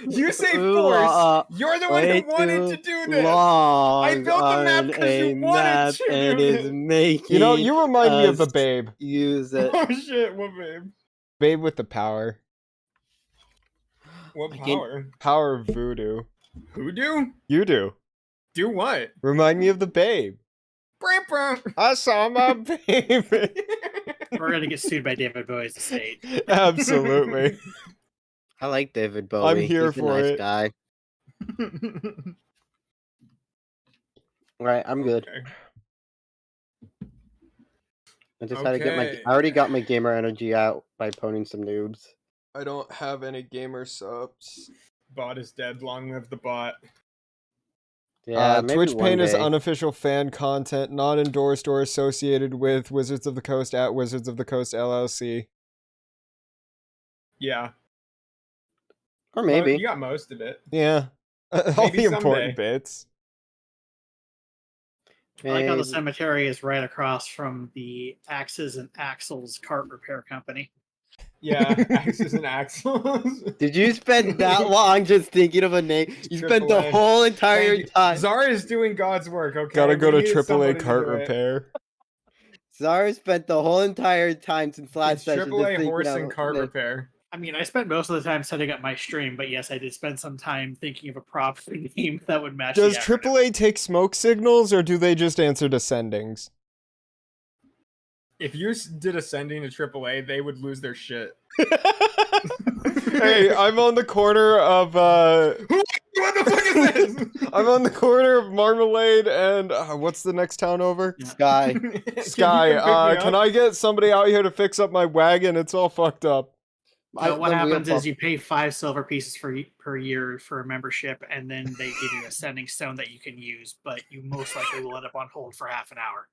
You say too force. You're the one way who wanted too to do this. long I built the map on because a you wanted map to and do is this. making You know, you remind me of the us babe. use it. Oh shit, what babe? Babe with the power. What I can't- power? Power of voodoo. Hoodoo? You do. Do what? Remind me of the babe. I saw my baby. We're gonna get sued by David Bowie's estate. Absolutely. I like David Bowie. I'm here He's a for nice it. guy. Right, I'm good. Okay. I just had to get my. Okay. I already got my gamer energy out by poning some noobs. I don't have any gamer subs. Bot is dead. Long live the bot. Yeah, maybe Twitch one Pain is day. unofficial fan content, not endorsed or associated with Wizards of the Coast at Wizards of the Coast LLC. Yeah. Or maybe. You got most of it. Yeah. All Maybe the important someday. bits. I like how the Maybe. cemetery is right across from the Axes and Axles cart repair company. Yeah, Axes and Axles. Did you spend that long just thinking of a name? You spent the AAA. whole entire Thank you. time. Czar is doing God's work, okay? Gotta go We to needed somebody AAA to cart do it. repair. Zara spent the whole entire time since last It's session. just AAA thinking horse of and cart it. repair. I mean, I spent most of the time setting up my stream, but yes, I did spend some time thinking of a prop name that would match. Does the acronym. AAA take smoke signals, or do they just answer to sendings? If you did ascending to AAA, they would lose their shit. Hey, I'm on the corner of What the fuck is this? I'm on the corner of Marmalade and what's the next town over? Sky. Sky. Can I get somebody out here to fix up my wagon? It's all fucked up. What when we happens were is you pay 5 silver pieces per year for a membership, and then they give you a sending stone that you can use, but you most likely will end up on hold for half an hour.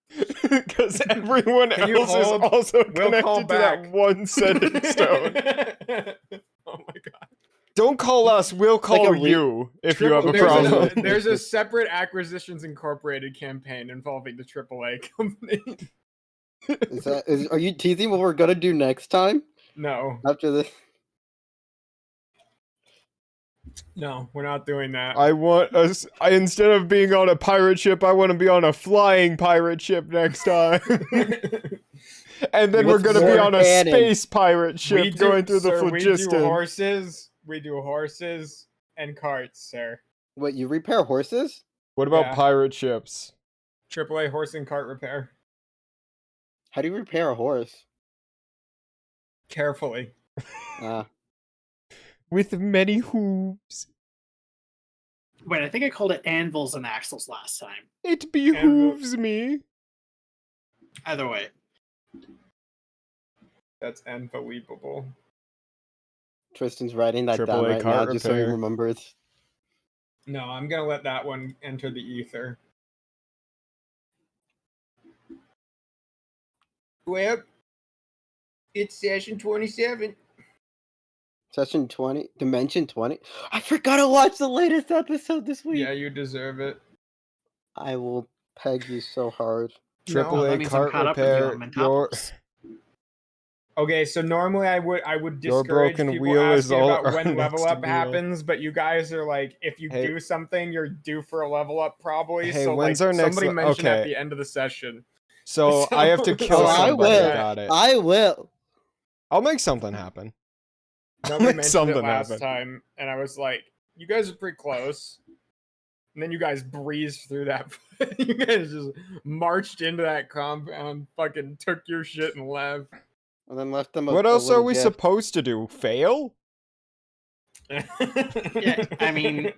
Because everyone Can you else is hold? also We'll call connected to that back. one sending stone. Oh my god. Don't call us, we'll call you if you have a problem. There's a separate Acquisitions Incorporated campaign involving the AAA company. Are you teasing what we're gonna do next time? No. After this. No, we're not doing that. I want us. Instead of being on a pirate ship, I want to be on a flying pirate ship next time. And then we're With going to be more on a cannon. space pirate ship going through the sir, phlogiston. We do horses and carts, sir. What, you repair horses? What about Yeah. pirate ships? AAA horse and cart repair. How do you repair a horse? Carefully. With many hooves. Wait, I think I called it anvils and axles last time. It behooves me. Either way. That's unbelievable. Tristan's writing that AAA down right now cart just so he repair. remembers. No, I'm gonna let that one enter the ether. Well, it's session 27. Session 20? Dimension 20? I forgot to watch the latest episode this week! Yeah, you deserve it. I will peg you so hard. that AAA means I'm cart caught up with you repair. on Your Mentopolis. Okay, so normally I would Your discourage broken people wheel is asking all about when our level next up meal. happens, but you guys are like, if you Hey. do something, you're due for a level up probably. Hey, so when's like, our next somebody mentioned at okay. the end of the session. So I have to kill Oh, I somebody. will. Got it. I will! I'll make something happen. Nobody Make mentioned it something last happen. time, and I was like, you guys are pretty close. And then you guys breezed through that. You guys just marched into that compound, fucking took your shit and left. And then left them What a else are little we gift. supposed to do? Fail? Yeah, I mean,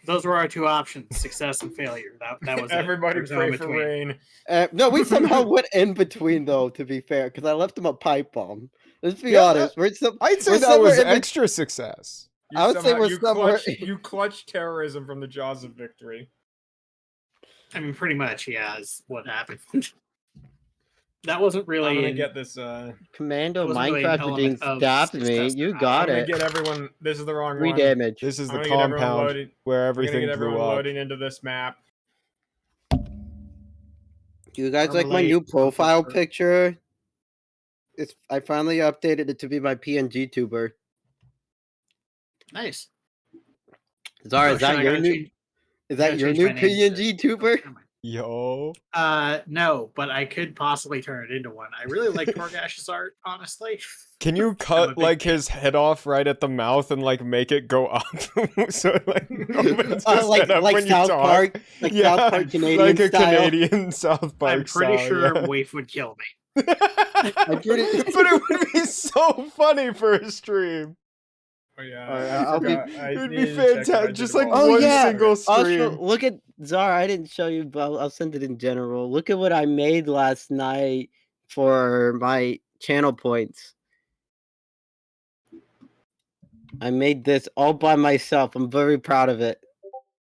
those were our two options: success and failure. That was Everybody it. There was no pray in for between. rain. No, we somehow went in between, though, to be fair, because I left them a pipe bomb. Let's be Yeah, honest. I'd say we're that somewhere was in bet- extra success. You I would say somehow- we're you somewhere- you clutched terrorism from the jaws of victory. I mean, pretty much, yeah, is what happened. That wasn't really. I'm gonna in- get this. Commando Wasn't really an Minecraft being element of stabbed me. success You that I'm got gonna it. get everyone. This is the wrong 3 one. damage. This is I'm the gonna get everyone compound loaded. where I'm gonna everything get blew everyone up. loading into this map. You guys like my Marmalade, new profile Comfort. picture? I finally updated it to be my PNG tuber. Nice. Zara, Oh, is shit, that I your gotta new? change- Is I that gotta your change new my name to- PNG tuber? Never mind. Yo. No, but I could possibly turn it into one. I really like Torgash's art, honestly. Can you I'm a cut big like fan. his head off right at the mouth and like make it go up so it like opens his Like head up when South you talk? Park, like South Park Canadian like a style. Canadian South Park I'm pretty style, sure yeah. Waif would kill me. I'm pretty. But it would be so funny for a stream. Oh yeah, Alright, I I'll be- forgot. I It would be needed to check if I fantastic, did just it like all. Oh, one yeah. single Also, stream. look at Zara. I didn't show you, but I'll send it in general. Look at what I made last night for my channel points. I made this all by myself. I'm very proud of it,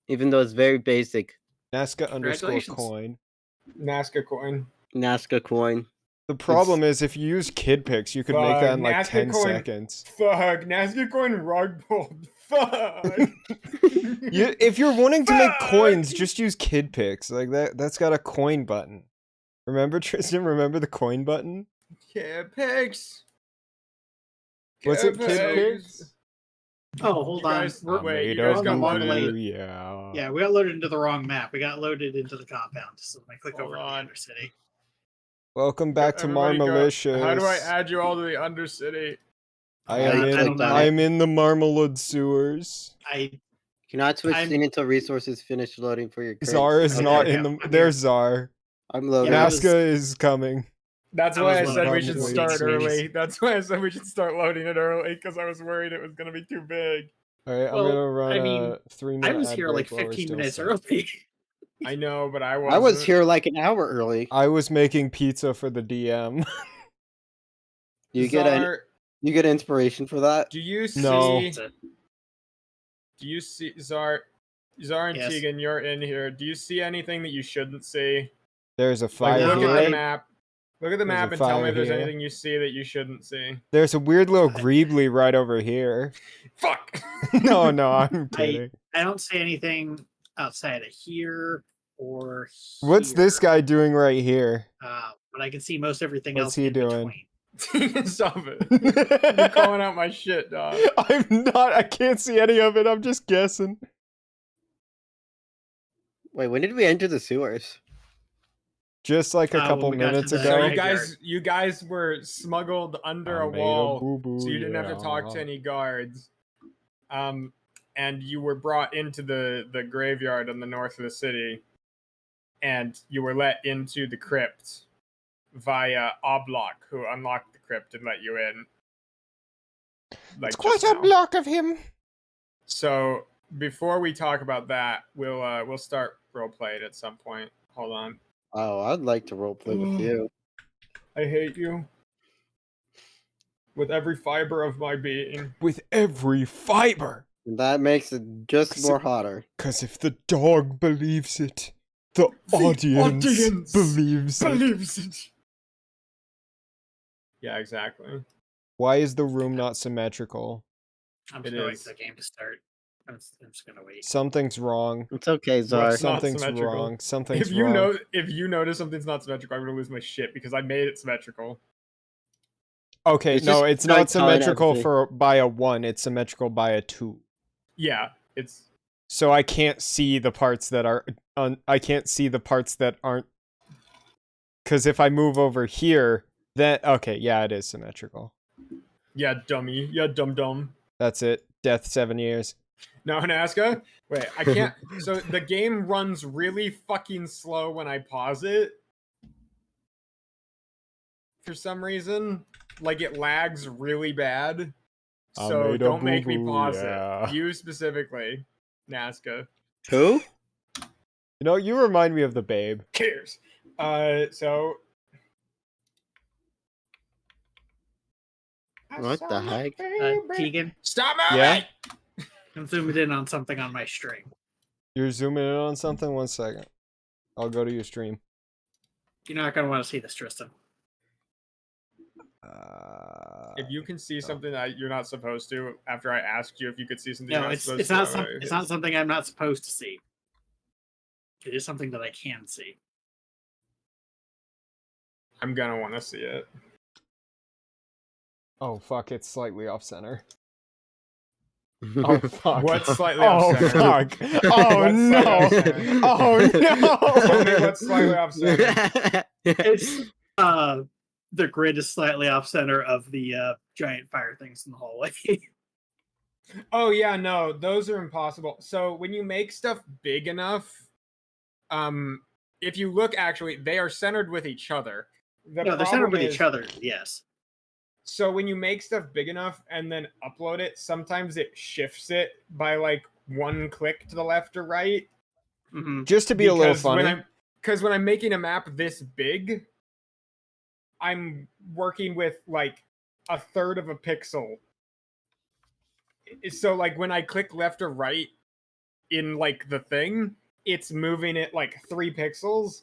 even though it's very basic. Naska _ Congratulations. coin. Nazca coin. Nazca coin. The problem is if you use kid pics, you could make that in like Nazca 10 coin. seconds. Fuck, Nazca coin rug pulled. Fuck. If you're wanting to make Fuck! coins, just use kid pics. Like that's got a coin button. Remember, Tristan? Remember the coin button? Kid pics. Was it kid pics? Oh, hold You on. guys- We're- wait, you we're guys on got the loaded. Marmalade. Yeah. Yeah, we got loaded into the wrong map. We got loaded into the compound. So let me click Hold over to the on. Undercity. Welcome back to Everybody go- Marmalicious. How do I add you all to the Undercity? I Yeah, am you in. clicked on it. I'm in the Marmalade sewers. I Cannot switch I'm- scene until resources finish loading for your. crates. Czar is Okay. not okay, in the. I'm There's here. Czar. I'm loading. Yeah, Naska is coming. That's I why I was said we loading should it. start It's early. That's why I said we should start loading it early because I was worried it was gonna be too big. All right, Well, I'm gonna run I mean, a 3-minute I was ad here break like while we're 15 still minutes set. early. I know, but I wasn't. I was here like an hour early. I was making pizza for the DM. You Czar, get inspiration for that. do you see? No. That's it. Do you see Czar? Czar and Yes. Tegan, you're in here. Do you see anything that you shouldn't see? There's a Like, fire look at here. the map. Look at the There's a map and tell me fire if there's here. anything you see that you shouldn't see. There's a weird little greebly right over here. Fuck. No, I'm kidding. I don't see anything outside of here or What's this here. guy doing right here? But I can see most everything What's else he in doing? between. Stop it. You're calling out my shit, dog. I'm not. I can't see any of it. I'm just guessing. Wait, when did we enter the sewers? Just like a When couple we got to minutes the- ago. So Sorry, you guys were smuggled under I a made wall, boo-boo, so you didn't have to talk to yeah. any guards. And you were brought into the graveyard on the north of the city, and you were let into the crypt via Oblak, who unlocked the crypt and let you in. Like It's quite just a now. block of him. So before we talk about that, we'll start roleplaying at some point. Hold on. Oh, I'd like to roleplay with you. I hate you with every fiber of my being. With every fiber. And that makes it just more hotter. Because if the dog believes it, the audience believes it. Believes it. Yeah, exactly. Why is the room not symmetrical? I'm It just waiting is. for the game to start. I'm just gonna wait. Something's wrong. It's okay, Zar. What's not Something's symmetrical? wrong. Something's If you wrong. if you notice something's not symmetrical, I'm gonna lose my shit because I made it symmetrical. Okay, It's no, just it's not like telling symmetrical everything. by a 1. It's symmetrical by a 2. Yeah, it's So I can't see the parts that are I can't see the parts that aren't. Because if I move over here, then okay, yeah, it is symmetrical. yeah, dummy. Yeah, dum. That's it. Death 7 years. No, Naska. Wait, I can't. So the game runs really fucking slow when I pause it. For some reason, like it lags really bad. I So made a don't make me boo-boo, pause yeah. it. You specifically, Naska. Who? You know, you remind me of the babe. Cares. So. What the heck? Tegan, Stop moving! Yeah? I'm zooming in on something on my stream. You're zooming in on something? 1 second. I'll go to your stream. You're not gonna want to see this, Tristan. If you can see something that you're not supposed to, after I asked you if you could see something, No, you're it's supposed not to, it's not something I'm not supposed to see. It is something that I can see. I'm gonna want to see it. Oh fuck, it's slightly off center. Oh fuck! What's slightly Oh off center? fuck! Oh What's no! slightly off center? Oh Tell no! me what's slightly off center. It's the grid is slightly off center of the giant fire things in the hallway. Oh yeah, no, those are impossible. So when you make stuff big enough, if you look, actually, they are centered with each other. No, they're centered with each other. Yes. So when you make stuff big enough and then upload it, sometimes it shifts it by like one click to the left or right. Mm-hmm. Just to be a little funny. Because when I'm making a map this big, I'm working with like a third of a pixel. So like when I click left or right in like the thing, it's moving it like 3 pixels,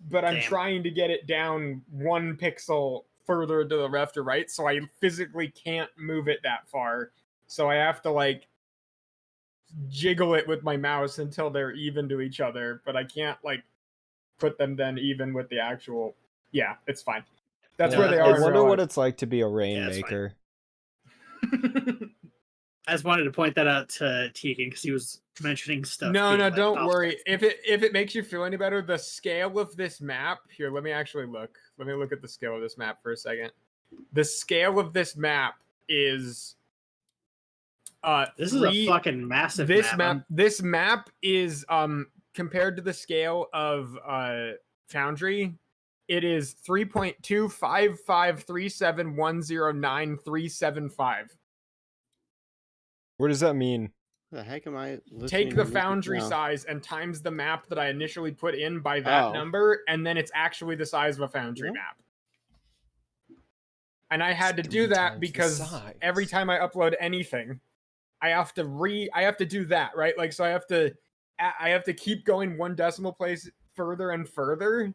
but I'm trying to get it down 1 pixel further to the left or right, so I physically can't move it that far. So I have to like jiggle it with my mouse until they're even to each other, but I can't like put them then even with the actual. Yeah, it's fine. That's where they are. I wonder what it's like to be a rainmaker. I just wanted to point that out to Tegan because he was mentioning stuff. No, like, don't worry. If it makes you feel any better, the scale of this map here. Let me actually look. Let me look at the scale of this map for a second. The scale of this map is. This is a fucking massive map. This map is compared to the scale of Foundry. It is 3.25537109375. What does that mean? The heck am I Take the Foundry size and times the map that I initially put in by that number, and then it's actually the size of a Foundry map. And I had to do that because every time I upload anything, I have to do that, right? Like, so I have to keep going 1 decimal place further and further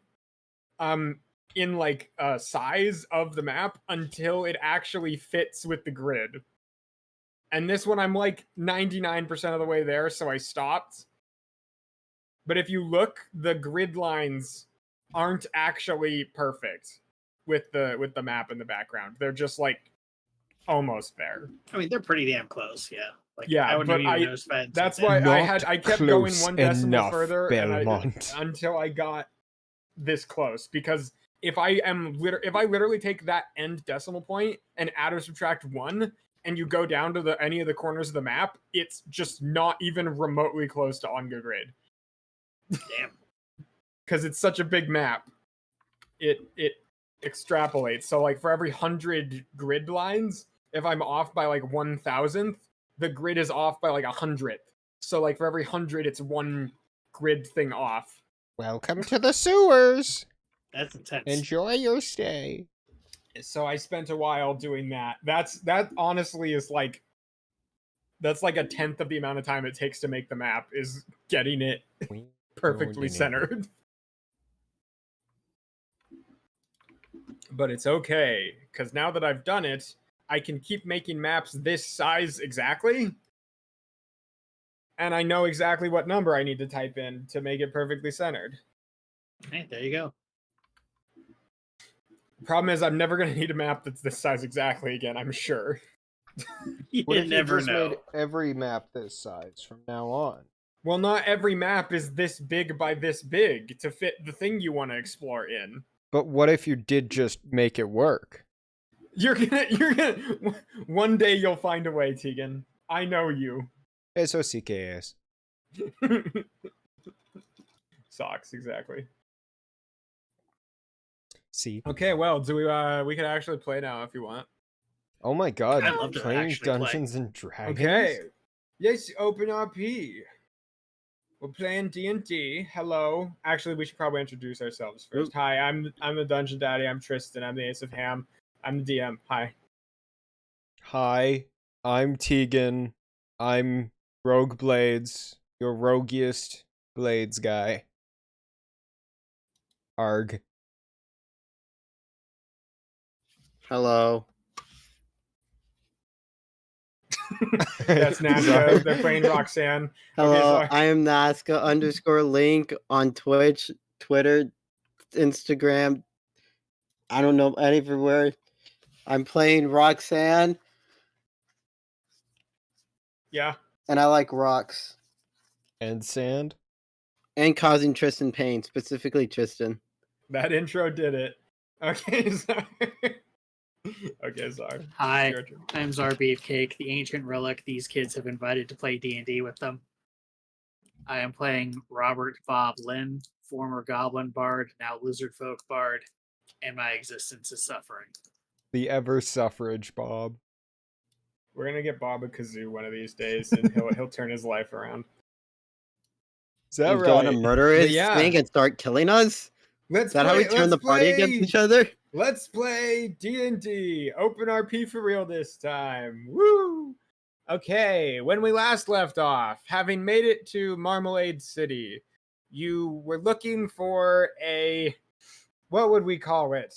in like size of the map until it actually fits with the grid. And this one I'm like 99% of the way there, so I stopped. But if you look, the grid lines aren't actually perfect with the map in the background. They're just like almost there. I mean, they're pretty damn close, yeah. Like, yeah, I wouldn't even notice that's why I kept going 1 decimal further Belmont. until I got this close. Because if I literally take that end decimal point and add or subtract 1, and you go down to any of the corners of the map, it's just not even remotely close to on grid. Damn. Because it's such a big map. It extrapolates. So like for every 100 grid lines, if I'm off by like 1,000th, the grid is off by like 100th. So like for every 100, it's 1 grid thing off. Welcome to the sewers. That's intense. Enjoy your stay. So I spent a while doing that. That honestly is like, that's like 1/10 of the amount of time it takes to make the map, is getting it perfectly centered. But it's okay, because now that I've done it, I can keep making maps this size exactly. And I know exactly what number I need to type in to make it perfectly centered. Hey, there you go. Problem is, I'm never going to need a map that's this size exactly again, I'm sure. You What if never you just know. made every map this size from now on? Well, not every map is this big by this big to fit the thing you want to explore in. But what if you did just make it work? You're gonna one day you'll find a way, Tegan. I know you. SOCKS. Socks, exactly. See. Okay, well, do we could actually play now if you want. Oh my god, I'd love to playing actually Dungeons and Dragons? Okay. Yes, open RP. We're playing D&D. Hello. Actually, we should probably introduce ourselves first. Hi, I'm the Dungeon Daddy. I'm Tristan. I'm the Ace of Ham. I'm the DM. Hi. Hi, I'm Tegan. I'm Rogue Blades, your roguiest Blades guy. Arg. Hello. That's Naska. They're playing Roxanne. Hello, Okay, I am Naska _link on Twitch, Twitter, Instagram. I don't know everywhere. I'm playing Roxanne. Yeah. And I like rocks. And sand. And causing Tristan pain, specifically Tristan. That intro did it. Okay, sorry. Okay, sorry. Hi, Your turn. I'm Czar Beefcake, the ancient relic these kids have invited to play D&D with them. I am playing Robert Bob Lynn, former Goblin Bard, now Lizard Folk Bard, and my existence is suffering. The ever suffrage Bob. We're gonna get Bob a kazoo one of these days, and he'll turn his life around. Is that He's going to right? murder his Yeah. thing and start killing us? Let's Is that how we turn the party against each other? Let's play D&D. Open RP for real this time. Woo! Okay, when we last left off, having made it to Marmalade City, you were looking for what would we call it?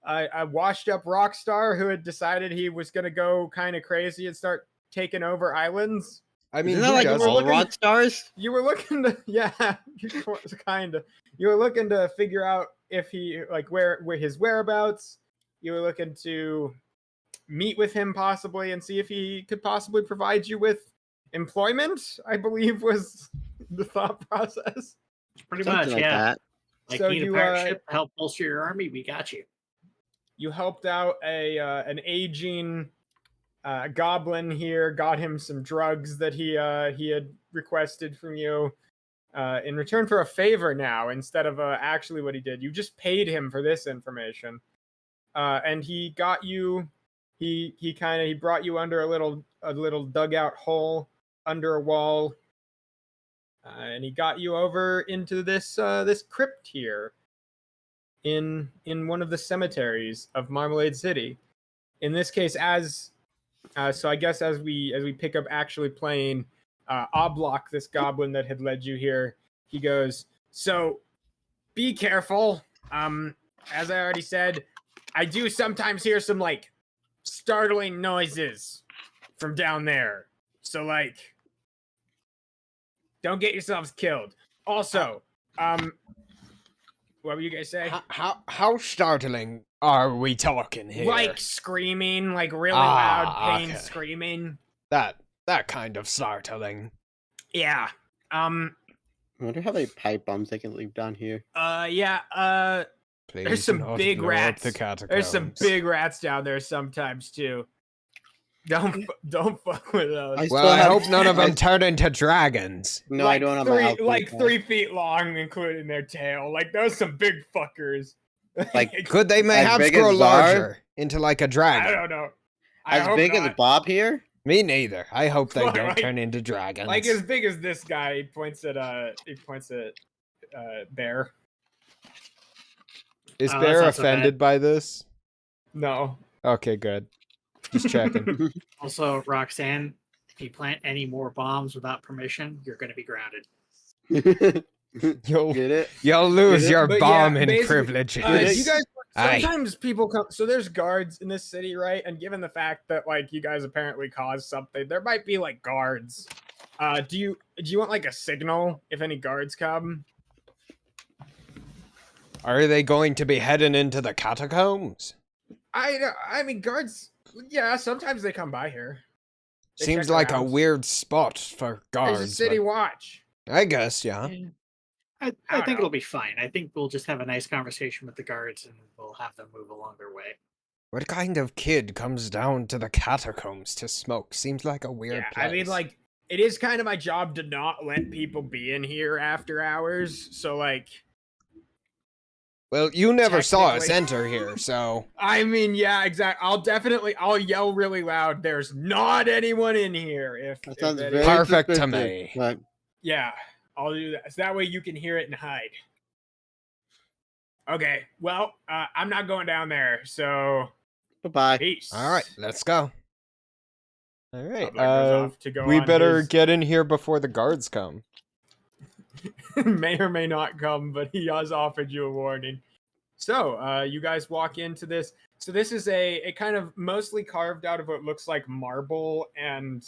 A washed up rock star who had decided he was going to go kind of crazy and start taking over islands. I mean, Isn't that who like doesn't? all rock stars? You were looking to, yeah, kind of. You were looking to figure out if he, like, where his whereabouts. You were looking to meet with him possibly and see if he could possibly provide you with employment, I believe was the thought process. Pretty Something much, like yeah. that. Like, So need you, a pirate ship to help bolster your army? We got you. You helped out an aging goblin here, got him some drugs that he had requested from you in return for a favor. Now, instead of actually what he did, you just paid him for this information, and he got you. He brought you under a little dugout hole under a wall, and he got you over into this crypt here in one of the cemeteries of Marmalade City. In this case, so I guess as we pick up actually playing Oblok, this goblin that had led you here, he goes, so be careful. As I already said, I do sometimes hear some like startling noises from down there. So like, don't get yourselves killed. Also, what were you guys say? How startling are we talking here? Like screaming, like really loud pain okay. screaming. That kind of startling. Yeah. I wonder how many pipe bombs they can leave down here. Yeah. Please There's some not big blow up rats. The catacombs. There's some big rats down there sometimes too. Don't fuck with those. Well, I hope none of them turn into dragons. No, like I don't have my outfit. like 3 feet long, including their tail. Like those some big fuckers. Like, Could they mayhaps big as grow Czar? larger into like a I dragon? don't know. I As hope big as not. Bob here? Me neither. I hope they don't Like- turn into dragons. Like as big as this guy. He points at Bear. Is Oh, Bear that's not so offended by this? No. Okay, good. Just checking. Also, Roxanne, if you plant any more bombs without permission, you're going to be grounded. You'll Get it? lose Get it? your But yeah, bombing basically, privileges. you guys, Aye. sometimes people come. So there's guards in this city, right? And given the fact that like you guys apparently caused something, there might be like guards. Do you want like a signal if any guards come? Are they going to be heading into the catacombs? I mean guards. Yeah, sometimes they come by here. They Seems check like a around. weird spot for guards. There's a city but watch. I guess, yeah. Yeah. I don't think know. it'll be fine. I think we'll just have a nice conversation with the guards and we'll have them move along their way. What kind of kid comes down to the catacombs to smoke? Seems like a weird Yeah, place. I mean like it is kind of my job to not let people be in here after hours. So like. Well, you never saw us Technically. enter here, so... I mean, yeah, exactly. I'll yell really loud. There's not anyone in here. That sounds if very Perfect to suspicious, me. but yeah, I'll do that. So that way you can hear it and hide. Okay, well, I'm not going down there, so bye-bye. peace. All right, let's go. All right, Bubba goes off to go we on better his- get in here before the guards come. may or may not come, but he has offered you a warning. So, you guys walk into this. So this is a kind of mostly carved out of what looks like marble and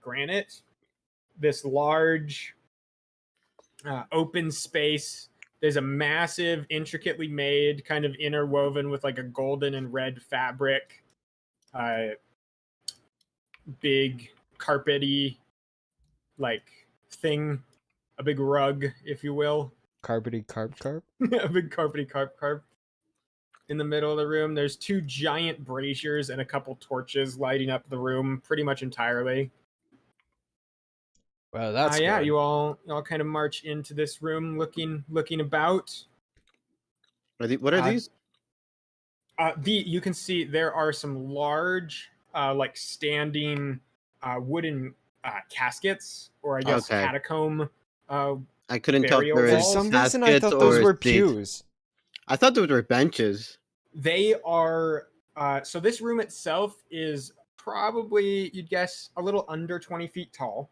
granite. This large open space. There's a massive, intricately made, kind of interwoven with like a golden and red fabric. Big carpety like thing, a big rug, if you will. Carpety carp. A big carpety carp. In the middle of the room, there's 2 giant braziers and a couple torches lighting up the room pretty much entirely. Well, that's yeah, good. you all kind of march into this room looking about. What are these? You can see there are some large like standing wooden caskets, or I guess Okay. catacomb. I couldn't tell if burial there For was walls. some reason, I caskets thought those or were seats. pews. I thought those were benches. They are so this room itself is probably, you'd guess, a little under 20 feet tall.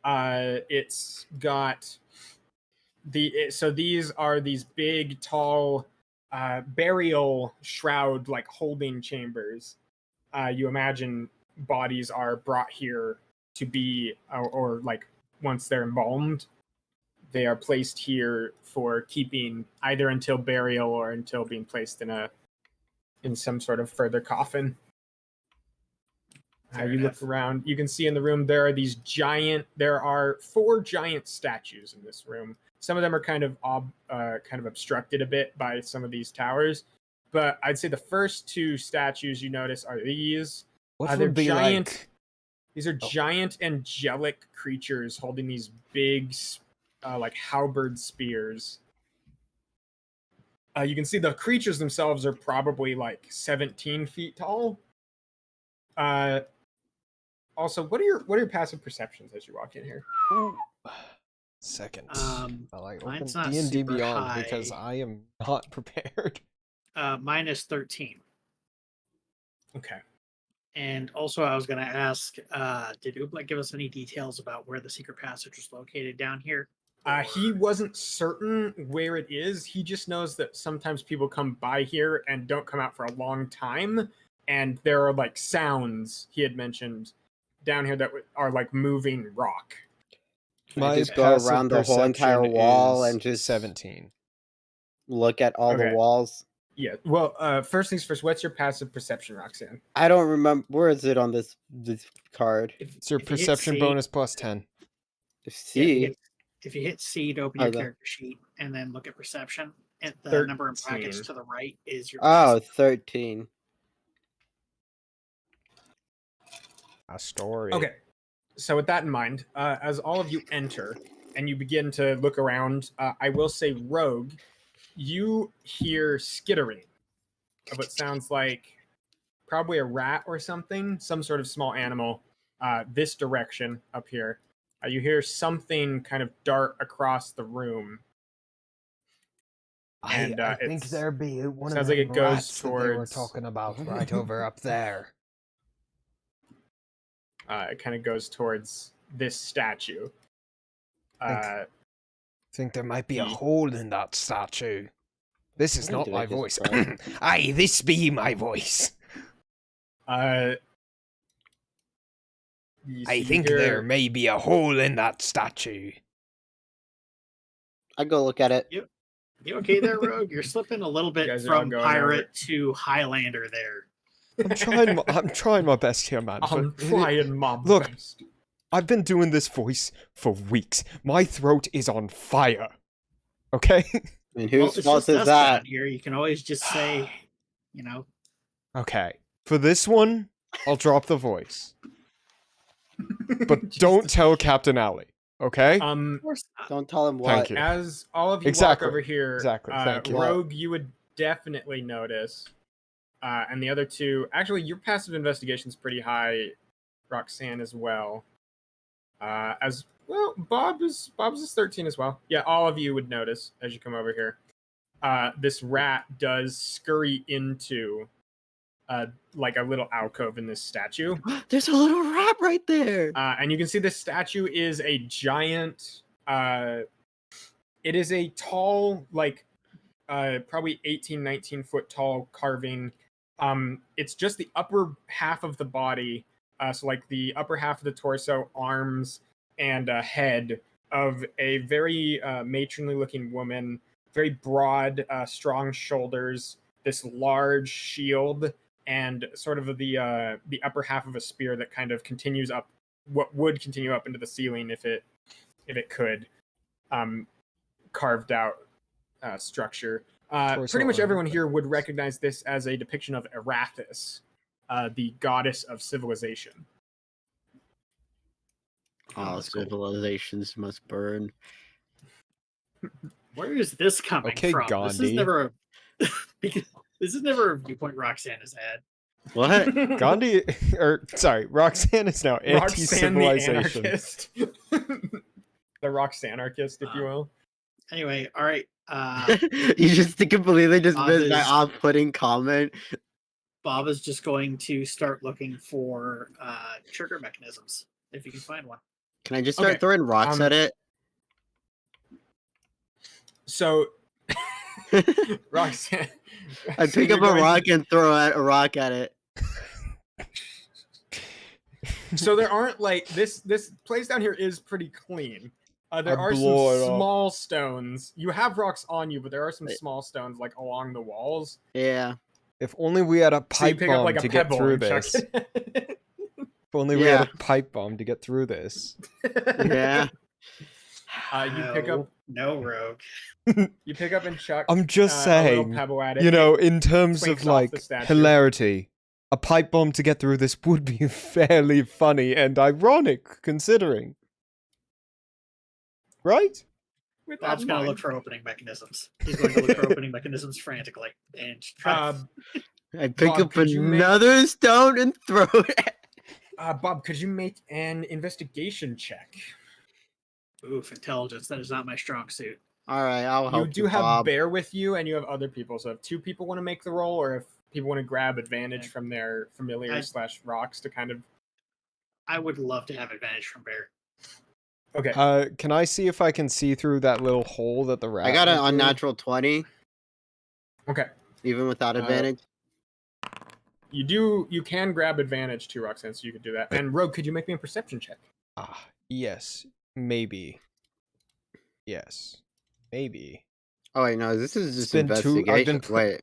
It's got so these are these big, tall burial shroud like holding chambers. You imagine bodies are brought here to be, or like once they're embalmed, they are placed here for keeping either until burial or until being placed in some sort of further coffin. You look around, you can see in the room there are 4 giant statues in this room. Some of them are kind of obstructed a bit by some of these towers, but I'd say the first 2 statues you notice are these. What They're would be giant. like? These are giant angelic creatures holding these big, like halberd spears. You can see the creatures themselves are probably like 17 feet tall. Also, what are your passive perceptions as you walk in here? Second. I like open mine's not D&D super Beyond high. because I am not prepared. Mine is 13. Okay. And also, I was going to ask, did Oobleck give us any details about where the secret passage was located down here? He wasn't certain where it is. He just knows that sometimes people come by here and don't come out for a long time. And there are like sounds, he had mentioned, down here that are like moving rock. I just go around the whole entire wall and just 17. look at all the walls. Yeah. Well, first things first, what's your passive perception, Roxanne? I don't remember. Where is it on this card? It's your perception bonus plus 10. C. If you hit C to open your character sheet and then look at perception, and the number in brackets to the right is your passive. 13. A story. Okay. So with that in mind, as all of you enter and you begin to look around, I will say, Rogue, you hear skittering of what sounds like probably a rat or something, some sort of small animal, this direction up here. You hear something kind of dart across the room. And I think there be one sounds of like the it goes rats towards, that they were talking about right over up there. It kind of goes towards this statue. Think there might be a hole in that statue. This is not my voice. Aye, this be my voice. I think there may be a hole in that statue. I go look at it. You okay there, Rogue? You're slipping a little bit from pirate to Highlander there. I'm trying my best here, man. I'm trying my look, best. I've been doing this voice for weeks. My throat is on fire. Okay? And whose fault is that? Here, you can always just say, Okay. For this one, I'll drop the voice. But don't tell Captain Alley. Okay? Don't tell him what. Thank you. As all of you walk over here, Thank you. Rogue, you would definitely notice. And the other 2, actually, your passive investigation is pretty high, Roxanne, as well. As well, Bob's is 13 as well. Yeah, all of you would notice as you come over here. This rat does scurry into like a little alcove in this statue. There's a little rat right there. And you can see this statue is a giant. It is a tall, like probably 18, 19 foot tall carving. It's just the upper half of the body. So like the upper half of the torso, arms, and head of a very matronly looking woman, very broad, strong shoulders, this large shield, and sort of the upper half of a spear that kind of continues up, what would continue up into the ceiling if it could, carved out structure. Pretty much everyone here would recognize this as a depiction of Erathis, the goddess of civilization. All civilizations must burn. Where is this coming from? Gandhi. This is never this is never a viewpoint Roxanne has had. What? Gandhi, Roxanne is now anti-civilization. The Roxanarchist, if you will. Anyway, all right. You just completely dismissed my off-putting comment. Bob is just going to start looking for trigger mechanisms, if you can find one. Can I just start throwing rocks at it? So, Roxanne, I pick up a rock and throw a rock at it. So there aren't like this place down here is pretty clean. There are some small stones. You have rocks on you, but there are some small stones like along the walls. Yeah. If only we had a pipe bomb to get through this. If only we had a pipe bomb to get through this. Yeah. You pick up Rogue. You pick up and chuck. I'm just saying, pebble at it. you know, in terms of like statue. hilarity, a pipe bomb to get through this would be fairly funny and ironic, considering. Right? Bob's going to look for opening mechanisms. He's going to look for opening mechanisms frantically. And I pick up another stone and throw it. Bob, could you make an investigation check? Oof, intelligence. That is not my strong suit. All right, I'll help you. You do have Bob. Bear with you, and you have other people. So if two people want to make the roll, or if people want to grab advantage from their familiar / rocks to kind of... I would love to have advantage from Bear. Okay. Can I see if I can see through that little hole that the rat... I got an unnatural 20. Okay. Even without advantage? You can grab advantage too, Roxanne, so you could do that. And Rogue, could you make me a perception check? Yes. Maybe. Yes. Maybe. Oh, wait, no, this is just investigation. Wait.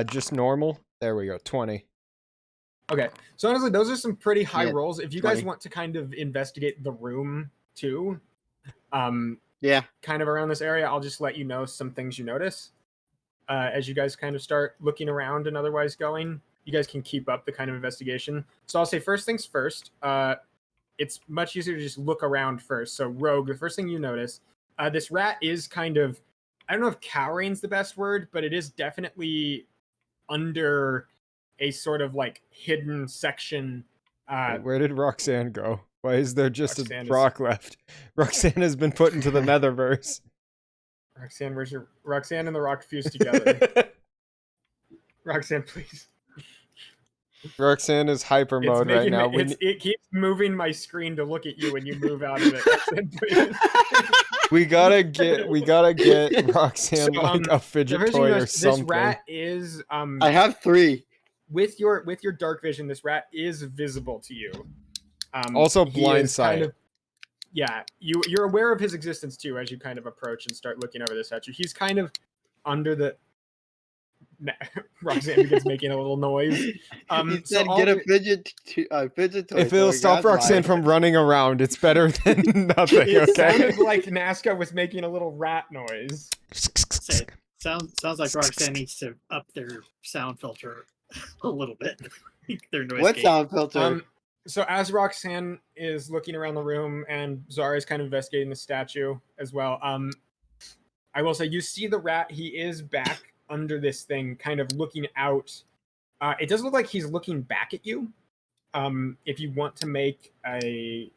Just normal? There we go, 20. Okay, so honestly, those are some pretty high rolls. If you 20. guys want to kind of investigate the room too, yeah, kind of around this area, I'll just let you know some things you notice. As you guys kind of start looking around and otherwise going, you guys can keep up the kind of investigation. So I'll say first things first, it's much easier to just look around first. So Rogue, the first thing you notice, this rat is kind of, I don't know if cowering's the best word, but it is definitely under a sort of like hidden section. Wait, where did Roxanne go? Why is there just a rock left? Roxanne has been put into the netherverse. Roxanne and the rock fused together. Roxanne, please. Roxanne is hyper mode right now. It keeps moving my screen to look at you when you move out of it. Roxanne, please. we gotta get Roxanne like a fidget toy or something. This rat is I have 3. With your dark vision, this rat is visible to you. Also blindside. Yeah, you're aware of his existence too as you kind of approach and start looking over the statue. He's kind of under the. Roxanne begins making a little noise. He said, "Get a fidget toy." If it'll stop Roxanne from running around, it's better than nothing. It okay. sounded like Naska was making a little rat noise. Sounds like Roxanne needs to up their sound filter a little bit. Their noise what gate. sound filter? So as Roxanne is looking around the room and Czar is kind of investigating the statue as well, I will say you see the rat. He is back under this thing, kind of looking out. It does look like he's looking back at you. If you want to make a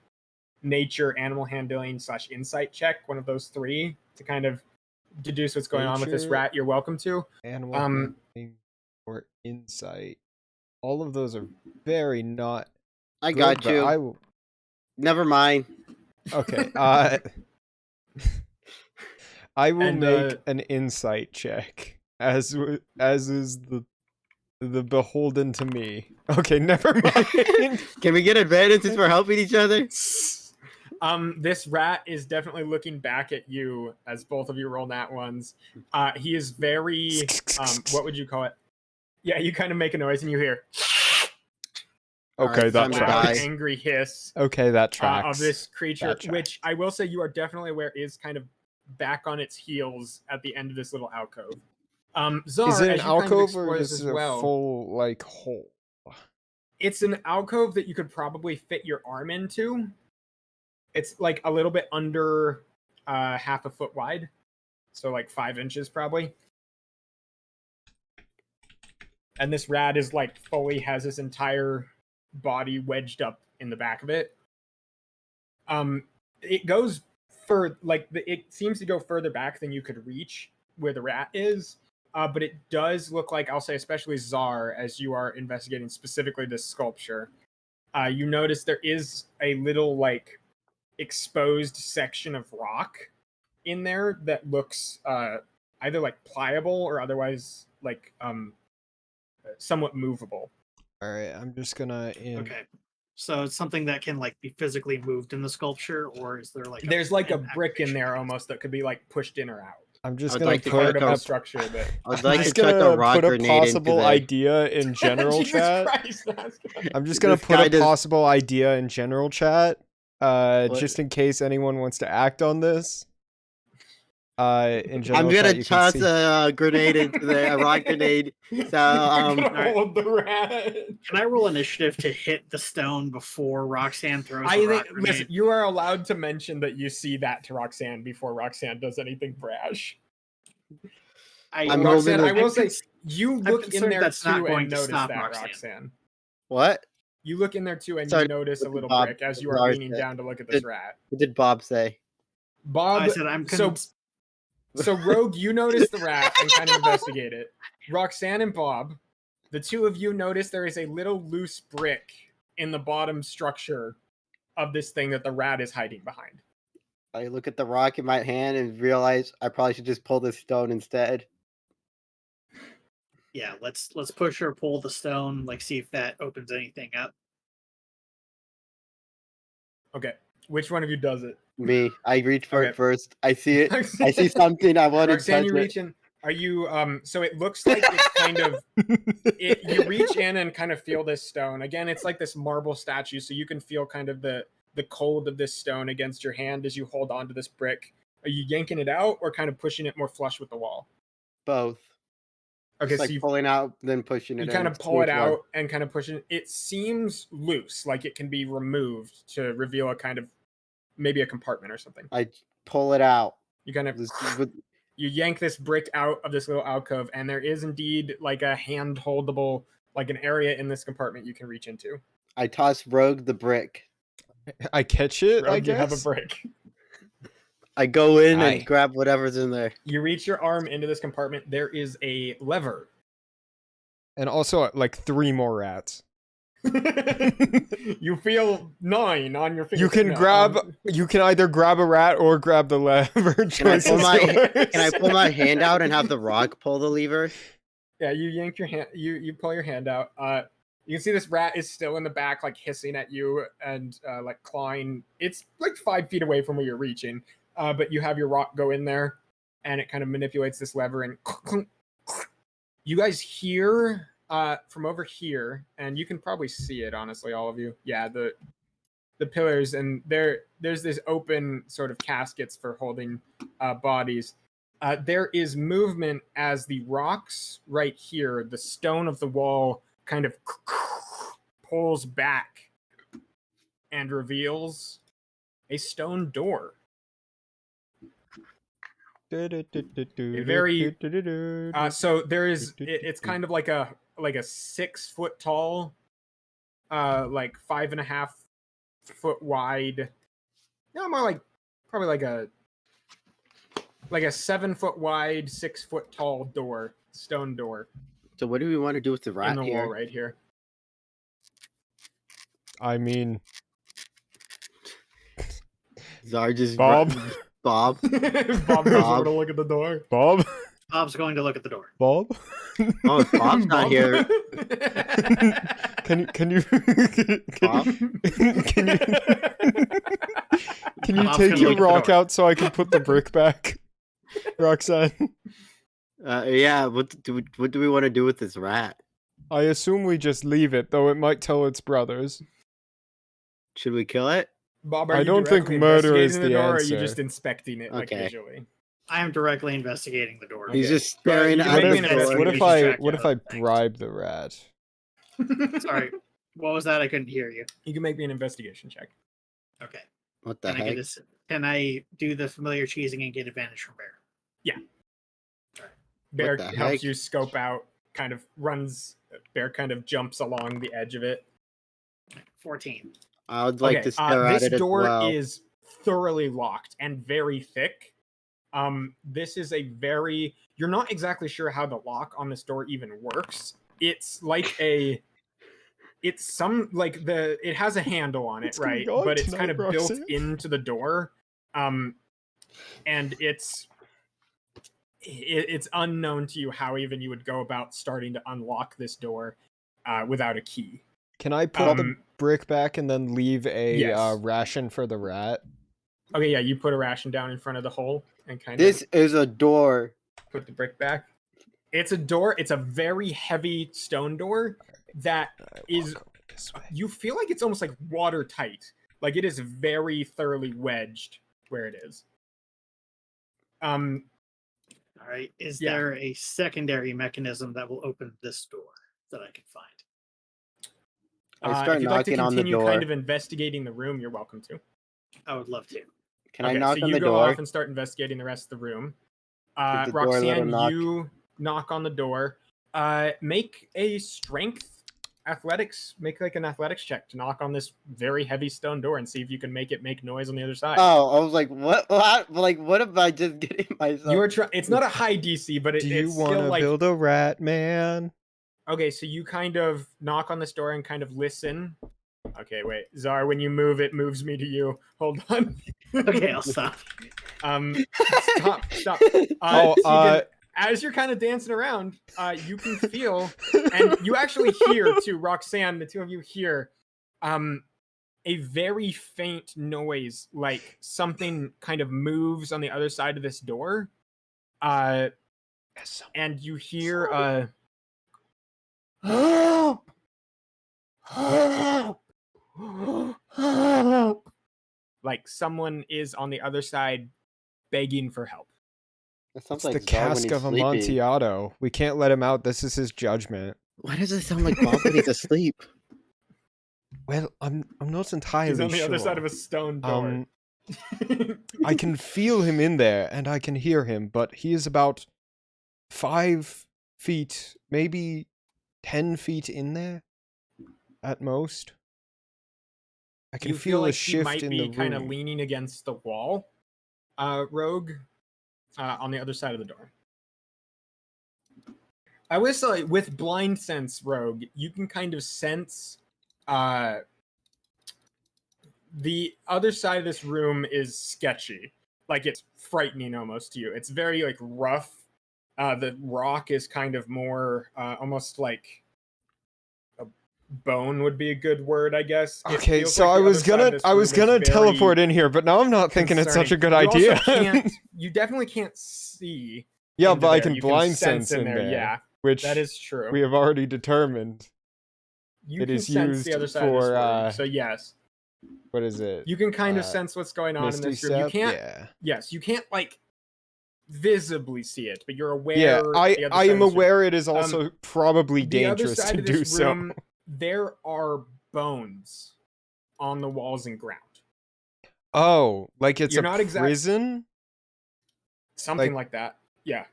nature, animal handling / insight check, one of those 3 to kind of deduce what's going on with this rat, you're welcome to. Animal handling or insight. All of those are very not. I got you. I will... Never mind. Okay. I will make an insight check, as is the beholden to me. Okay, never mind. Can we get advantage since we're helping each other? This rat is definitely looking back at you as both of you roll nat ones. He is very, what would you call it? Yeah, you kind of make a noise and you hear Okay, Alright, that time to loud, die. tracks. angry hiss Okay, that tracks. of this creature, That tracks. which I will say you are definitely aware is kind of back on its heels at the end of this little alcove. Czar, Is it an as you kind of alcove explore or this this as is a well, full like hole? it's an alcove that you could probably fit your arm into. It's like a little bit under half a foot wide, so like 5 inches probably. And this rat is like fully has his entire body wedged up in the back of it. It goes for like it seems to go further back than you could reach where the rat is. But it does look like, I'll say, especially Czar, as you are investigating specifically this sculpture, you notice there is a little like exposed section of rock in there that looks either like pliable or otherwise like somewhat movable. All right, I'm just gonna Okay. So it's something that can like be physically moved in the sculpture, or is there like There's like a an brick in activation there mechanism? almost that could be like pushed in or out. I'm just I'd gonna like to put Part of a the structure that I'd like I'm to just chuck a gonna rock put a grenade possible into there. idea in general Jesus chat. Christ, Naska. I'm just gonna This put guy a does- possible idea in general chat, What? just in case anyone wants to act on this. In general I'm gonna chat, you can toss see. a grenade into there, a rock grenade. So You're gonna Alright. hold the rat. Can I roll initiative to hit the stone before Roxanne throws I the think, rock listen, grenade? you are allowed to mention that you see that to Roxanne before Roxanne does anything brash. I'm Roxanne, holding I will the- say, you look in concerned there that's not too going and to notice stop that, Roxanne. Roxanne. What? You look in there too and Sorry, you notice a what did little Bob- brick as you what are did leaning Lars say? down to look at this Did- rat. What did Bob say? Bob, I said I'm so Rogue, you notice the rat and kind of investigate it. Roxanne and Bob, the two of you notice there is a little loose brick in the bottom structure of this thing that the rat is hiding behind. I look at the rock in my hand and realize I probably should just pull this stone instead. Yeah, let's push or pull the stone, like see if that opens anything up. Okay, which one of you does it? Me, I reach for Okay. it first. I see it. I see something. I want to Roxanne, touch you it. reach in. Are you so it looks like it's kind of you reach in and kind of feel this stone. Again, it's like this marble statue, so you can feel kind of the cold of this stone against your hand as you hold on to this brick. Are you yanking it out or kind of pushing it more flush with the wall? Both. Okay, Just so like you pulling out, then pushing it. you in. kind of See pull which it one. out and kind of push it. It seems loose, like it can be removed to reveal a kind of maybe a compartment or something. I pull it out. You kind of This is what- you yank this brick out of this little alcove, and there is indeed like a hand holdable, like an area in this compartment you can reach into. I toss Rogue the brick. I catch it. I Rogue, you guess. have a brick. I go in Aye. and grab whatever's in there. You reach your arm into this compartment. There is a lever. And also like 3 more rats. You feel 9 on your finger. You can grab. You can either grab a rat or grab the lever. Can I Choice pull is my yours. Can I pull my hand out and have the rock pull the lever? Yeah, you yank your hand. You pull your hand out. You can see this rat is still in the back, like hissing at you and like clawing. It's like 5 feet away from where you're reaching. But you have your rock go in there, and it kind of manipulates this lever, and you guys hear from over here, and you can probably see it, honestly, all of you. Yeah, the pillars, and there's this open sort of caskets for holding bodies. There is movement as the rocks right here, the stone of the wall, kind of pulls back and reveals a stone door. Very so there is it's kind of like a 6 foot tall, like 5.5 foot wide. No, more like probably like a 7 foot wide, 6 foot tall door, stone door So what do we want to do with the in rat the here? wall right here. I mean, Czar just Bob. Bob. Bob goes over to look at the door. Bob. Bob's going to look at the door. Bob. Oh, if Bob's not here. Can you Bob? can you Bob's take gonna your look at the rock door. out so I can put the brick back, Roxanne? Yeah. What do we want to do with this rat? I assume we just leave it, though it might tell its brothers. Should we kill it? Bob, are I you don't think directly murder is investigating the door, Or are answer. you just inspecting it like Okay. visually? I am directly investigating the door. He's Okay. just staring you can at make the me an door. investigation. What if I Thanks. bribe the rat? Sorry, what was that? I couldn't hear you. You can make me an investigation check. Okay. What the Can I heck? get this? Can I do the familiar cheesing and get advantage from Bear? Bear the helps heck? you scope out, kind of runs. Bear kind of jumps along the edge of it. 14. I would like Okay, to stare at this it as door well. is thoroughly locked and very thick. This is a very. You're not exactly sure how the lock on this door even works. It's like a. It's some like the. It has a handle on it, What's going right? on But it's tonight, kind of built Roxanne? into the door. And it's unknown to you how even you would go about starting to unlock this door without a key. Can I put the Um, brick back and then leave a yes. ration for the rat? Okay, yeah, you put a ration down in front of the hole and kind This of is a door. put the brick back. It's a door. It's a very heavy stone door that is. This way. You feel like it's almost like watertight. Like it is very thoroughly wedged where it is. All right. Is Yeah. there a secondary mechanism that will open this door that I can find? I start if you'd like to knocking on the continue door. kind of investigating the room, you're welcome to. I would love to. Can I Okay, knock so on you the go door? off and start investigating the rest of the room. Did the door let him Roxanne, knock? you knock on the door. Make a strength athletics. Make like an athletics check to knock on this very heavy stone door and see if you can make it make noise on the other side. Oh, I was like, what? Like, what if I just getting myself? You are trying. It's not a high DC, but Do you it's want still to like. build a rat, man? Okay, so you kind of knock on this door and kind of listen. Okay, wait, Czar. When you move, it moves me to you. Hold on. Okay, I'll stop. Stop. Tegan, as you're kind of dancing around, you can feel, and you actually hear too, Roxanne. The two of you hear, a very faint noise, like something kind of moves on the other side of this door. And you hear, help, help, help. Like someone is on the other side begging for help. That sounds It's like the Czar when cask he's of sleeping. Amontillado. We can't let him out. This is his judgment. Why does it sound like Bob when he's asleep? Well, I'm not entirely He's on the sure. other side of a stone door. I can feel him in there, and I can hear him, but he is about 5 feet, maybe 10 feet in there, at most. I can You feel like a he shift might in be the kind of room. leaning against the wall, Rogue, on the other side of the door. I will say, with blind sense, Rogue, you can kind of sense the other side of this room is sketchy. Like it's frightening almost to you. It's very like rough. The rock is kind of more almost like a bone would be a good word, I guess. It Okay, feels so like I the was other side of gonna this I room was is gonna very teleport in here, but now I'm not thinking it's such a good concerning. You idea. also can't, you definitely can't see. Yeah, into but I there. can You blind sense sense in there, Yeah, which that is true. we have already determined. You it can is sense used the other side of this for, room. So yes, What is it? you can kind of sense what's going on in Misty this room. You Step? can't. Yeah. Yes, you can't like visibly see it, but you're aware. Yeah, the I other I side am of this room- aware it is also probably the other dangerous side to of do this so. room, there are bones on the walls and ground. Oh, like it's You're a not exact- prison? Something like that. Yeah.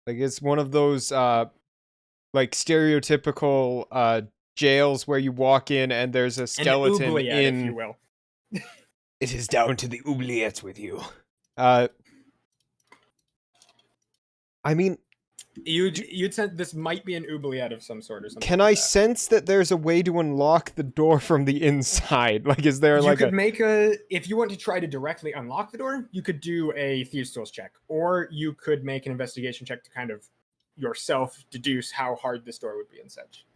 Like it's one of those like stereotypical jails where you walk in and there's a skeleton An oubliette, in if you will. It is down to the oubliettes with you. I mean, You'd sense this might be an oubliette of some sort or something. can like I that. sense that there's a way to unlock the door from the inside? Like, is there You like could make a, if you want to try to directly unlock the door, you could do a Thieves' Tools check, or you could make an investigation check to kind of yourself deduce how hard this door would be and such.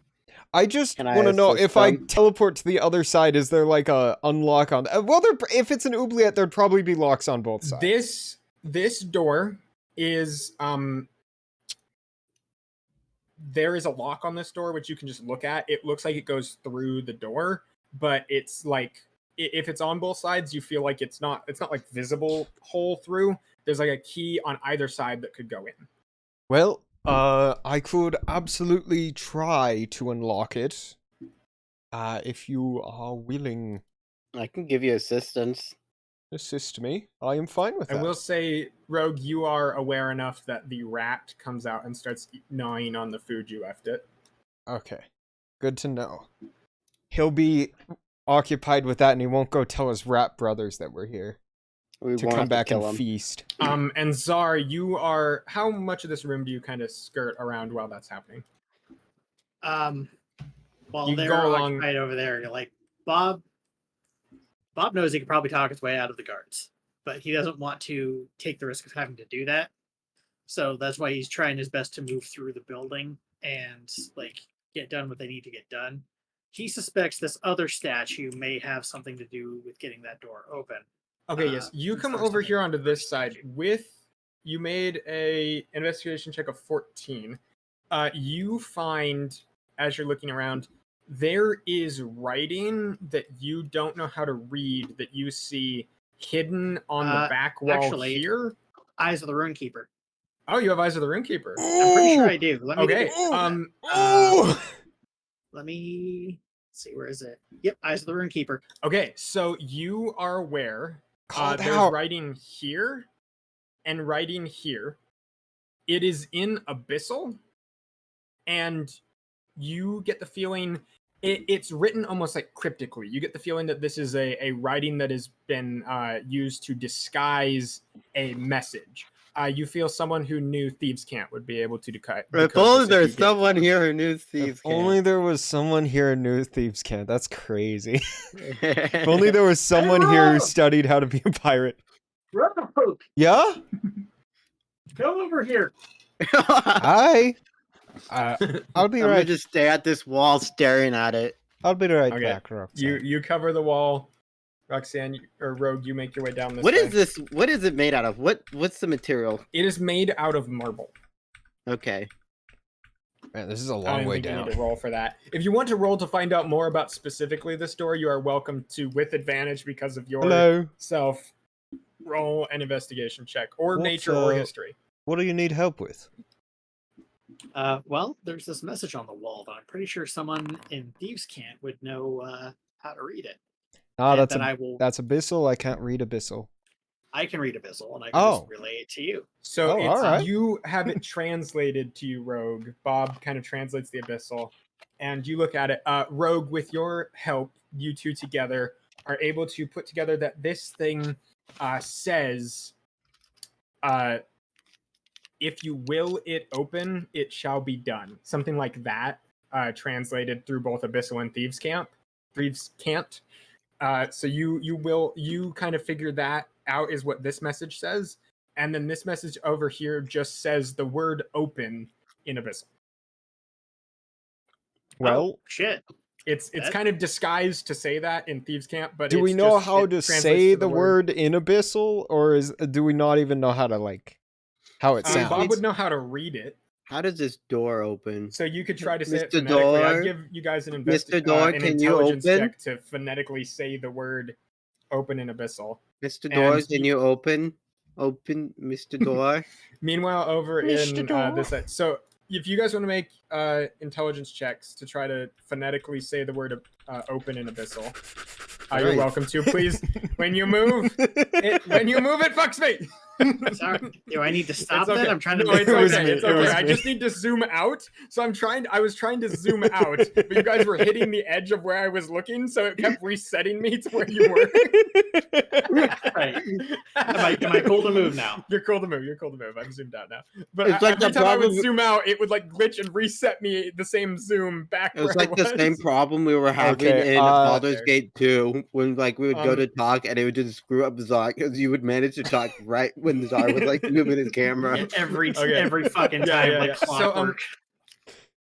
I just Can I want to know assist if I them? teleport to the other side, is there like a unlock on? Well, if it's an oubliette, there'd probably be locks on both sides. This door is there is a lock on this door, which you can just look at. It looks like it goes through the door, but it's like, if it's on both sides, you feel like it's not like visible hole through. There's like a key on either side that could go in. Well, I could absolutely try to unlock it. If you are willing, I can give you assistance. assist me. I am fine with I that. will say, Rogue, you are aware enough that the rat comes out and starts gnawing on the food you left it. Okay, good to know. He'll be occupied with that, and he won't go tell his rat brothers that we're here We to won't come have to back kill and him. feast. And Czar, you are, how much of this room do you kind of skirt around while that's happening? While You they're go along- occupied over there, you're like, Bob knows he could probably talk his way out of the guards, but he doesn't want to take the risk of having to do that. So that's why he's trying his best to move through the building and like get done what they need to get done. He suspects this other statue may have something to do with getting that door open. Okay, yes. You he's come first over to here make onto the this first side statue. with, you made a investigation check of 14. You find, as you're looking around, there is writing that you don't know how to read that you see hidden on the back wall actually, here. Eyes of the Runekeeper. Oh, you have Eyes of the Runekeeper. I'm pretty sure I do. Let me Okay. let me see, where is it? Yep, Eyes of the Runekeeper. Okay, so you are aware Call it there's out. writing here and writing here. It is in Abyssal, and you get the feeling it's written almost like cryptically. You get the feeling that this is a writing that has been used to disguise a message. You feel someone who knew Thieves' Cant would be able to decode If this only if there's you gave it to someone them. here who knew Thieves' If only there was someone here who knew Thieves' Cant. That's crazy. Cant. If only there was someone here who studied how to be a pirate. Rogue, Yeah? come over here. Hi. I'll be I'm gonna right. just stay at this wall staring at it. I'll be right Okay. back, Roxanne. You cover the wall. Roxanne or Rogue, you make your way down this What way. is this? What is it made out of? What's the material? It is made out of marble. Okay. Man, this is a I long don't way think you down. need to roll for that. If you want to roll to find out more about specifically this door, you are welcome to, with advantage because of your Hello. self, roll an investigation check or What, nature or uh, history. What do you need help with? Well, there's this message on the wall that I'm pretty sure someone in Thieves' Cant would know how to read it. Ah, And that's then I will. that's Abyssal. I can't read Abyssal. I can read Abyssal, and I can Oh. just relay it to you. So Oh, it's, alright. you have it translated to you, Rogue. Bob kind of translates the Abyssal, and you look at it. Rogue, with your help, you two together are able to put together that this thing says, if you will it open, it shall be done. Something like that, translated through both Abyssal and Thieves' Cant. So you kind of figure that out is what this message says, and then this message over here just says the word "open" in Abyssal. Well, Oh, shit. It's That- kind of disguised to say that in Thieves' Cant, but do we it's know just- how it to translates say to the word in Abyssal, or do we not even know how to how it sounds? Bob would know how to read it, How does this door open? so you could try to say it Mr. phonetically. I'd Door? give you guys an Mr. Door, an can you intelligence open? check to phonetically say the word "open" in Abyssal. Mr. Door, And can you open? Open, Mr. Door. Meanwhile, over Mr. in Door. this side, so if you guys want to make intelligence checks to try to phonetically say the word "open" in Abyssal, you're Right. welcome to. Please, when you move, it fucks me. Sorry. Do I need to stop It's okay. that? I'm trying to No, make it's It was okay. me. It's It was okay. I me. just need to zoom out. So I was trying to zoom out, but you guys were hitting the edge of where I was looking, so it kept resetting me to where you were. Right. Am I cool to move now? You're cool to move. You're cool to move. I'm zoomed out now. But It's like every the time I would problem- zoom out, it would like glitch and reset me the same zoom back It was where like I was. the same problem we were having Okay, in Baldur's there. Gate 2 when we would go to talk and it would just screw up Czar because you would manage to talk right when the Czar was moving his camera. Every Okay. every fucking Yeah, time, yeah, like yeah. So, clockwork.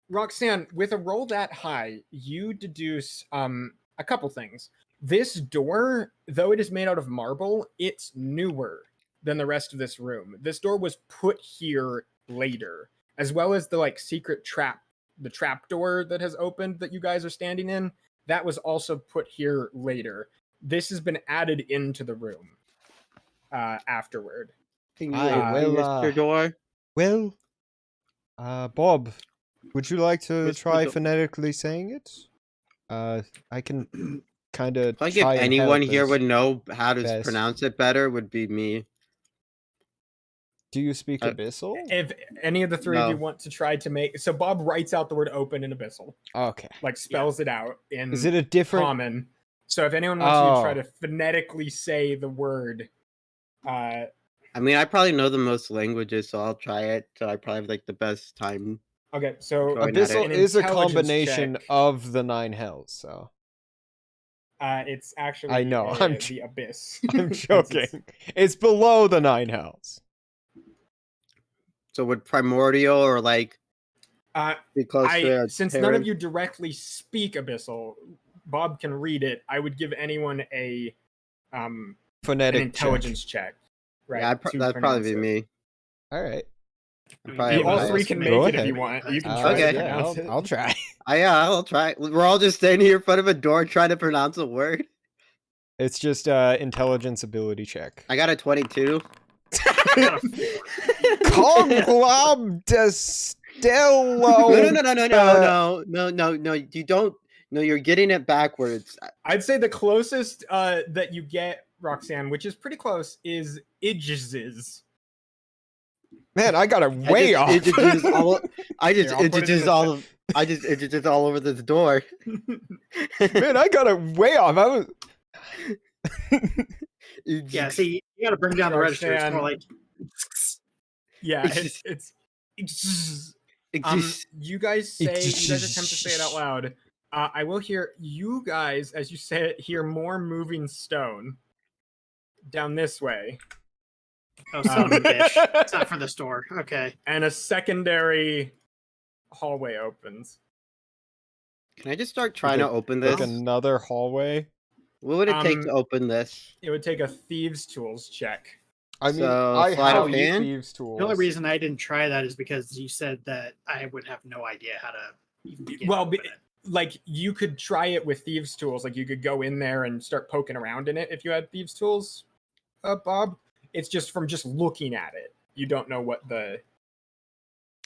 Roxanne, with a roll that high, you deduce a couple things. This door, though it is made out of marble, it's newer than the rest of this room. This door was put here later, as well as the secret trap the trapdoor that has opened that you guys are standing in, that was also put here later. This has been added into the room afterward. Can you Aye, open well, Mr. Door? Well, Bob, would you like to Mr. try Do- phonetically saying it? I can kind of Like try if and anyone help here as would know how to best. pronounce it better, would be me. Do you speak Uh, Abyssal? If any of the three of you No. want to try to make, so Bob writes out the word open in Abyssal, Okay. like spells it out in Is it a different? common. So if anyone wants you to try Oh. to phonetically say the word, I mean, I probably know the most languages, so I'll try it. So I probably have like the best time. okay, so Going at it. Abyssal an is a intelligence combination check. of the 9 hells, so It's actually I know, I'm the abyss. I'm It's- joking. It's below the 9 hells. So would primordial or like be close to their Since none parent? of you directly speak Abyssal, Bob can read it. I would give anyone a an Phonetic intelligence check. Right. Yeah, to that'd probably pronounce be it. me. check. All right. I'd You probably You have all the three highest. can Go make it if ahead. you want. You can Uh, try Okay. to yeah, pronounce it. I'll try. I'll try. We're all just standing here in front of a door trying to pronounce a word. It's just intelligence ability check. I got a 22. I got a 4. Conglom Destello. No. You don't. No, you're getting it backwards. I'd say the closest that you get, Roxanne, which is pretty close, is Idges. Man, I got it way off. I just Here, I'll put it in idges the all. I just idges all over this door. Man, I got it way off. I was. Yeah, see, you got to bring down the register. It's more like. Yeah, It's it's Idges. you guys attempt to say it out loud. I will hear you guys, as you say it, hear more moving stone down this way, Oh, son of a bitch. It's not for the store. Okay. and a secondary hallway opens. Can I just start trying to open Like this? another hallway. What would it take to open this? It would take a thieves' tools check. I mean, So, I sleight have of hand? thieves tools. The only reason I didn't try that is because you said that I would have no idea how to even begin. Well, to open it. Like you could try it with thieves' tools. Like you could go in there and start poking around in it if you had thieves' tools, Bob. It's just from just looking at it, you don't know what the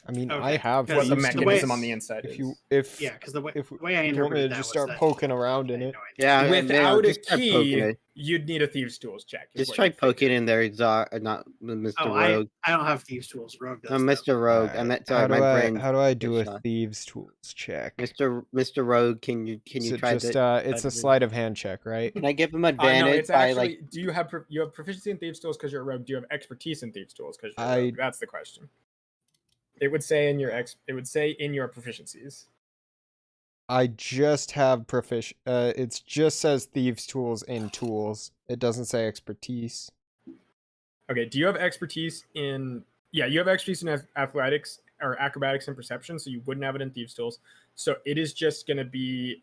I mean, Okay, I have because what the thieves mechanism tools. on the inside If is. you, if Yeah, because the way I you want me interpreted to that just was start that poking around I in had it. no idea. Yeah, Without a just start poking key, it. you'd need a thieves' tools check. is Just what try you'd figure. poking in there, Czar, not Mr. Oh, Rogue. I don't have thieves' tools. Rogue does. No, though. Mr. Rogue. I meant sorry, my brain. How do I do a shot. thieves tools check? Mr. Rogue, can you Is it try just to? it's to a do- sleight of hand check, right? Can I give him No, advantage it's by actually. like? Do you have you have proficiency in thieves' tools because you're a rogue? Do you have expertise in thieves' tools because you're a I- rogue? That's the question. It would say in your It would say in your proficiencies. I just have it just says thieves tools in tools. It doesn't say expertise. Okay. Do you have expertise in? Yeah, you have expertise in athletics or acrobatics and perception, so you wouldn't have it in thieves' tools. So it is just going to be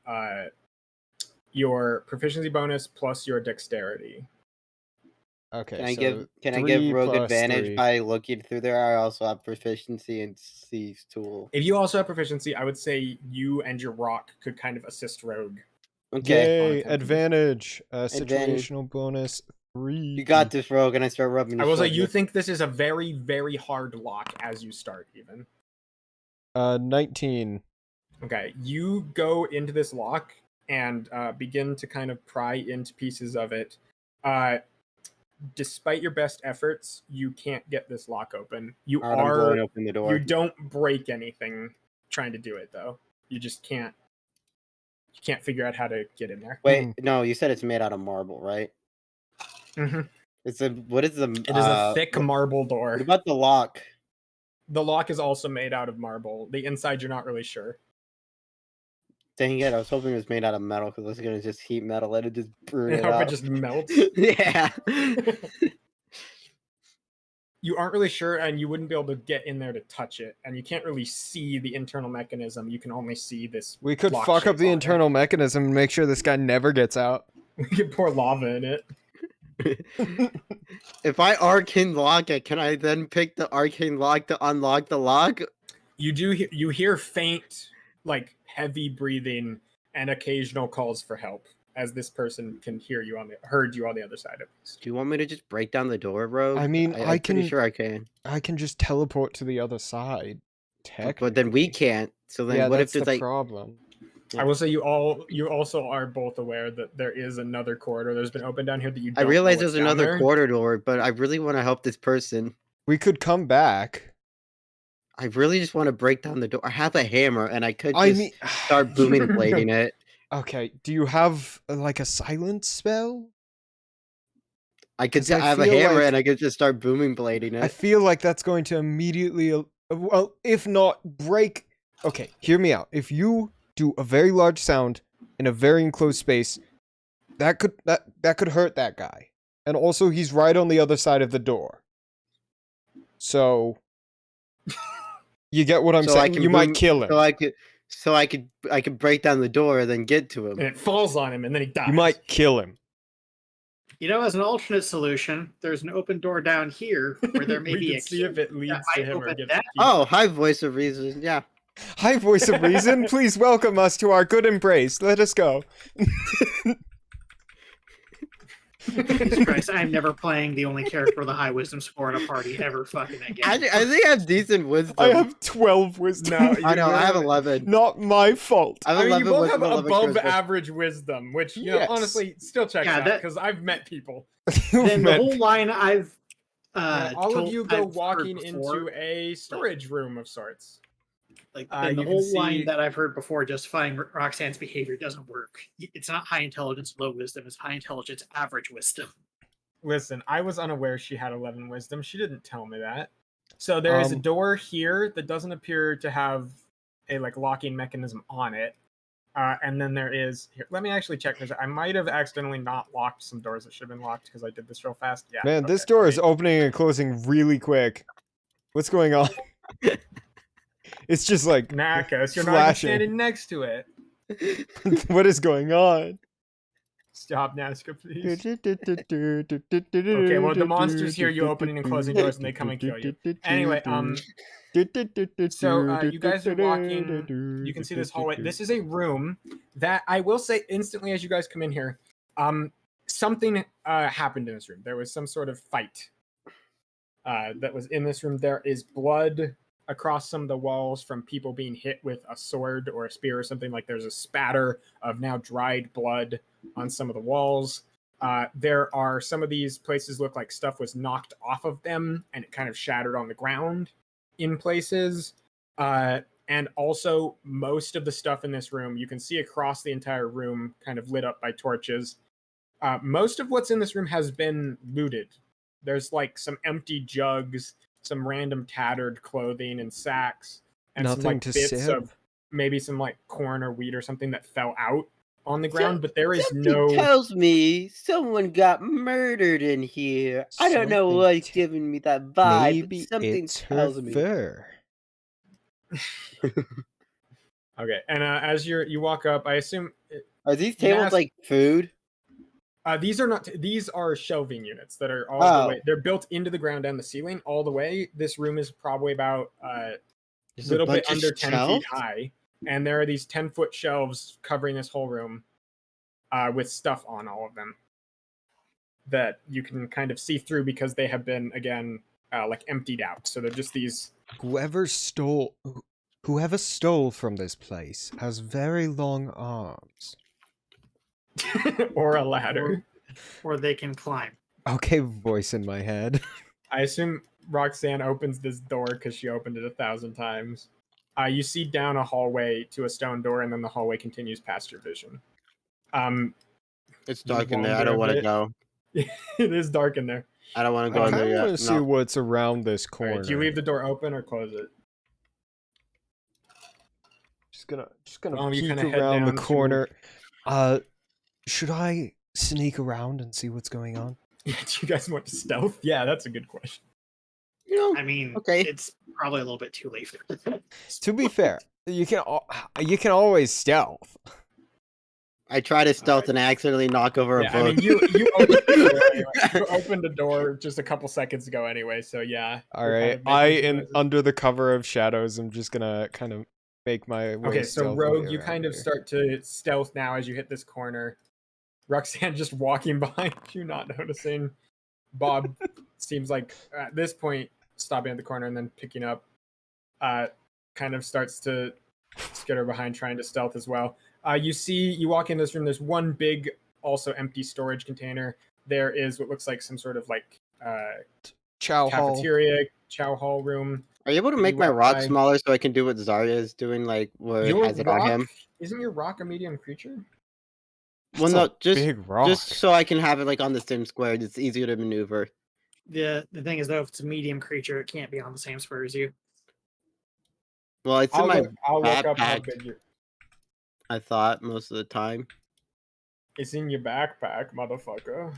your proficiency bonus plus your dexterity. Okay, Can I so give 3 Rogue plus advantage 3. by looking through there? I also have proficiency in C's tool. If you also have proficiency, I would say you and your rock could kind of assist Rogue. Okay, Yay, on advantage. Advantage. Situational bonus 3. you got this, Rogue, and I start rubbing. I his will say you shoulder. think this is a very, very hard lock as you start, even. 19. Okay, you go into this lock and begin to kind of pry into pieces of it. Despite your best efforts, you can't get this lock open. You Alright, I'm blowing open the door. You don't break anything trying to do it though. You just can't. You can't figure out how to get in there. Wait, no, you said it's made out of marble, right? Mm-hmm. It's a what is the? It is a thick marble door. What about the lock? The lock is also made out of marble. The inside, you're not really sure. Dang it! I was hoping it was made out of metal because I was gonna just heat metal it and just burn I it hope up. it just melts. Yeah. You aren't really sure, and you wouldn't be able to get in there to touch it, and you can't really see the internal mechanism. You can only see this. We could block fuck up shape the on it. internal mechanism and make sure this guy never gets out. We could pour lava in it. If I arcane lock it, can I then pick the arcane lock to unlock the lock? You do. You hear faint like heavy breathing and occasional calls for help, as this person can heard you on the other side of this. Do you want me to just break down the door, Rogue? I mean, I'm pretty sure I can. I can just teleport to the other side. But then we can't. So then Yeah, what that's if there's the like problem. I will say you also are both aware that there is another corridor that's been opened down here that you I don't realize know there's what's down another there. corridor, but I really want to help this person. We could come back. I really just want to break down the door. I have a hammer and I could I just mean, start booming and blading it. Okay, do you have like a silence spell? I could 'Cause I have a feel hammer like- and I could just start booming blading it. I feel like that's going to immediately, well, if not break. Okay, hear me out. If you do a very large sound in a very enclosed space, that could hurt that guy. And also, he's right on the other side of the door. So, you get what I'm So I saying? can You might boom- kill him. So I could break down the door and then get to him. And it falls on him, and then he dies. You might kill him. You know, as an alternate solution, there's an open door down here where there may we be can a see key if it leads to might him or open gives that. the key. Oh, hi, voice of reason. Yeah. Hi, voice of reason. Please welcome us to our good embrace. Let us go. Jesus Christ, I'm never playing the only character with a high wisdom score in a party ever fucking again. I think I have decent wisdom. I have 12 wisdom. No, I know. I have literally- 11. Not my fault. I have I mean, 11 you both wisdom, have 11 above charisma. average wisdom, which you know, Yes. honestly still checks Yeah, out that- because I've met people. Then the Meant- whole line I've All of told- you go I've heard walking before, into a storage room of sorts. like you the can whole see- line that I've heard before justifying Roxanne's behavior doesn't work. It's not high intelligence, low wisdom. It's high intelligence, average wisdom. Listen, I was unaware she had 11 wisdom. She didn't tell me that. So there is a door here that doesn't appear to have a like locking mechanism on it. And then there is here. Let me actually check because I might have accidentally not locked some doors that should have been locked because I did this real fast. Yeah. Man, this okay, door let is me- opening and closing really quick. What's going on? It's just like, Nakas, you're not even flashing. standing next to it. what is going on? Stop, Naska, please. Okay, Okay, well, the monsters hear you opening and closing doors, and they come and kill you. Anyway, so you guys are walking. You can see this hallway. This is a room that I will say instantly as you guys come in here, something happened in this room. There was some sort of fight that was in this room. There is blood across some of the walls from people being hit with a sword or a spear or something. Like there's a spatter of now dried blood on some of the walls. There are some of these places look like stuff was knocked off of them and it kind of shattered on the ground in places. And also most of the stuff in this room, you can see across the entire room kind of lit up by torches. Most of what's in this room has been looted. There's like some empty jugs, some random tattered clothing and sacks, and some Nothing like to bits sell. of maybe some like corn or wheat or something that fell out on the ground, but there is Something no. tells me someone got murdered in here. I don't know Something what's te- giving me that vibe, Maybe but something it's her tells me. fur. Okay, and as you walk up, I assume Are these tables Nas- like food? these are not. These are shelving units that are all Oh. the way. They're built into the ground and the ceiling all the way. This room is probably about a There's little bit bunch of under 10 shelves? feet high, and there are these 10-foot shelves covering this whole room with stuff on all of them that you can kind of see through because they have been again like emptied out. So they're just these. Whoever stole from this place has very long arms. or a ladder. Or they can climb. Okay, voice in my head. I assume Roxanne opens this door because she opened it 1,000 times. You see down a hallway to a stone door, and then the hallway continues past your vision. It's You dark in there. I wander don't a want to bit. go. It is dark in there. I don't want to I go in kind there of want yet. to see No. what's around this All corner. right, do you leave the door open or close it? Just gonna Oh, you peek kinda head around the down to- corner. Should I sneak around and see what's going on? Do you guys want to stealth? Yeah, that's a good question. You know, I mean, Okay. it's probably a little bit too late for that. To be fair, you can always stealth. I try to stealth Alright. and accidentally knock over a Yeah, book. I mean, you opened the door anyway. You opened the door just a couple seconds ago anyway, so yeah. All you're kind right, of making some noises. under the cover of shadows, I'm just gonna kind of make my way. Okay, so stealthily Rogue, you around kind of here. start to stealth now as you hit this corner. Roxanne just walking behind you, not noticing. Bob seems like at this point stopping at the corner and then picking up. Kind of starts to skitter behind, trying to stealth as well. You walk in this room. There's one big, also empty storage container. There is what looks like some sort of like Chow hall. cafeteria, chow hall room. Are you able to You make my walk rock by- smaller so I can do what Zarya is doing, like where it Your has it on rock him? isn't your rock a medium creature? Well, That's a no, just big rock. just so I can have it like on the same square. It's easier to maneuver. The thing is though, if it's a medium creature, it can't be on the same square as you. Well, it's in my I'll look up how backpack. big your. I thought most of the time. It's in your backpack, motherfucker.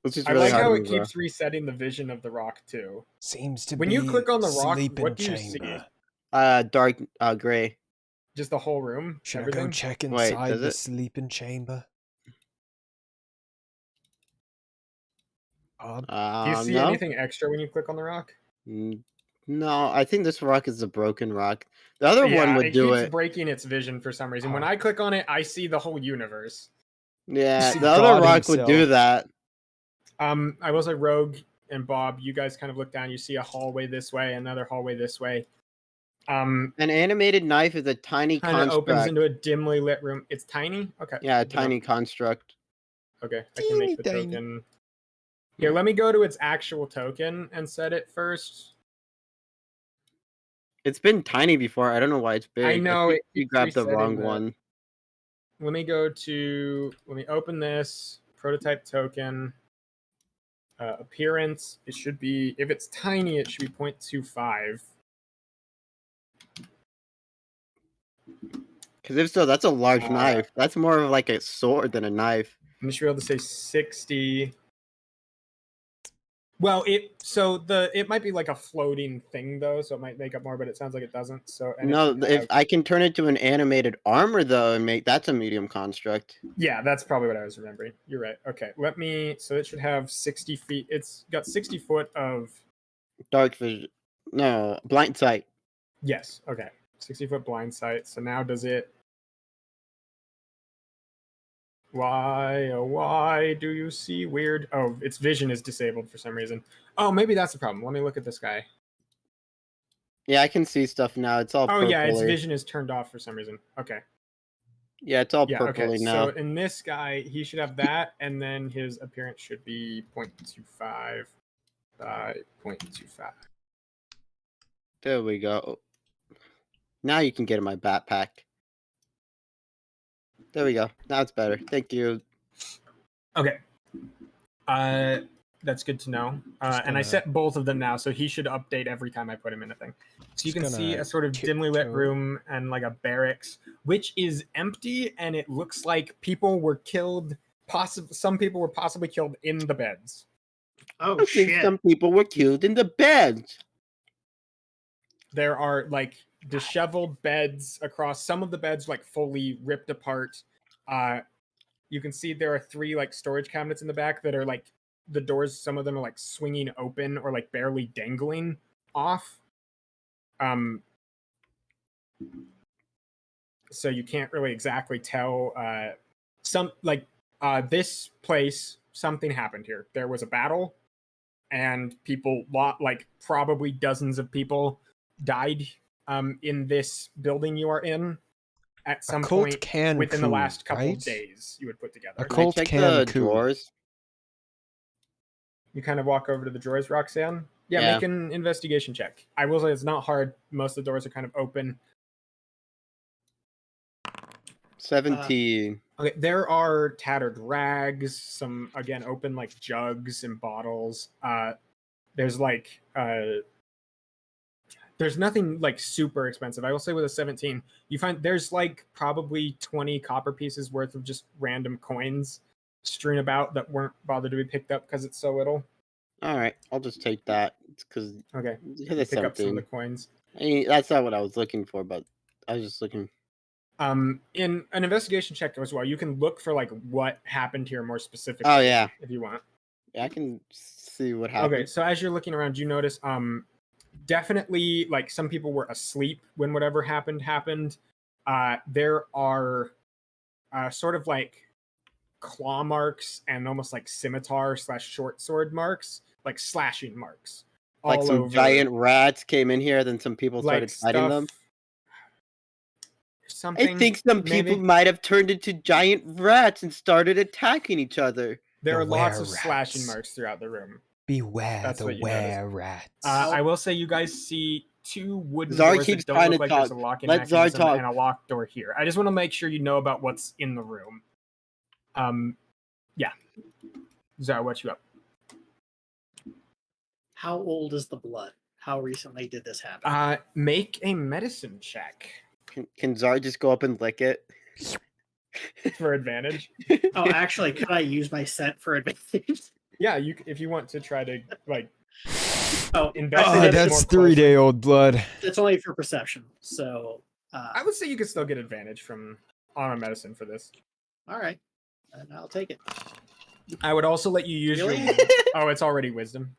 It's just I really like hard how to it move keeps resetting the vision of the rock too. Seems to When be you click on the rock, sleeping what do you see? chamber. Dark gray. Just the whole room? Should I everything? go check Wait, inside does the it? sleeping chamber? Bob? Do you see No. anything extra when you click on the rock? No, I think this rock is a broken rock. The other one Yeah, would it do keeps it. breaking its vision for some reason. When Oh. I click on it, I see the whole universe. Yeah, see the other God rock would do himself. that. I will say Rogue and Bob, you guys kind of look down, you see a hallway this way, another hallway this way. An animated knife is a tiny Kind of opens construct. into a dimly lit room. It's tiny? Okay. Yeah, a good to know. tiny construct. Okay, I can make the Teeny tiny. token. Here, let me go to its actual token and set it first. It's been tiny before. I don't know why it's big. I know, think it you keeps grabbed the resetting wrong the- one. Let me open this prototype token. Appearance, it should be, if it's tiny, it should be 0.25. Because if so, that's a large Uh, knife. That's more of like a sword than a knife. I should be able to say 60. Well, it might be like a floating thing though, so it might make up more, but it sounds like it doesn't. So and it No, should if have- I can turn it to an animated armor though, and make that's a medium construct. yeah, that's probably what I was remembering. You're right. Okay, so it should have 60 feet. It's got 60 foot of Dark vision. No, blind sight. yes. Okay, 60-foot blind sight. So now does it? Why, oh, why do you see weird? Oh, its vision is disabled for some reason. Oh, maybe that's the problem. Let me look at this guy. Yeah, I can see stuff now. It's all Oh, purpley. yeah, its vision is turned off for some reason. Okay. Yeah, it's all Yeah, okay. purpley now. So in this guy, he should have that, and then his appearance should be 0.25 by 0.25. There we go. Now you can get in my backpack. There we go. Now it's better. Thank you. Okay. That's good to know. Just And I gonna- set both of them now, so he should update every time I put him in a thing. So you Just can see gonna a sort of dimly lit tiptoe. room and like a barracks, which is empty, and it looks like people were killed. Some people were possibly killed in the beds. Oh I think shit! some people were killed in the beds. There are like disheveled beds across. Some of the beds like fully ripped apart. You can see there are 3 like storage cabinets in the back that are like the doors. Some of them are like swinging open or like barely dangling off. So you can't really exactly tell. This place, something happened here. There was a battle, and people, like probably dozens of people, died in this building you are in at some cult point can within the coup, last couple right? of days. You would put together. A Can I cult check can the coup. drawers? You kind of walk over to the drawers, Roxanne. Yeah, Yeah. make an investigation check. I will say it's not hard. Most of the doors are kind of open. 17. Okay, there are tattered rags, some again open like jugs and bottles. There's like there's nothing like super expensive. I will say with a 17, you find there's like probably 20 copper pieces worth of just random coins strewn about that weren't bothered to be picked up because it's so little. All right, I'll just take that. It's because Okay, it's pick up some of the something. coins. I mean, that's not what I was looking for, but I was just looking. In an investigation check as well, you can look for like what happened here more specifically. Oh yeah, if you want. yeah, I can see what happened. Okay, so as you're looking around, you notice definitely, like, some people were asleep when whatever happened. There are sort of like claw marks and almost like scimitar / short sword marks, like slashing marks Like all some over. giant rats came in here, then some people like started fighting them. stuff. I Something. think some people maybe. might have turned into giant rats and started attacking each other. There are lots The of slashing were-rats. marks throughout the room. Beware That's the what you notice. were-rats. I will say you guys see 2 wooden Czar doors keeps that don't trying look to like there's a talk. locking Let Czar mechanism talk. and a locked door here. I just want to make sure you know about what's in the room. Yeah. Czar, what you up? How old is the blood? How recently did this happen? Make a medicine check Can Czar just go up and lick it? for advantage. Oh, actually, could I use my scent for advantage? Yeah, if you want to try to like Oh, investigate it That's more closely. 3-day-old blood. It's only for perception. So, I would say you could still get advantage from on a medicine for this. all right, and I'll take it. I would also let you use Really? your. Oh, it's already wisdom.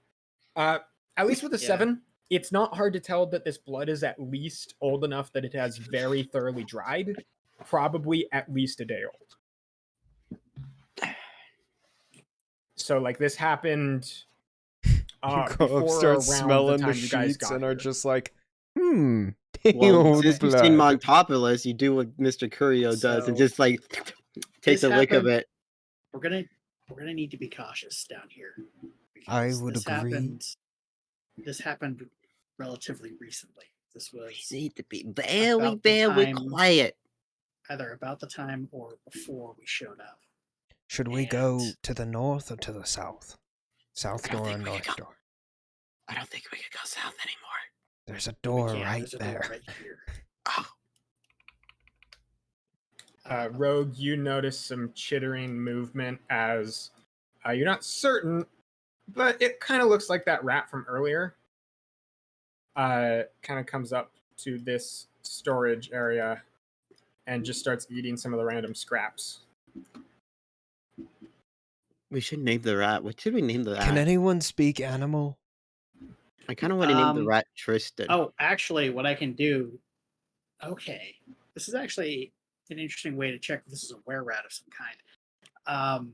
At least with a Yeah. 7, it's not hard to tell that this blood is at least old enough that it has very thoroughly dried. Probably at least a day old. So, like, this happened. You go Before up, or start around smelling the time you guys sheets, got and are here. just like, day Well, old since you've seen blood. Montopoulos, you do what Mr. Curio does and So, just like take this the lick of happened- it. We're gonna need to be cautious down here. I because would this agree. This happened relatively recently. This was Need to be very, about the very time- quiet. either about the time or before we showed up. Should we go And- to the north or to the south? South I don't door or think we north could go- door? I don't think we could go south anymore. There's a We door can't, right there's a door there. right here. Oh, Rogue, you notice some chittering movement as you're not certain, but it kind of looks like that rat from earlier. Kind of comes up to this storage area and just starts eating some of the random scraps. we should name the rat. What should we name the rat? Can anyone speak animal? I kind of want to name the Um, rat Tristan. Oh, actually, what I can do. Okay, this is actually an interesting way to check if this is a were rat of some kind.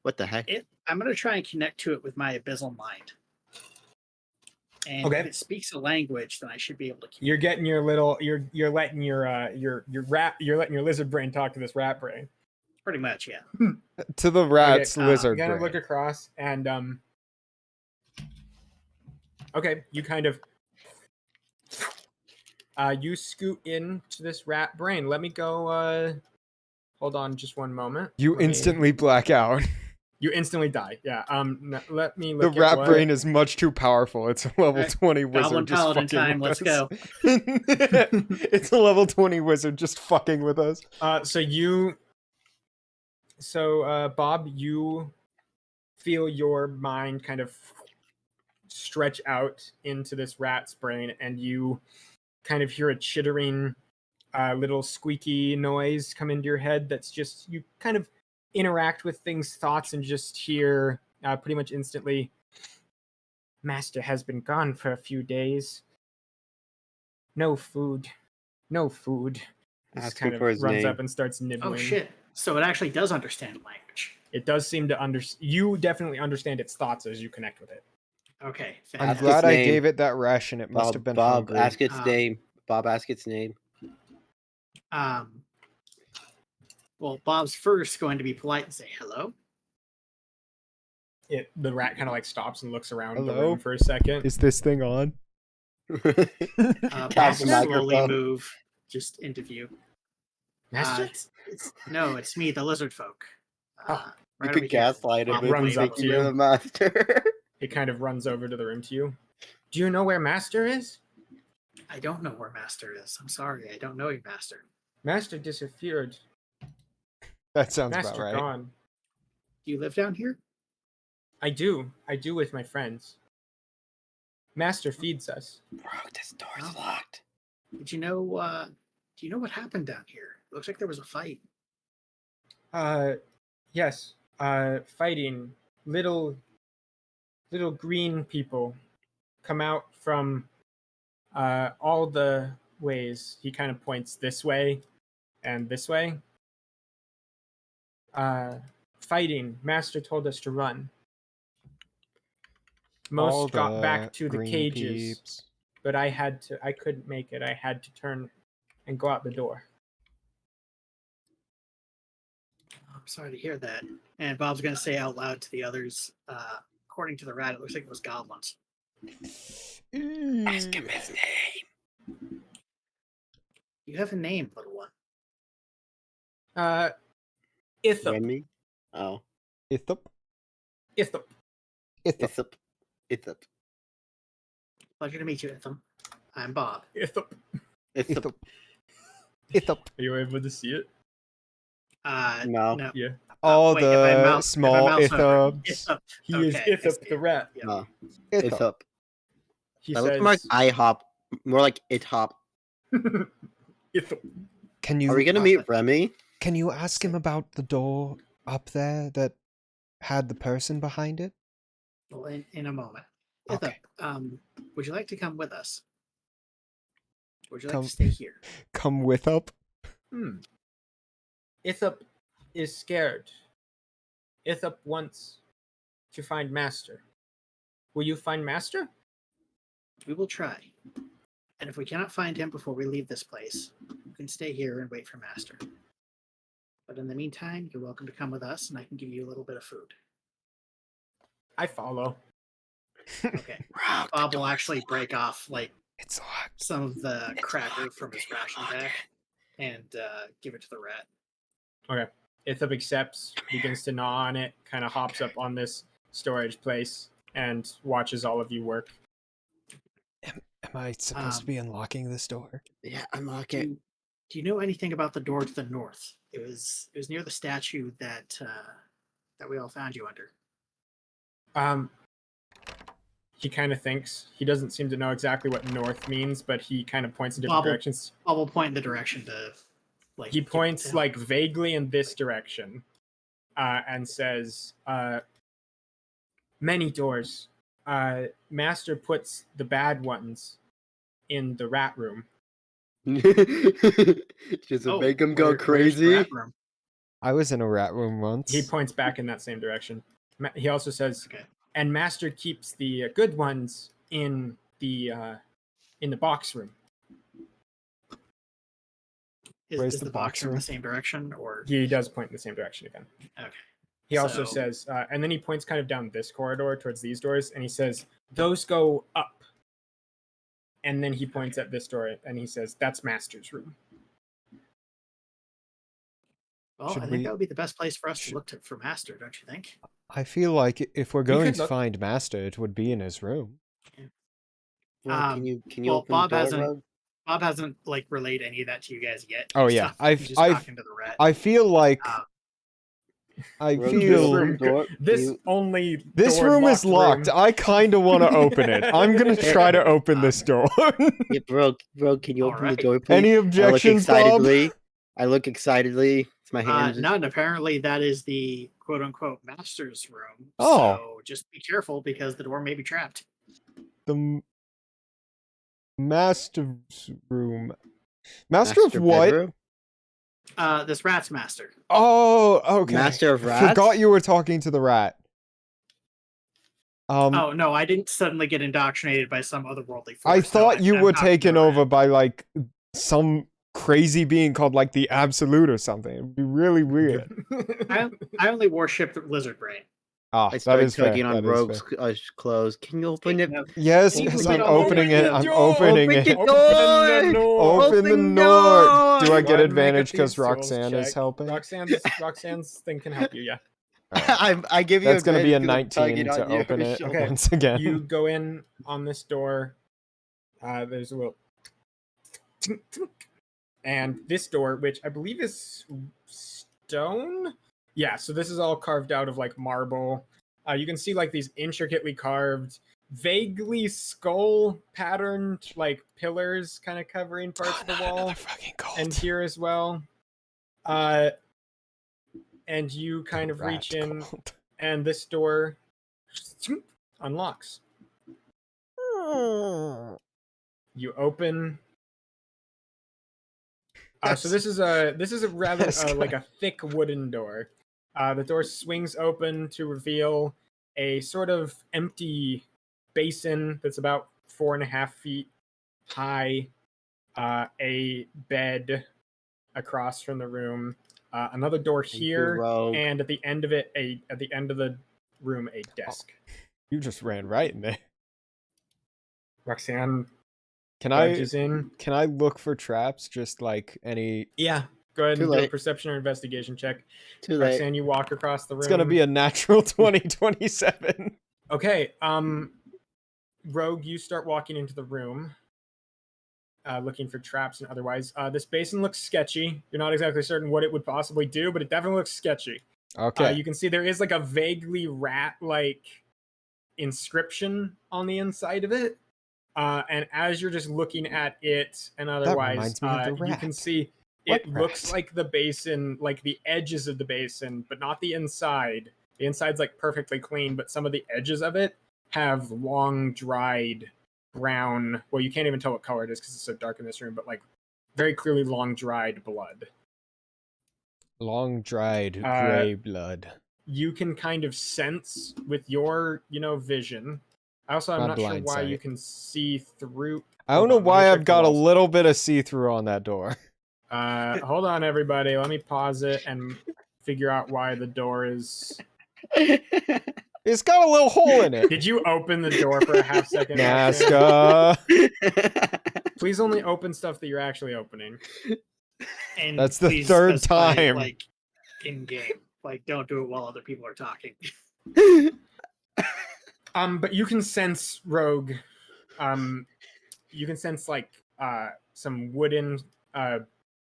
What the heck? I'm going to try and connect to it with my abyssal mind. And Okay. if it speaks a language, then I should be able to. You're getting your little. You're letting your rat. You're letting your lizard brain talk to this rat brain. Pretty much, yeah. To the rat's Okay, lizard you kind of brain. look across and okay, you kind of you scoot into this rat brain. Let me go. Hold on, just one moment. You Let me- instantly black out. You instantly die. Yeah. Let me The look. at rat what- brain is much too powerful. It's a level Alright, 20 wizard Goblin just Paladin fucking time, with let's us. go. It's a level 20 wizard just fucking with us. So Bob, you feel your mind kind of stretch out into this rat's brain, and you kind of hear a chittering, little squeaky noise come into your head. That's just you kind of interact with things' thoughts and just hear pretty much instantly. Master has been gone for a few days. No food. No food. This Ask kind him of for his runs name. up and starts nibbling. Oh, shit. So it actually does understand language. It does seem to you definitely understand its thoughts as you connect with it. Okay. I'm Ask fantastic. its glad I name. gave it that ration. It must have been Bob, hungry. ask its Ah. name. Bob, ask its name. Well, Bob's first going to be polite and say hello. The rat kind of like stops and looks around the Hello? room for a second. Is this thing on? Bob Tap will the slowly microphone. move just into view. Master? It's me, the lizard folk. You Right could over here. gaslight him Bob into runs up thinking to you're you. the master. It kind of runs over to the room to you. Do you know where Master is? I don't know where Master is. I'm sorry, I don't know you, Master. Master disappeared. That sounds Master about right. gone. Do you live down here? I do. I do with my friends. Master feeds us. Bro, this door's Oh. locked. Do you know what happened down here? It looks like there was a fight. Yes. Fighting little green people. come out from all the ways. He kind of points this way and this way. Fighting. Master told us to run. All Most got back to the green cages, peeps. but I couldn't make it. I had to turn and go out the door. I'm sorry to hear that. And Bob's going to say out loud to the others, according to the rat, it looks like it was goblins. Ask him his name. You have a name, little one. Ithup. Remy? Oh. Ithup. Ithup. Ithup. Ithup. Pleasure to meet you, Itham. I'm Bob. Ithup. Ithup. Ithup. Are you able to see it? No. No. Yeah. All Wait, if I the mouse- if I small mouse over- Ithups. Ithup. He is Okay, I Ithup see the it. rat. Yeah. No. Ithup. Ithup. He That says, looks more like IHOP. More like ITHOP. Ithup. Can you Are we gonna meet Remy? Can you ask him about the door up there that had the person behind it? Well, in a moment. Okay. Ithup, would you like to come with us? Or would you like Come- to stay here? Come with up. Ithup is scared. Ithup wants to find Master. Will you find Master? We will try. And if we cannot find him before we leave this place, you can stay here and wait for Master. But in the meantime, you're welcome to come with us, and I can give you a little bit of food. I follow. Okay. Bob will actually break off like It's locked. some of the cracker from his ration pack and give it to the rat. Okay. Ithup accepts, begins to gnaw on it, kind of hops up on this storage place, and watches all of you work. Am I supposed to be unlocking this door? Yeah, unlock Do it. you know anything about the door to the north? It was near the statue that we all found you under. He kind of thinks. He doesn't seem to know exactly what north means, but he kind of points in different Bob will- directions. Bob will point in the direction to like. He give it points to him. like vaguely in this direction, and says, "Many doors. Master puts the bad ones in the rat room." Just to make him go where's the crazy. rat room? I was in a rat room once. He points back in that same direction. He also says, Okay. "And Master keeps the good ones in the box room." Where's Is the the box box room room? the same direction, or He does point in the same direction again. okay? He also So- says, and then he points kind of down this corridor towards these doors, and he says, "Those go up." And then he points at this door, and he says, "That's Master's room." Well, Should I we- think that would be the best place for us to look for Master, don't you think? I feel like if we're going could to look. find Master, it would be in his room. Well, can you well, open Bob the door, hasn't- Rogue? Bob hasn't like relayed any of that to you guys yet. Oh, He's yeah. talking- he's just I've- talking to the rat. I feel like Um, I Rogue, can you feel open the door? Can This you- only this door room is locked. room. I kind of want to open it. I'm gonna try to open this door. Yeah, Rogue, can you open the Alright. door, please? Any I look objections, Bob? excitedly. I look excitedly. It's my hands. none. Apparently, that is the quote unquote Master's room. Oh. So just be careful because the door may be trapped. The Master's room. Master of what? bedroom? This rat's Master. Oh, okay. Master of Forgot rats? you were talking to the rat. Oh no, I didn't suddenly get indoctrinated by some otherworldly force. I No, thought you I'm were talking to taken the over rat. by like some crazy being called like the Absolute or something. It'd be really weird. I only worship the lizard brain. Ah, I that started is fair. tugging on that is Rogue's fair. clothes. Can you open it? Speaking of- Yes, Can you yes, open I'm it? opening it. Open I'm the door! opening Open it. the door! Open the Open door. door! Do I Go get ahead and make a advantage because Thieves' Tools Roxanne is check. helping? Roxanne's thing can help you, yeah. I give you. That's going to be a advantage 'cause I'm 19 tugging to on your open it shoulder. Okay. once again. You go in on this door. There's a little... And this door, which I believe is stone? Yeah, so this is all carved out of like marble. You can see like these intricately carved, vaguely skull patterned like pillars kind of covering parts of the wall. Another fucking cult. And here as well. And you kind of reach Rat in, cult. and this door unlocks. You open. So Yes. this is a rather Naska. like a thick wooden door. The door swings open to reveal a sort of empty basin that's about 4.5 feet high. A bed across from the room. Another door here, Rogue. and at the end of it, at the end of the room, a desk. You just ran right in there. Roxanne Can I budges in. look for traps? Just like any. Yeah, go ahead Too and do a late. perception or investigation check. Too late. Roxanne, you walk across the room. It's gonna be a natural 2027. Okay, Rogue, you start walking into the room, looking for traps and otherwise. This basin looks sketchy. You're not exactly certain what it would possibly do, but it definitely looks sketchy. Okay. You can see there is like a vaguely rat-like inscription on the inside of it. And as you're just looking at it and otherwise, reminds me of the you can rat. see What it looks rat? like the basin, like the edges of the basin, but not the inside. The inside's like perfectly clean, but some of the edges of it have long dried brown. Well, you can't even tell what color it is because it's so dark in this room, but like very clearly long dried blood. Long dried gray blood. You can kind of sense with your, vision. Also, I'm My not sure blind why sight. you can see through. I don't know Hold on, let me why check I've the got a walls. little bit of see-through on that door. Hold on, everybody. Let me pause it and figure out why the door is. It's got a little hole in it. Did you open the door for a half second? Roxanne? Naska. Please only open stuff that you're actually opening. And That's the please third specify, time. like, in game. Like, don't do it while other people are talking. But you can sense, Rogue. You can sense like some wooden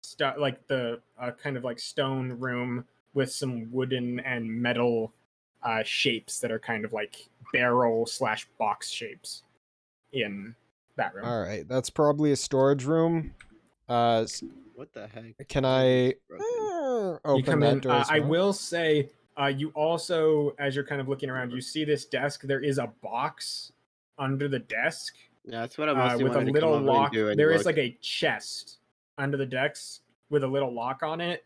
stuff, like the kind of like stone room with some wooden and metal shapes that are kind of like barrel/box shapes in that room. All right, that's probably a storage room. What the heck? Can I You open come that in. door as I well? will say, you also, as you're kind of looking around, you see this desk. There is a box under the desk. Yeah, that's what I mostly With a wanted to little come over and lock. do and There is look. like a chest under the decks with a little lock on it.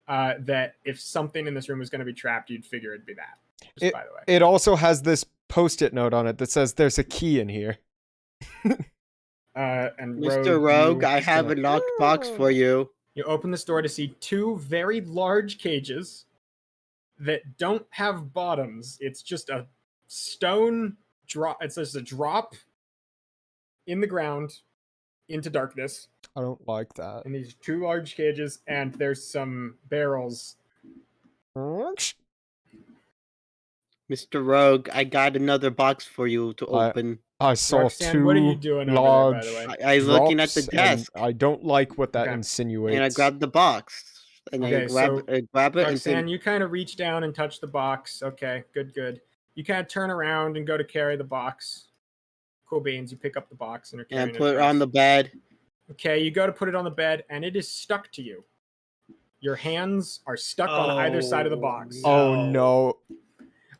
That if something in this room was going to be trapped, you'd figure it'd be that. Just by the way, It also has this post-it note on it that says there's a key in here. and Mr. Rogue, I just have gonna- a locked box for you. You open this door to see two very large cages that don't have bottoms. It's just a stone drop. It's just a drop in the ground into darkness. I don't like that. In these two large cages, and there's some barrels. Mr. Rogue, I got another box for you to open. I saw Roxanne, two what are you doing over there, large by the way? I looking at the drops, and desk. I don't like what that Okay. insinuates. And I grabbed the box. And Okay, I grab so it and Roxanne, then you kind of reach down and touch the box. Okay, good. You kind of turn around and go to carry the box. Cool beans. You pick up the box and are carrying and put it across. on the bed. Okay, you go to put it on the bed, and it is stuck to you. Your hands are stuck on either side of the box. Oh no!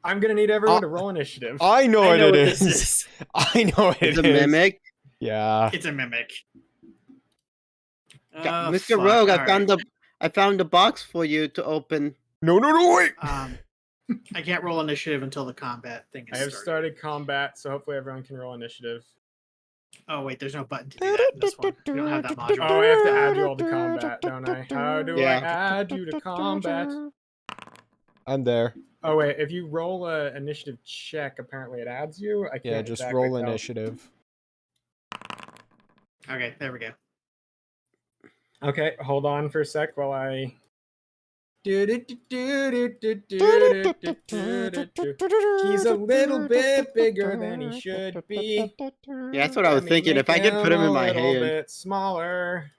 I'm gonna need everyone to roll initiative. I know I what know it what is. this is. I know what It's it a is. mimic. Yeah. It's a mimic. Mr. Rogue, I found a box for you to open. No, wait. I can't roll initiative until the combat thing I is have started combat, so hopefully everyone can roll initiative. Oh wait, there's no button to do that in this one. We don't have that module. Oh, I have to add you all to combat, don't I? How do I Yeah. add you to combat? I'm there. Oh wait, if you roll a initiative check, apparently it adds you. I can't Yeah, just exactly roll tell. initiative. Okay, there we go. Okay, hold on for a sec while I. He's a little bit bigger than he should be. Yeah, that's what I was thinking. If I could put him in my a little hand. bit smaller.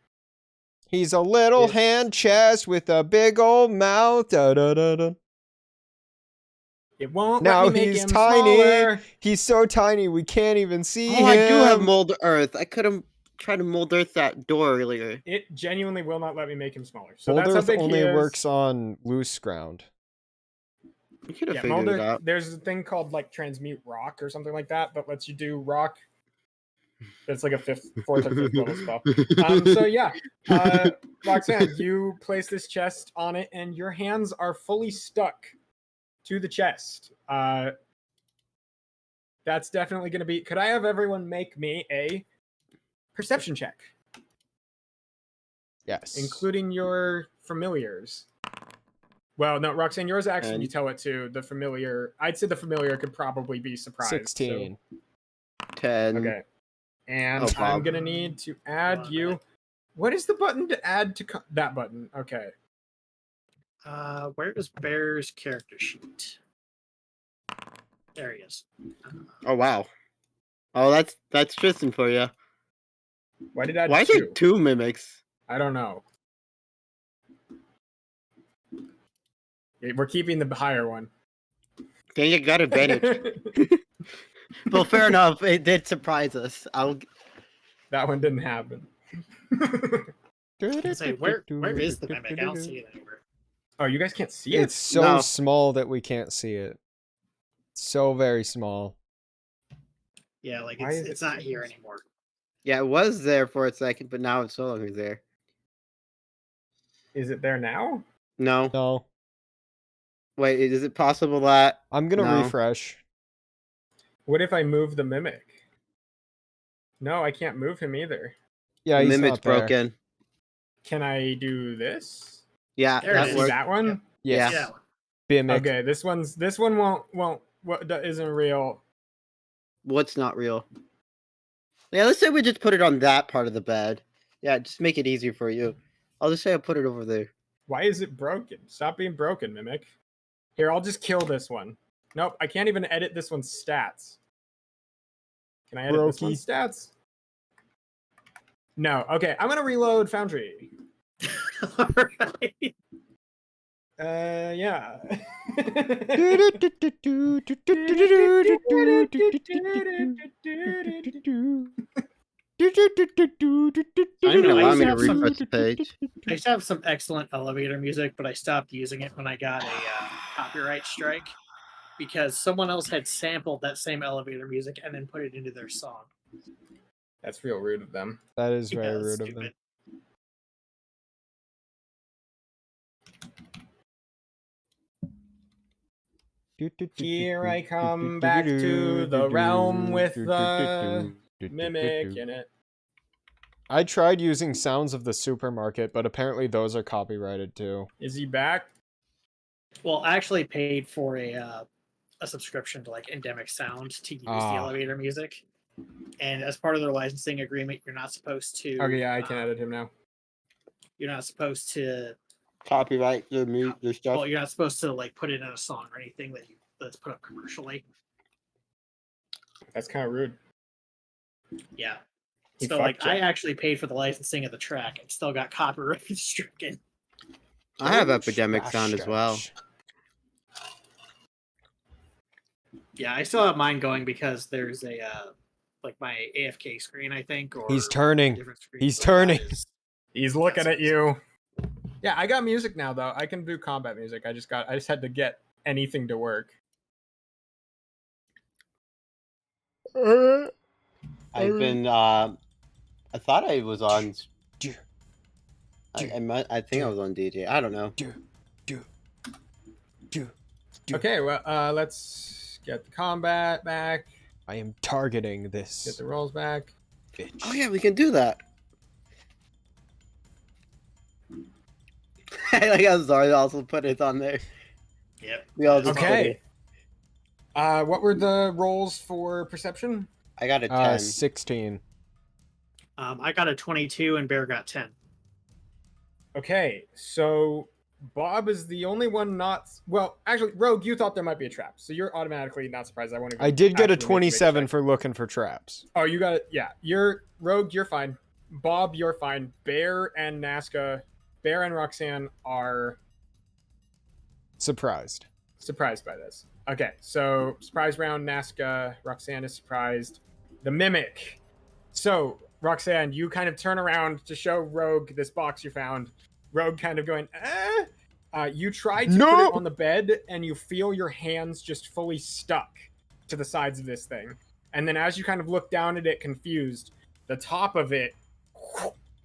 He's a little Yes. hand chest with a big old mouth. Da-da-da-da. It won't Now let me make he's him tiny. smaller. He's so tiny we can't even see Oh, him. I do have mold earth. I could have tried to mold earth that door earlier. It genuinely will not let me make him smaller. So Mold that's how Earth big only he is. works on loose ground. You could have Yeah, figured Mold it Earth, out. there's a thing called like transmute rock or something like that lets you do rock It's like a fourth or fifth level spell. So yeah, Roxanne, you place this chest on it, and your hands are fully stuck to the chest. That's definitely going to be. Could I have everyone make me a perception check, Yes. including your familiars? Well, no, Roxanne, yours actually. You 10. tell it to the familiar. I'd say the familiar could probably be surprised. 16. 10. Okay. And Oh, I'm Bob. gonna need to add you. What is the button to add to that button? Okay. Where is Bear's character sheet? There he is. Oh wow. Oh, that's Tristan for you. Why did I add Why is two? there 2 mimics? I don't know. We're keeping the higher one. Dang it, got advantage. Well, fair enough. It did surprise us. That one didn't happen. Say, where is the mimic? I don't see it anywhere. Oh, you guys can't see it? It's so No. small that we can't see it. So very small. Yeah, like Why is it's it not so here small? anymore. Yeah, it was there for a second, but now it's no longer there. Is it there now? No. No. Wait, is it possible that I'm gonna No. refresh. What if I move the mimic? No, I can't move him either. Yeah, the he's mimic's not there. broken? Can I do this? Yeah, There it that is. See worked. that one? Yes. Yeah. Bimic. Okay, this one won't that isn't real. What's not real? Yeah, let's say we just put it on that part of the bed. Yeah, just make it easier for you. I'll just say I'll put it over there. Why is it broken? Stop being broken, Mimic. Here, I'll just kill this one. Nope, I can't even edit this one's stats. Can I edit this Brokey. one's stats? No. Okay, I'm gonna reload Foundry. Alright. Yeah. I don't know, I allow used me to to have some- refresh the page. I used to have some excellent elevator music, but I stopped using it when I got a copyright strike because someone else had sampled that same elevator music and then put it into their song. That's real rude of them. That is Yeah, very that's rude of stupid. them. Here I come back to the realm with the mimic in it. I tried using sounds of the supermarket, but apparently those are copyrighted too. Is he back? Well, I actually paid for a subscription to like Endemic Sound to use the elevator music, and as part of their licensing agreement, you're not supposed to. Okay, yeah, I can edit him now. You're not supposed to. Copyright the stuff. Well, you're not supposed to like put it in a song or anything that's put up commercially. That's kind of rude. Yeah. He So like fucked ya. I actually paid for the licensing of the track and still got copyright stricken. I have epidemic sound as well. Yeah, I still have mine going because there's a like my AFK screen, I think, or He's turning. different screen He's for that turning. is- He's looking at you. Yeah, I got music now though. I can do combat music. I just had to get anything to work. I've been I thought I was on I think I was on DJ. I don't know. Okay, well, let's get the combat back. I am targeting Get this the rolls back. bitch. Oh yeah, we can do that. Like how Zari also put it on there. Yep. We all just Okay. put it. What were the rolls for perception? I got a 10. 16. I got a 22 and Bear got 10. Okay, so Bob is the only one not. Well, actually, Rogue, you thought there might be a trap, so you're automatically not surprised. I won't even. I did get a actually make you make 27 check. for looking for traps. Oh, you got it. Yeah, you're Rogue. You're fine. Bob, you're fine. Bear and Naska, Bear and Roxanne are Surprised. surprised by this. Okay, so surprise round. Naska, Roxanne is surprised. The mimic. So Roxanne, you kind of turn around to show Rogue this box you found. Rogue kind of going, eh. You try to put No! it on the bed, and you feel your hands just fully stuck to the sides of this thing. And then as you kind of look down at it confused, the top of it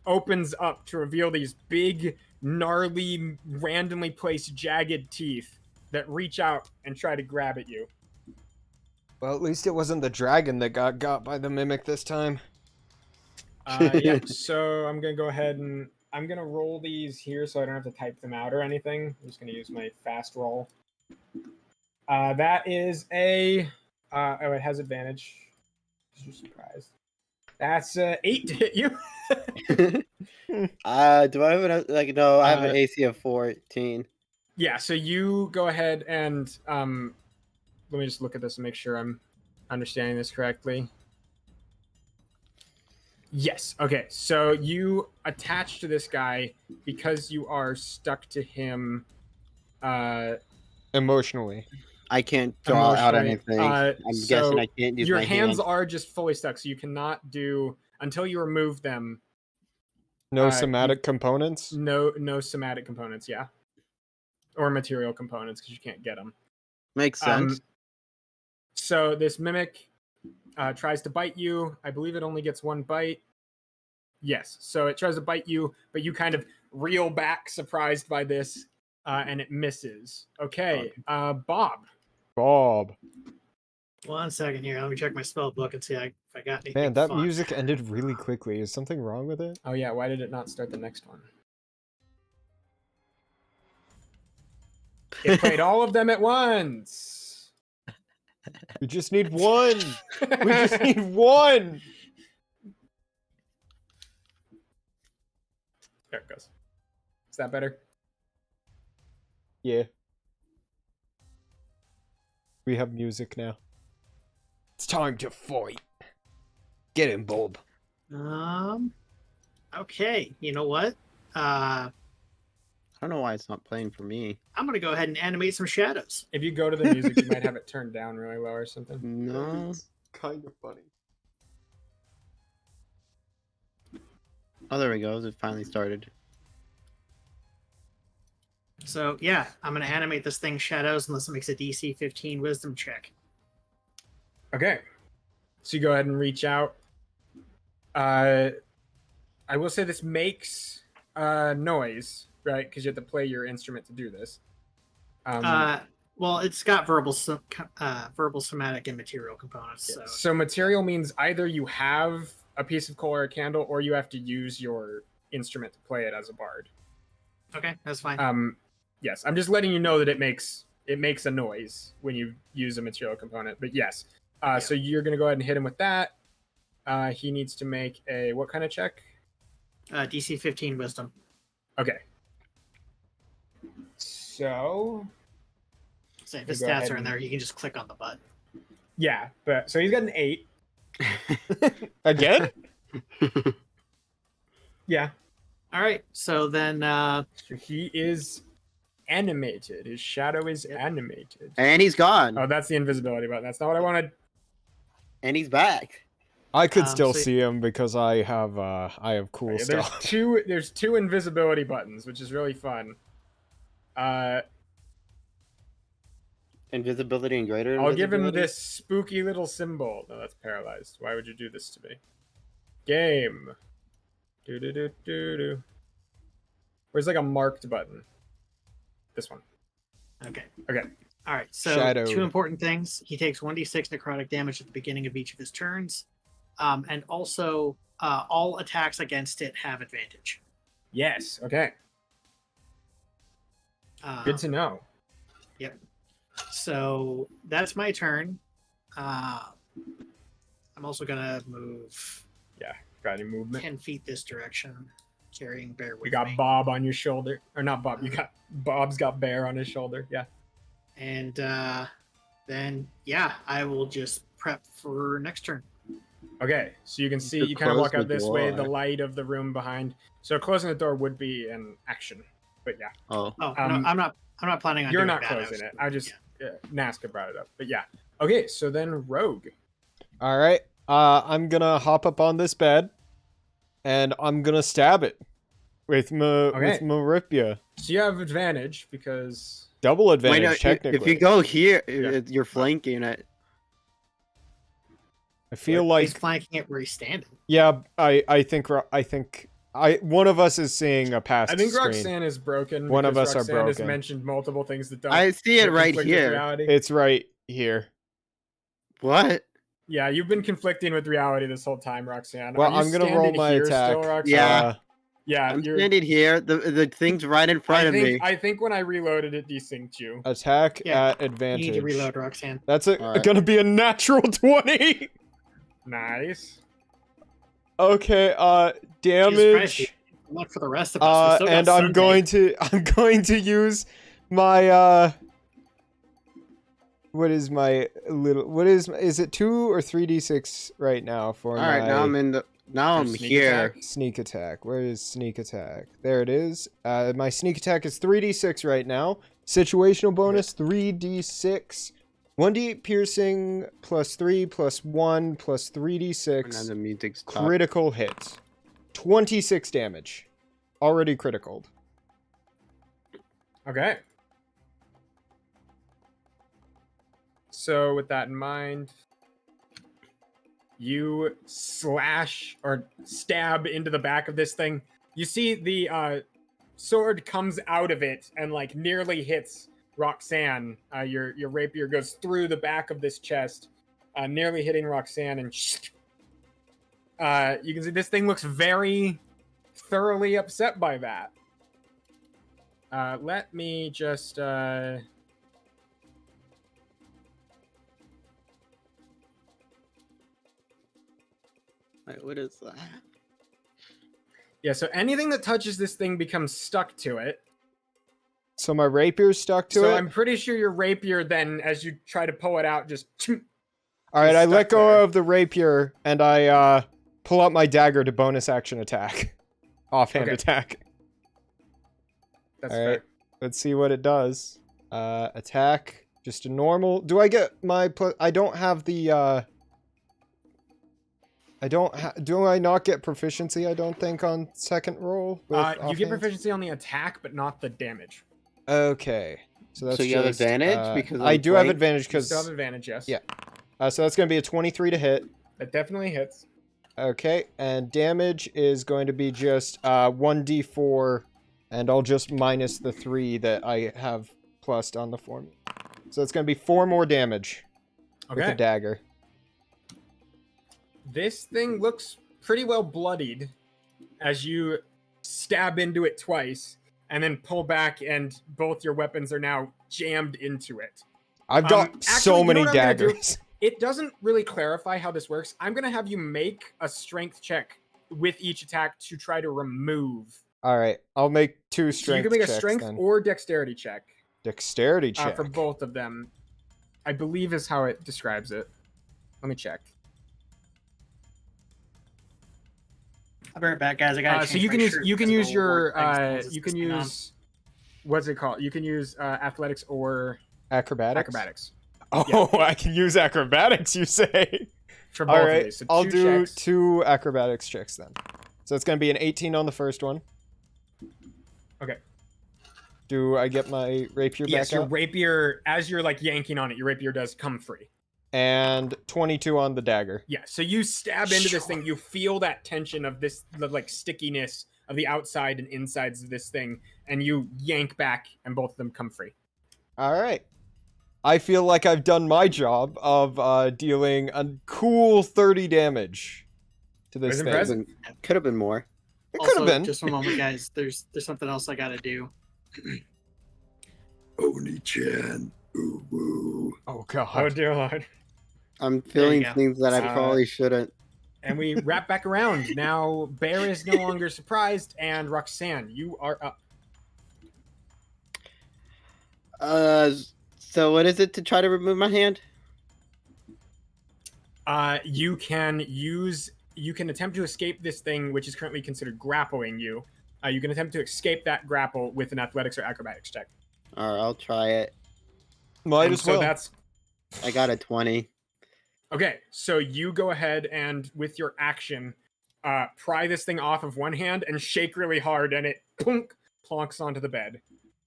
opens up to reveal these big, gnarly, randomly placed jagged teeth that reach out and try to grab at you. Well, at least it wasn't the dragon that got by the mimic this time. Yeah, so I'm going to go ahead and I'm going to roll these here so I don't have to type them out or anything. I'm just going to use my fast roll. That is a... oh, it has advantage. You're surprised. That's 8 to hit you. Do I have an like? No, I have an AC of 14. Yeah, so you go ahead and let me just look at this and make sure I'm understanding this correctly. Yes. Okay. So you attach to this guy because you are stuck to him. Emotionally. I can't draw out Emotionally. anything. I'm guessing I can't use your my hands hand. are just fully stuck, so you cannot do until you remove them. No somatic components? No somatic components. Yeah. Or material components because you can't get them. Makes sense. So this mimic tries to bite you. I believe it only gets 1 bite. Yes. So it tries to bite you, but you kind of reel back, surprised by this, and it misses. Okay. Bob. Bob. 1 second here. Let me check my spell book and see if I got anything. Man, that fun. music ended really quickly. Is something wrong with it? Oh yeah. Why did it not start the next one? It played all of them at once. We just need one. We just need one. There it goes. Is that better? Yeah. We have music now. It's time to fight. Get him, Bob. Okay. You know what? I don't know why it's not playing for me. I'm gonna go ahead and animate some shadows. If you go to the music, you might have it turned down really low or something. No. It's kind of funny. Oh, there we go. It finally started. So yeah, I'm gonna animate this thing shadows unless it makes a DC 15 Wisdom check. Okay. So you go ahead and reach out. I will say this makes noise, right? Because you have to play your instrument to do this. Well, it's got verbal somatic and material components. So material means either you have a piece of coal or a candle, or you have to use your instrument to play it as a bard. Okay, that's fine. Yes, I'm just letting you know that it makes a noise when you use a material component. But yes, so you're gonna go ahead and hit him with that. He needs to make a what kind of check? DC 15 Wisdom. Okay. So if his stats are in there, you can just click on the button. Yeah, but so he's got an 8. Again? Yeah. All right. So then So he is animated. His shadow is animated. And he's gone. Oh, that's the invisibility button. That's not what I wanted. And he's back. I could still so- see him because I have cool Okay, stuff. there's two invisibility buttons, which is really fun. Invisibility and greater I'll give him invisibility? this spooky little symbol. No, that's paralyzed. Why would you do this to me? Game. Do. Where's like a marked button? This one. okay. Okay. All right. So Shadow. 2 important things. He takes 1d6 necrotic damage at the beginning of each of his turns, and also all attacks against it have advantage. Yes. Okay. Good to know. Yep. So that's my turn. I'm also gonna move Yeah. Got any movement? 10 feet this direction, carrying Bear with You got me. Bob on your shoulder, or not Bob? You got Bob's got Bear on his shoulder. Yeah. And then yeah, I will just prep for next turn. Okay. So you can see could you kind of close walk out the this way. The door. light of the room behind. So closing the door would be an action. But yeah, Oh. Oh Um, no, I'm not planning on. you're doing not that. closing it. I just Naska brought it up. But yeah. Okay. So then Rogue. All right. I'm gonna hop up on this bed, and I'm gonna stab it with my ripia. So you have advantage because Double Wait, advantage, no, technically. if you go here, Yeah. you're flanking it. I feel He's like flanking it where he's standing. yeah. I think one of us is seeing a past I think screen. Roxanne is broken. One of because us are Roxanne has broken. mentioned multiple things that don't. I see it that right conflict with here. reality. It's right here. What? Yeah, you've been conflicting with reality this whole time, Roxanne. Well, Are you I'm gonna roll standing my here attack. Still, Roxanne? Yeah. Yeah, I'm you're. standing here. The thing's right in front of me. I think when I reloaded it, desynced you. Attack Yeah, at You advantage. need to reload, Roxanne. That's Alright. gonna be a natural 20. Nice. Okay, Jesus Christ, damage. luck for the rest of us. We still got And I'm Sunday. going to use my what is it 2 or 3d6 right now for All right, my now I'm sneak here. attack? sneak attack? Where is sneak attack? There it is. My sneak attack is 3d6 right now. Situational bonus 3d6. 1d8 piercing plus 3 plus 1 plus And then 3d6 the music's stopped. critical hit. 26 damage. Already critical. Okay. So with that in mind, you slash or stab into the back of this thing. You see the sword comes out of it and like nearly hits Roxanne. Your rapier goes through the back of this chest, nearly hitting Roxanne, and you can see this thing looks very thoroughly upset by that. Let me just Wait, what is that? yeah, so anything that touches this thing becomes stuck to it. So my rapier's stuck to So it. I'm pretty sure your rapier then, as you try to pull it out, just All right, I stuck let go there. of the rapier and I pull out my dagger to bonus action attack. Offhand Okay. attack. that's All fair. right. Let's see what it does. Attack. Just a normal. Do I get my I don't have the do I not get proficiency, I don't think, on second roll? with You get offhand? proficiency on the attack, but not the damage. Okay. So that's So you have just, advantage because I I'm do have flanked? advantage You because still have advantage, yes. yeah. So that's going to be a 23 to hit. That definitely hits. Okay, and damage is going to be just 1d4, and I'll just minus the 3 that I have plussed on the formula. So it's going to be 4 more damage with Okay. the dagger. This thing looks pretty well bloodied as you stab into it twice and then pull back, and both your weapons are now jammed into it. I've got actually, so you know many what I'm gonna do? daggers. It doesn't really clarify how this works. I'm going to have you make a strength check with each attack to try to remove. All right, I'll make 2 strength So you can make a checks strength then. or dexterity check Dexterity check. for both of them. I believe is how it describes it. Let me check. I'll be right back, guys. I got So you can use what's it called? You can use athletics or Acrobatics? acrobatics Oh, I can use acrobatics, you say? for both All of right, these. So I'll two do checks. 2 acrobatics checks then. So it's going to be an 18 on the first one. Okay. Do I get my rapier Yes, back your up? rapier, as you're like yanking on it, your rapier does come free. And 22 on the dagger. Yeah, so you stab into this thing, you feel that tension of this, the like stickiness of the outside and insides of this thing, and you yank back, and both of them come free. All right. I feel like I've done my job of dealing a cool 30 damage to this Was thing. impressive. Could have been more. It could have Also, been. just one moment, guys. There's something else I gotta do. Oni-chan. Ooh, woo. Oh, Oh God. dear lord. I'm feeling go. things that I Uh, probably shouldn't. And we wrap back around. Now, Bear is no longer surprised, and Roxanne, you are up. So what is it to try to remove my hand? You can attempt to escape this thing, which is currently considered grappling you. You can attempt to escape that grapple with an athletics or acrobatics check. Alright, I'll try it. Might And as so well. that's I got a 20. okay. So you go ahead and with your action, pry this thing off of one hand and shake really hard, and it plonks onto the bed.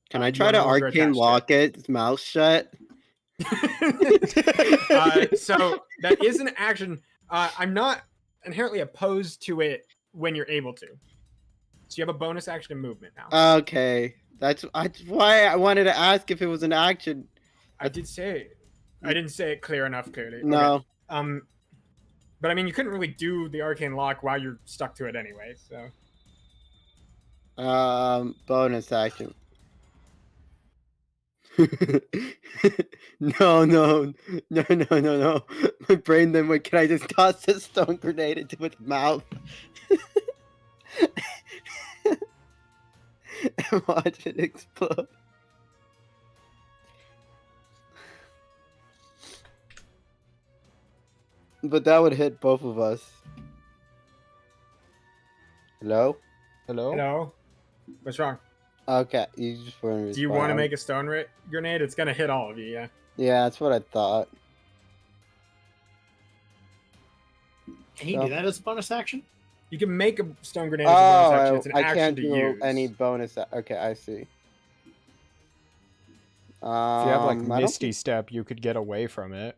Can I You try are to no longer arcane attached to lock its mouth shut? So that is an action. I'm not inherently opposed to it when you're able to. So you have a bonus action and movement now. Okay, that's why I wanted to ask if it was an action. I did say I didn't say it clear enough. Clearly, No. Okay. But I mean, you couldn't really do the arcane lock while you're stuck to it anyway. So. Bonus action. No. My brain then went, can I just toss this stone grenade into its mouth? And watch it explode. But that would hit both of us. Hello? Hello? Hello. What's wrong? Okay, you just want to Do you want to make a stone grenade? It's gonna hit all of you, yeah. Yeah, that's what I thought. Can he do that as a bonus action? You can make a stone grenade as a bonus action. It's an I action can't to do use. any bonus. Okay, I see. If you have like I don't Misty think- Step, you could get away from it.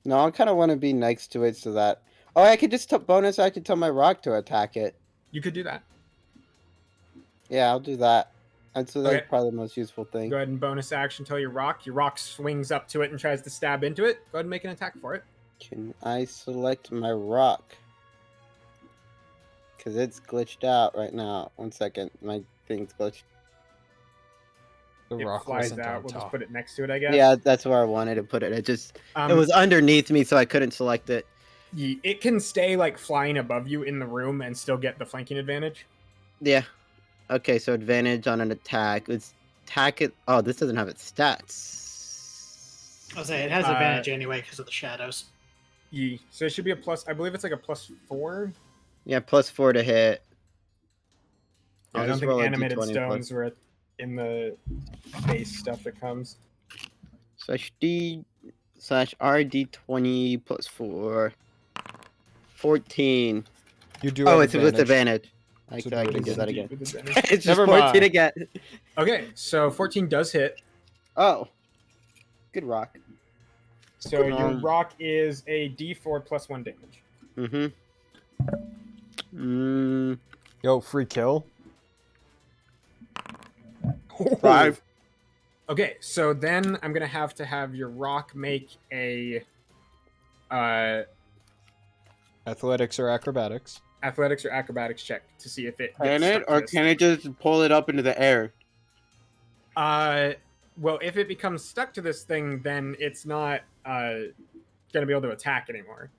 No, I kind of want to be next to it so that. Oh, I could just bonus. I could tell my rock to attack it. You could do that. Yeah, I'll do that. And so that's Okay. probably the most useful thing. Go ahead and bonus action tell your rock. Your rock swings up to it and tries to stab into it. Go ahead and make an attack for it. Can I select my rock? Because it's glitched out right now. 1 second. My thing's glitched. The It rock flies wasn't out. on We'll just top. put it next to it, I guess. Yeah, that's where I wanted to put it. It was underneath me, so I couldn't select it. It can stay like flying above you in the room and still get the flanking advantage. Yeah. Okay, so advantage on an attack. Let's attack it. Oh, this doesn't have its stats. I'll say it has advantage anyway because of the shadows. So it should be a plus. I believe it's like a +4. Yeah, +4 to hit. I I'll don't just think roll a animated D20 stones were in the base stuff that comes. /D/RD20 +4. 14. You do Oh, have it's with advantage. I So can do it do again. that again. With advantage. It's just Never 14 mind. again. Okay, so 14 does hit. Oh. Good rock. So your rock is a D4 +1 damage. Yo, free kill. 5. Okay, so then I'm gonna have to have your rock make a Athletics or acrobatics. athletics or acrobatics check to see if it Can gets it? stuck to Or this can thing. it just pull it up into the air? Well, if it becomes stuck to this thing, then it's not gonna be able to attack anymore.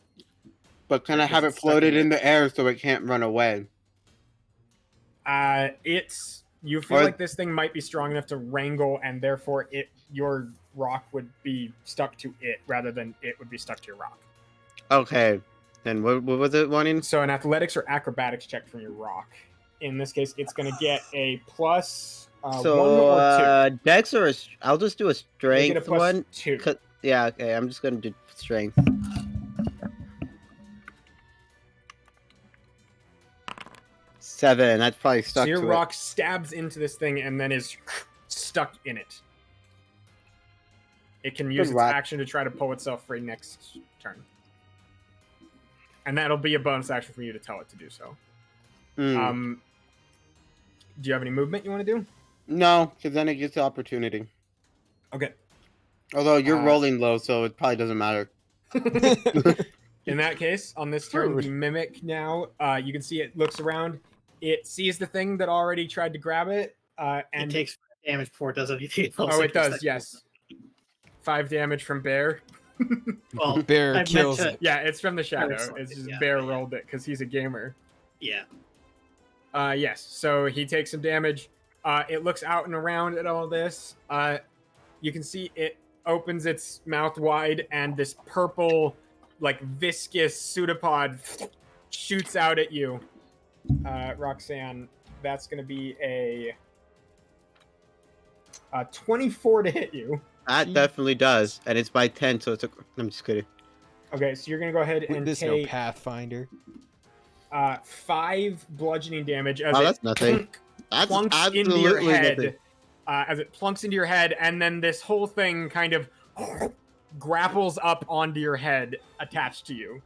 But can I Because have it it's stuck floated in in the air so it can't run away? You feel Or- like this thing might be strong enough to wrangle, and therefore your rock would be stuck to it rather than it would be stuck to your rock. Okay. Then what was it wanting? So an athletics or acrobatics check from your rock. In this case, it's going to get a plus 1 or 2. Dex or I'll just do a Make it a strength plus one. 2. Yeah, okay. I'm just gonna do strength. Seven. That's probably stuck So your to rock stabs into this thing and then is stuck in it. It can use its rock. action to try to pull itself free next turn. And that'll be a bonus action for you to tell it to do so. it. Do you have any movement you want to do? No, because then it gets the opportunity. Okay. Although you're Uh, rolling low, so it probably doesn't matter. In that case, on this turn, Rude. the mimic now, you can see it looks around. It sees the thing that already tried to grab it, And and it takes damage before it does anything else. oh, it does. Yes, 5 damage from Bear. Well, Bear I meant kills to- it. Yeah, it's from the shadow. selected, It's just yeah, Bear yeah. rolled it because he's a gamer. Yeah. Yes, so he takes some damage. It looks out and around at all this. You can see it opens its mouth wide, and this purple, like viscous pseudopod shoots out at you. Roxanne, that's going to be a 24 to hit you. That definitely does, and it's by 10, so it's a. I'm just kidding. Okay, so you're going to go ahead and There's no take Pathfinder. 5 bludgeoning damage as Oh, it that's nothing. That's plunks into your absolutely head. nothing. As it plunks into your head, and then this whole thing kind of grapples up onto your head, attached to you,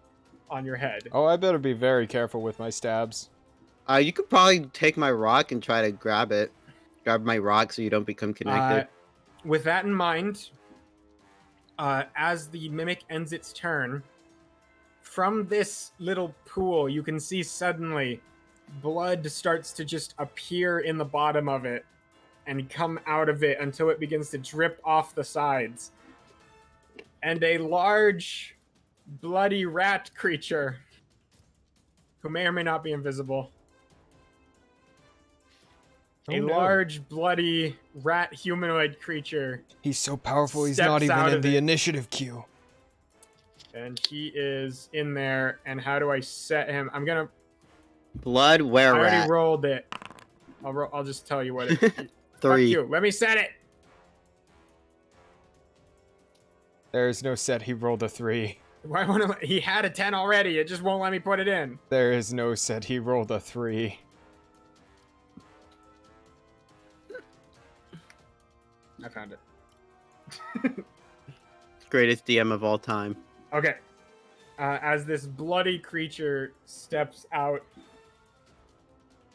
on your head. Oh, I better be very careful with my stabs. You could probably take my rock and try to grab it. Grab my rock so you don't become connected. With that in mind, as the mimic ends its turn, from this little pool, you can see suddenly blood starts to just appear in the bottom of it and come out of it until it begins to drip off the sides. And a large, bloody rat creature, who may or may not be invisible, Oh, a no. large, bloody rat humanoid creature, He's so powerful, he's steps not even out in of the it. initiative queue. and he is in there. And how do I set him? I'm gonna. Blood I were already rat. rolled it. I'll just tell you what it. Fuck 3. you. Let me set it. There is no set, he rolled a 3. Why won't he had a 10 already? It just won't let me put it in. There is no set, he rolled a 3. I found it. Greatest DM of all time. Okay. As this bloody creature steps out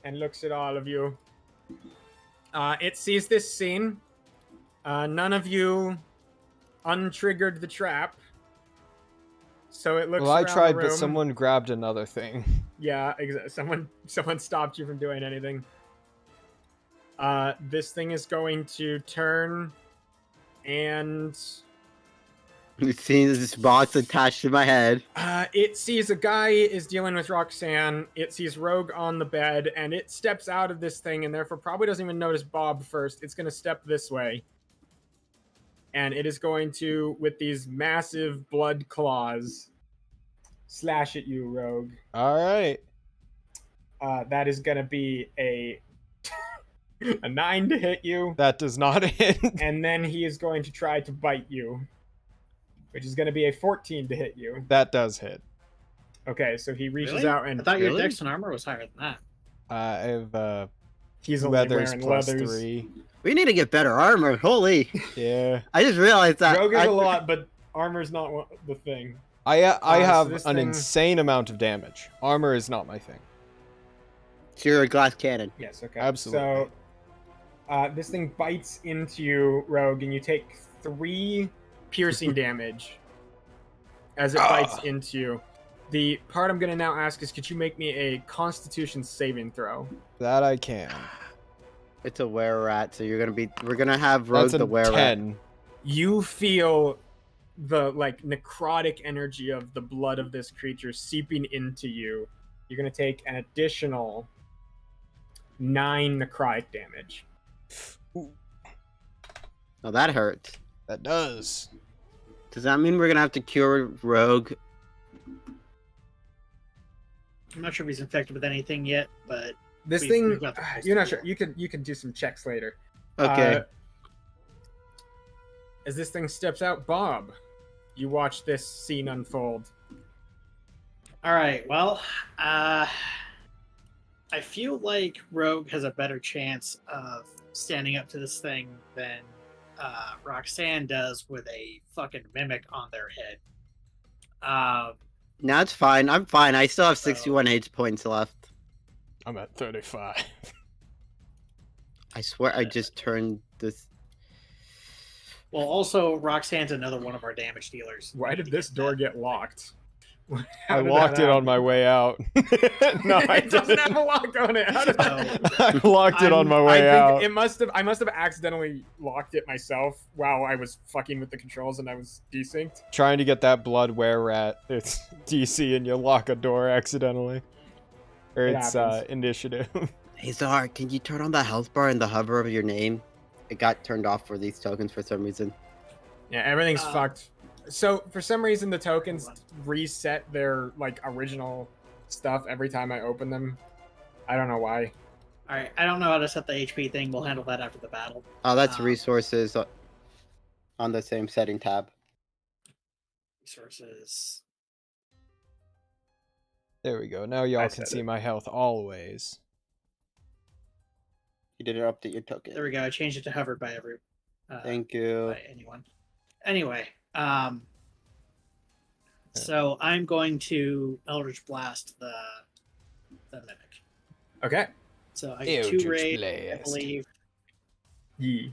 and looks at all of you, it sees this scene. None of you untriggered the trap, so it looks. Well, I around tried, the but room. someone grabbed another thing. Yeah, someone stopped you from doing anything. This thing is going to turn and You see this box attached to my head. it sees a guy is dealing with Roxanne. It sees Rogue on the bed, and it steps out of this thing, and therefore probably doesn't even notice Bob first. It's going to step this way, and it is going to, with these massive blood claws, slash at you, Rogue. Alright. That is going to be a 9 to hit you, That does not hit. and then he is going to try to bite you, which is going to be a 14 to hit you. That does hit. Okay, so he reaches Really? out and I thought your Really? dex and armor was higher than that. I have he's only weathers wearing plus leathers. 3. We need to get better armor. Holy. Yeah. I just realized that. Rogue is a lot, but armor's not the thing. I so have this an thing- insane amount of damage. Armor is not my thing. You're a glass cannon. Yes, okay. Absolutely. So, this thing bites into you, Rogue, and you take 3 piercing damage as it bites into you. The part I'm going to now ask is, could you make me a Constitution saving throw? That I can. It's a were rat, so we're gonna have Rogue That's a the were rat. 10. You feel the necrotic energy of the blood of this creature seeping into you. You're going to take an additional 9 necrotic damage. Oh, that hurts. That does. Does that mean we're gonna have to cure Rogue? I'm not sure if he's infected with anything yet, but This We've thing, got the post you're not before. sure. You can do some checks later. Okay. As this thing steps out, Bob, you watch this scene unfold. all right. Well, I feel like Rogue has a better chance of standing up to this thing than Roxanne does with a fucking mimic on their head. Now it's fine. I'm fine. I still have 61 H points left. I'm at 35. I swear I just turned this. Well, also Roxanne's another one of our damage dealers. Why did this door get locked? How I did locked that it on happen? my way out. No, I It doesn't didn't. have a lock on it. How did that? I locked it on my way out. I must have accidentally locked it myself while I was fucking with the controls and I was desynced. Trying to get that blood were rat. It's DC and you lock a door accidentally. Or It it's happens. initiative. Hey Zar, can you turn on the health bar and the hover of your name? It got turned off for these tokens for some reason. Yeah, everything's Uh, fucked. So for some reason the tokens reset their original stuff every time I open them. I don't know why. All right. I don't know how to set the HP thing. We'll handle that after the battle. Oh, that's Um, resources on the same setting tab. Resources. There we go. Now y'all can see my health always. You didn't update your token. There we go. I changed it to hovered by Thank you. by anyone. Anyway, So I'm going to Eldritch Blast the mimic. Okay. So I get 2 Eldritch raid, I Blast. believe. Yee.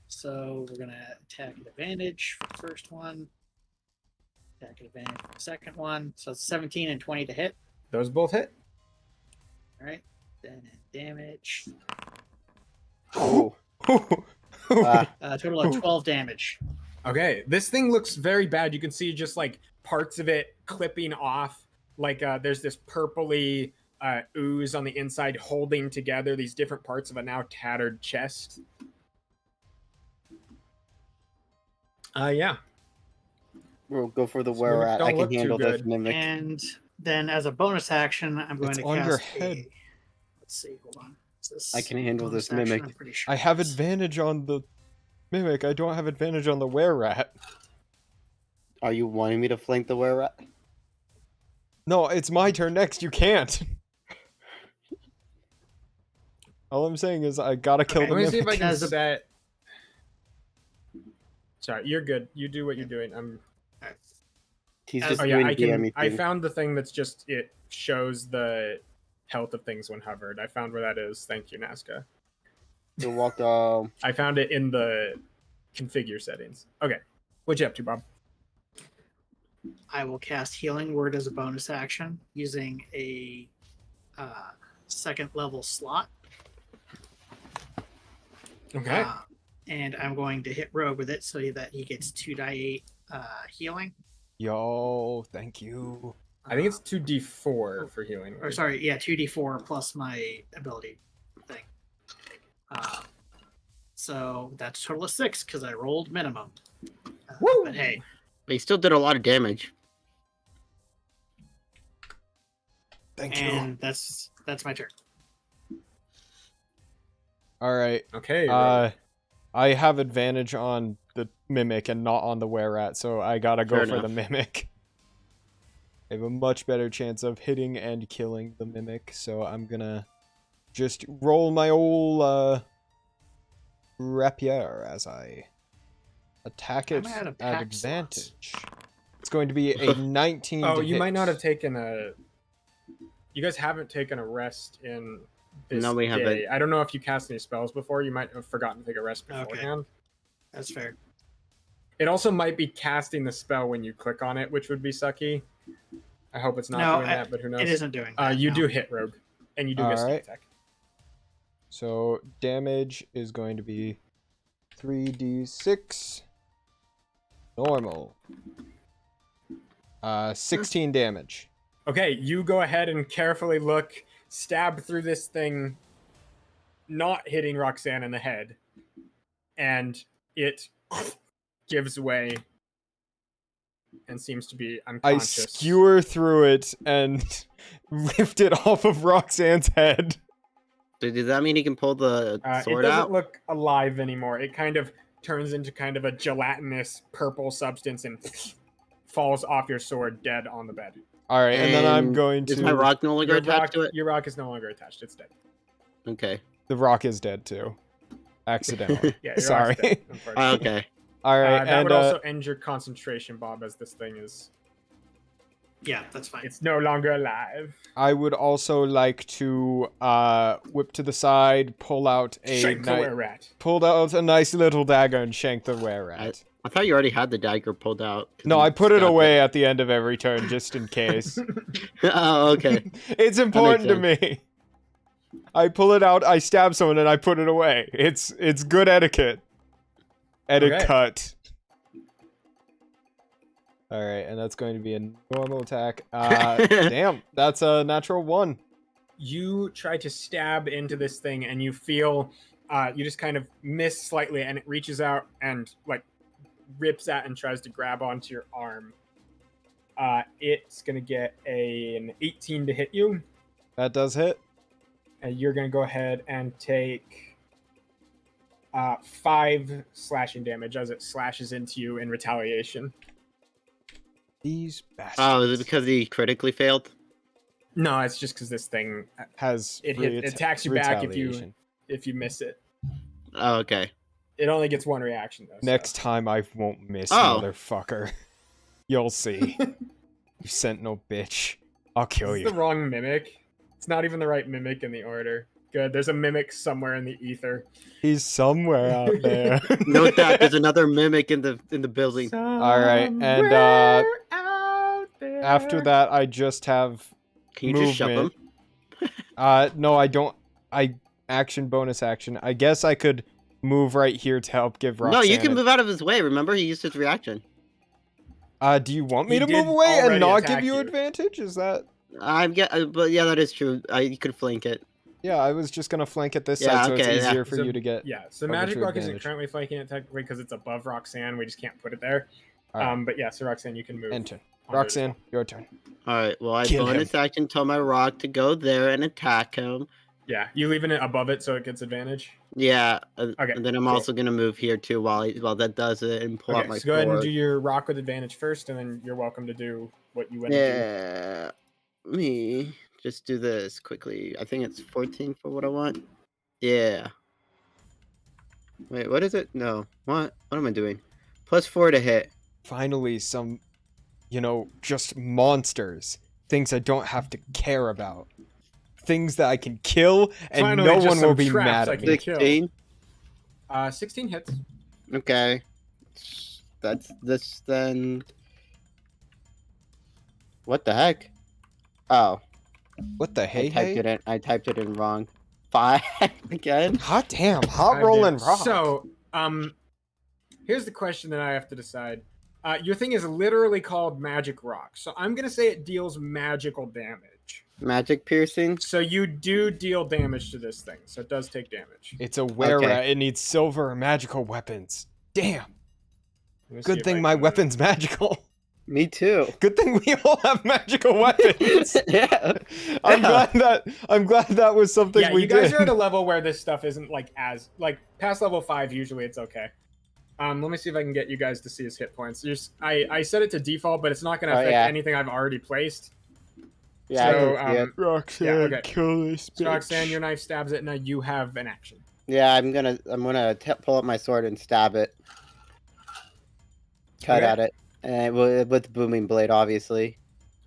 So we're gonna attack at advantage for the first one. Attack at advantage for the second one. So it's 17 and 20 to hit. Those both hit. All right. Then damage. Oh. Ah, A total of 12 damage. Okay, this thing looks very bad. You can see just like parts of it clipping off. Like there's this purpley ooze on the inside holding together these different parts of a now tattered chest. Yeah. we'll go for the This where mimic at. don't I can look too handle this good. mimic. And then as a bonus action, I'm going It's to on cast your head. Let's see, hold on. Is this I can handle bonus this mimic. I'm pretty sure I have it is. advantage on the mimic. I don't have advantage on the were-rat. Are you wanting me to flank the where at? No, it's my turn next. You can't. All I'm saying is I gotta kill Okay, the Let me see if I mimic. can As a- set. Sorry, you're good. You do what you're doing. I'm. He's Oh, just Oh yeah, doing I can. DME I thing. found the thing that's just it shows the health of things when hovered. I found where that is. Thank you, Naska. You're welcome. I found it in the configure settings. Okay, what you up to, Bob? I will cast Healing Word as a bonus action using a second level slot. Okay. And I'm going to hit Rogue with it so that he gets 2d8 healing. Yo, thank you. I think it's 2d4 for healing. Or sorry, yeah, 2d4 plus my ability thing. So that's a total of 6 because I rolled minimum. Woo! But hey, But he still did a lot of damage. Thank you. and that's my turn. All right. Okay. I have advantage on the mimic and not on the were-rat, so I gotta go Fair for the enough. mimic. I have a much better chance of hitting and killing the mimic, so I'm gonna just roll my old rapier as I attack it I'm out of at pack advantage. It's going to be a 19 oh, to you hit. might not have taken a. You guys haven't taken a rest in this No, we day. haven't. I don't know if you cast any spells before. You might have forgotten to take a rest Okay. beforehand. That's fair. It also might be casting the spell when you click on it, which would be sucky. I hope it's not No, doing that, but who knows? It isn't doing that. You no. do hit Rogue, and you do get sneak Alright. attack. So damage is going to be 3d6 normal. 16 damage. Okay, you go ahead and carefully look, stab through this thing, not hitting Roxanne in the head, and it gives way and seems to be I unconscious. skewer through it and lift it off of Roxanne's head. So does that mean he can pull the It sword doesn't out? look alive anymore. It kind of turns into kind of a gelatinous purple substance and falls off your sword dead on the bed. All right, and then I'm And going Is to. my rock no longer Your attached rock, to it? your rock is no longer attached. It's dead. Okay. The rock is dead too. Accidentally. Yeah, your Sorry. rock's dead, unfortunately. Okay. All right, that and would also end your concentration, Bob, as this thing is... Yeah, that's fine. It's no longer alive. I would also like to whip to the side, pull out a Shank the were-rat. pulled out a nice little dagger and shank the were-rat. I thought you already had the dagger pulled out. 'cause No, you I put it stabbed away at the end of every turn just in case. Oh, okay. It's important to sense. me. I pull it out, I stab someone, and I put it away. It's good etiquette. Etiquette. All right, and that's going to be a normal attack. Damn, that's a natural 1. You try to stab into this thing, and you feel you just kind of miss slightly, and it reaches out and like rips at and tries to grab onto your arm. It's gonna get an 18 to hit you, That does hit. and you're gonna go ahead and take 5 slashing damage as it slashes into you in retaliation. These bastards. Oh, is it because he critically failed? No, it's just because this thing has it attacks you back if you retaliation. miss it. Oh, okay. It only gets one reaction though. Next time I won't miss, Oh. motherfucker. You'll see. You sentinel bitch. I'll kill This you. is the wrong mimic. It's not even the right mimic in the order. Good. There's a mimic somewhere in the ether. He's somewhere out there. Note that there's another mimic in the building. Alright, and, Somewhere out there. After that, I just have Can you just shove him? movement. No, I don't. Action, bonus action. I guess I could move right here to help give Roxanne. No, you can move out of his way. Remember, he used his reaction. Do you want me He to did move away and already not attack give you you. advantage? Is that? But yeah, that is true. You could flank it. Yeah, I was just gonna flank it this Yeah, side, so okay, it's yeah. easier for So- you to get. Yeah, so Over Magic to Rock isn't advantage. currently flanking it technically because it's above Roxanne. We just can't put it there. Alright. But yeah, so Roxanne, you can move. Enter. onto it as Roxanne, your turn. All right. Well, I Kill bonus action told my rock to go there and attack him. well. Yeah, you leaving it above it so it gets advantage. Yeah. Okay, And then I'm cool. also gonna move here too while that does it and pull out Okay, my so go ahead and sword. do your rock with advantage first, and then you're welcome to do what you want to do. Yeah. Me just do this quickly. I think it's 14 for what I want. Yeah. Wait, what is it? No. What am I doing? +4 to hit. Finally, some, just monsters. Things I don't have to care about. Things that I can kill, and Finally, no just one will some be traps mad I at can me. kill. 16. 16 hits. Okay. That's this then. What the heck? Oh, What the hey hey? I typed it in wrong. 5 again. Hot damn, hot I did. rolling rock. So, here's the question that I have to decide. Your thing is literally called Magic Rock, so I'm gonna say it deals magical damage. Magic piercing. So you do deal damage to this thing, so it does take damage. It's a were Okay. rat. It needs silver and magical weapons. Damn. Let me see Good if thing I my can- weapon's magical. Me too. Good thing we all have magical weapons. Yeah. I'm Yeah. glad that was something Yeah, we you guys did. are at a level where this stuff isn't past level 5. Usually, it's okay. Let me see if I can get you guys to see his hit points. I set it to default, but it's not going to Oh, affect yeah. anything I've already placed. Yeah. I So, can see it. Roxanne, Yeah, okay. kill this bitch. So Roxanne, your knife stabs it. Now you have an action. Yeah. I'm gonna pull up my sword and stab it. Cut Okay. at it. And with booming blade, obviously.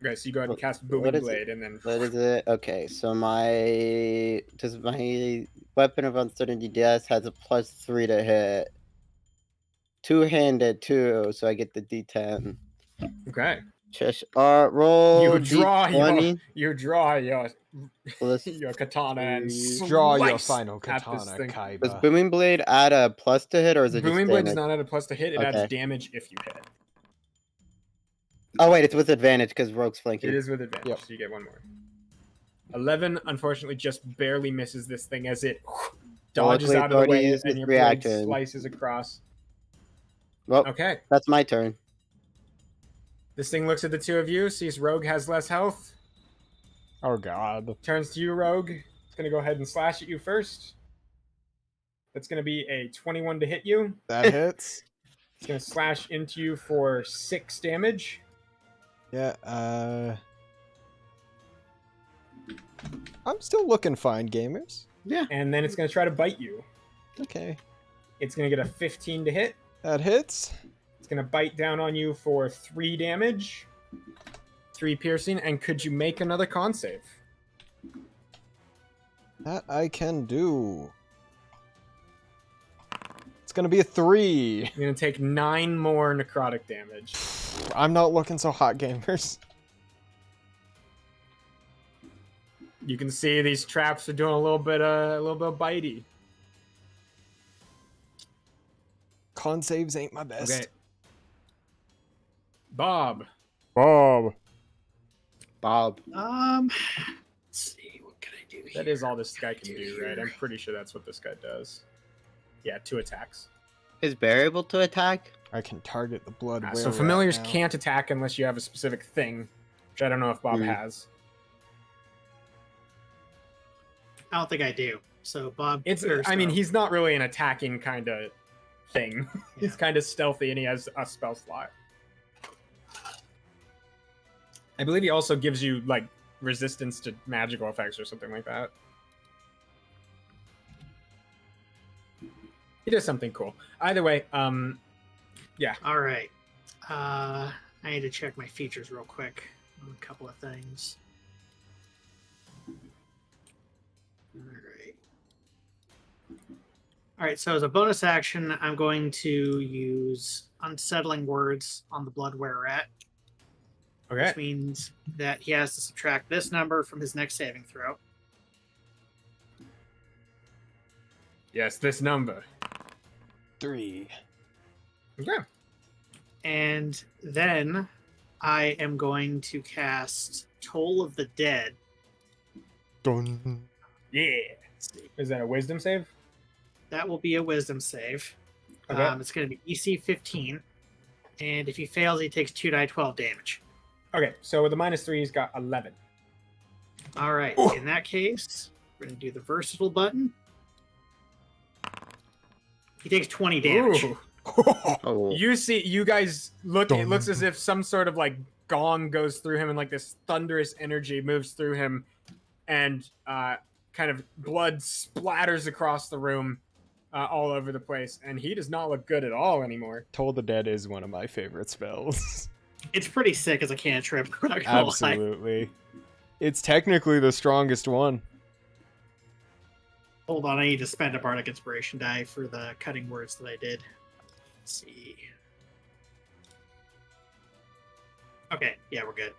Okay, so you go ahead and cast What Booming is it? Blade, and then What is it? Okay, so my weapon of uncertainty death has a +3 to hit. Two-handed too, so I get the D10. okay, Roll you draw D20 your plus. your katana and Draw your slice final at this katana, thing. Does Kaiba. booming blade add a plus to hit, or is it Booming just Blade does damage? not add a plus to hit. It adds Okay. damage if you hit. Oh wait, it's with advantage because rogue's flanking. It is with advantage, Yep. so you get one more. 11, unfortunately, just barely misses this thing as it dodges luckily out of the Gordy way, used and his your blade reaction. slices across. Well, Okay, that's my turn. this thing looks at the two of you, sees Rogue has less health, Oh god. turns to you, Rogue. It's gonna go ahead and slash at you first. That's gonna be a 21 to hit you. That hits. It's gonna slash into you for 6 damage. Yeah, I'm still looking fine, gamers. Yeah. And then it's going to try to bite you. Okay. It's going to get a 15 to hit. That hits. It's going to bite down on you for 3 damage. 3 piercing. And could you make another con save? That I can do. It's gonna be a 3. You're going to take 9 more necrotic damage. I'm not looking so hot, gamers. You can see these traps are doing a little bit bitey. Con saves ain't my best. Okay. Bob. Bob. Let's see, what can I do here? That is all this What can guy I can do, right? I'm pretty sure that's what this guy does. Yeah, 2 attacks. Is Bear able to attack? I can target the blood. So familiars can't attack unless you have a specific thing, which I don't know if Bob has. I don't think I do. So Bob. I mean, he's not really an attacking kind of thing. He's kind of stealthy, and he has a spell slot. I believe he also gives you like resistance to magical effects or something like that. He does something cool. Either way, yeah. All right. I need to check my features real quick on a couple of things. All right. All right. So as a bonus action, I'm going to use Unsettling Words on the Blood Wearer at, Okay. which means that he has to subtract this number from his next saving throw. Yes, this number. 3. Okay. And then I am going to cast Toll of the Dead. Dun. Yeah. Is that a wisdom save? That will be a wisdom save. Okay. It's going to be EC 15. And if he fails, he takes 2d12 damage. Okay, so with the -3, he's got 11. All right. Ooh. In that case, we're going to do the versatile button. He takes 20 damage. Ooh. Oh, You guys look, it Dun. looks as if some sort of like gong goes through him and like this thunderous energy moves through him and kind of blood splatters across the room all over the place. And he does not look good at all anymore. Toll the Dead is one of my favorite spells. It's pretty sick as a cantrip. I'm not gonna lie. Absolutely. It's technically the strongest one. Hold on, I need to spend a Bardic Inspiration die for the cutting words that I did. Let's see. Okay, yeah, we're good.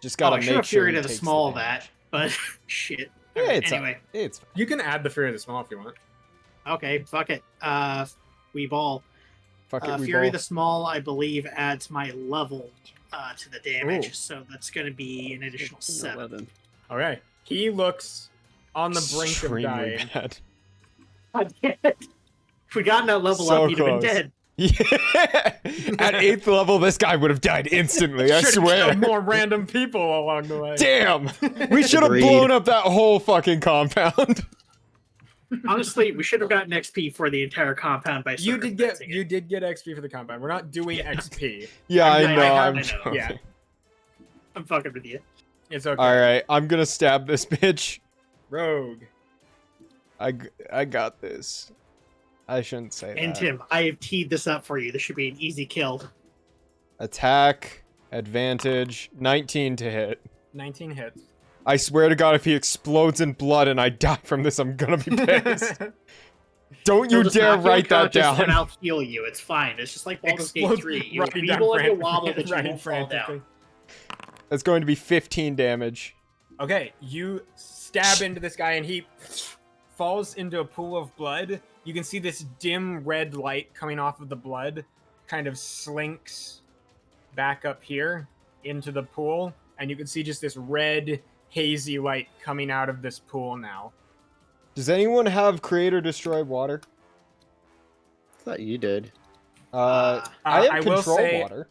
Just gotta I should make have sure Fury he to the takes small of damage. that, but shit. Yeah, Alright, it's anyway, it's fine. You can add the Fear of the Small if you want. okay, fuck it. We ball. Fuck it, we Fury ball. the Small, I believe, adds my level to the damage, Ooh. so that's going to be an additional 7. 11. Okay. He looks on the brink Extremely of dying. bad. If we got that level So up, he'd have been close. dead. Yeah. At 8th level, this guy would have died instantly, I Should've swear. killed more random people along the way. Damn! We should have Agreed. blown up that whole fucking compound. Honestly, we should have gotten XP for the entire compound by You did get circumventing it. XP for the compound. We're not doing XP. Yeah, I I know, have- I'm I know. joking. Yeah. I'm fucking with you. It's okay. Alright, I'm gonna stab this bitch. Rogue. I got this. I shouldn't say And that. Tim, I have teed this up for you. This should be an easy kill. Attack, advantage, 19 to hit. 19 hits. I swear to God, if he explodes in blood and I die from this, I'm gonna be pissed. Don't you He'll just dare knock you write that unconscious And down. I'll heal you. It's fine. It's just like Baldur's Gate Explodes 3. You'll running down feeble and you'll fran- wobble, but you running won't fall frantically. down. That's going to be 15 damage. Okay, you stab into this guy and he falls into a pool of blood. You can see this dim red light coming off of the blood kind of slinks back up here into the pool. And you can see just this red, hazy light coming out of this pool now. Does anyone have create or destroy water? I thought you did. I I have will control say- water.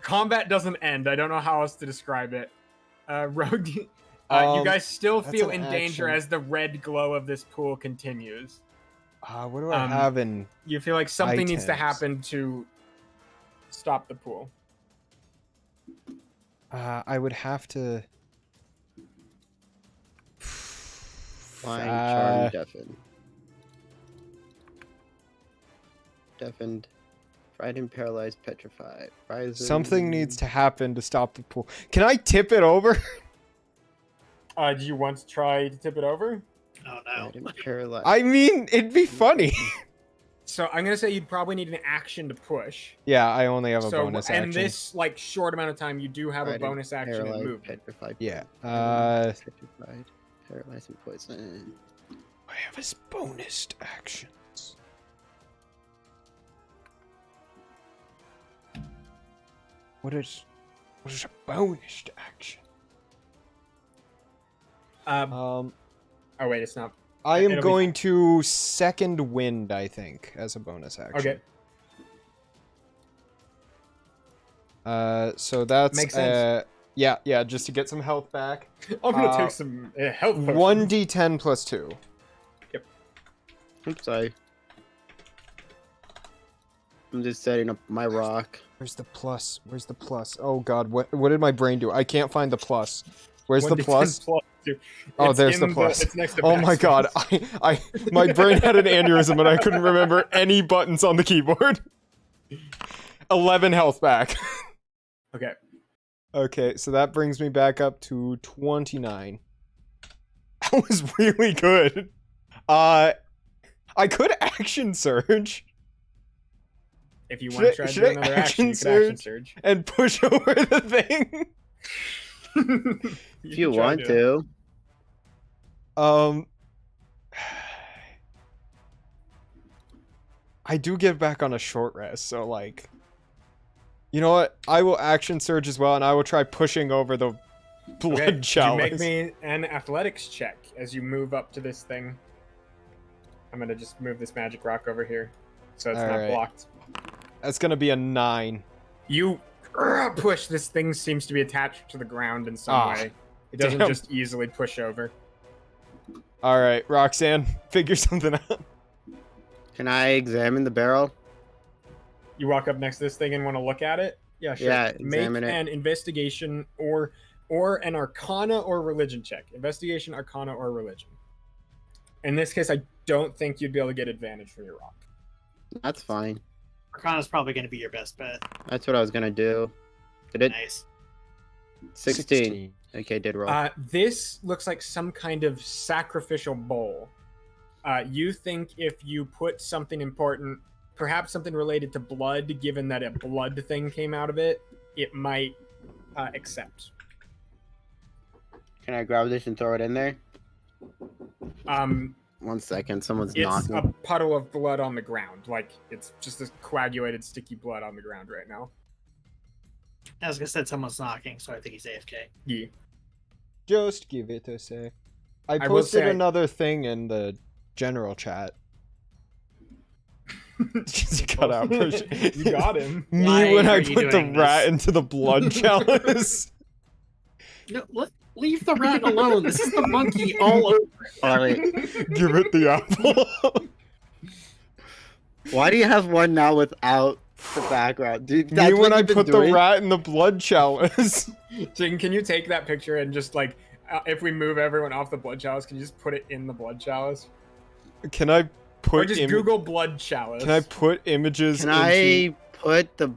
Combat doesn't end. I don't know how else to describe it. Rogue, you guys still that's feel an in danger action. as the red glow of this pool continues. What do I have in? You feel like something needs to Items. happen to stop the pool. I would have to. Blind, Uh, charm, deafen. Deafened, frightened, paralyzed, petrified. Rising. Something needs to happen to stop the pool. Can I tip it over? Do you want to try to tip it over? Oh no. Frightened, paralyzed. I mean, it'd be funny. So I'm gonna say you'd probably need an action to push. Yeah, I only have a So bonus and action. this like short amount of time, you do have a Frightened, bonus action and paralyzed, move. petrified. Yeah. Petrified, paralyzed, and poison. I have his bonus actions. What is a bonus action? Oh wait, it's not. I am It'll be going to second wind, I think, as a bonus action. Okay. So that's Makes sense. yeah, just to get some health back. I'm gonna Uh, take some health potions. 1d10 plus 2. Oops, sorry. I'm just setting up my rock. Where's the plus? Where's the plus? Oh god, what did my brain do? I can't find the plus. Where's the 1d10 plus? Oh, It's there's the in plus. it's next to Oh my god, backspace. my brain had an aneurysm and I couldn't remember any buttons on the keyboard. 11 health back. Okay. Okay, so that brings me back up to 29. That was really good. I could action surge. If you want to try to do another action, you could action surge. And push over the thing. If you can try want do to. I do get back on a short rest, so like, you know what? I will action surge as well, and I will try pushing over the blood Okay, chalice. you make me an athletics check as you move up to this thing. I'm gonna just move this magic rock over here, so it's not Alright. blocked. That's gonna be a 9. You push. This thing seems to be attached to the ground in some way. It doesn't damn. just easily push over. All right, Roxanne, figure something out. Can I examine the barrel? You walk up next to this thing and want to look at it? Yeah, sure. Yeah, Make examine it. an investigation or an arcana or religion check. Investigation, arcana, or religion. In this case, I don't think you'd be able to get advantage from your rock. That's fine. Arcana's probably going to be your best bet. That's what I was gonna do. Did it? Nice. 16. Okay, did roll. This looks like some kind of sacrificial bowl. You think if you put something important, perhaps something related to blood, given that a blood thing came out of it, it might accept. Can I grab this and throw it in there? 1 second, someone's It's knocking. a puddle of blood on the ground. Like, it's just this coagulated, sticky blood on the ground right now. As I said, someone's knocking, so I think he's AFK. Yeah. Just give it a sec. I I will posted say- another thing in the general chat. You cut out. You got him. Me Why when are I you put the doing rat this? into the blood chalice. No, leave the rat alone. This is the monkey all over. Alright. Give it the apple. Why do you have one now without the background? Dude, Me that's when what I you've been put the doing? rat in the blood chalice. Jing, can you take that picture and just, like, if we move everyone off the blood chalice, can you just put it in the blood chalice? Can I Or put just Google blood chalice. Can I put images Can into... I put the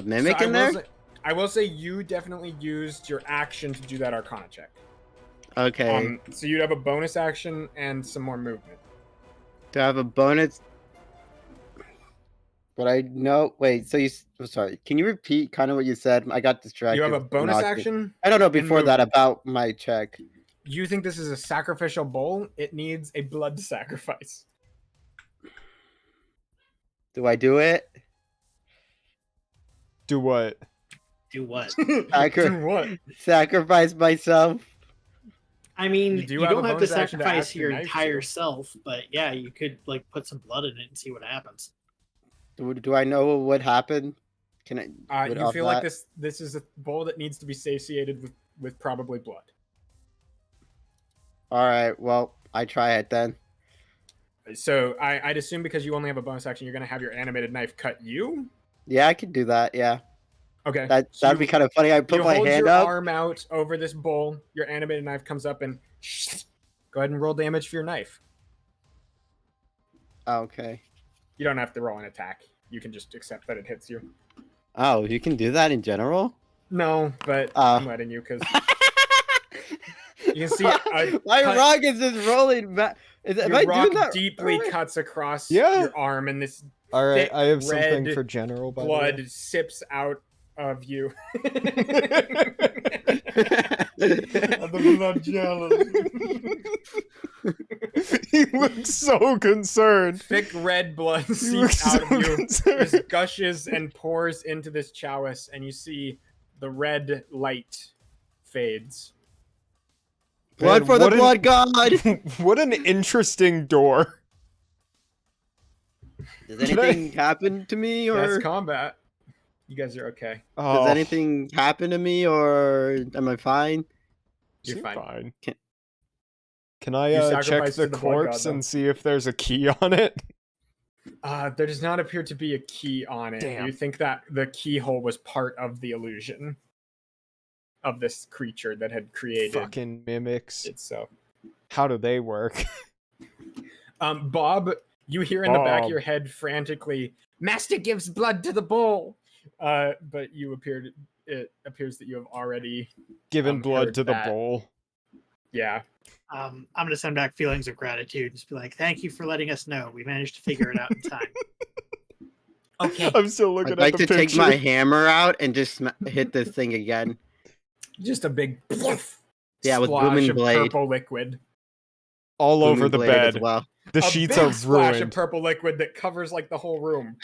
mimic So in there? I will say you definitely used your action to do that arcana check. Okay. So you'd have a bonus action and some more movement. Do I have a bonus? But I know. Wait. So you? Sorry. Can you repeat kind of what you said? I got distracted. You have a bonus Knocked it. action. I don't know before that movement. about my check. You think this is a sacrificial bowl? It needs a blood sacrifice. Do I do it? Do what? Do what? Do what? Sacrifice myself. I mean, You do you have don't a have to bonus action to sacrifice ask your your knife entire to. self, but yeah, you could like put some blood in it and see what happens. Do I know what would happen? Can I? would You off feel like that? this is a bowl that needs to be satiated with probably blood. All right. Well, I try it then. So I'd assume because you only have a bonus action, you're gonna have your animated knife cut you. Yeah, I could do that. Yeah, Okay. that'd So be kind of funny. I put you my hold hand your up. arm out over this bowl. Your animated knife comes up and go ahead and roll damage for your knife. Okay. You don't have to roll an attack. You can just accept that it hits you. Oh, you can do that in general. No, but Oh. I'm letting you because you can see My cut- rock is just rolling back. Am your I rock doing that? deeply right? cuts across Yeah. your arm, and this All right, thick I have something red for general. By blood the way. sips out of you. He looks so concerned. Thick red blood He seeps looks out so of you. concerned. This gushes and pours into this chalice, and you see the red light fades. Blood Man, for the what an- blood god. What an interesting door. Does Can I- anything happen to me, or That's combat. You guys are okay. Oh, does anything happen to me, or am I fine? You're seem fine. Can I You check sacrificed the to the blood god, corpse though. and see if there's a key on it? There does not appear to be a key on it. Damn. You think that the keyhole was part of the illusion. of this creature that had created Fucking mimics. itself. How do they work? Bob, you hear in the back of Bob. your head frantically, "Master gives blood to the bull," but it appears that you have already Given blood heard to the that. bowl. Yeah. I'm going to send back feelings of gratitude. Just be like, thank you for letting us know. We managed to figure it out in time. Okay. I'm still looking I'd like at to the picture. take my hammer out and just hit this thing again. Just a big Yeah, with splash booming of blade. purple liquid. All over Booming the blade as bed. well. The A sheets big are splash of ruined. purple liquid that covers like the whole room.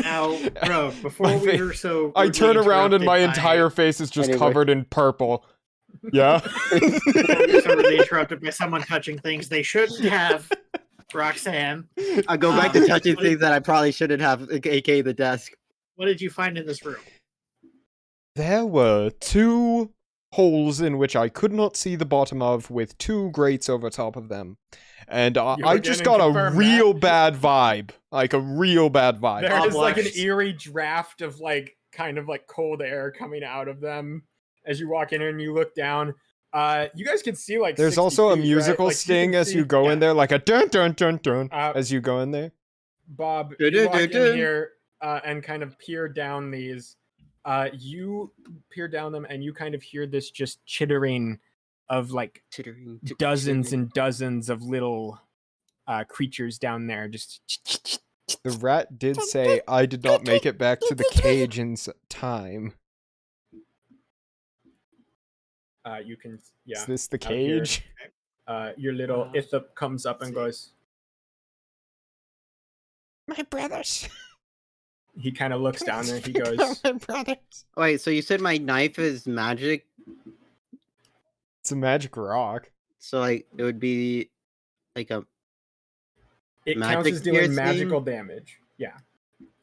Now, Rogue, before My we fa- were so I rudely turn around and interrupted my by- entire face is just Anyway. covered in purple. Yeah. before we were so rudely interrupted by someone touching things they shouldn't have, Roxanne, I'll go back to touching what did- things that I probably shouldn't have, aka the desk. what did you find in this room? There were 2 holes in which I could not see the bottom of, with 2 grates over top of them. And You I again just got a confirm real that. bad vibe. Like a real bad vibe. There is like an blushed. eerie draft of like kind of like cold air coming out of them as you walk in and you look down. You guys can see like There's 60 also a feet, right? musical Like, you sting can as see- you go in yeah. there, like a dun dun dun dun as you go in there. Bob, you walk in Du-du-du-du. here and kind of peer down these. You peer down them and you kind of hear this just chittering of like Chittering, dozens chittering. and dozens of little creatures down there. Just The rat did say I did not make it back to the cage in time. you can, yeah. Is this the out here. cage? Your little Ithup comes up and see. goes. My brothers. He kind of looks down there. And he goes, My brothers. Wait, so you said my knife is magic? It's a magic rock. So like it would be like a "It counts Magic as doing piercing? magical damage." Yeah.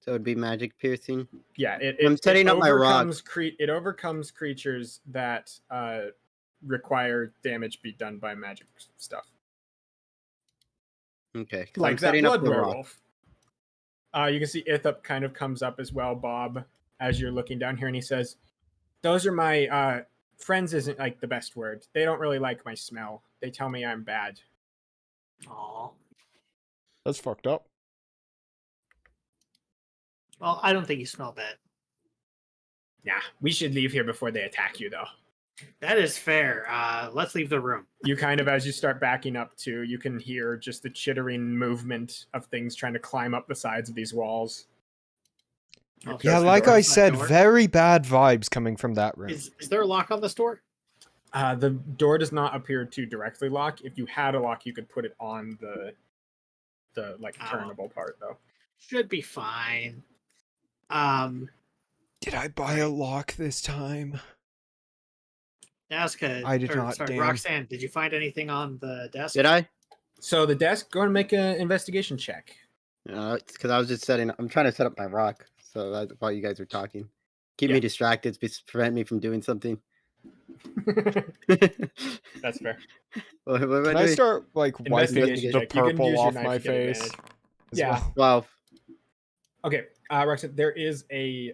so it'd be magic piercing. Yeah, I'm setting up my rock. It overcomes creatures that require damage be done by magic stuff, Okay, 'cause like I'm that setting up blood the rock. werewolf. You can see Ithup kind of comes up as well, Bob, as you're looking down here, and he says, "Those are my friends." Isn't like the best word. They don't really like my smell. They tell me I'm bad. Aw. That's fucked up. Well, I don't think you smell bad. Nah, we should leave here before they attack you, though. That is fair. Let's leave the room. You kind of, as you start backing up too, you can hear just the chittering movement of things trying to climb up the sides of these walls. I'll Yeah, close the like door I of that said, door. very bad vibes coming from that room. Is there a lock on this door? The door does not appear to directly lock. If you had a lock, you could put it on the like Oh. turnable part, though. Should be fine. Did I buy a lock this time? Naska, I did or, not, sorry, damn. Roxanne, did you find anything on the desk? Did I? So the desk, go ahead and make an investigation check. It's because I was just setting. I'm trying to set up my rock. So that's while you guys were talking, keep Yeah. me distracted, prevent me from doing something. That's fair. What am Can I doing? start like wiping Investigation the check. You can use purple your off knife my to get face? advantage. as Yeah. well? 12. Okay, Roxanne, there is a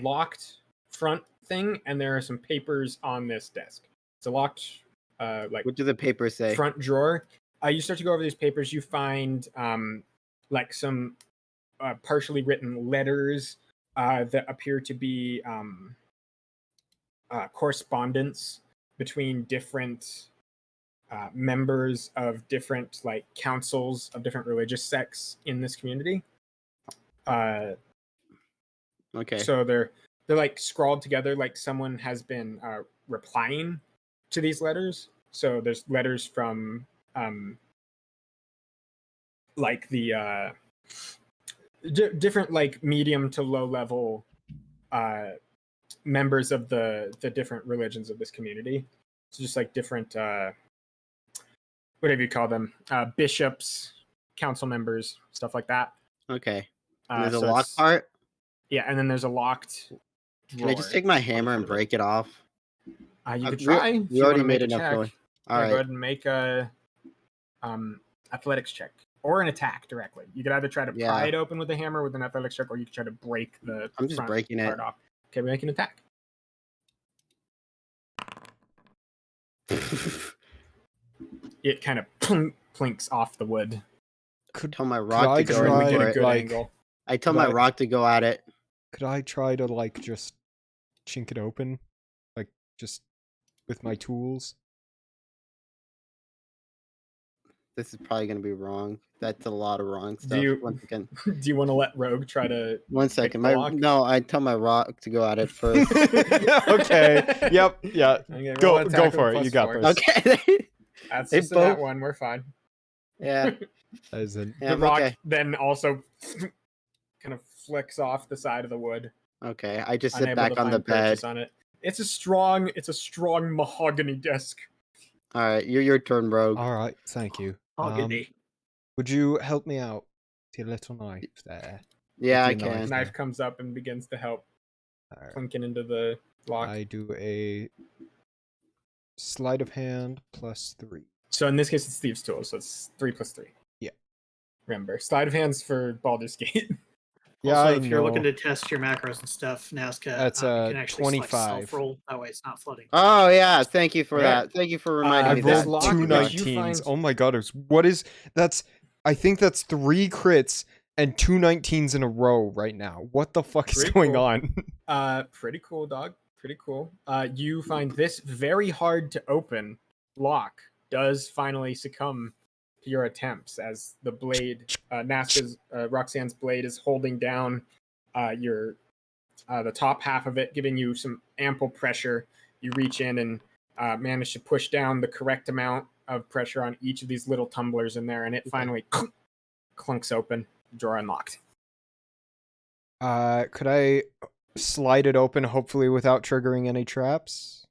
locked front thing, and there are some papers on this desk. It's a locked, like What do the papers say? front drawer. You start to go over these papers. You find like some partially written letters that appear to be correspondence between different members of different like councils of different religious sects in this community. Okay. So they're like scrawled together, like someone has been replying to these letters. So there's letters from like the different like medium to low level members of the different religions of this community. It's just like different whatever you call them, bishops, council members, stuff like that. Okay. And there's So a lock it's- part. Yeah, and then there's a locked Can I just take my hammer and break it off? You could we- try. we if you already wanna made make a enough check. noise. Yeah, All go right. ahead and make a athletics check or an attack directly. You could either try to Yeah. pry it open with a hammer with an athletics check, or you could try to break the. I'm just front breaking it. part off. Okay, we make an attack. It kind of plinks off the wood. Tell my rock to I go Really try, get for a it. good like- angle. I tell could my I- rock to go at it. Could I try to like just chink it open, like just with my tools? This is probably gonna be wrong. That's a lot of wrong stuff. you- Once again, Do you want to let Rogue try to? one second. the lock? No, I tell my rock to go at it first. Okay. Yep. Yeah. Okay, Go- roll an go attack for with it, you +4. got this. Okay. That's They just a nat both- 1. We're fine. Yeah. As in, Yeah. The rock Okay. then also kind of flicks off the side of the wood. Okay. I just sit Unable back to on the find purchase bed. on it. It's a strong mahogany desk. All right. Your turn, Rogue. all right. Thank you. Mahogany. Would you help me out with your little knife there? Yeah, I With your can. knife. Knife comes up and begins to help All right. clinking into the lock. I do a sleight of hand +3. So in this case, it's Thieves' Tool, so it's 3 + 3. Yeah. Remember, sleight of hands for Baldur's Gate. Yeah, Also, I if you're know. looking to test your macros and stuff, Naska, That's, you can actually select 25. self-roll. That way it's not flooding. Oh yeah. Thank you for Right. that. Thank you for reminding I me this that. rolled lock two which you 19s. find- Oh my god! What is that's? I think that's 3 crits and 2 19s in a row right now. What the fuck is Pretty going cool. on? Pretty cool, dog. Pretty cool. You find this very hard to open lock does finally succumb to your attempts as the blade, Naska's, Roxanne's blade is holding down your the top half of it, giving you some ample pressure. You reach in and manage to push down the correct amount of pressure on each of these little tumblers in there, and it finally clunks open. Drawer unlocked. Could I slide it open, hopefully without triggering any traps?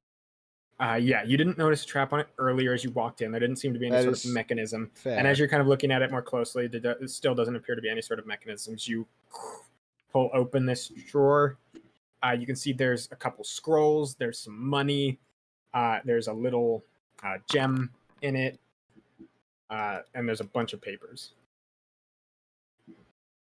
Yeah, you didn't notice a trap on it earlier as you walked in. There didn't seem to be any That sort is of mechanism. Fair. And as you're kind of looking at it more closely, it still doesn't appear to be any sort of mechanisms. You pull open this drawer. You can see there's a couple scrolls. There's some money. There's a little gem in it. And there's a bunch of papers.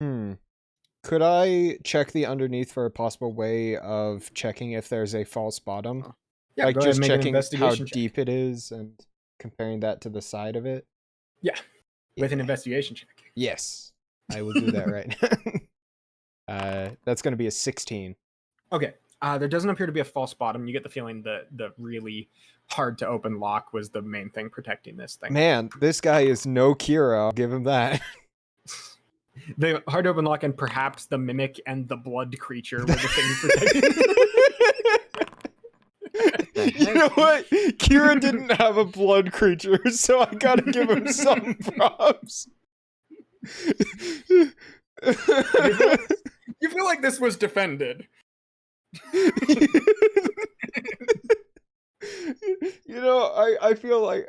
Could I check the underneath for a possible way of checking if there's a false bottom? Yeah, Like go ahead just and make an checking how investigation check. deep it is and comparing that to the side of it? Yeah, with an Yeah. investigation check. Yes. I will do that right now. That's going to be a 16. Okay. There doesn't appear to be a false bottom. You get the feeling that the really hard to open lock was the main thing protecting this thing. Man, this guy is no Kira. I'll give him that. The hard to open lock and perhaps the mimic and the blood creature were the things protecting. You know what? Kira didn't have a blood creature, so I gotta give him some props. You feel like this was defended. You know, I feel like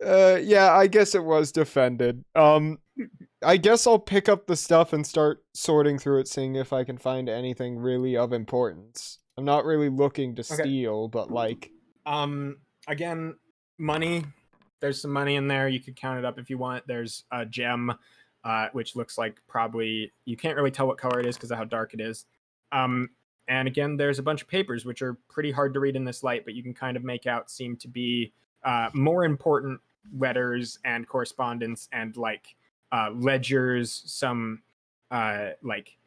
yeah, I guess it was defended. I guess I'll pick up the stuff and start sorting through it, seeing if I can find anything really of importance. I'm not really looking to Okay. steal, but like Again, money. There's some money in there. You could count it up if you want. There's a gem, which looks like probably you can't really tell what color it is because of how dark it is. And again, there's a bunch of papers which are pretty hard to read in this light, but you can kind of make out seem to be more important letters and correspondence and like ledgers. Some like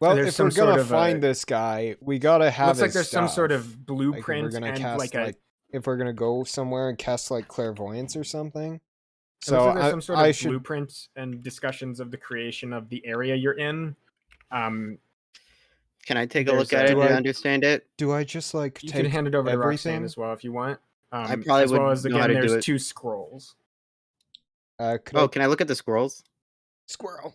well, there's if some we're gonna sort of find this guy, we gotta have looks like his there's some sort stuff. of Like, blueprint if we're gonna and cast like a. if we're gonna go somewhere and cast like clairvoyance or something. It So looks like there's some sort I of should blueprint and discussions of the creation of the area you're in. Can I take a There's look at a- it Do and I- understand it? do I just like You take can hand it over to Roxanne everything? as well if you want. probably as well would as know how again, to do there's it. 2 scrolls. Could Oh, I... can I look at the scrolls? Squirrel.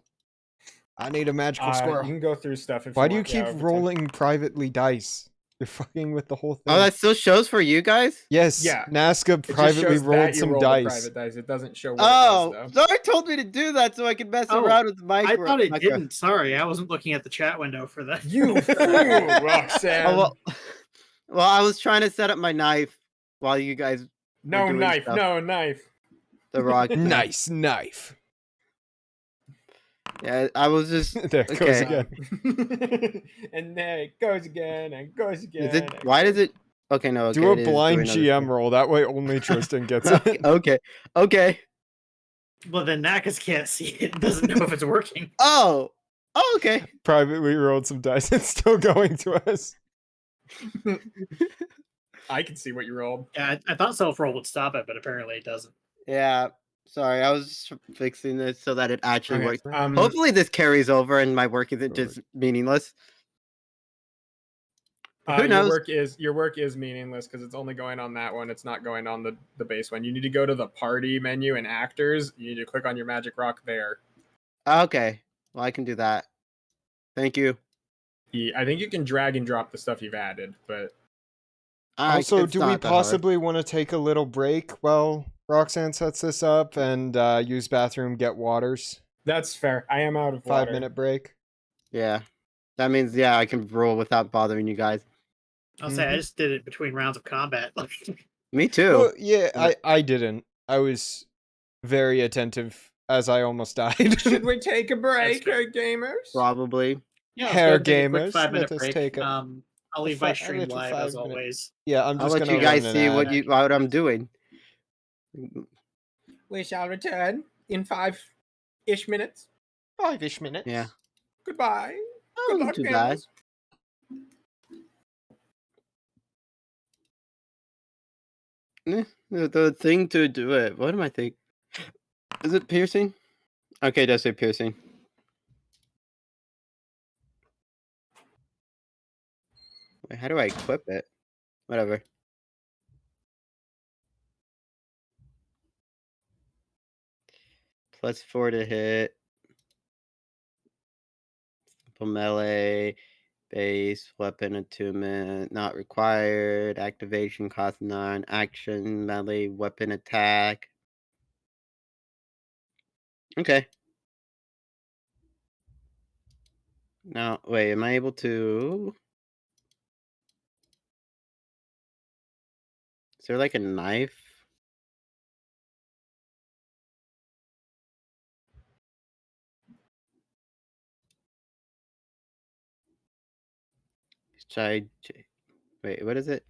I need a magical You squirrel. can go through stuff if Why you do you want. Yeah, keep over time. rolling privately dice? You're fucking with the whole thing. Oh, that still shows for you guys? Yes, Yeah. Naska It just privately shows rolled that you some rolled the dice. private dice. It doesn't show what Oh, it was, Czar told me to do that so I could mess Oh, around with the I micro. thought it micro. didn't. Sorry, I wasn't looking at the chat window for that. though. You fool, Roxanne. Oh, well, I was trying to set up my knife while you guys no doing knife, stuff. no knife. the rock. Nice knife. Yeah, I was just There it goes okay. again. And there it goes again, and goes again. Is it? and Why goes- does it? Okay, no. Okay, Do a it is blind doing other GM stuff. roll. That way only Tristan gets okay, it. okay. Okay. Well, then Nakas can't see it. Doesn't know if it's working. Oh. Oh, okay. Privately rolled some dice. It's still going to us. I can see what you rolled. Yeah, I thought self roll would stop it, but apparently it doesn't. Yeah. Sorry, I was just fixing this so that it actually Okay, works. Hopefully, this carries over and my work isn't Forward. just meaningless. Who Your knows? work is meaningless because it's only going on that one. It's not going on the base one. You need to go to the party menu and actors. You need to click on your magic rock there. Okay. Well, I can do that. Thank you. I think you can drag and drop the stuff you've added, but Also, It's do we not that hard. possibly want to take a little break while Roxanne sets this up and use bathroom, get waters? that's fair. I am out of water. 5-minute break. Yeah. That means, yeah, I can roll without bothering you guys. I'll say I just did it between rounds of combat. Me too. Well, yeah, Yeah. I didn't. I was very attentive as I almost died. Should we take a break, fair. gamers? Probably. Yeah, Hair let's go ahead and take a quick gamers, 5-minute let us break. take a- I'll leave fi- my a stream little live as 5-minute. always. Yeah, I'm I'll just let gonna you guys run an see ad. what I'm doing. We shall return in 5-ish minutes. 5-ish minutes. Yeah. Goodbye. Oh, Good not luck, too bad. gamers. The thing to do it. What am I thinking? Is it piercing? Okay, it does say piercing. Wait, how do I equip it? Whatever. +4 to hit. Simple melee. Base. Weapon attunement. Not required. Activation cost none. Action. Melee. Weapon attack. Okay. Now, wait, am I able to... Is there like a knife? Wait, what is it?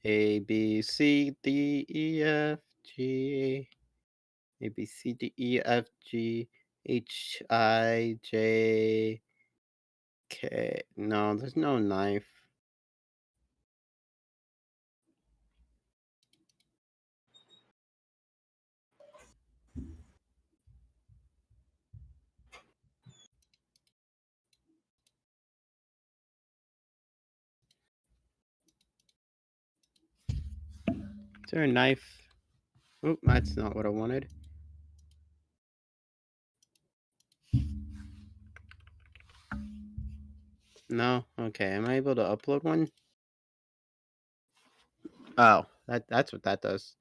A, B, C, D, E, F, G, A, B, C, D, E, F, G, H, I, J, K. No, there's no knife. Is there a knife? Oh, that's not what I wanted. No? Okay, am I able to upload one? Oh, that's what that does.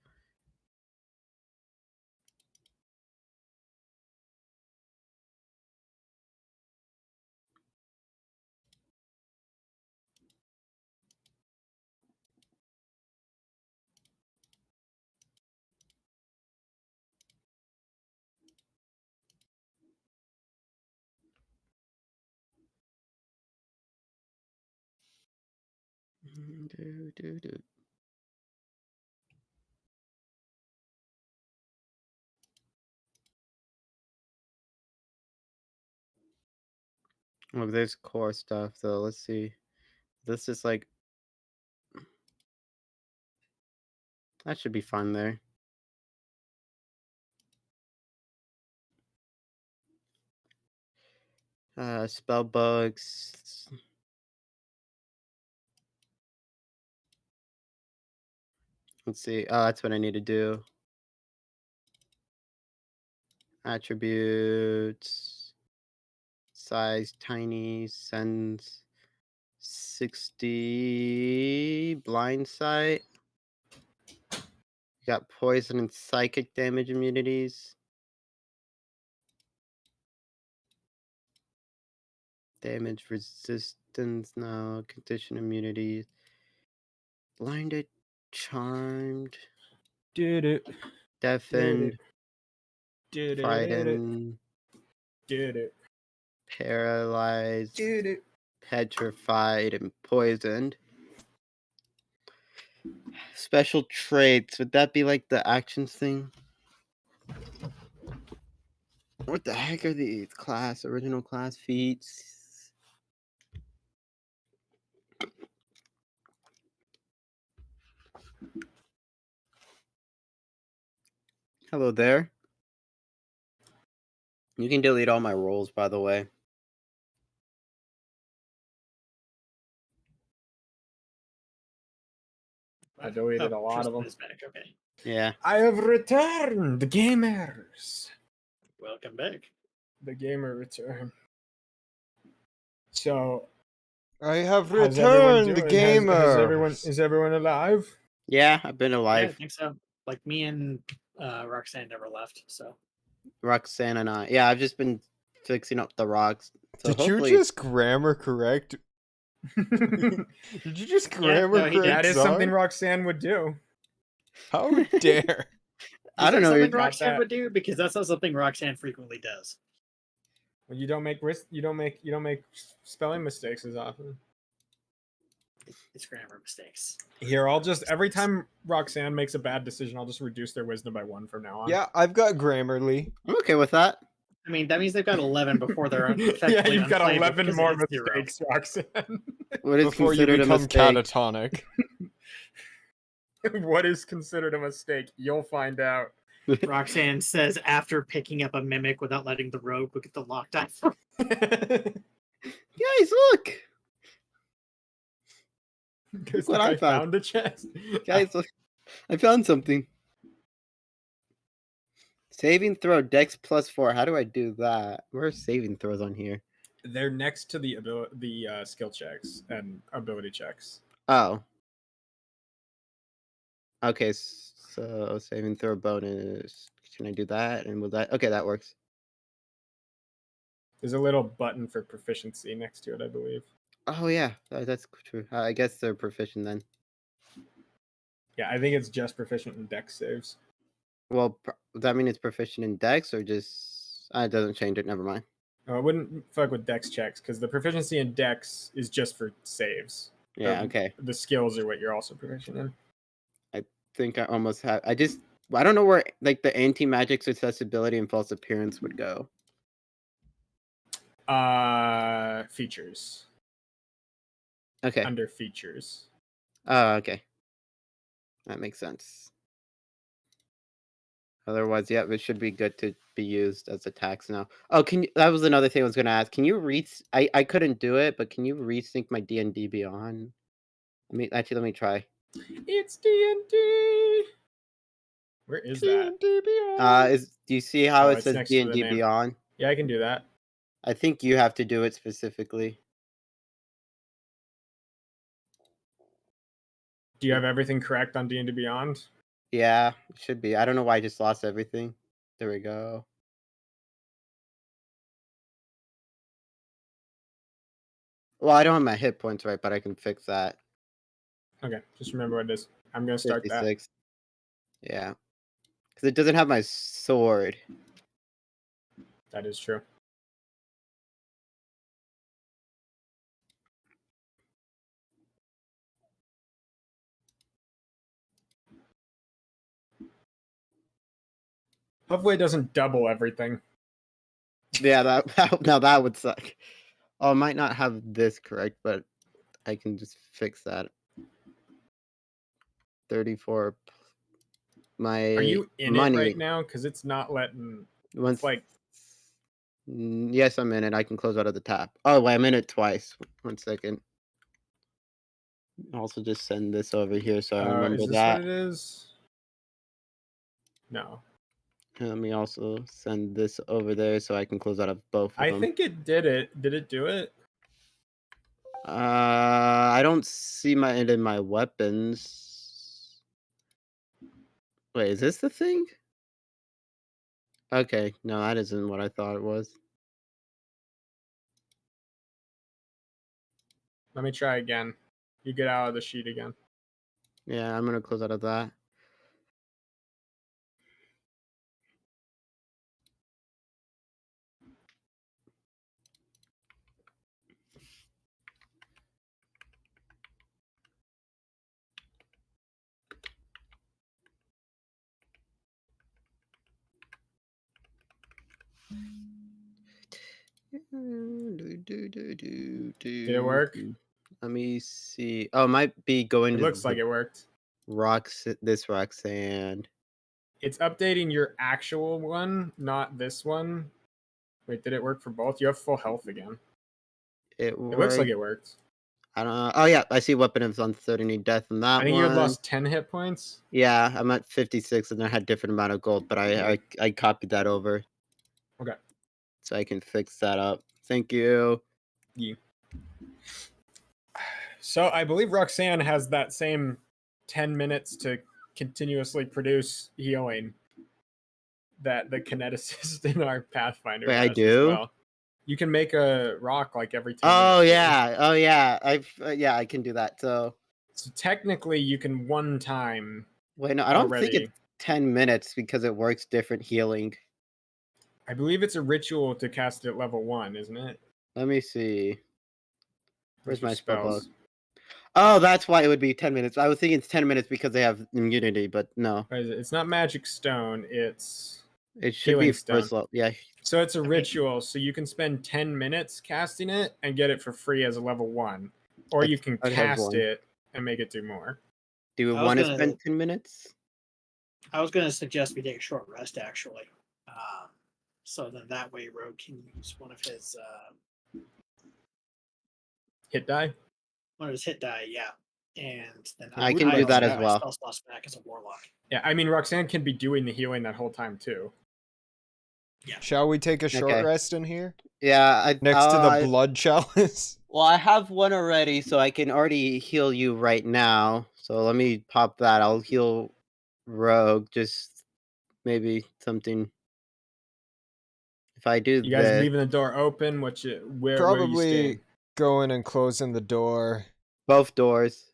Do. Oh, there's core stuff though. Let's see. This is like... That should be fine there. Spell books. Let's see. Oh, that's what I need to do. Attributes. Size tiny. Sends 60. Blind sight. Got poison and psychic damage immunities. Damage resistance. No. Condition immunities. Blinded. Charmed. Did it. Deafened. Did it. Frightened. Did it. paralyzed, petrified, and poisoned. Special traits. Would that be like the actions thing? What the heck are these? Class, original class feats. Hello there. You can delete all my rolls, by the way. I deleted Oh, a lot of Tristan them. is back. Okay. Yeah. I have returned, gamers. Welcome back. The gamer return. So, I have how's everyone returned, doing? gamer. Is everyone alive? Yeah, I've been Yeah, I alive. think so. Like me and Roxanne never left, so Roxanne and I. Yeah, I've just been fixing up the rocks. So Did you hopefully just grammar correct? Did you just grammar no, he did. correct? That is something Czar? Roxanne would do. How dare? I Is don't that know. something got Roxanne that. would do? Because that's not something Roxanne frequently does. Well, you don't make spelling mistakes as often. It's grammar mistakes. Here, I'll just every time Roxanne makes a bad decision, I'll just reduce their wisdom by 1 from now on. Yeah, I've got Grammarly. I'm okay with that. I mean, that means they've got 11 before they're Yeah, you've got unplayable 11 because more it hits 0. mistakes, Roxanne. What is Before you considered a become mistake? catatonic. What is considered a mistake? You'll find out. Roxanne says after picking up a mimic without letting the rogue look at the lockdown. Guys, look! Because what I I found. found a chest. Guys, look. I found something. Saving throw, Dex +4. How do I do that? Where's saving throws on here? They're next to the skill checks and ability checks. Oh. Okay, so saving throw bonus. Can I do that? And will that? Okay, that works. There's a little button for proficiency next to it, I believe. Oh yeah, that's true. I guess they're proficient then. Yeah, I think it's just proficient in dex saves. Well, does that mean it's proficient in Dex or just? It doesn't change it. Never mind. I wouldn't fuck with dex checks because the proficiency in dex is just for saves. Yeah. Okay. The skills are what you're also proficient in. I think I almost have. I don't know where like the anti-magic accessibility and false appearance would go. Features. Okay. Under features. Oh, okay. That makes sense. Otherwise, yeah, it should be good to be used as attacks now. Oh, that was another thing I was gonna ask. Can you I couldn't do it, but can you resync my D&D Beyond? Let me try. It's D&D. Where is that? Do you see how it it's says next to the D&D name. Beyond? Yeah, I can do that. I think you have to do it specifically. Do you have everything correct on D&D Beyond? Yeah, it should be. I don't know why I just lost everything. There we go. Well, I don't have my hit points right, but I can fix that. Okay, just remember what it is. I'm gonna start 56. Yeah. Because it doesn't have my sword. that. That is true. Hopefully it doesn't double everything. Yeah, now that would suck. Oh, I might not have this correct, but I can just fix that. 34. My Are you in money. it right now? Because it's not letting. Once, It's like yes, I'm in it. I can close out of the tab. Oh, wait, I'm in it twice. 1 second. Also, just send this over here so I remember is this that. what it is? No. Let me also send this over there so I can close out of both of I them. think it did it. Did it do it? I don't see it in my weapons. Wait, is this the thing? Okay, no, that isn't what I thought it was. Let me try again. You get out of the sheet again. Yeah, I'm gonna close out of that. Did it work? Let me see. Oh, it might be going It to looks like it worked. this Roxanne. It's updating your actual one, not this one. Wait, did it work for both? You have full health again. It looks like it worked. I don't know. Oh yeah, I see weapon is on 30 need death in that I think one. you had lost 10 hit points. Yeah, I'm at 56 and I had different amount of gold, but I copied that over. Okay. So I can fix that up. Thank you. Yeah. So I believe Roxanne has that same 10 minutes to continuously produce healing that the kineticist in our Pathfinder Wait, I has do? as well. You can make a rock like every 10 Oh minutes. yeah. Oh yeah. I can do that. So technically you can one time. wait, no, I don't already. think it's 10 minutes because it works different healing. I believe it's a ritual to cast it at level 1, isn't it? Let me see. Where's my spell book? spells? Oh, that's why it would be 10 minutes. I was thinking it's 10 minutes because they have immunity, but no. It's not magic stone, it's It should be healing stone. first level. Yeah. So it's a ritual, so you can spend 10 minutes casting it and get it for free as a level 1. Or you can I'd have cast one. it and make it do more. Do we I was want to gonna- spend 10 minutes? I was going to suggest we take a short rest, actually. So then that way Rogue can use one of his Hit die? hit die, yeah. And then I can do that as well. Spell slots back as a warlock. Yeah, I mean, Roxanne can be doing the healing that whole time, too. Shall we take a short Okay. rest in here? Yeah. Next to the blood chalice? Well, I have one already, so I can already heal you right now. So let me pop that. I'll heal Rogue. Just maybe something. If I do You guys this, leaving the door open? Where are you Probably staying? going and closing the door. both doors.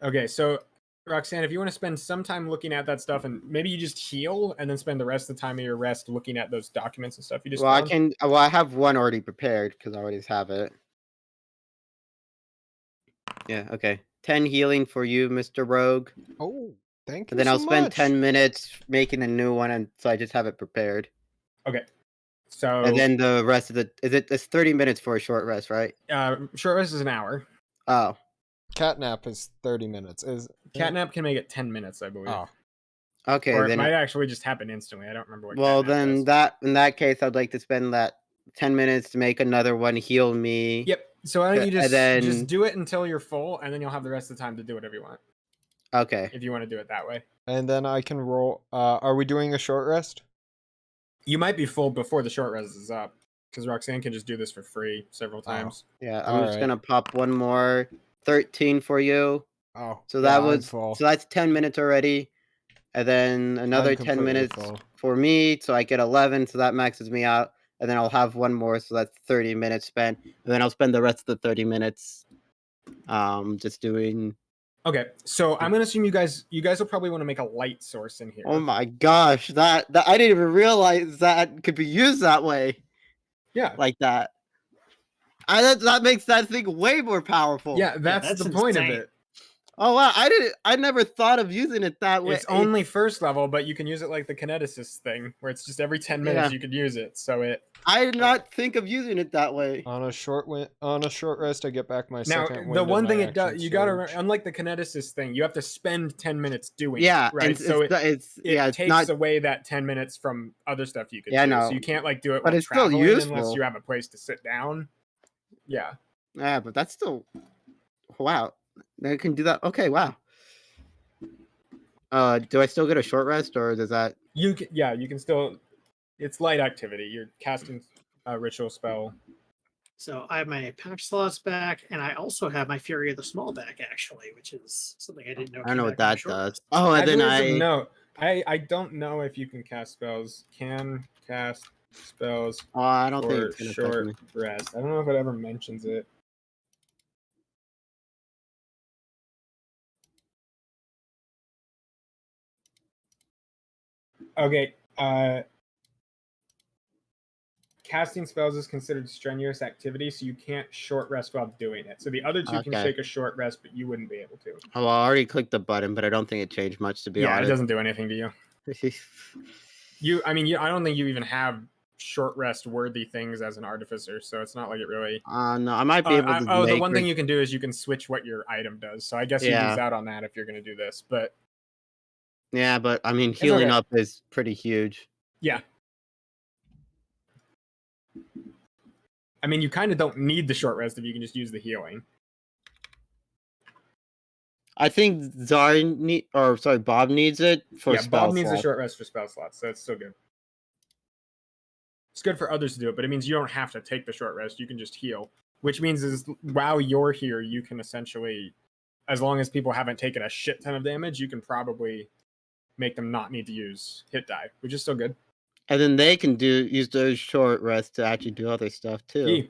Okay, so Roxanne, if you want to spend some time looking at that stuff, and maybe you just heal, and then spend the rest of the time of your rest looking at those documents and stuff you just Well, found. I can. Well, I have one already prepared because I already have it. Yeah. Okay. 10 healing for you, Mr. Rogue. Oh, thank you And then so I'll spend much. 10 minutes making a new one, and so I just have it prepared. Okay. So And then the rest of it's 30 minutes for a short rest, right? short rest is an hour. Oh. Catnap is 30 minutes. Catnap can make it 10 minutes, I believe. Oh. Okay. Or it then might actually just happen instantly. I don't remember what. Well, Catnap then does. in that case, I'd like to spend that 10 minutes to make another one heal me. Yep. So I think you And then- just do it until you're full, and then you'll have the rest of the time to do whatever you want. Okay. If you want to do it that way. And then I can roll. Are we doing a short rest? You might be full before the short rest is up, because Roxanne can just do this for free several times. Yeah, I'm just Alright. gonna pop one more 13 for you. Oh. So yeah, that I'm was full. so that's 10 minutes already. And then another 10 completely minutes full. for me, so I get 11, so that maxes me out. And then I'll have one more, so that's 30 minutes spent. And then I'll spend the rest of the 30 minutes just doing. Okay, so I'm gonna assume you guys will probably want to make a light source in here. Oh my gosh, that I didn't even realize that could be used that way. Yeah. Like that. That makes that thing way more powerful. Yeah, that's that's the point of insane. it. Oh wow, I never thought of using it that way. It's only first level, but you can use it like the kineticist thing, where it's just every 10 minutes Yeah. you could use it. So it I did not think of using it that way. On a short rest, I get back my now second wind the and one my thing it action does, you gotta surge. unlike the kineticist thing, you have to spend 10 minutes doing Yeah, it, right? and So it it's takes not. away that 10 minutes from other stuff you could Yeah, do. no. So you can't like do it But while it's still traveling unless useful. you have a place to sit down. Yeah. Yeah, but that's still. Wow, I can do that. Okay, wow. Do I still get a short rest, or does that? You can still. It's light activity. You're casting a ritual spell. So I have my patch slots back, and I also have my Fury of the Small back, actually, which is something I didn't know. I don't know came what back on my that short does. rest. Oh, and then Actually, no. I don't know if you can cast spells. Can cast spells Oh, I don't think for it's gonna affect short me. rest. I don't know if it ever mentions it. Okay. Casting spells is considered strenuous activity, so you can't short rest while doing it. So the other two can Okay. take a short rest, but you wouldn't be able to. Oh, well, I already clicked the button, but I don't think it changed much to be Yeah, it honest. doesn't do anything to you. I don't think you even have short rest worthy things as an artificer, so it's not like it really. No, I might be able to. The one thing you can do is you can switch what your item does. So I guess you lose out on that if you're going to do this. But yeah, but I mean, healing okay. up is pretty huge. Yeah. I mean, you kind of don't need the short rest if you can just use the healing. I think Bob needs it for spell Bob needs a slots. short rest for spell slots, so it's still good. It's good for others to do it, but it means you don't have to take the short rest. You can just heal, which means is while you're here, you can essentially, as long as people haven't taken a shit ton of damage, you can probably make them not need to use hit die, which is still good. And then they can use those short rests to actually do other stuff too.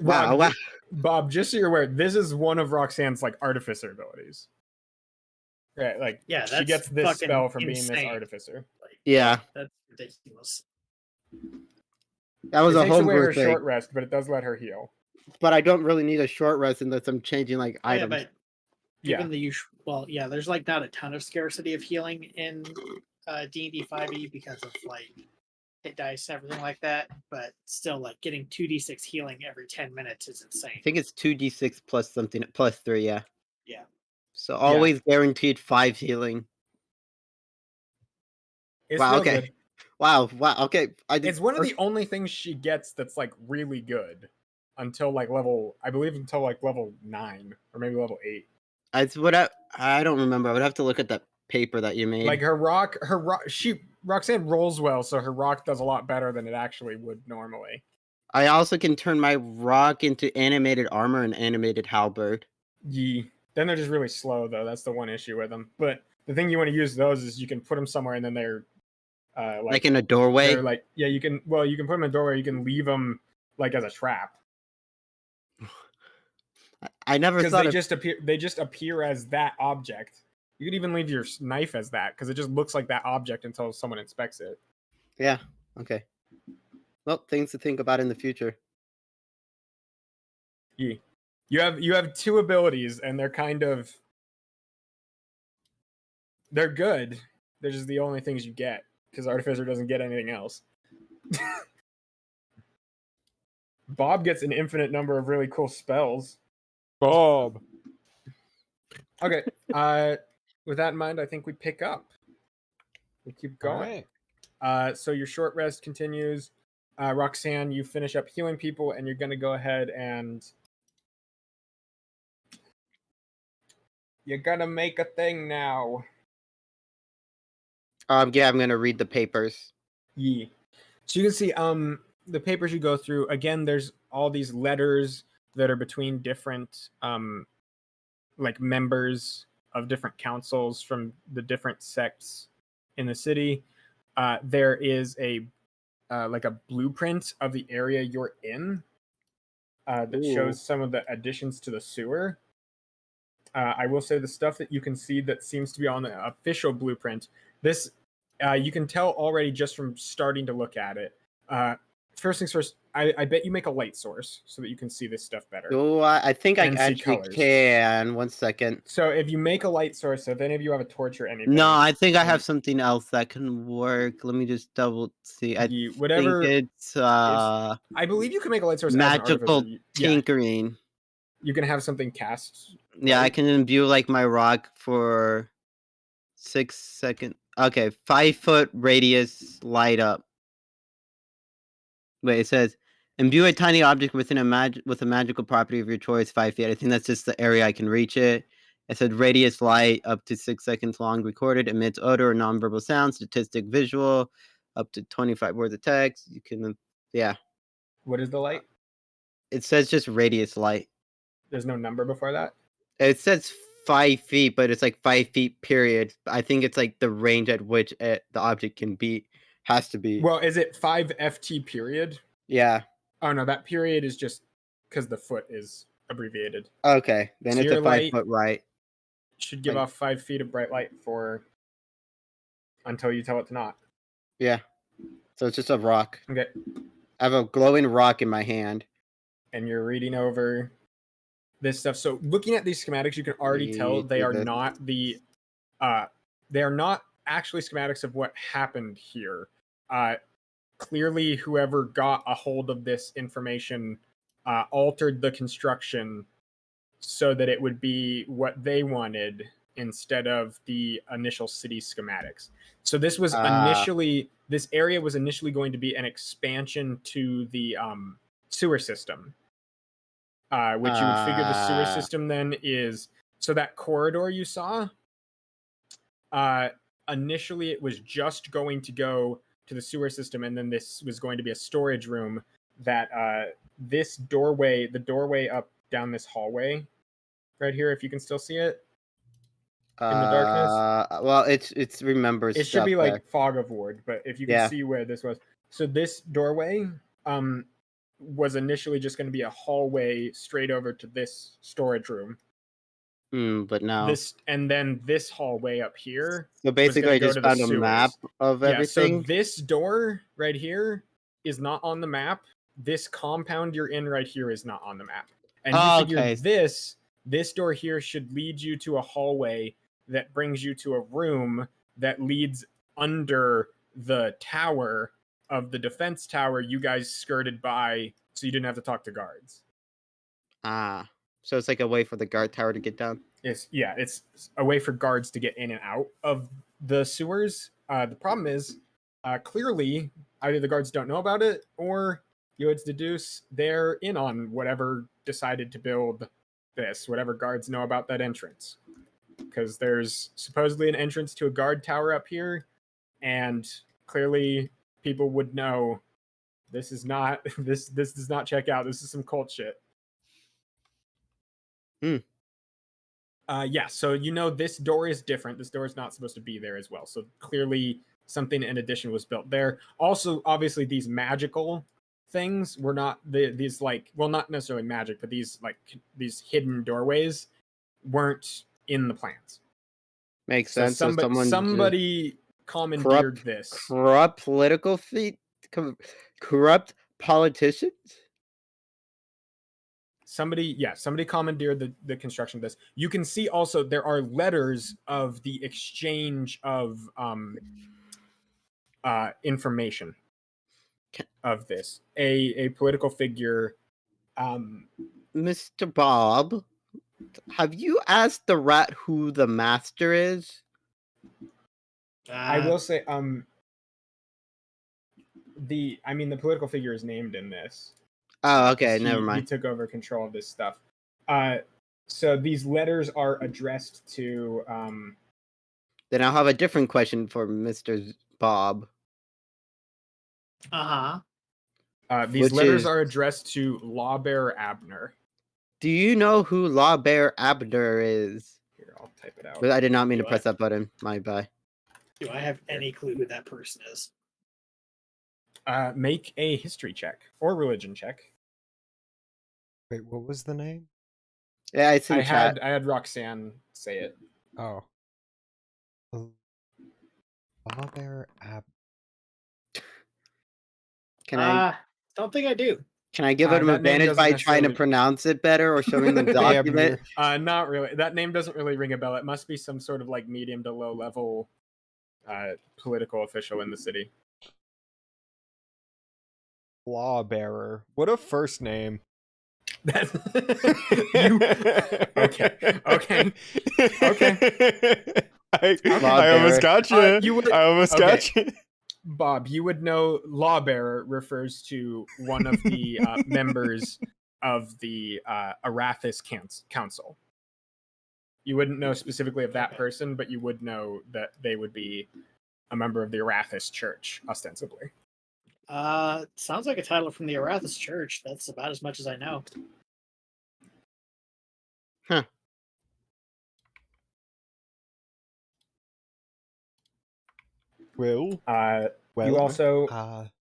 Wow. Bob, just so you're aware, this is one of Roxanne's like artificer abilities. Right, like she gets this spell from being this artificer. Yeah, that's ridiculous. That was it a takes away homebrew her thing. short rest, but it does let her heal. But I don't really need a short rest unless I'm changing like items. Yeah, but given the usual, there's like not a ton of scarcity of healing in D&D 5e because of like hit dice and everything like that. But still, like getting 2d6 healing every 10 minutes is insane. I think it's 2d6 plus something plus 3. Yeah. Yeah. So always guaranteed 5 healing. It's wow. Okay. Good. Wow. Okay. It's one of the only things she gets that's like really good until like level 9 or maybe level 8. It's what I don't remember. I would have to look at that paper that you made. Like Roxanne rolls well, so her rock does a lot better than it actually would normally. I also can turn my rock into animated armor and animated halberd. Then they're just really slow though. That's the one issue with them. But the thing you want to use those is you can put them somewhere and then they're like in a doorway. They're like you can put them in a doorway. You can leave them like as a trap. I never thought they just appear as that object. You could even leave your knife as that because it just looks like that object until someone inspects it. Yeah. Okay. Well, things to think about in the future. Yeah. You have 2 abilities and they're good. They're just the only things you get because Artificer doesn't get anything else. Bob gets an infinite number of really cool spells. Bob. Okay. With that in mind, I think we pick up. We keep going. Right. So your short rest continues. Roxanne, you finish up healing people, and you're going to go ahead and you're going to make a thing now. Yeah, I'm going to read the papers. Yeah. So you can see the papers you go through. Again, there's all these letters that are between different like members of different councils from the different sects in the city. There is a like a blueprint of the area you're in that shows some of the additions to the sewer. I will say the stuff that you can see that seems to be on the official blueprint. This you can tell already just from starting to look at it. First things first, I bet you make a light source so that you can see this stuff better. Oh, I think I actually can. 1 second. So if you make a light source, if any of you have a torch or anything. No, I think I have something else that can work. Let me just double see. I think it's I believe you can make a light source magical as an tinkering. You can have something cast. Yeah, I can imbue like my rock for 6 seconds. Okay, 5-foot radius light up. Wait, it says imbue a tiny object with a magical property of your choice, 5 feet. I think that's just the area I can reach it. It said radius light up to 6 seconds long, recorded, emits odor or nonverbal sound, statistic visual, up to 25 words of text. You can, What is the light? It says just radius light. There's no number before that? It says 5 feet, but it's like 5 feet period. I think it's like the range at which the object can be. Has to be. Well, is it 5 FT period? Yeah. Oh no, that period is just because the foot is abbreviated. Okay, then so it's a 5 foot right. Should give off 5 feet of bright light for until you tell it to not. Yeah. So it's just a rock. Okay. I have a glowing rock in my hand. And you're reading over this stuff. So looking at these schematics, you can already tell they are not actually schematics of what happened here. clearly whoever got a hold of this information altered the construction so that it would be what they wanted instead of the initial city schematics. So this was this area was initially going to be an expansion to the sewer system, which you would figure the sewer system then is, so that corridor you saw, initially it was just going to go to the sewer system, and then this was going to be a storage room that this doorway, the doorway up down this hallway right here, if you can still see it in the darkness. Well, it's remembers It should be stuff like there. fog of ward, but if you can Yeah. see where this was. So this doorway was initially just going to be a hallway straight over to this storage room. But now This, and then this hallway up here. So basically, I go just to the found a map sewers. of Yeah, everything. so this door right here is not on the map. This compound you're in right here is not on the map. And you figure Okay. this door here should lead you to a hallway that brings you to a room that leads under the tower of the defense tower you guys skirted by, so you didn't have to talk to guards. So it's like a way for the guard tower to get down. It's a way for guards to get in and out of the sewers. The problem is, clearly, either the guards don't know about it, or you would deduce they're in on whatever decided to build this, whatever guards know about that entrance. Because there's supposedly an entrance to a guard tower up here, and clearly people would know this is not this does not check out. This is some cult shit. Yeah, so you know this door is different. This door is not supposed to be there as well. So clearly something in addition was built there. Also, obviously, these magical things were not these like, well, not necessarily magic, but these hidden doorways weren't in the plans. Makes So sense. So somebody commandeered this. Corrupt political corrupt politicians. Somebody commandeered the construction of this. You can see also there are letters of the exchange of information of this. A political figure. Mr. Bob, have you asked the rat who the master is? I will say the political figure is named in this. Oh, okay, never He mind. took over control of this stuff. So these letters are addressed to. Then I'll have a different question for Mr. Bob. These letters are addressed to Lawbearer Abner. Do you know who Lawbearer Abner is? Here, I'll type it out. But I did not mean to press that button. My bad. Do I have any clue who that person is? Make a history check or religion check. Wait, what was the name? Yeah, it's in chat. I had Roxanne say it. Oh. Lawbearer Ab. Can I? Don't think I do. Can I give it an that name advantage by doesn't trying to necessarily- pronounce it better or showing the document? Not really. That name doesn't really ring a bell. It must be some sort of like medium to low level political official in the city. Lawbearer. What a first name. Okay. I almost got you. I almost got you. Bob, you would know Lawbearer refers to one of the members of the Arathis Council. You wouldn't know specifically of that person, but you would know that they would be a member of the Arathis Church, ostensibly. Sounds like a title from the Arathis Church. That's about as much as I know. Huh. Well, you also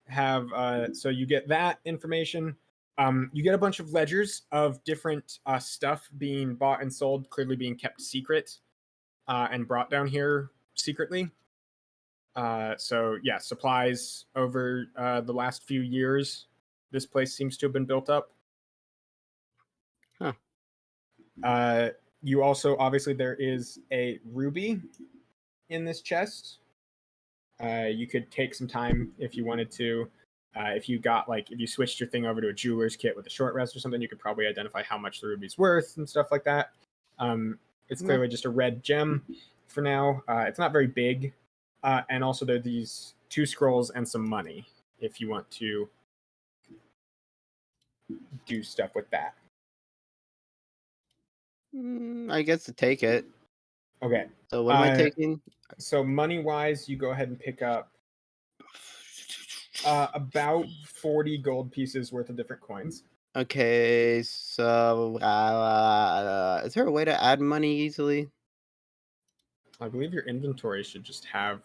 have so you get that information. You get a bunch of ledgers of different stuff being bought and sold, clearly being kept secret and brought down here secretly. So yeah, supplies over the last few years, this place seems to have been built up. You also, obviously, there is a ruby in this chest. You could take some time if you wanted to If you got if you switched your thing over to a jeweler's kit with a short rest or something, you could probably identify how much the ruby's worth and stuff like that. It's clearly just a red gem for now. It's not very big, and also there are these 2 scrolls and some money if you want to do stuff with that. I guess to take it. Okay. So what am I taking? So money-wise, you go ahead and pick up about 40 gold pieces worth of different coins. Okay, so is there a way to add money easily? I believe your inventory should just have.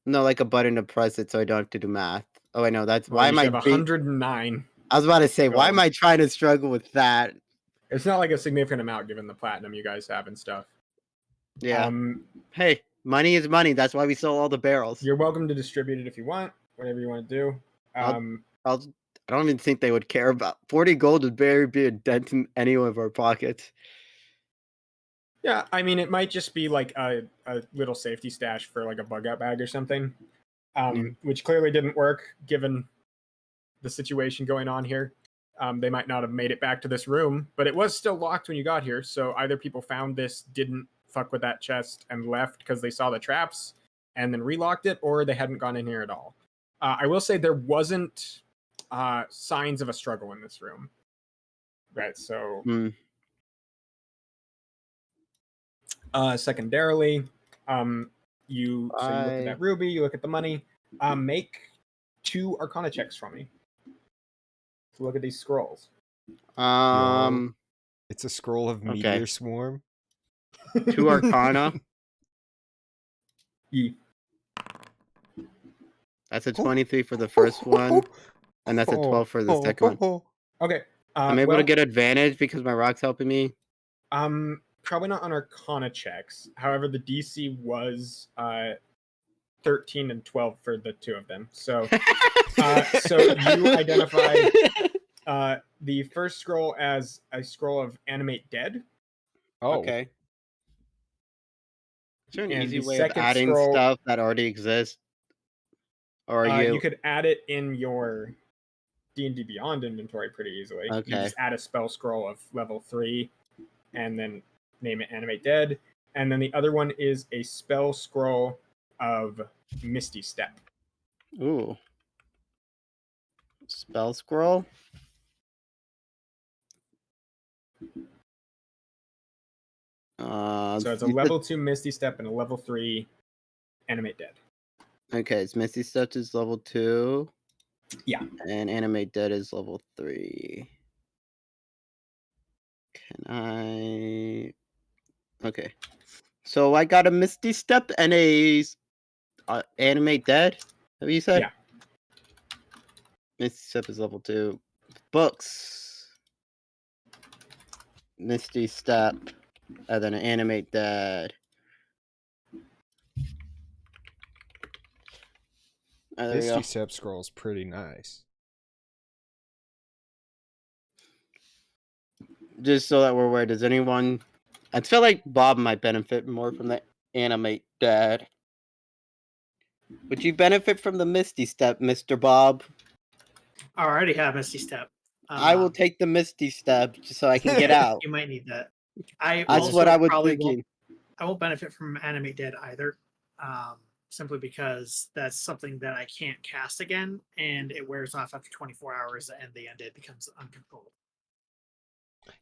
No, like a button to press it so I don't have to do math. Oh, I know that's Well, why you am I should have 109. I was about to say, why gold. am I trying to struggle with that? It's not like a significant amount given the platinum you guys have and stuff. Yeah. Hey, money is money. That's why we sell all the barrels. You're welcome to distribute it if you want, whatever you want to do. I don't even think they would care about 40 gold would barely be a dent in any of our pockets. Yeah, I mean, it might just be like a little safety stash for like a bug out bag or something, which clearly didn't work given the situation going on here. They might not have made it back to this room, but it was still locked when you got here. So either people found this, didn't fuck with that chest, and left because they saw the traps and then relocked it, or they hadn't gone in here at all. I will say there wasn't signs of a struggle in this room. Right, so... secondarily, you look at that ruby, you look at the money. Make 2 Arcana checks for me. So look at these scrolls. It's a scroll of meteor swarm. 2 Arcana. That's a 23 for the first one, and that's a 12 for the second one. Okay. I'm able to get advantage because my rock's helping me. Probably not on Arcana checks. However, the DC was 13 and 12 for the 2 of them. So, so you identify the first scroll as a scroll of Animate Dead. Oh. Okay. Is there an And easy the way of second adding scroll- stuff that already exists? Or you could add it in your D&D Beyond inventory pretty easily. You Okay. just add a spell scroll of level 3 and then name it Animate Dead. And then the other one is a spell scroll of Misty Step. Ooh. Spell scroll? So it's a level 2 Misty Step and a level 3 Animate Dead. Okay, it's Misty Step is level 2. Yeah. And Animate Dead is level 3. Can I... Okay. So I got a Misty Step and a Animate Dead? Have you said? Yeah. Misty Step is level 2. Books. Misty Step. And then Animate Dead. There we go. Misty Step scroll is pretty nice. Just so that we're aware, does anyone... I feel like Bob might benefit more from the Animate Dead. Would you benefit from the Misty Step, Mr. Bob? I already have Misty Step. I will take the Misty Step just so I can get out. You might need that. That's what I was thinking. I won't benefit from Animate Dead either, simply because that's something that I can't cast again, and it wears off after 24 hours, and the undead becomes uncontrollable.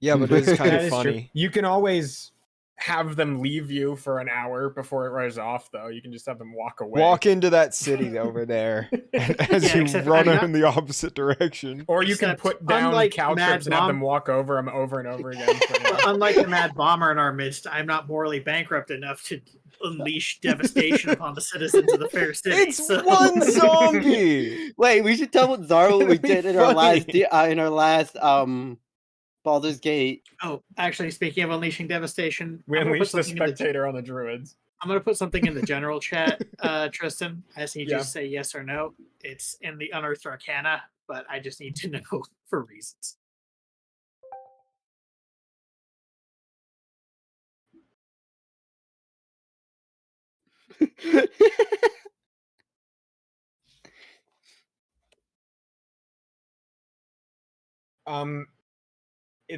Yeah, but it's kind That of is true. funny. You can always have them leave you for an hour before it wears off, though. You can just have them walk away. Walk into that city over there as you run in the opposite direction. Or you can put down caltrips and have them walk over them over and over again. Unlike the Mad Bomber in our midst, I'm not morally bankrupt enough to unleash devastation upon the citizens of the fair city. It's one zombie! Wait, we should tell what Zara what we did in our last Baldur's Gate. Oh, actually, speaking of unleashing devastation, we unleashed the spectator on the druids. I'm going to put something in the general chat, Tristan. I just need you to say yes or no. It's in the Unearthed Arcana, but I just need to know for reasons.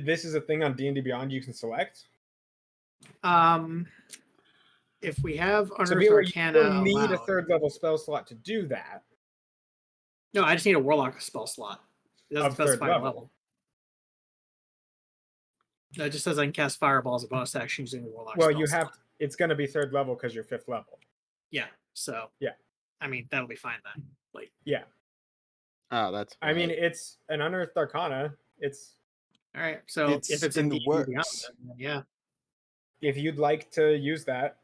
This is a thing on D&D Beyond you can select. If we have So Unearthed you Arcana still need a allowed, third level spell slot to do that. no, I just need a Warlock spell slot. It doesn't Of third specify a level. level. No, it just says I can cast Fireball as a bonus action using the Warlock Well, spell you have slot. it's going to be third level because you're 5th level. Yeah, so Yeah. I mean that'll be fine then. Like, Yeah. Oh, that's. I mean, right. it's an Unearthed Arcana. It's all right. So It's if it's in in the D&D Beyond, works. then yeah. if you'd like to use that.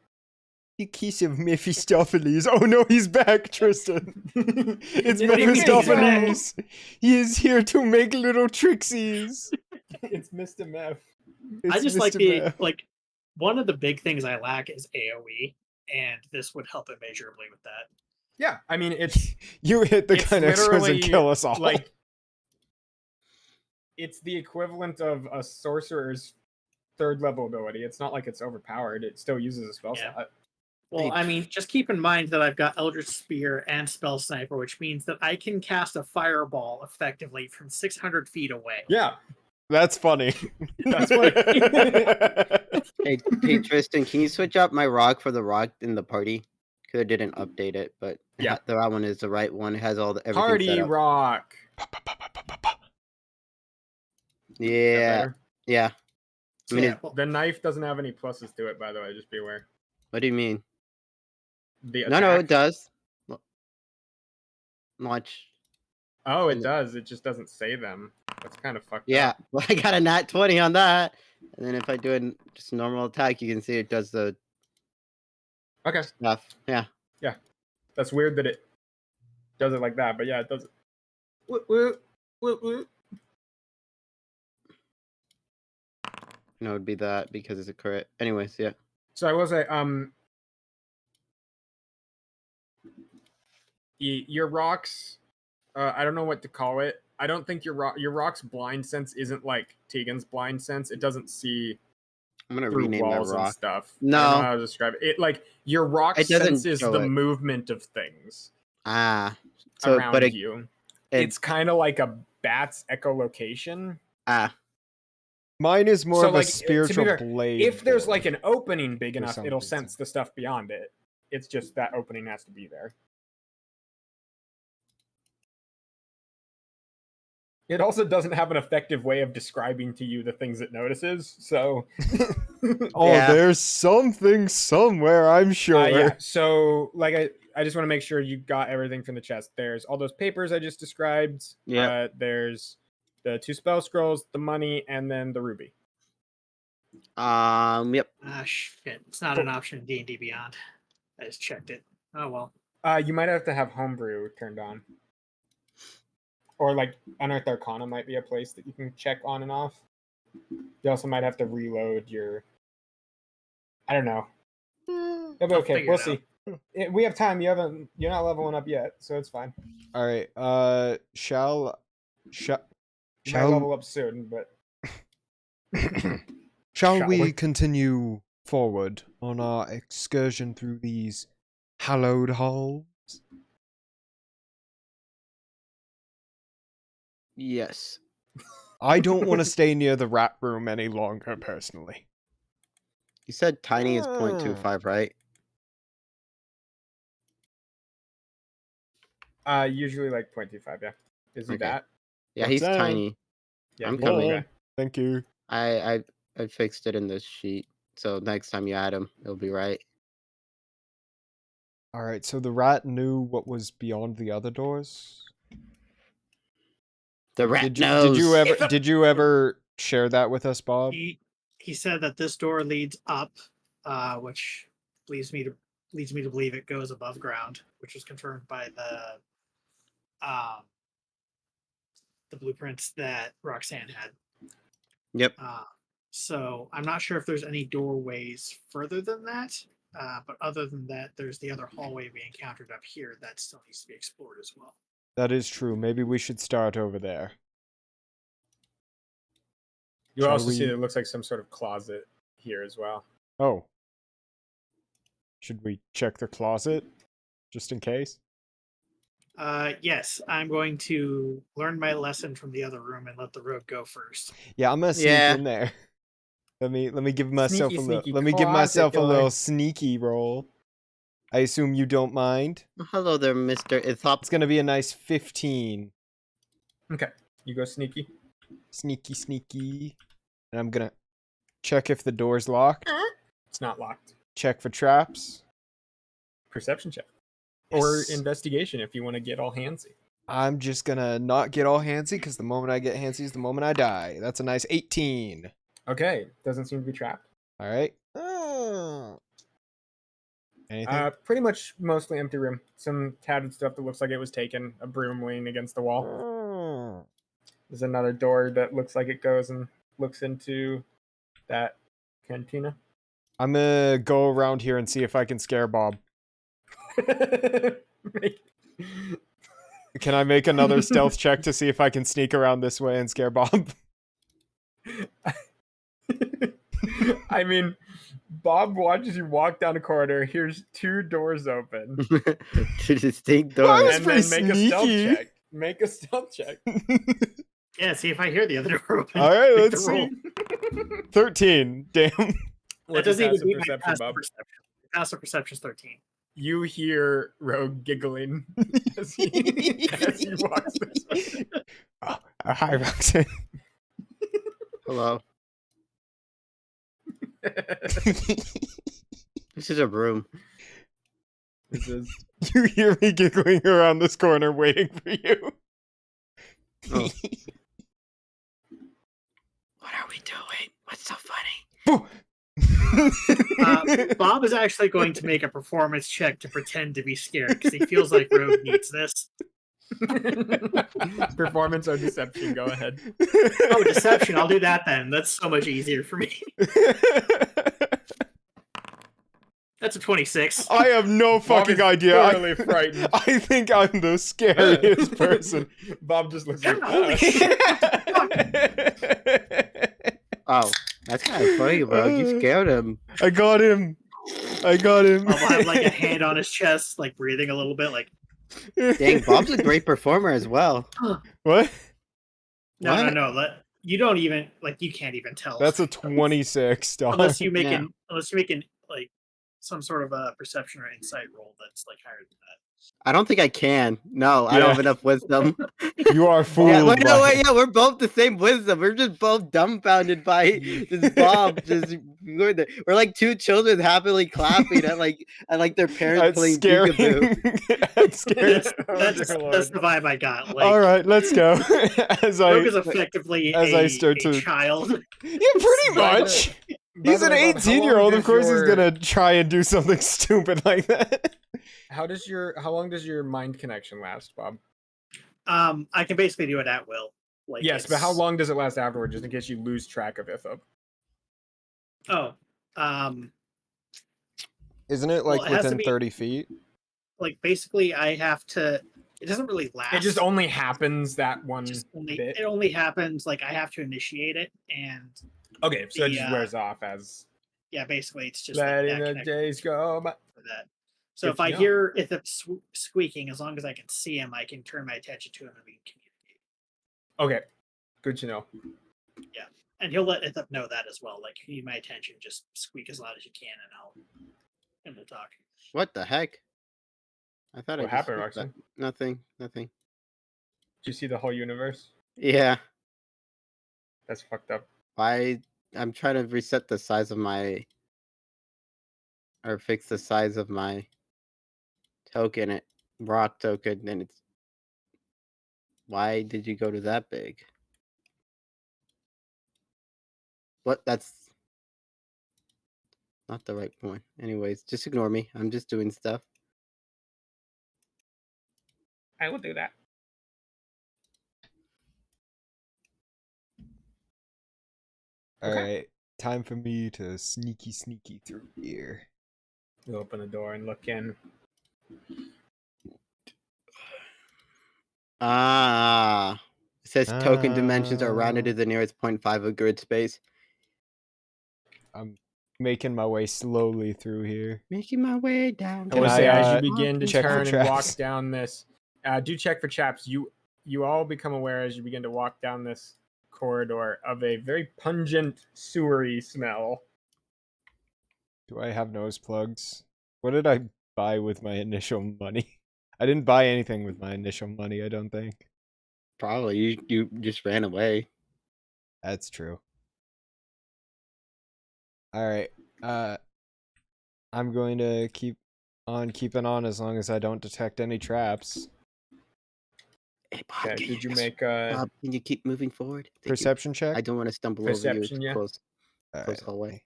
The kiss of Mephistopheles. Oh no, he's back, Tristan. It's What do you mean? Mephistopheles. He is here to make little trixies. It's Mr. Meth. I It's just like Mr. the Meth. like one of the big things I lack is AoE, and this would help immeasurably with that. Yeah, I mean it's You hit the it's connexers and literally kill us all. like it's the equivalent of a sorcerer's 3rd level ability. It's not like it's overpowered. It still uses a spell Yeah. slot. Well, I mean, just keep in mind that I've got Eldritch Spear and Spell Sniper, which means that I can cast a fireball effectively from 600 feet away. Yeah, That's funny. that's what. Hey, Tristan, can you switch out my rock for the rock in the party? Because I didn't update it, but Yeah. the right one is the right one. It has all the everything Party set up. rock. Is that Yeah, better? yeah. I mean, Yeah, it- well, The knife doesn't have any pluses to it, by the way. Just be aware. what do you mean? The No, it attack- does. Launch. Oh, it and- does. It just doesn't say them. That's kind of fucked Yeah, up. well, I got a nat 20 on that. And then if I do just a normal attack, you can see it does the Okay, stuff. Yeah. that's weird that it does it like that, but yeah, it does it. Woot, woot, woot, woot. No, it would be that because it's a crit. Anyways, yeah. So I will say, your rocks. I don't know what to call it. I don't think your rock's blind sense isn't like Tegan's blind sense. It doesn't see I'm gonna through rename my walls and rock. stuff. I No. don't know how to describe it. It like your rock It doesn't senses show the it. movement of things Ah. So, around but you. it- It's kind of like a bat's echolocation. Mine is more So, of like, a to be spiritual fair, blade. If there's for like an opening big or enough, it'll something. sense the stuff beyond it. It's just that opening has to be there. It also doesn't have an effective way of describing to you the things it notices. So, Oh, Yeah. there's something somewhere, I'm sure. yeah. So, like, I just want to make sure you got everything from the chest. There's all those papers I just described. Yep. There's the 2 spell scrolls, the money, and then the ruby. Yep. ah, shit. It's not an option in D&D Beyond. I just checked it. Oh, well. You might have to have homebrew turned on. Or like Unearthed Arcana might be a place that you can check on and off. You also might have to reload your. I don't know. It'll be I'll okay. figure We'll it see. We have time. You're not leveling up yet, so it's fine. All right. Shall You might shall level up soon, but shall Shall we we? continue forward on our excursion through these hallowed halls? Yes. I don't want to stay near the rat room any longer, personally. You said tiny is 0.25, right? usually like 0.25. Yeah, is he Okay. that? Yeah, What's he's that? tiny. Yeah, I'm he's coming. okay. Thank you. I fixed it in this sheet, so next time you add him, it'll be right. All right. So the rat knew what was beyond the other doors. The rat Did knows. you ever share that with us, Bob? He said that this door leads up, which leads me to believe it goes above ground, which was confirmed by the blueprints that Roxanne had. Yep. So I'm not sure if there's any doorways further than that, but other than that, there's the other hallway we encountered up here that still needs to be explored as well. That is true. Maybe we should start over there. You Shall also see we- that it looks like some sort of closet here as well. Oh. Should we check the closet? Just in case? Yes, I'm going to learn my lesson from the other room and let the rogue go first. Yeah, I'm gonna sneak Yeah. in there. Let me give myself Sneaky, a little. sneaky Let me give closet myself a little door. sneaky roll. I assume you don't mind. Hello there, Mr. Ithop. It's gonna be a nice 15. Okay, you go sneaky. Sneaky, sneaky. And I'm gonna check if the door's locked. It's not locked. Check for traps. Perception check. Or Yes. investigation if you want to get all handsy. I'm just gonna not get all handsy because the moment I get handsy is the moment I die. That's a nice 18. Okay, doesn't seem to be trapped. All right. Anything? Pretty much mostly empty room. Some tattered stuff that looks like it was taken. A broom leaning against the wall. There's another door that looks like it goes and looks into that cantina. I'm gonna go around here and see if I can scare Bob. Can I make another stealth check to see if I can sneak around this way and scare Bob? I mean, Bob watches you walk down a corridor, hears 2 doors open, Two distinct Well, doors. and pretty then make a stealth sneaky. check. Make a stealth check. Yeah, see if I hear the other door open. All right, Make let's the roll. see. 13. Damn. That What's doesn't your even passive beat my perception, passive Bob? perception. Passive perception is 13. You hear Rogue giggling as he walks this way. Oh, hi, Roxanne. Hello. This is a room. This is You hear me giggling around this corner waiting for you. Oh. What are we doing? What's so funny? Bob is actually going to make a performance check to pretend to be scared because he feels like Rogue needs this. performance or deception. Go ahead. Oh, deception. I'll do that then. That's so much easier for me. That's a 26. I have no Bob is fucking idea. thoroughly frightened. I think I'm the scariest person. Bob just looks God, like, holy shit. Oh, that's kind of funny, bro. You scared him. I got him. I got him. Bob will have like a hand on his chest, like breathing a little bit, like, Dang, Bob's a great performer as well. What? What? no. You don't even, like, you can't even tell. That's a 26, dog. unless you make Yeah. an like some sort of a perception or insight roll that's like higher than that. I don't think I can. No, I don't have enough wisdom. You are fooled. Yeah, wait, no, by- wait, yeah, we're both the same wisdom. We're just both dumbfounded by this Bob. We're like 2 children happily clapping at their parents That's playing scary. peekaboo. That's scary. That's the vibe I got. Like, All right, let's go. Rogue is effectively I start a to- child. Yeah, pretty much. He's an 18-year-old. Of course, he's gonna try and do something stupid like that. How long does your mind connection last, Bob? I can basically do it at will. Like, Yes, but how it's- long does it last afterward, just in case you lose track of Ithop? Oh, Isn't it Well, it has to within be- 30 feet? like basically, I have to. It doesn't really last. It just only happens that one bit. It only happens like I have to initiate it, and Okay, so it the, just wears off as yeah, basically it's just like, letting that the connection days go by. for that. So Good if to I know. hear if it's squeaking, as long as I can see him, I can turn my attention to him and we can communicate. Okay, good to know. And he'll let Ithop know that as well. Like, if you need my attention, just squeak as loud as you can, and we'll talk. What the heck? I thought What I just happened, hit that. Roxanne? Nothing. Did you see the whole universe? Yeah. That's fucked up. I'm trying to reset the size of my, or fix the size of my token, rock token, and it's. Why did you go to that big? What? That's not the right point. Anyways, just ignore me. I'm just doing stuff. I will do that. All Okay. right, time for me to sneaky through here. You open the door and look in. Ah. It says token dimensions are rounded Ah. to the nearest 0.5 of grid space. I'm making my way slowly through here. Making my way down. I Can will I, say, as you begin to check for turn and walk traps? down this Do check for traps. You all become aware as you begin to walk down this corridor of a very pungent, sewery smell. Do I have nose plugs? What did I buy with my initial money? I didn't buy anything with my initial money, I don't think. Probably you just ran away. That's true. Alright. I'm going to keep on keeping on as long as I don't detect any traps. Hey, Bob, Okay, can did you just- make a Bob, can you keep moving forward? Thank you. Perception check? I don't want to stumble over Perception, you. yeah. Close Alright. hallway.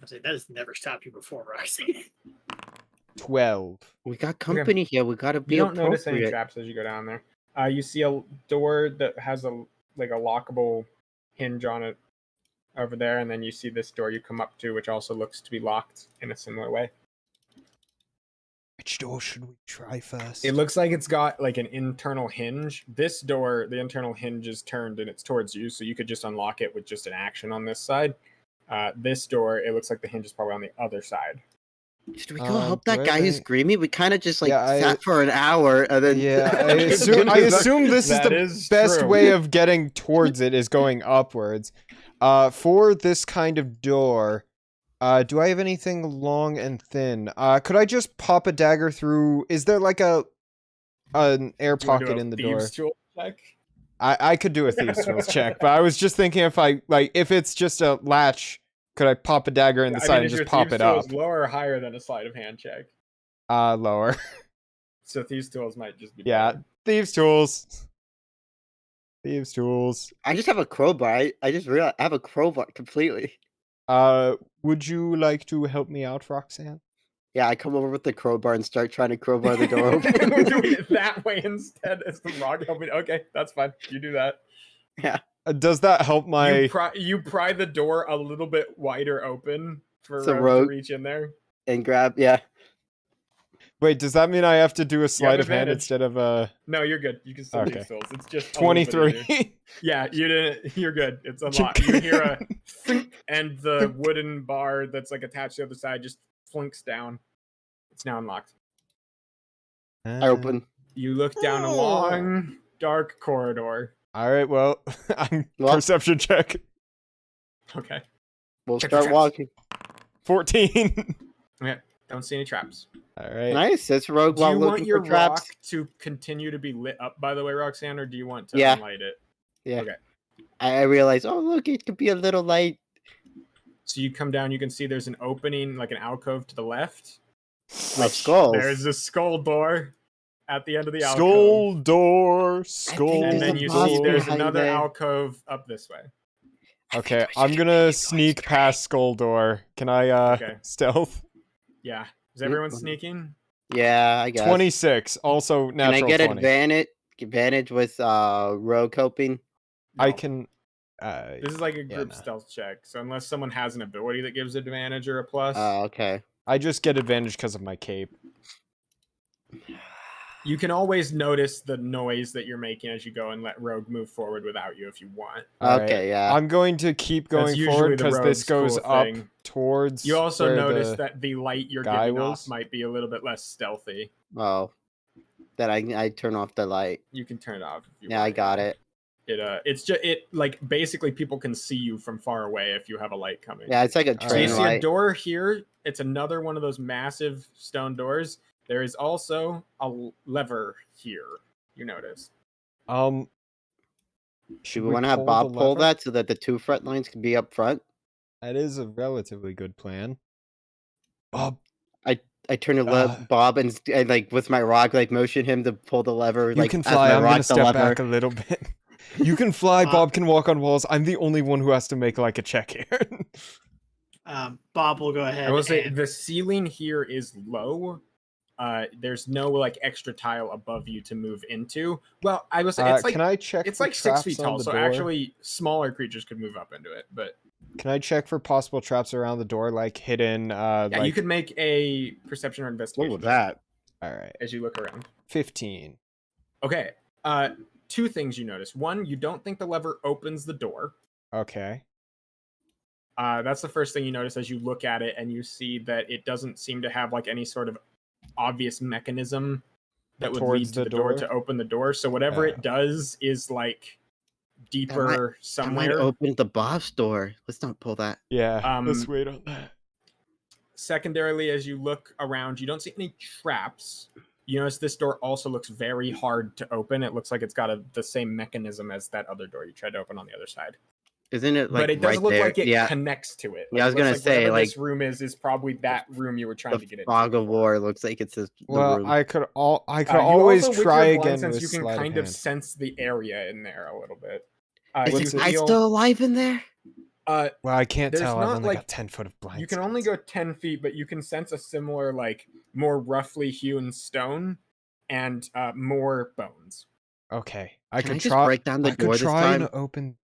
I say that has never stopped you before, Roxy. 12. We got company here. We gotta be You don't notice any appropriate. traps as you go down there. You see a door that has a lockable hinge on it over there, and then you see this door you come up to, which also looks to be locked in a similar way. Which door should we try first? It looks like it's got like an internal hinge. This door, the internal hinge is turned and it's towards you, so you could just unlock it with just an action on this side. This door, it looks like the hinge is probably on the other side. Should we go help do that I guy have who's any- screaming? We kind of just like Yeah, sat for an hour and then. Yeah, I assume this is That the is best true. way of getting towards it is going upwards. For this kind of door, do I have anything long and thin? Could I just pop a dagger through? Is there like an air Do you wanna do pocket a in the thieves' door? tool check? I could do a thieves' tools check, but I was just thinking if it's just a latch, could I pop a dagger in the side and is just your pop thieves' it up? tools lower or higher than a sleight of hand check? Lower. So thieves' tools might just be Yeah, better. thieves' tools. Thieves' tools. I just have a crowbar. I just realized I have a crowbar completely. Would you like to help me out, Roxanne? Yeah, I come over with the crowbar and start trying to crowbar the door We're doing open. it that way instead as the rock helping. Okay, that's fine. You do that. Does that help my... You pry the door a little bit wider open for So Rogue to Rogue- reach in there. and grab. Yeah. Wait, does that mean I have to do a sleight of hand advantage. instead of a... No, you're good. You can still Okay. use tools. It's just a little bit easier. 23? Yeah, you didn't. You're good. It's unlocked. You hear a thunk, and the wooden bar that's like attached to the other side just flunks down. It's now unlocked. I open. You look down a long, dark corridor. Alright, well, I'm Well- perception check. Okay. We'll Check for start traps. walking. 14. Okay. Don't see any traps. Alright. Nice. That's Rogue Do while you want looking your for traps. rock to continue to be lit up, by the way, Roxanne, or do you want to Yeah. unlight it? Yeah. Okay. I realize. Oh, look! It could be a little light. So you come down, you can see there's an opening, like an alcove to the left. My skulls. There's a skull door at the end of the alcove. Skull door. Skull And there's then a you boss see there's behind another there. alcove up this way. Okay, I'm gonna sneak past skull door. Can I, Okay. stealth? Yeah. Is everyone sneaking? Yeah, I guess. 26. Also Can I natural get 20. advantage with Rogue helping? I No. can... This is like a yeah, group no. stealth check. So unless someone has an ability that gives advantage or a plus, Okay. I just get advantage because of my cape. you can always notice the noise that you're making as you go and let Rogue move forward without you if you want. Alright, Okay, yeah. I'm going to keep That's going usually forward the because this rogue's goes cool up thing. towards. You also where notice the- that the light you're guy giving was? off might be a little bit less stealthy. Oh, that I turn off the light. You can turn it off if you Yeah, want. I got it. It's just like basically people can see you from far away if you have a light coming. Yeah, it's like a Alright. So you train see a light. door here. It's another one of those massive stone doors. There is also a lever here. You notice. Do we want to have Bob pull that so that the two front lines can be up front? That is a relatively good plan. Bob, I turn to Uh, Bob and like with my rock, like motion him to pull the lever. you like, can as fly. my I'm rock gonna the step lever. back a little bit. You can fly. Bob- Bob can walk on walls. I'm the only one who has to make like a check here. Bob will go ahead. I will say and- the ceiling here is low. There's no like extra tile above you to move into. Well, I was. It's like can I check? it's for like 6 traps feet on tall, the so door? actually smaller creatures could move up into it. But Can I check for possible traps around the door, like hidden? yeah, like... you could make a perception or What investigation was that? All right, as you look around. 15. Okay. Two things you notice. One, you don't think the lever opens the door. Okay. That's the first thing you notice as you look at it, and you see that it doesn't seem to have like any sort of obvious mechanism that would Towards lead to the the door door? to open the door. So whatever it does is like deeper I might somewhere. open the boss door. Let's not pull that. Yeah, let's wait on that. Secondarily, as you look around, you don't see any traps. You notice this door also looks very hard to open. It looks like it's got the same mechanism as that other door you tried to open on the other side. Isn't it like but it does right look there? like it Yeah. connects to it. Yeah, I was it looks gonna like say, whatever like, this room is probably that room you were trying to get into. Fog of War looks like it's the Well, room. I could You always also, with try your blind again sense, with you can sleight kind of of hand. sense the area in there a little bit. Is You the guy feel- still alive in there? Well, I can't there's tell. I've not, only like- got 10 foot of blind. you can only go 10 feet, but you can sense a similar, like, more roughly hewn stone and more bones. Okay, Can I just break down the I door could this try time? and open.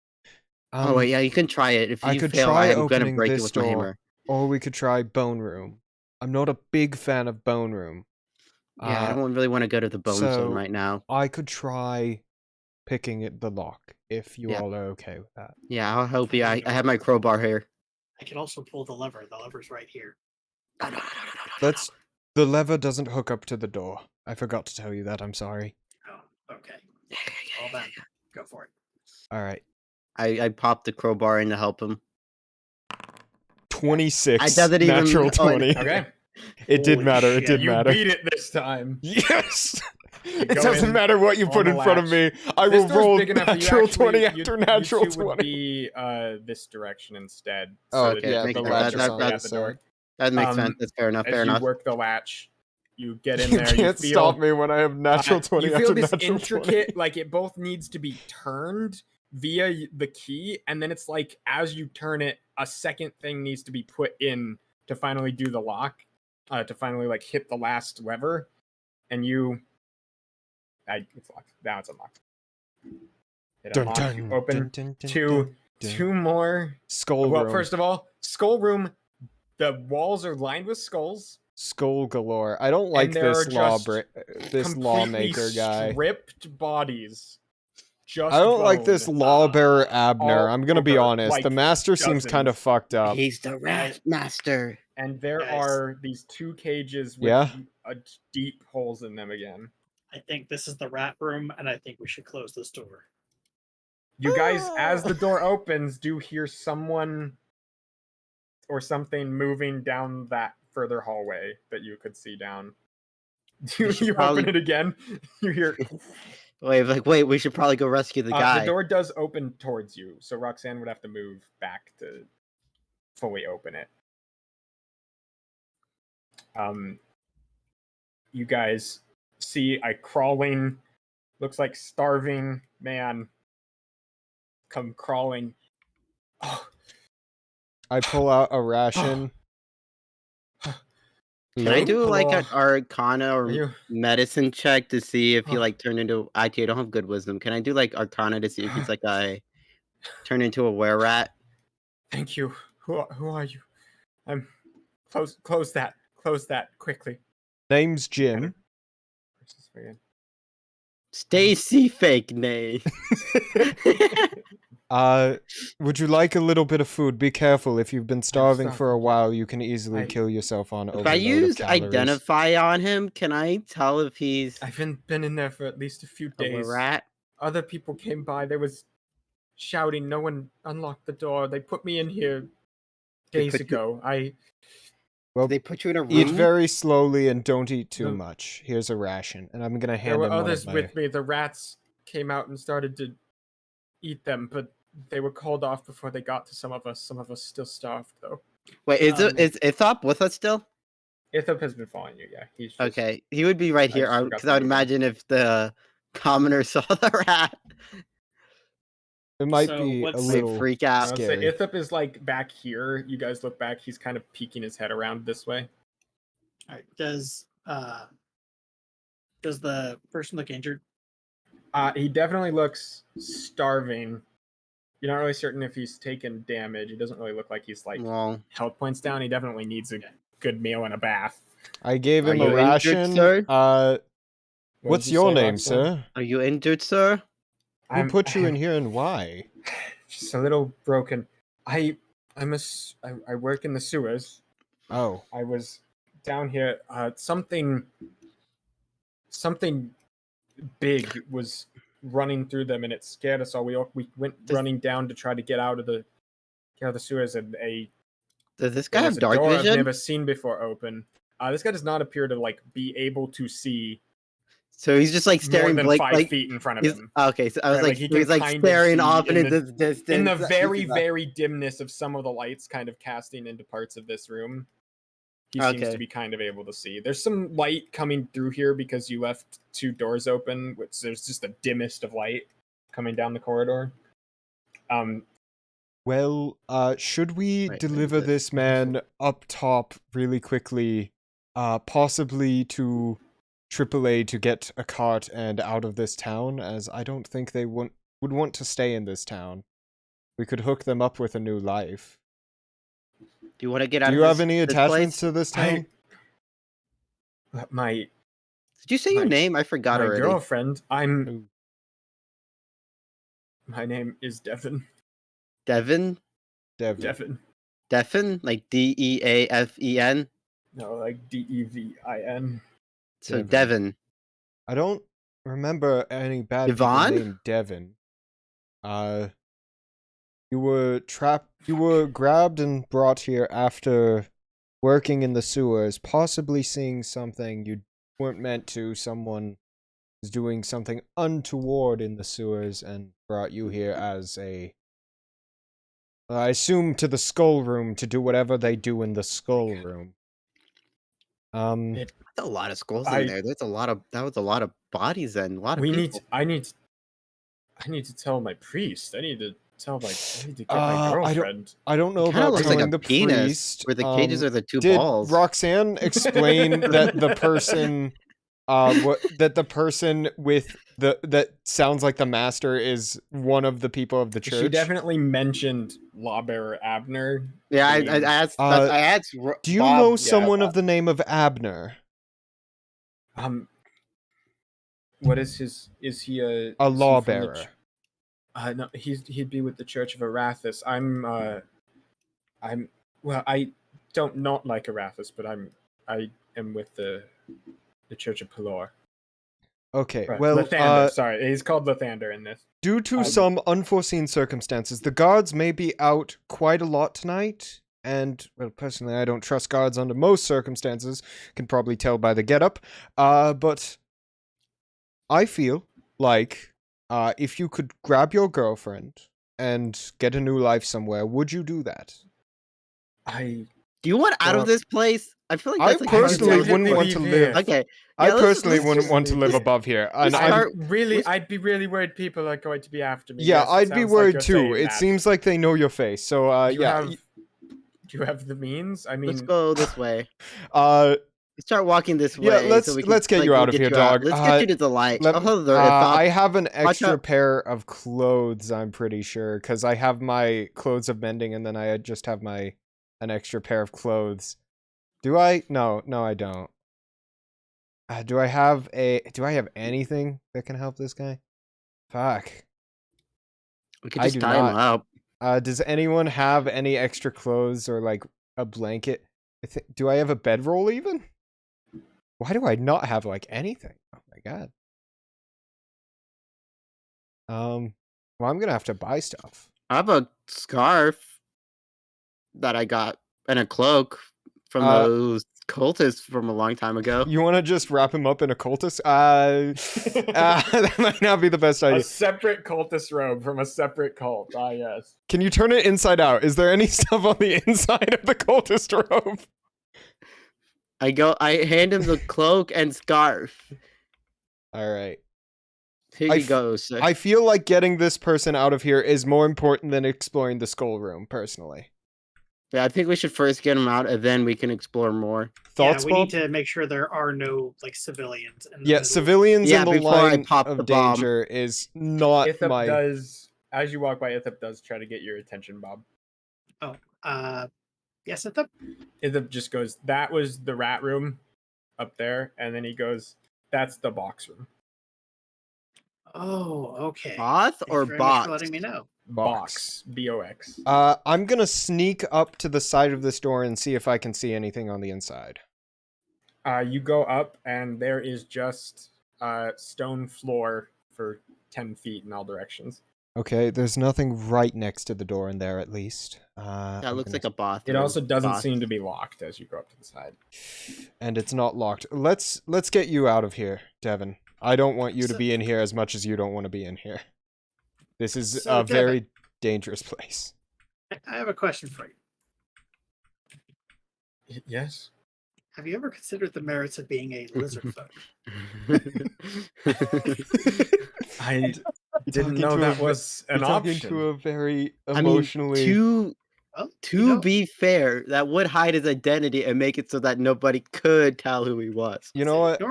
Oh wait, yeah, you can try it. If I you could fail, try I'm gonna opening break it this with my door. hammer. Or we could try Bone Room. I'm not a big fan of Bone Room. Yeah, I don't really want to go to the bone so zone right now. I could try picking the lock if you Yeah. all are okay with that. Yeah, I'll help you. I have my crowbar here. I can also pull the lever. The lever's right here. Let's. The lever doesn't hook up to the door. I forgot to tell you that. I'm sorry. Oh, okay. Well then, go for it. All right. I popped the crowbar in to help him. 26. I doesn't even- natural oh, I- 20. Okay. It did Holy matter. It shit. did You matter. beat it this time. Yes. It go doesn't in matter what you on put the in front of me. I This will door's roll big enough that you natural actually- 20 you- after you natural two 20. would be this direction instead. Oh, that okay, yeah, makes the sense. latch is That- on that- the at the door. side. That makes sense. That's fair enough. As Fair you enough. work the latch, you get in You there. can't feel, stop me when I have natural 20 you after feel this natural intricate, 20. like it both needs to be turned via the key, and then it's like as you turn it, a second thing needs to be put in to finally do the lock, to finally like hit the last lever, and it's locked. Now it's unlocked. It Dun, unlocks. dun, You open dun, dun, dun, two dun. two more. Skull Well, room. first of all, skull room. The walls are lined with skulls. Skull galore. I don't like and there this are just this lawmaker guy. Stripped bodies. Just I don't like this bone. lawbearer Abner. all I'm gonna be over, honest. like, the master seems kind of dozens. fucked up. He's the rat master. And there Guys. are these two cages with Yeah? deep holes in them again. I think this is the rat room, and I think we should close this door. You guys, as the door opens, do hear someone or something moving down that further hallway that you could see down. You should open probably- it again. You hear Wait, we should probably go rescue the guy. the door does open towards you, so Roxanne would have to move back to fully open it. You guys see a crawling, looks like starving man come crawling. Oh, I pull out a ration. Can I do like an Hello. Arcana or are you? medicine check to see if he Oh. like turned into? Actually, I don't have good wisdom. Can I do like Arcana to see if he's like a turned into a were rat? Thank you. Who are you? I'm close that quickly. Name's Jim. Where's this again? Stacy fake name. Would you like a little bit of food? Be careful. If you've been starving for a starving. while, you can easily I- kill yourself on If overload I of use calories. identify on him, can I tell if he's I haven't been in there for at least a few a days. rat? Other people came by. There was shouting. No one unlocked the door. They put me in here They days put you- ago. Well, They put you in a room. eat very slowly and don't eat too No. much. Here's a ration, and I'm gonna There hand were him one others of my. with me. The rats came out and started to eat them, but they were called off before they got to some of us. Some of us still starved, though. Wait, is Um, is Ithop with us still? Ithop has been following you. Yeah, he's just, Okay, he would be right I here just forgot because to I would move him. imagine if the commoner saw the rat, It might So be a what's- they'd little. freak I out. would say scary. Ithop is like back here. You guys look back. He's kind of peeking his head around this way. All right. Does the person look injured? He definitely looks starving. You're not really certain if he's taken damage. He doesn't really look like he's like Well, health points down. He definitely needs a good meal and a bath. I gave Are him you a injured, ration. sir? What What's did you your say, name, Roxanne? sir? are you injured, sir? Who put you in here and why? Just a little broken. I work in the sewers. Oh, I was down here. Something something big was running through them, and it scared us all. We went running down to try to get out of the sewers, and Does this there guy was have a dark door I've vision? never seen before open. This guy does not appear to like be able to see So he's just like more staring than blank, 5 like feet in front of he's him. okay. So I was Right, like, he he's can like kind of staring see off in into the- the distance. In the He's very, like- very dimness of some of the lights kind of casting into parts of this room, he seems Okay. to be kind of able to see. There's some light coming through here because you left 2 doors open, which there's just the dimmest of light coming down the corridor. Well, should we Right, deliver maybe this man up top really quickly, possibly to AAA to get a cart and out of this town, as I don't think they would want to stay in this town. We could hook them up with a new life. Do you want to get out? Do of you have this- any this attachments place? to this town? My Did you say your my- name? I forgot my already. girlfriend. Ooh. My name is Devin. Devin. Devin. Devin, like Deafen. No, like Devin. So Devin. Devin. I don't remember any bad people Yvonne? named Devin. You were grabbed and brought here after working in the sewers, possibly seeing something you weren't meant to. Someone was doing something untoward in the sewers and brought you here as I assume to the skull room to do whatever they do in the skull room. There's a lot of skulls I- in there. That was a lot of bodies and a lot of We people. need. I need to tell my priest. I need to get my I don't- girlfriend. I don't know Kinda about looks like telling a the penis, priest. where the cages are the 2 Did balls. Roxanne explain that the person, that the person with that sounds like the master is one of the people of the church? She definitely mentioned Lawbearer Abner. Yeah, I being- asked. Uh, I asked. Do you Bob, know yeah, someone of the name of Abner? What is his? Is he a A is he law from the bearer. no, he'd be with the Church of Arathis. Well, I don't not like Arathis, but I am with the Church of Pelor. Okay, Right. well, Lathander, sorry, he's called Lathander in this. due to I'm- some unforeseen circumstances, the guards may be out quite a lot tonight. And, well, personally, I don't trust guards under most circumstances. Can probably tell by the getup. But I feel like if you could grab your girlfriend and get a new life somewhere, would you do that? I Do you want out Well, of this place? I feel like I that's like personally definitely wouldn't want to leave live. here. Okay. I Yeah, let's personally wouldn't just- want to live above here. And let's I'm, start- I'd be really worried people are going to be after me. yeah, Yes, it I'd be sounds like worried you're too. saying It that. seems like they know your face. So, Do you yeah. have, do you have the means? I mean, Let's go this way. Uh, Start walking this way. Yeah, let's- so we can, let's get you we'll out of here, out. dog. Let's get you to the light. let- Oh, hold on, thought- I have an extra out. pair of clothes, I'm pretty sure, because I have my clothes of mending, and then I just have an extra pair of clothes. Do I? No, I don't. Do I have anything that can help this guy? Fuck. we could I just do tie him not. up. Does anyone have any extra clothes or like a blanket? Do I have a bedroll even? Why do I not have like anything? Oh my god. Well, I'm gonna have to buy stuff. I have a scarf that I got and a cloak from Uh, those cultists from a long time ago. You want to just wrap him up in a cultist? That might not be the best a idea. separate cultist robe from a separate cult. Ah, yes. Can you turn it inside out? Is there any stuff on the inside of the cultist robe? I hand him the cloak and scarf. All right. Here I you f- go, sir. I feel like getting this person out of here is more important than exploring the skull room, personally. Yeah, I think we should first get him out, and then we can explore more. Thoughts, yeah, we Bob? need to make sure there are no like civilians. In the Yeah, middle. civilians Yeah, in the before I line pop the of bomb. danger is not Ithap my... does, as you walk by, Ithap does try to get your attention, Bob. Yes, at the Ithap just goes, that was the rat room up there. And then he goes, that's the box room. Oh, okay. Both Thank or you very much box? for letting me know. Box. B-O-X. I'm gonna sneak up to the side of this door and see if I can see anything on the inside. You go up, and there is just stone floor for 10 feet in all directions. Okay, there's nothing right next to the door in there, at least. That looks like a bathroom. It also doesn't Bath. seem to be locked as you go up to the side. And it's not locked. Let's get you out of here, Devin. I don't want you to be in here as much as you don't want to be in here. This is So, a very dangerous place. I have a question for you. Yes. Have you ever considered the merits of being a lizard folk? I didn't know that was an talking option. to a very I mean, emotionally... to Well, you know, be fair, that would hide his identity and make it so that nobody could tell who he was. You know what?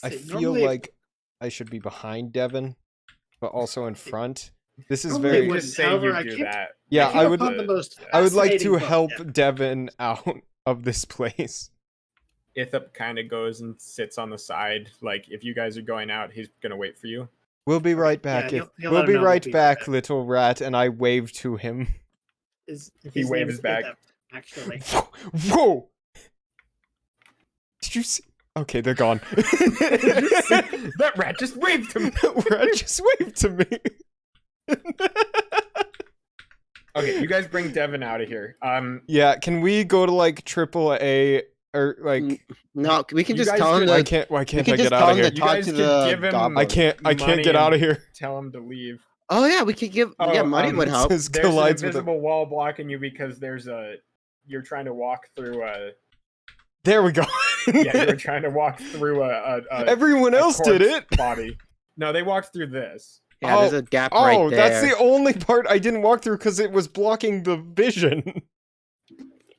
I see, feel normally- like I should be behind Devin, but also in front. This is Normally very... it Just say However, you I do can't- that. Yeah, came I would. upon the most I would like to fascinating help book. Devin out of this place. Ithap kind of goes and sits on the side. Like, if you guys are going out, he's going to wait for you. We'll be right Yeah, back. you'll We'll let be him know right we'll be back, back. little rat. And I wave to him. He waves back. Actually, Whoa! Did you see? Okay, they're gone. That rat just waved to me. Rat just waved to me. Okay, you guys bring Devin out of here. Yeah, can we go to like AAA or like? No, we can You just guys tell him could- Why to. can't? Why We can't can I just get tell out of him here? to You talk guys to could the give him- goblin. I can't money get out of and here. Tell him to leave. Oh yeah, we could give. Oh, yeah, money would help. This There's an collides with invisible wall blocking you because you're trying to walk through a. There we go. Yeah, you're trying to walk through a Everyone else did corpse it. body. No, they walked through this. Yeah, there's a gap right Oh, there. that's the only part I didn't walk through because it was blocking the vision.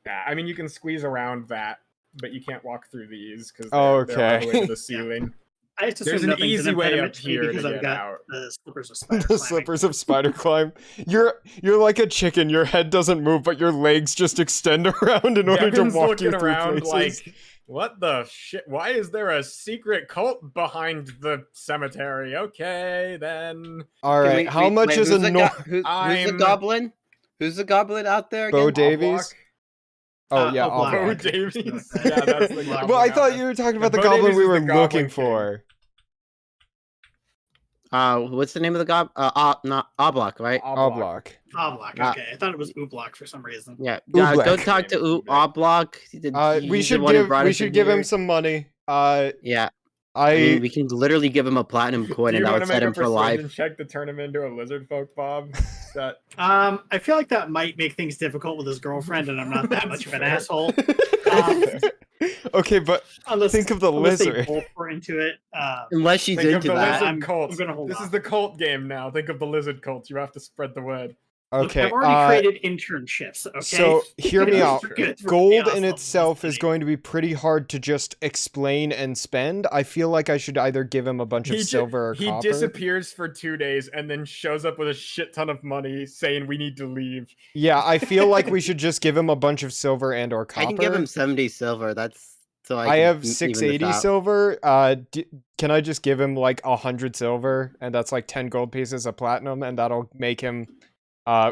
Yeah, I mean you can squeeze around that, but you can't walk through these because Oh, they're all the okay. way to the ceiling. I just There's assume an nothing's easy an way up impediment to me here to because I've get got out. the slippers of spider The climbing. slippers of spider climb. You're like a chicken. Your head doesn't move, but your legs just extend around in order Devin's to walk looking you through around places. like, what the shit? Why is there a secret cult behind the cemetery? Okay, then. All right, how much is a who's the I'm- goblin? Who's the goblin out there Bo again? Davies? Oh yeah, I'll block I'll Bo it. block. Davies. Yeah, that's the goblin. Well, I out thought there. you were talking Yeah, about the Bo goblin Davies we is were the Goblin looking King. for. What's the name of the goblin? Not Oblak, right? Oblak. Oblak. Oblak, Ah. okay. I thought it was Oblak for some reason. Yeah. Oblak. Go talk to Name is Oblak. We should give him some money. Yeah. I mean, I we can literally give him a platinum coin, Do and you that want would to set make a him for life. persuasion check to turn him into a lizard folk, Bob? Is that I feel like that might make things difficult with his girlfriend, and I'm not that much of an That's asshole. Um, okay, but unless, think of the unless they lizard. both were into it. Unless she's think of into the that. lizard I'm cult? gonna hold This off. is the cult game now. Think of the lizard cult. You have to spread the word. Look, okay. I've already created internships. Okay. So hear me out. Forget it's Gold chaos in level itself is destiny. going to be pretty hard to just explain and spend. I feel like I should either give him a bunch of silver or He copper. disappears for 2 days and then shows up with a shit ton of money saying we need to leave. Yeah, I feel like we should just give him a bunch of silver and or copper. I can give him 70 silver. That's so I can have even this 680 out. silver. Can I just give him like 100 silver, and that's like 10 gold pieces of platinum, and that'll make him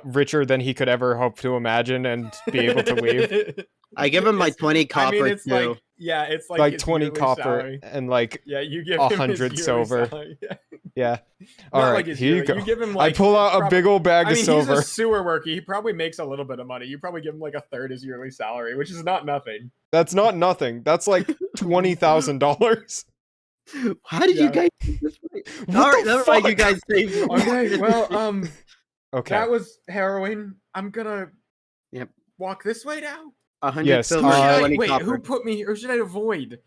richer than he could ever hope to imagine, and be able to leave. I give him my 20 copper I mean, it's too. like, yeah, it's like Like his 20 yearly copper salary. and like Yeah, you give him his 100 yearly silver. salary. Yeah. yeah. Not All right, like his here you yearly. go. You give him like I pull out a big old bag I of mean, silver. he's a sewer worker. He probably makes a little bit of money. You probably give him like a third his yearly salary, which is not nothing. That's not nothing. That's like $20,000. How did Yeah. you guys do this? What All right, the never mind. You fuck? guys saved me. Okay, well, Okay. that was harrowing. I'm gonna walk this way now. 100 Yes, silver, Or should I, 20 wait, copper. who put me here? Or should I avoid?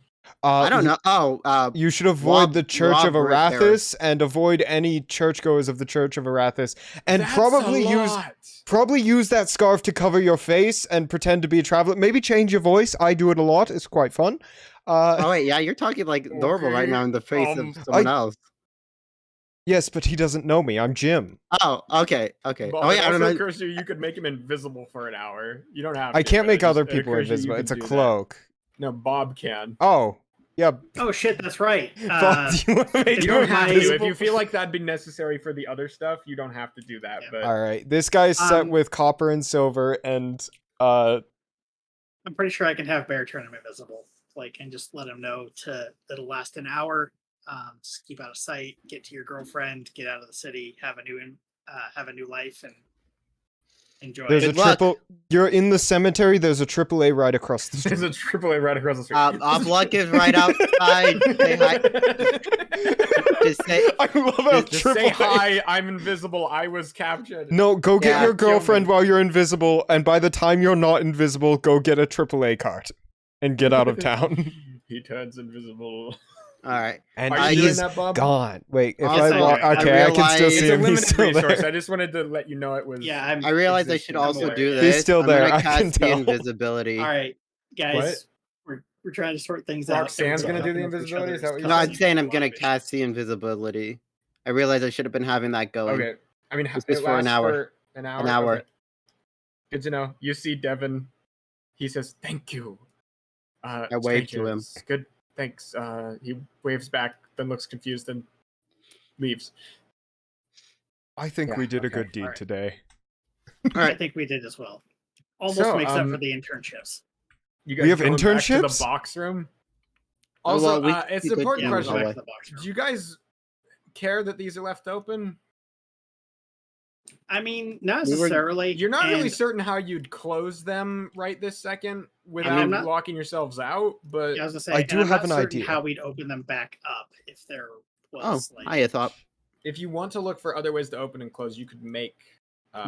I don't know. Oh, You should avoid the Church of Rob right there. Arathis and avoid any churchgoers of the Church of Arathis, and That's probably a use lot. that scarf to cover your face and pretend to be a traveler. Maybe change your voice. I do it a lot. It's quite fun. oh wait, yeah, you're talking like normal right Okay, now in the face um, of someone else. Yes, but he doesn't know me. I'm Jim. Oh, okay. But Oh yeah, I don't also know. occurs to you could make him invisible for an hour. You don't have. I to, can't but it make just- other it people occurs to you invisible. you It's a can do that. cloak. No, Bob can. Oh, yeah. Oh shit, that's right. Bob, do you want to make You don't him have to. invisible? If you feel like that'd be necessary for the other stuff, you don't have to do that. Yeah. But All right. This guy's set Um, with copper and silver, and I'm pretty sure I can have Bear turn him invisible, like, and just let him know it'll last an hour. Just keep out of sight, get to your girlfriend, get out of the city, have a new life, and enjoy. There's Good a luck. triple. You're in the cemetery. There's a AAA right across the street. There's a AAA right across the street. Oblak is right outside. Say hi. Just say, I love how Just AAA. say hi. I'm invisible. I was captured. No, go get Yeah, your kill me. girlfriend while you're invisible, and by the time you're not invisible, go get a AAA card and get out of town. He turns invisible. all right. And Are you doing he's that, Bob? gone. Wait, if Also, I I walk, okay, I can still realize- see It's a him. He's limited still resource. there. I just wanted to let you know it was. Yeah, I realize I should existing. also I'm do aware. this. He's still I'm there, gonna I can cast the tell. invisibility. all right, guys. What? We're trying to sort things out. Roxanne's Everyone's gonna do the helping with each invisibility? Is that other's what No, you're I'm causes. saying I'm gonna Ambitions. cast the invisibility. I realize I should have been having that going. Okay. I mean, This it is for an lasts hour. for an hour. An hour. Okay. Good to know. You see Devin. He says, "Thank you." I wave to him. strangers." Good. Thanks. He waves back, then looks confused and leaves. I think Yeah, we did a okay, good deed alright. today. All I right. think we did as well. Almost So, except for the internships. You We have going back to the internships? box room. Oh, Also, well, we it's could an important do Yeah, we'll question. go back hallway. to the box room. Do you guys care that these are left open? I mean, not We were- necessarily. You're not really and certain how you'd close them right this second without I'm not- locking yourselves out, but I was gonna say, I and do I'm have not an certain idea. how we'd open them back up if there Oh, was like. I thought. if you want to look for other ways to open and close, you could make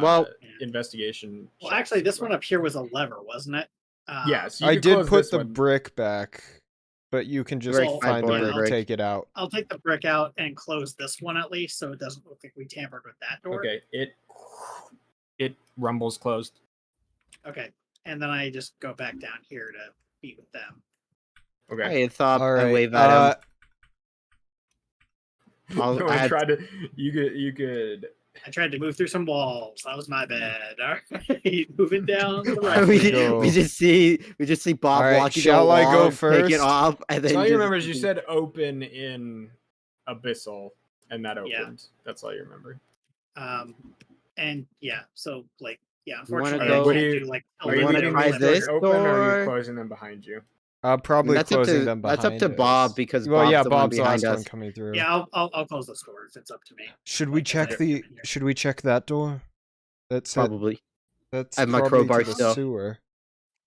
Well- investigation. Well, checks actually, as this one well. up here was a lever, wasn't it? Yes, you I could did close put this the one. brick back, but you can just Brick, find the board, brick, brick. take it out. I'll take the brick out and close this one at least, so it doesn't look like we tampered with that door. Okay, it rumbles closed. Okay, and then I just go back down here to meet with them. Okay. I thought. All I right. wave at him. I'll No one add- tried to. You could. I tried to move through some walls. That was my bad. All right, moving down to the right. we go. we just see Bob All right, walking. shall I go along, take first? it off, and then So all you just- remember is you said open in abyssal, and that opened. Yeah. That's all you remember. And yeah, so like, yeah, You wanna unfortunately, go- I What can't do you- do like. Are you you wanna leaving try these doors this open, or are door? you closing them behind you? Probably That's up closing to them behind that's up to us. Bob because Well, Bob's yeah, the one Bob's the behind last one us. coming through. Yeah, I'll close this door if it's up to me. Should we Like, check if I the? come in here. Should we check that door? That's Probably. That's I have my probably crowbar to the still. sewer.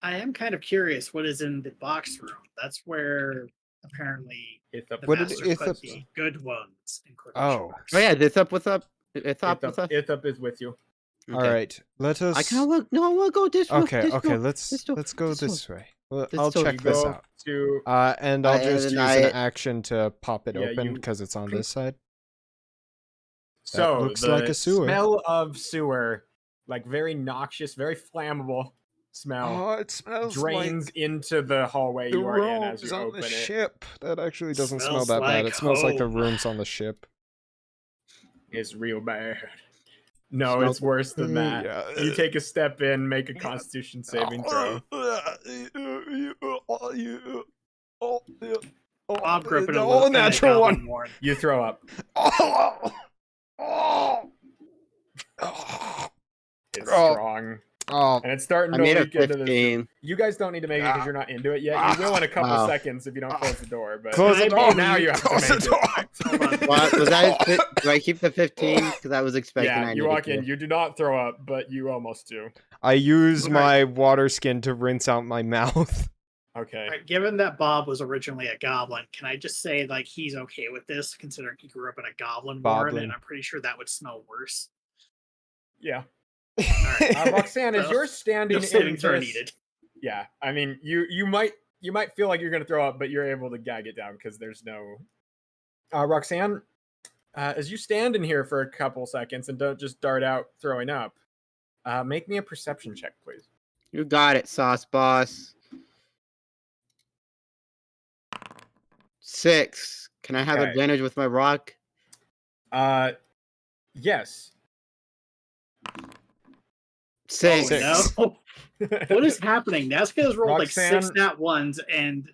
I am kind of curious what is in the box room. That's where apparently It's up. the What did master Ithap- put the good ones in quotation Oh. marks. Oh yeah, this up. What's up? It's up. What's up? Ithap is with you. All right, let us. I kind of look. No, I want to go this way. Okay, this okay, door, let's this door, go this door. this way. Well, This I'll door. check You this go out. to. And I'll just and use I- an action to pop it Yeah, open you- because it's on this side. So looks the like a sewer. smell of sewer, like very noxious, very flammable smell, Oh, it smells drains like into the hallway the you are in as rooms you on open the it. ship. That actually doesn't smell Smells that bad. like It smells like the home. rooms on the ship. It's real bad. No, Smells- it's worse than that. Yeah. You take a step in, make a Constitution saving throw. Bob grew up in a Oh, little in a natural goblin one. ward. You throw up. It's Oh. strong, Oh, and it's starting I to made a leak into the. 15. You guys don't need to make it because you're not into it yet. You will in a couple Wow. seconds if you don't close the door. But close the I door. mean, now you have to Close make the it. door. Hold on. What was that? Do I keep the 15? Because I was expecting. Yeah, I you needed walk to. in. You do not throw up, but you almost do. I use Right. my water skin to rinse out my mouth. Okay. All right, given that Bob was originally a goblin, can I just say like he's okay with this, considering he grew up in a goblin ward, Boblin. and I'm pretty sure that would smell worse. Yeah. right. Roxanne, as So, you're standing No in savings are this, needed. yeah, I mean, you might feel like you're gonna throw up, but you're able to gag it down because there's no. Roxanne, as you stand in here for a couple seconds and don't just dart out throwing up, make me a perception check, please. You got it, Sauce Boss. 6. Can I have Okay. advantage with my rock? Yes. 6. Six. Oh, no. What is happening? Naska has rolled like 6 Roxanne, nat ones, and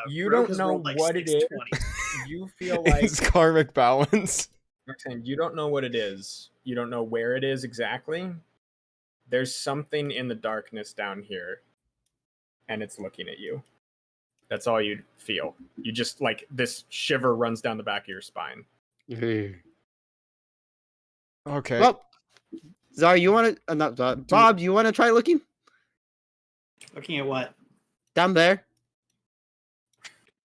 you Rogue don't has know rolled, like, what it 6 is. 20s. You feel like It's karmic balance. Roxanne, you don't know what it is. You don't know where it is exactly. There's something in the darkness down here, and it's looking at you. That's all you feel. You just like this shiver runs down the back of your spine. Okay. Well, Czar, you want to? Not Czar. Bob, you want to try looking Looking at what? down there?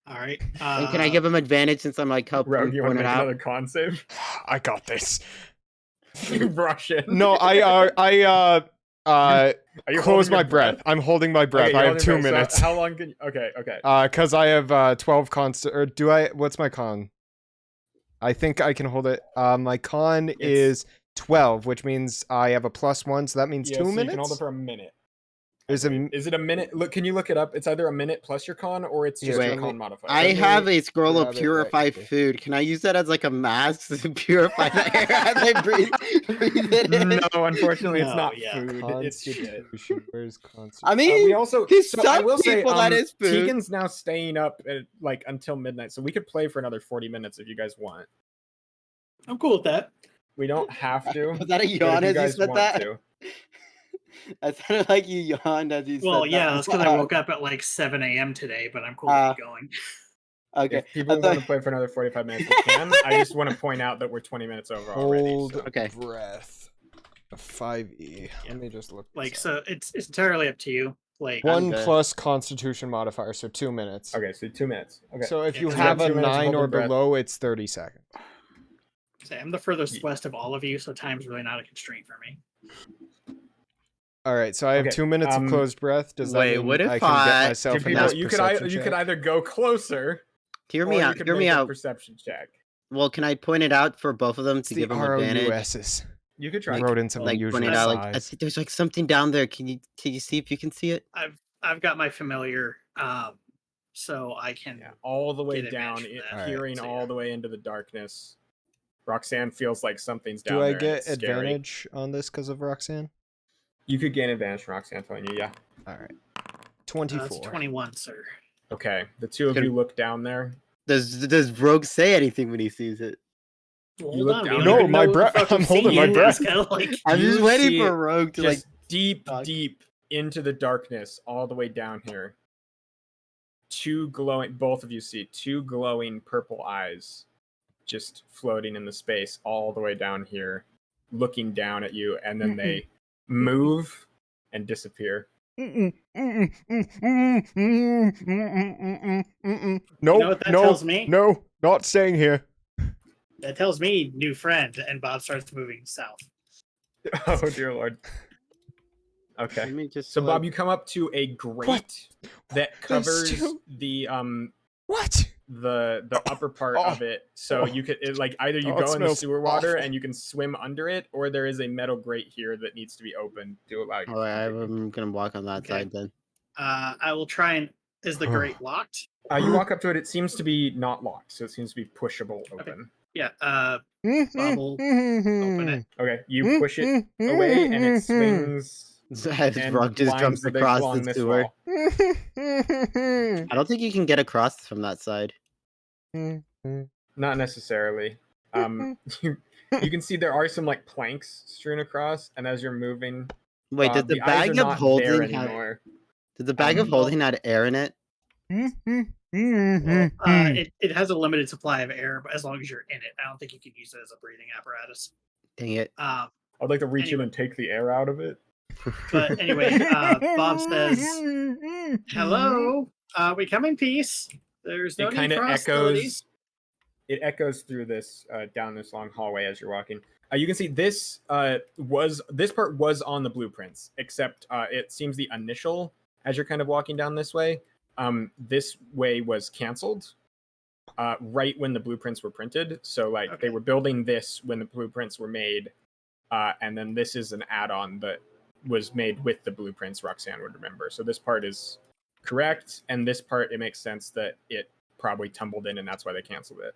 All right. And can I give him advantage since I'm like helping Rogue, you want point to it make out? another con save? I got this. You rush in. No, I Are you close holding my your breath. I'm holding my breath. Okay, I you're have holding 2 your breath. minutes. So how long can you... Okay. Because I have 12 cons. Or do I? What's my con? I think I can hold it. My con is 12, which means I have a +1, so that means Yeah, 2 so minutes. you can hold it for a minute. Is it? Is it a minute? Look, can you look it up? It's either a minute plus your con, or it's just Wait, your con modifier. I have a scroll grab of it purified right food. Can I use that as like a mask to purify the air as I breathe it in? No, unfortunately, it's No, not yeah. food. It's shit. Constitution. Where's constitution? I mean, We also, to so I some will say, people that is food. Tegan's now staying up at, like until midnight, so we could play for another 40 minutes if you guys want. I'm cool with that. We don't have to. Was that a but if yawn as you guys said want that? to. That sounded like you yawned as you said Well, that. yeah, that's because I woke up at like 7 a.m. today, but I'm cool with going. Okay. If people I thought- want to play for another 45 minutes, we can. I just want to point out that we're 20 minutes over already. Hold So. Okay. breath. 5e. Let me just look. Like, this up. so it's entirely up to you. Like, 1 good. plus Constitution modifier, so 2 minutes. Okay, so 2 minutes. Okay. So if Yeah, you 'cause have you a have 2 minutes of 9 or holding breath. below, it's 30 seconds. say, I'm the furthest west of all of you, so time's really not a constraint for me. All right, so I have Okay, 2 minutes of closed breath. Does that wait, mean what if I can get I- myself Do a people, nice you perception could check? either go closer. Hear me or out. You could Hear make me a out. perception check. Well, can I point it out for both of them It's to the give them advantage? ROUS's. You could I try. wrote in some Like unusual point it out. Like I size. think there's like something down there. Can you see if you can see it? I've got my familiar, so I can. Yeah, all the way Get down, advantage for that. Alright, peering so all yeah. the way into the darkness. Roxanne feels like something's down Do I there. and get it's scary. advantage on this because of Roxanne? You could gain advantage from Roxanne telling you, yeah. All right. It's 24. 21, sir. Okay, the two of Good. you look down there. Does Rogue say anything when he sees it? Well, You hold look on, we down don't there. even No, my know what the breath- fuck we've I'm holding seen my yet, breath. Naska, like, I'm just You waiting see for it Rogue to like. Just deep, talk. deep into the darkness, all the way down here. Two glowing, both of you see two glowing purple eyes just floating in the space all the way down here, looking down at you, and then they move and disappear. No, know what that no, tells me? no, not staying here. That tells me new friend, and Bob starts moving south. Oh dear lord. Let Okay. me just. So like- Bob, you come up to a grate that covers still- the What? the upper part of it, so you could like either you Oh, it go in the smells sewer water awful. and you can swim under it, or there is a metal grate here that needs to be opened to allow you. All right, I'm gonna walk on that Okay. side then. I will try and. Is the grate locked? You walk up to it. It seems to be not locked, so it seems to be pushable open. Yeah. Bob will open it. Okay, you push it away, and it swings. As And Rogue just blinds jumps the big across along the this sewer. wall. I don't think you can get across from that side. Not necessarily. You can see there are some like planks strewn across, and as you're moving, Wait, does the eyes are bag of not there holding have? anymore. Does the bag of well- holding have air in it? Well, it has a limited supply of air, but as long as you're in it, I don't think you can use it as a breathing apparatus. Dang it. I'd like to reach in Anyway. and take the air out of it. But anyway, Bob says, "Hello, we come in peace. There's no It need kind of for hostilities." It echoes through this down this long hallway as you're walking. You can see this part was on the blueprints, except it seems the initial as you're kind of walking down this way. This way was canceled right when the blueprints were printed. So like they Okay. were building this when the blueprints were made, and then this is an add-on that was made with the blueprints. Roxanne would remember. So this part is correct, and this part it makes sense that it probably tumbled in, and that's why they canceled it.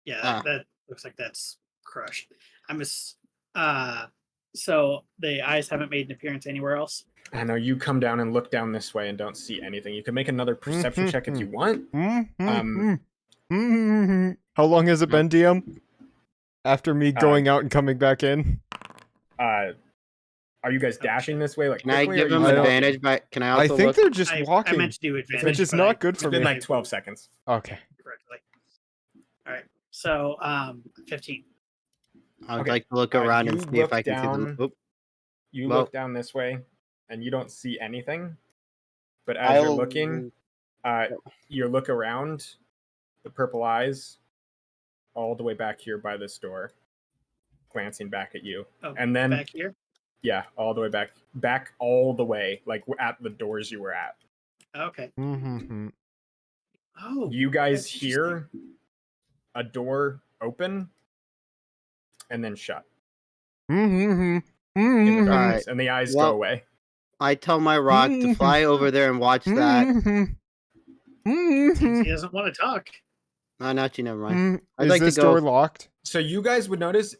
Yeah, Ah. that looks like that's crushed. So the eyes haven't made an appearance anywhere else. I know you come down and look down this way and don't see anything. You can make another perception check if you want. How long has it been, DM? After me going out and coming back in? Are you guys dashing this way? Like, Can I quickly, give or him you I don't- advantage? Can I I also think look? they're just I walking, meant to do advantage, which is but not I- good It's for been me. like 12 seconds. Okay. correctly. All right. So 15. I would Okay, like to look around and you see if I look can see them. down- Oop. You Well- look down this way, and you don't see anything. But as you're looking, you look around, the purple eyes, all the way back here by this door, glancing back at you. Oh, And then, back here. yeah, all the way back all the way, like at the doors you were at. Okay. Mm-hmm. Oh. You guys that's hear a door open and then shut Mm-hmm. in the Mm-hmm. darkness, and the eyes Well- go away. I tell my rock to fly over there and watch that. interesting. He doesn't want to talk. Oh, not you. Never mind. I'd Is like to this go- door locked? So you guys would notice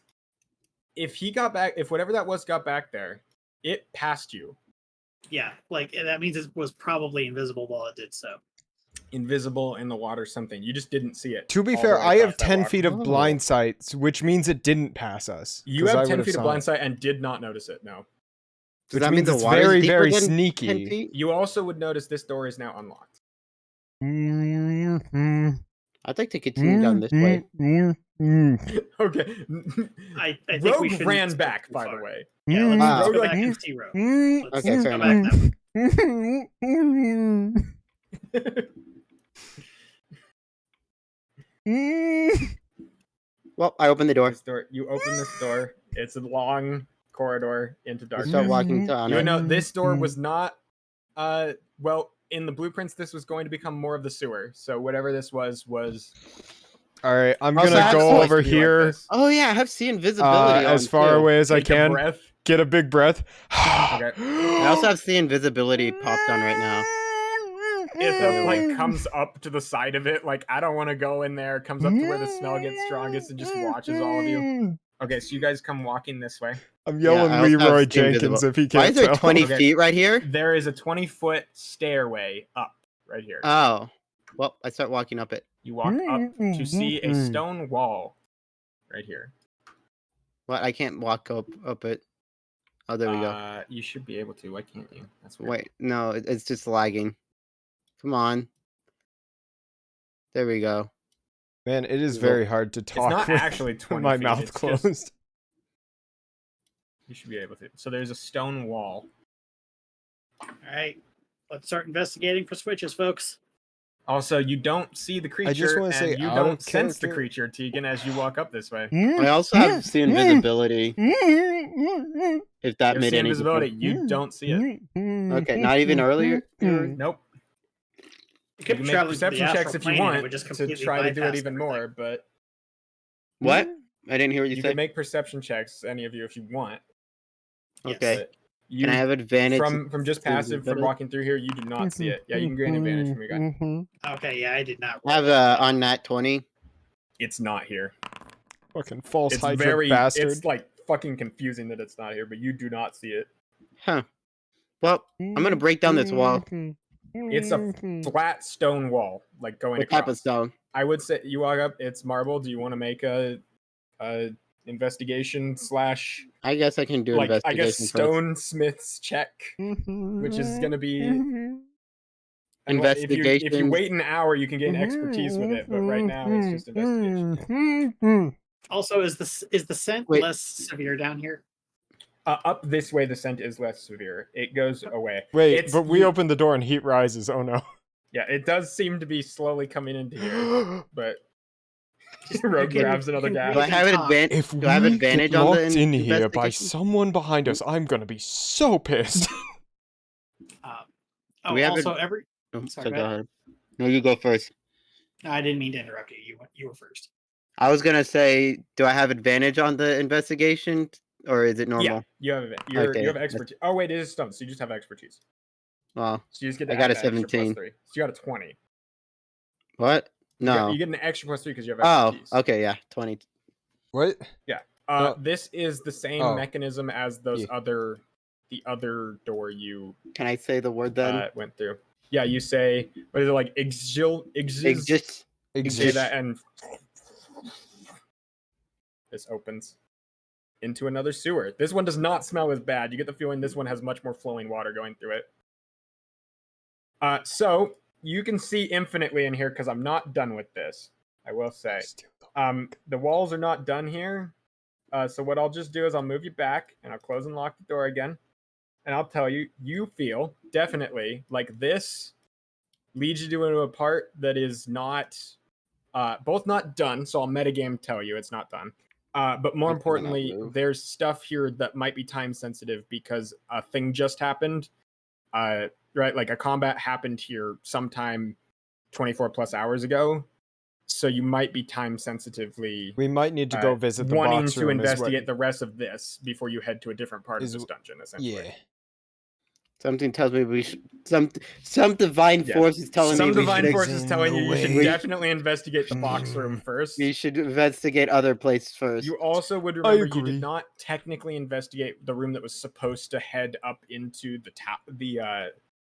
if he got back, if whatever that was got back there, it passed you. Yeah, like that means it was probably invisible while it did so. Invisible in the water, something. You just didn't see it. To be all fair, the way I have across that 10 water. feet of Oh. blind sight, which means it didn't pass us. You 'cause I have 10 would've feet of saw blind it. sight and did not notice it. No. Does Which that mean means the it's water's very, deeper very than 10 sneaky. feet? You also would notice this door is now unlocked. I'd like to continue down this way. Okay. I think Rogue we should ran back, by the way. Yeah, let's, Wow. let's go Rogue, back like- and see Rogue. Let's Okay, go fair back enough. that way. Well, I open the door. This door. You open this door. It's a long corridor into I darkness. start walking down You would it. know this door was not. Well, in the blueprints, this was going to become more of the sewer. So whatever this was. All right, I'm Also, gonna I have go supposed over to be like here this. Oh yeah, I have see invisibility on as far too. away as I Take a can. breath. Get a big breath. Okay. I also have see invisibility popped on right now. It like comes up to the side of it. Like, I don't want to go in there. Comes up to where the smell gets strongest and just watches all of you. Okay, so you guys come walking this way. I'm Yeah, yelling I also have Leroy see Jenkins invisible. if he Why can't is there tell. 20 Okay. feet right here? There is a 20-foot stairway up right here. Oh, well, I start walking up it. You walk up to see a stone wall right here. What? I can't walk up it. Oh, there we go. You should be able to. Why can't you? That's weird. Wait, no, it's just lagging. Come on. There we go. Man, it is Well, very hard to talk not with actually 20 my feet, mouth it's just- closed. You should be able to. So there's a stone wall. All right, let's start investigating for switches, folks. Also, you don't see the creature, wanna and say you out don't of sense the character- creature, Tegan, as you walk up this way. I also have see invisibility. If that You made see any invisibility. difference. You don't see it. Okay, not even earlier. Nope. You You could can be make traveling to the perception astral checks if you plane and it want would just to completely try to do it bypass even everything. more, but What? I didn't hear what you you said. can make perception checks, any of you, if you want. Yes. Okay. But you, Can I have advantage? from just to the passive from better? walking through here? You do not see it. Yeah, you can gain advantage from your guy. Okay, yeah, I did not. I have on nat 20. It's not here. Fucking false It's Hydra very. bastard. It's like fucking confusing that it's not here, but you do not see it. Huh. Well, I'm gonna break down this wall. It's a flat stone wall, like going What type of across. stone? I would say you walk up. It's marble. Do you want to make a investigation slash I guess I can do like I investigation guess first. stonesmith's check, which is gonna be and what- If you Investigation. wait an hour, you can gain expertise with it. But right now, it's just investigation. Also, is the scent Wait. less severe down here? Up this way, the scent is less severe. It goes away. Wait, It's- but we you- opened the door and heat rises. Oh no. Yeah, it does seem to be slowly coming into here, but Rogue You can- grabs another you can- gas. Do I have talk. advantage? If Do I have we advantage get on locked the in here by investigation? someone behind us, I'm gonna be so pissed. Oh, we have also every. Oh, Sorry, so go go ahead. ahead. No, you go first. No, I didn't mean to interrupt you. You were first. I was gonna say, do I have advantage on the investigation, or is it normal? Yeah, you have Okay, you have that's- expertise. Oh wait, it is stone, so you just have expertise. Well, So you just get to I got add a that extra plus 17. 3. So you got a 20. what? No. You get an extra plus 3 because you have Oh, expertise. okay, yeah, 20. What? No. This is the same Oh. mechanism as those Yeah. the other door you Can I say the word then? went through. Yeah, you say what is it like? Exist. Just You say that and this opens. into another sewer. This one does not smell as bad. You get the feeling this one has much more flowing water going through it. So you can see infinitely in here because I'm not done with this. I will say. The walls are not done here. So what I'll just do is I'll move you back and I'll close and lock the door again. And I'll tell you, you feel definitely like this leads you to a part that is not, both not done. So I'll metagame tell you it's not done. But more importantly, there's stuff here that might be time sensitive because a thing just happened. Right, like a combat happened here sometime 24 plus hours ago. So you might be time sensitively. We might need to go visit the wanting box to room. investigate the rest of this before you head to a different part of this dungeon. Essentially, Yeah. Something tells me we should. Some divine force is telling me. Some we divine should, force is telling you should definitely investigate the box room first. We should investigate other places first. You also would remember you did not technically investigate the room that was supposed to head up into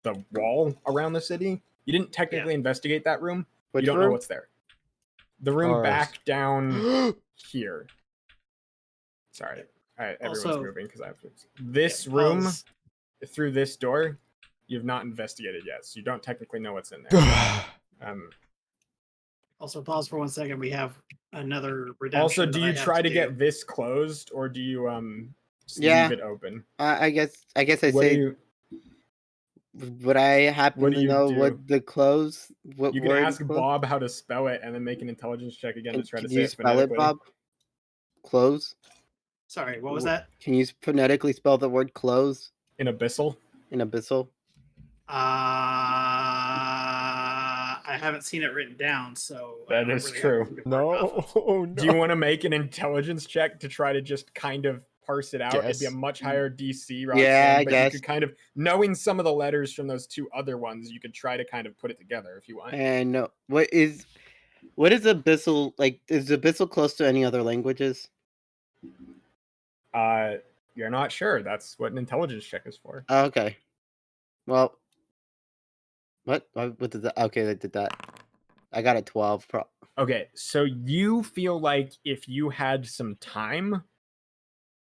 the wall around the city. You didn't technically investigate that room. Which you don't room? know what's there. The room back down here. Sorry. Everyone's Also, moving because I have to. This room through this door, you've not investigated yet, so you don't technically know what's in there. Also, pause for 1 second. We have another redemption. Also, do you try to get this closed, or do you leave it open? I guess I say. Would I happen to know what the close? What you can ask Bob how to spell it, and then make an intelligence check again to try to say it phonetically. Bob? Close. Sorry, what was that? Can you phonetically spell the word close? In abyssal. In abyssal. I haven't seen it written down, so that is really true. No. Do you want to make an intelligence check to try to just kind of parse it out? It'd be a much higher DC, right? Yeah, I but guess. You could kind of, knowing some of the letters from those two other ones, you could try to kind of put it together if you want. And what is abyssal like? Is abyssal close to any other languages? You're not sure. That's what an intelligence check is for. Okay. Well, what did that? Okay, they did that. I got a 12. Okay, so you feel like if you had some time,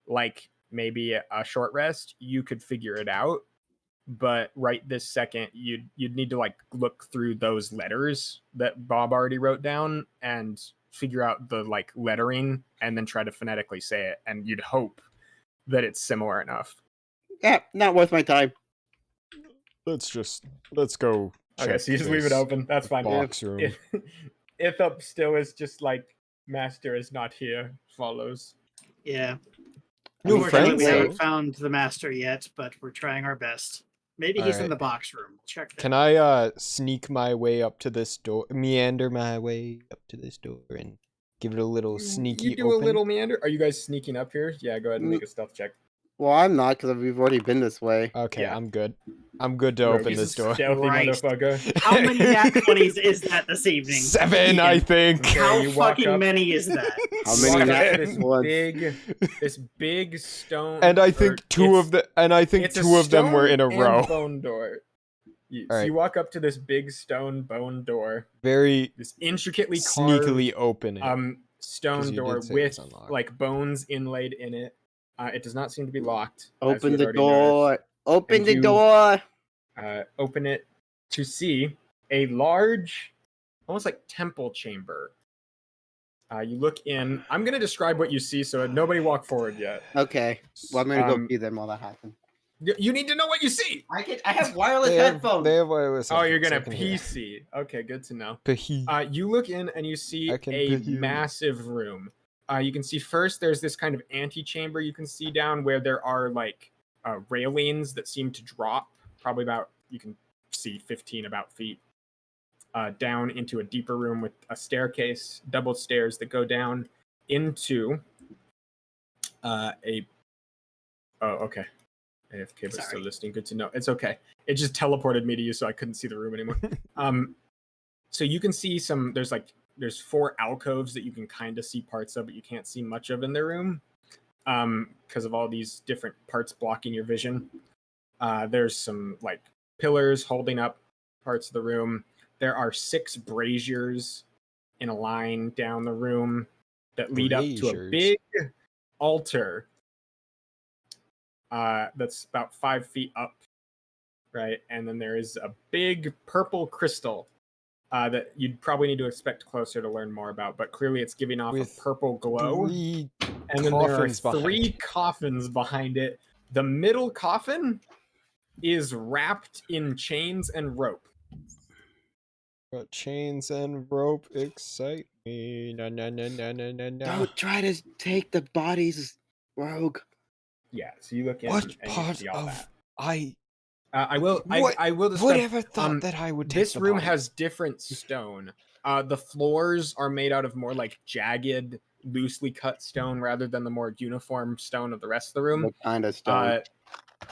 like maybe a short rest, you could figure it out. But right this second, you'd need to like look through those letters that Bob already wrote down and figure out the like lettering and then try to phonetically say it. And you'd hope that it's similar enough. Yeah, not worth my time. Let's go. Okay, so you just leave it open. That's fine. Box room. If up still is just like master is not here follows. Yeah. New Unfortunately, we friends. haven't found the master yet, but we're trying our best. Maybe he's in the box room. We'll check that. Can I sneak my way up to this door, meander my way up to this door, and give it a little sneaky You do open? a little meander. Are you guys sneaking up here? Yeah, go ahead and make a stealth check. Well, I'm not because we've already been this way. Okay, Yeah. I'm good. I'm good to open this door. Stealthy Christ. motherfucker. How many nat 20s is that this evening? 7, I think. Okay, How you walk fucking up- many is that? How Walk many up nat to this ones? big stone. And I think or two of them were in a stone row. and bone door. So you walk up to this big stone bone door. Very This intricately carved, sneakily open it. stone you door did say with it's unlocked. like bones inlaid in it. It does not seem to be locked. as Open you the had already noticed. door. Open And the you- door. Open it to see a large, almost like temple chamber. You look in. I'm going to describe what you see, so nobody walk forward yet. Okay. Well, I'm gonna go Um, see them while that happens. You need to know what you see. I have wireless They have headphones. wireless Oh, you're headphones, gonna I can hear. PC. Okay, good to know. Pehi. You look in and you see I can a hear. massive room. You can see first there's this kind of antechamber you can see down where there are like railings that seem to drop probably about, you can see 15 about feet down into a deeper room with a staircase, double stairs that go down into a. Oh, okay. AFK was still listening. Good to know. It's okay. It just teleported me to you, so I couldn't see the room anymore. So you can see there's 4 alcoves that you can kind of see parts of, but you can't see much of in the room because of all these different parts blocking your vision. There's some like pillars holding up parts of the room. There are 6 braziers in a line down the room that lead up to a Braziers. big altar that's about 5 feet up, right? And then there is a big purple crystal that you'd probably need to expect closer to learn more about, but clearly it's giving off With a purple glow. 3 And then there are coffins behind 3 it. coffins behind it. The middle coffin is wrapped in chains and rope. But chains and rope excite me. Na, na, na, na, na, na, na. Don't try to take the bodies, Rogue. Yeah, so you look in What and you part see all of that. I I will describe. whatever thought that I would take This the room body? has different stone. The floors are made out of more like jagged, loosely cut stone rather than the more uniform stone of the rest of the room. What kind of stone?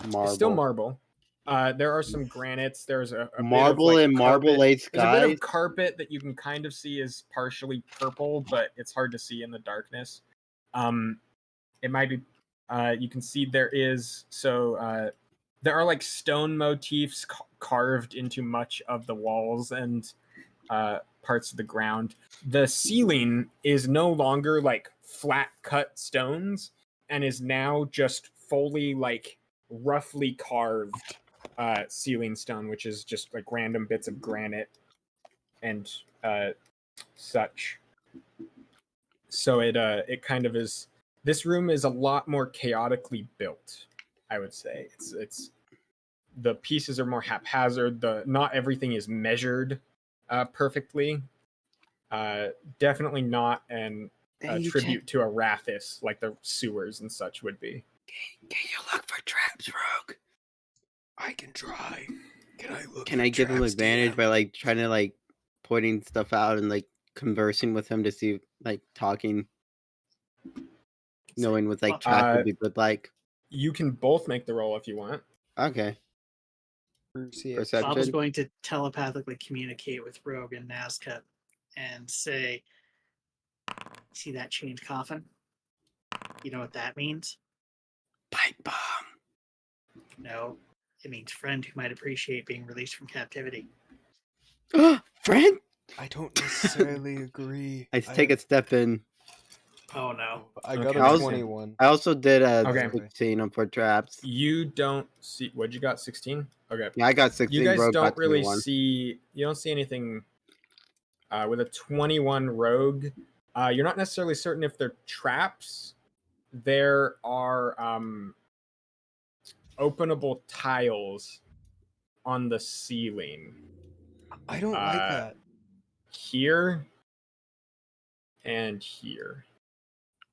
Marble. It's still marble. There are some granites. There's a Marble bit of, like, and carpet. marble laid There's a bit skies. of carpet that you can kind of see is partially purple, but it's hard to see in the darkness. It might be. You can see there is there are like stone motifs carved into much of the walls and parts of the ground. The ceiling is no longer like flat cut stones and is now just fully like roughly carved ceiling stone, which is just like random bits of granite and such. So it kind of is. This room is a lot more chaotically built, I would say. It's the pieces are more haphazard. Not everything is measured perfectly. Definitely not a tribute to Arathis like the sewers and such would be. Can you look for traps, Rogue? I can try. Can I look? Can for I give him traps, advantage DM? by like trying to like pointing stuff out and like conversing with him to see like talking, knowing what like traps would be good like? You can both make the roll if you want. Okay. Perception. Bob was Perception. going to telepathically communicate with Rogue and Naska and say, see that chained coffin? You know what that means? Pipe bomb. No, it means friend who might appreciate being released from captivity. Friend? I don't necessarily agree. I take a step in. Oh no. I got Okay. a 21. I also did a Okay. 16 on for traps. You don't see what you got 16? Okay. Yeah, I got 16. You guys Rogue don't got really 21. see anything with a 21 rogue. You're not necessarily certain if they're traps. There are openable tiles on the ceiling. I don't like that. Here and here.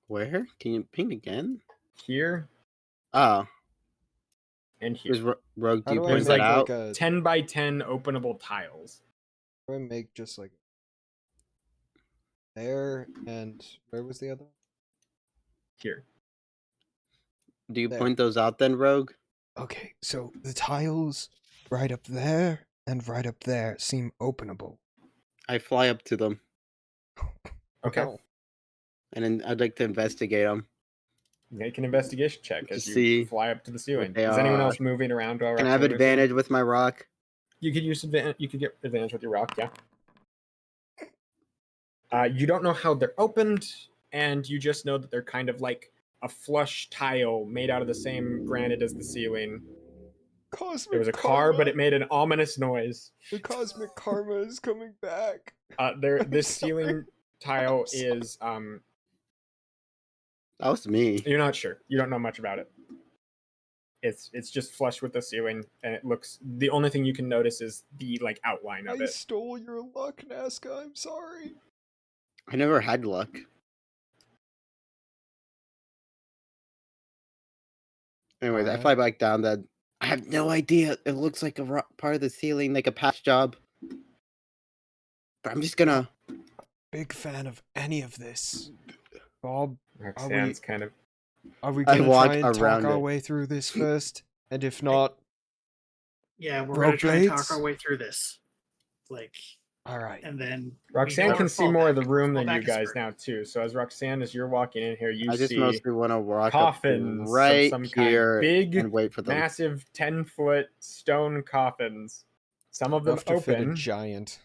Where? Can you ping again? Here Oh, and here. was Rogue? Do How you do I point There's that make out? like a 10 by 10 openable tiles. How do I make just like there and where was the other one? Here. Do you There. point those out then, Rogue? Okay, so the tiles right up there and right up there seem openable. I fly up to them, Okay. Oh. and then I'd like to investigate them. Make an investigation check To as you see fly up to the ceiling. they Is anyone are. else moving around while Can I have Roxanne moves in? advantage with my rock? You could use advantage. You could get advantage with your rock. Yeah. You don't know how they're opened, and you just know that they're kind of like a flush tile made out of the same granite as the ceiling. Cosmic It was a car, karma. but it made an ominous noise. The cosmic karma is coming back. This sorry. ceiling tile I'm sorry. is That was me. you're not sure. You don't know much about it. It's just flush with the ceiling, and it looks. The only thing you can notice is the like outline of I it. stole your luck, Naska. I'm sorry. I never had luck. Anyways, I Alright. fly back down. That I have no idea. It looks like a part of the ceiling, like a patch job. But I'm just gonna. Big fan of any of this. Bob, Roxanne's kind of. are we I gonna walk try and talk around our it. way through this first? And if not, Yeah, we're Rogue gonna try and talk blades? our way through this. Like, alright. and then Roxanne know can our see more of the fallback. room than Fallback you is guys first. now too. So as you're walking in here, you I just see mostly want to walk coffins up of right some here kind, big, and wait for them. massive 10-foot stone coffins. Some of them Enough to fit a open. giant.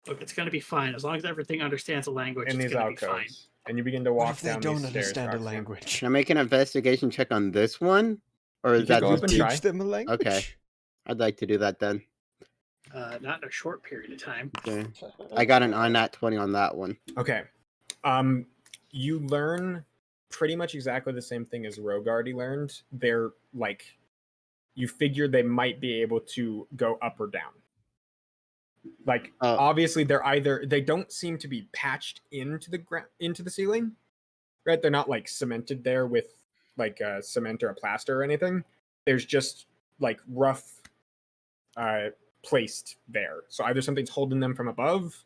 Look, it's going to be fine. As long as everything understands the language, in it's these going to be fine. alcoves. And you begin to What walk if they down don't these stairs. understand a Roxanne. language? Can I make an investigation check on this one? Or You is can that go up just and Teach try. them a language? Okay. I'd like to do that then. Not in a short period of time. Okay. I got an on nat 20 on that one. Okay. You learn pretty much exactly the same thing as Rogardy learned. They're like, you figure they might be able to go up or down. Like, obviously, they don't seem to be patched into the into the ceiling, right? They're not like cemented there with like cement or a plaster or anything. There's just like rough placed there. So either something's holding them from above,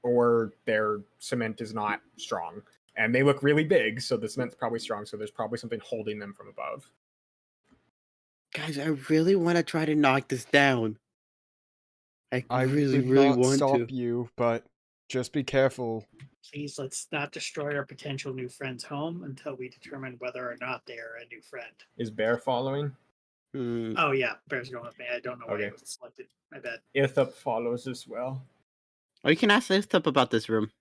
or their cement is not strong. And they look really big, so the cement's probably strong, so there's probably something holding them from above. Guys, I really want to try to knock this down. I really, would really not want stop to. you, but just be careful. Please, let's not destroy our potential new friend's home until we determine whether or not they are a new friend. Is Bear following? Hmm. Oh, yeah. Bear's going with me. I don't know why Okay. it was selected. My bad. Ithop follows as well. Oh, you can ask this up about this room.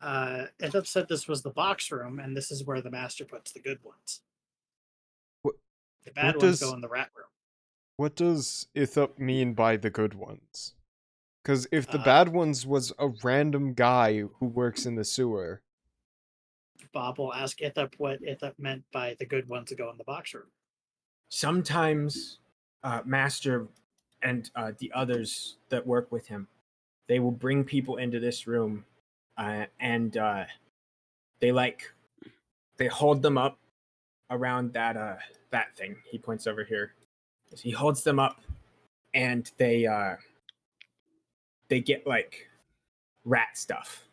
Ithop said this was the box room, and this is where the master puts the good ones. What- The bad what ones does- go in the rat room. What does Ithop mean by the good ones? Because if the Uh, bad ones was a random guy who works in the sewer, Bob will ask Ithop what Ithop meant by the good ones to go in the box room. Sometimes Master and the others that work with him, they will bring people into this room and they hold them up around that thing. He points over here. He holds them up and they get like rat stuff.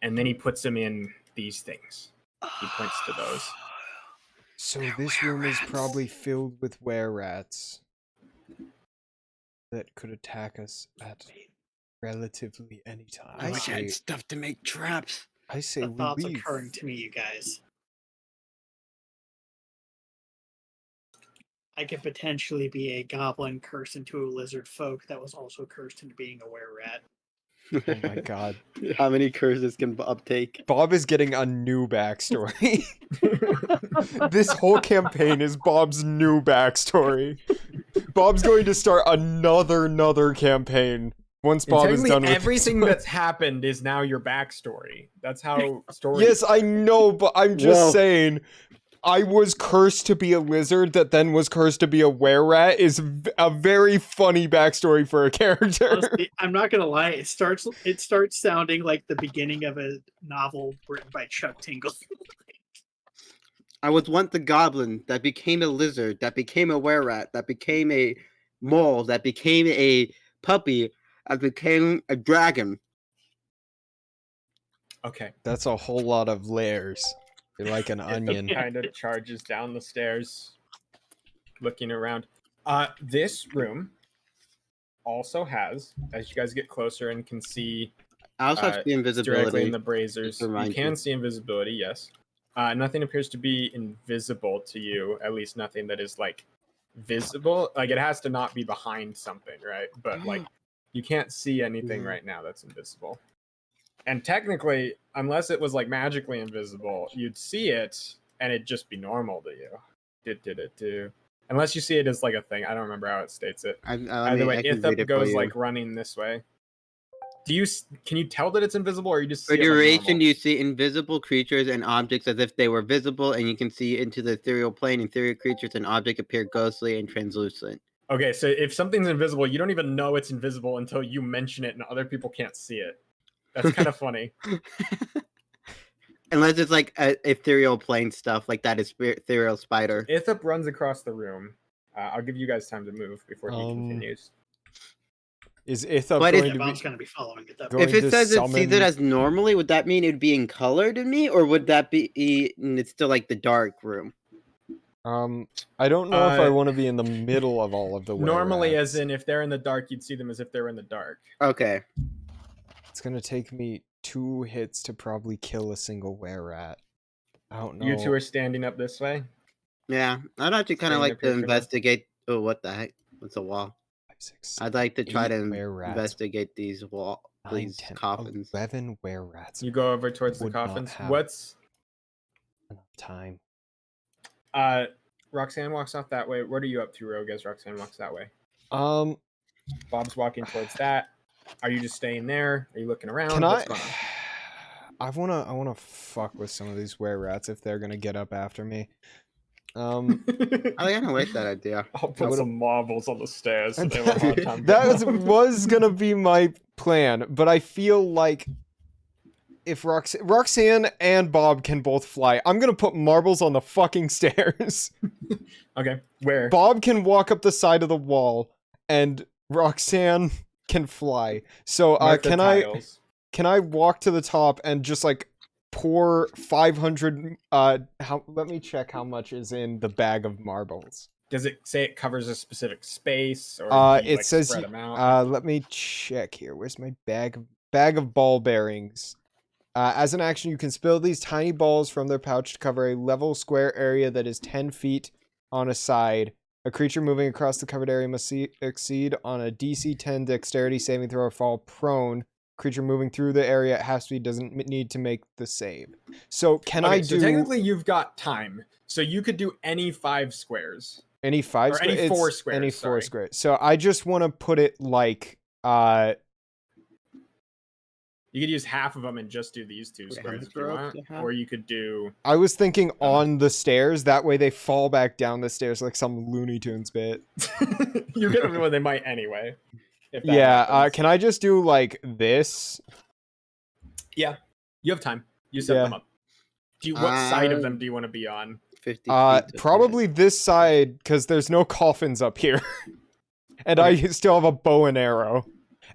And then he puts them in these things. He points to those. so They're this room is were-rats. probably filled with were-rats that could attack us at relatively any time. I wish I had stuff to make traps. I say The we thoughts leave. occurring to me, you guys. I could potentially be a goblin cursed into a lizard folk that was also cursed into being a were-rat. Oh my god. How many curses can Bob take? Bob is getting a new backstory. This whole campaign is Bob's new backstory. Bob's going to start another campaign once Bob is done with everything this. that's happened is now your backstory. That's how stories. Yes, I know, but I'm just Whoa. saying, I was cursed to be a lizard that then was cursed to be a were-rat is a very funny backstory for a character. Honestly, I'm not gonna lie. It starts sounding like the beginning of a novel written by Chuck Tingle. I was once a goblin that became a lizard, that became a were-rat, that became a mole, that became a puppy, that became a dragon. Okay. That's a whole lot of layers. You're like an onion. Kind of charges down the stairs, looking around. This room also has, as you guys get closer and can see I also have the directly invisibility. in the braziers, to remind you can you. see invisibility, yes. Nothing appears to be invisible to you, at least nothing that is like visible. Like it has to not be behind something, right? But like you can't see anything right now that's invisible. And technically, unless it was like magically invisible, you'd see it and it'd just be normal to you. Unless you see it as like a thing. I don't remember how it states it. Either way, I can read Ithop it for goes you. like running this way. Can you tell that it's invisible, or you just For see it like duration, normal? you see invisible creatures and objects as if they were visible, and you can see into the ethereal plane. Ethereal creatures and objects appear ghostly and translucent. Okay, so if something's invisible, you don't even know it's invisible until you mention it and other people can't see it. That's kind of funny. Unless it's like ethereal plane stuff, like that is ethereal spider. Ithop runs across the room. I'll give you guys time to move before he continues. Is Ithop But going Yeah, to Bob's be... gonna be following it. That Going If it to says it sees summon- it as normally, would that mean it'd be in color to me, or would that be it's still like the dark room? I don't know if I Uh, want to be in the middle of all of the Normally, were-rats. as in if they're in the dark, you'd see them as if they're in the dark. Okay. It's gonna take me 2 hits to probably kill a single were-rat. I don't know. You two are standing up this way. Yeah, I'd actually kind of Staying like up to here for now. investigate. Oh, what the heck? What's a wall? 6, I'd like to try 8 to were-rats, investigate these 9, these 10, coffins. 11 were-rats. You go over towards the Would not coffins. have- What's Enough time. Roxanne walks off that way. What are you up to, Rogue, as Roxanne walks that way? Bob's walking towards that. Are you just staying there? Are you looking around? Can What's I? going on? I wanna fuck with some of these were-rats if they're gonna get up after me. I kind of like that idea. I'll put What- some marbles on the stairs so they have a hard time that getting up. was gonna be my plan, but I feel like if Roxanne and Bob can both fly, I'm gonna put marbles on the fucking stairs. Okay, where? Bob can walk up the side of the wall, and Roxanne can fly. So Mark the can tiles. I walk to the top and just like pour 500 let me check how much is in the bag of marbles. Does it say it covers a specific space, or do you, It like, says spread them out? let me check here. Where's my bag of ball bearings? As an action, you can spill these tiny balls from their pouch to cover a level square area that is 10 feet on a side. A creature moving across the covered area must exceed on a DC 10 dexterity saving throw or fall prone. Creature moving through the area at half speed doesn't need to make the save. So can I do... So technically you've got time. So you could do any 5 squares. Any 5 squares? Any 4 squares. Any 4 sorry. squares. So I just want to put it like... You could use half of them and just do these 2 Wait, how squares much if you rope want. do you have? Or you could do... I was thinking on the stairs. That way they fall back down the stairs like some Looney Tunes bit. You get them when they might anyway. If that Yeah, happens. can I just do like this? Yeah, you have time. You set them up. What side of them do you want to be on? 50 feet. Probably this side, because there's no coffins up here. And I still have a bow and arrow.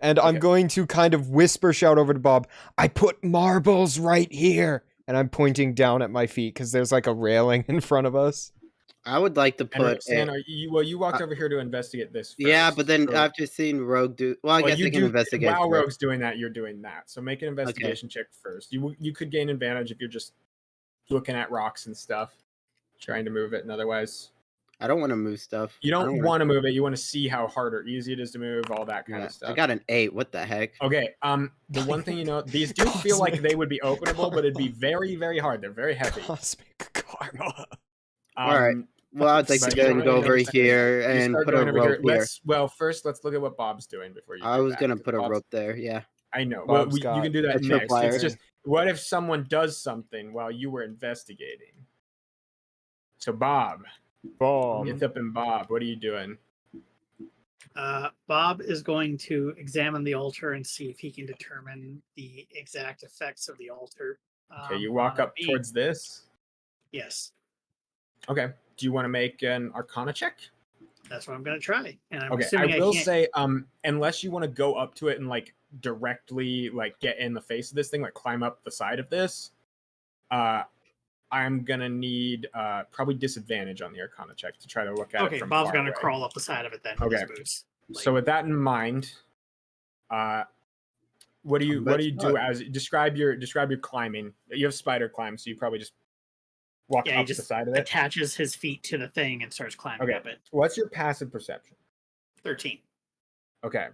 And I'm going to kind of whisper shout over to Bob, I put marbles right here. And I'm pointing down at my feet because there's like a railing in front of us. I would like to And put. Roxanne, you walked over here to investigate this first. Yeah, but then so- after seeing Rogue do, well, I guess you I can do, investigate. while first. Rogue's doing that, you're doing that. So make an investigation check first. You could gain advantage if you're just looking at rocks and stuff, trying to move it, and otherwise I don't want to move stuff. you don't want to move it. You want to see how hard or easy it is to move, all that kind of stuff. I got an 8. What the heck? Okay. The one thing you know, these do feel like they would be openable, but it'd be very, very hard. They're very heavy. Cosmic karma. All right. Well, I'd like to but go you and don't go really over notice here anything. You and start put a going over rope here. First let's look at what Bob's doing before you. I do was that, gonna 'cause put a Bob's- rope there. Yeah. I know. Bob's You can do a that next. tripwire. It's just, what if someone does something while you were investigating? So Bob, Ithip and Bob, what are you doing? Bob is going to examine the altar and see if he can determine the exact effects of the altar. Okay, you walk up towards this. Yes, Okay. Do you want to make an Arcana check? that's what I'm going to try. And I'm Okay, assuming I will can't... say, unless you want to go up to it and like directly like get in the face of this thing, like climb up the side of this, I'm gonna need probably disadvantage on the Arcana check to try to look at it. Okay, from Bob's far going to away. crawl up the side of it then. With Okay. his boots. So with that in mind, what do you do as describe your climbing? You have spider climb, so you probably just walk Yeah, he up the just side of it. attaches his feet to the thing and starts climbing Okay. up it. What's your passive perception? 13. Okay.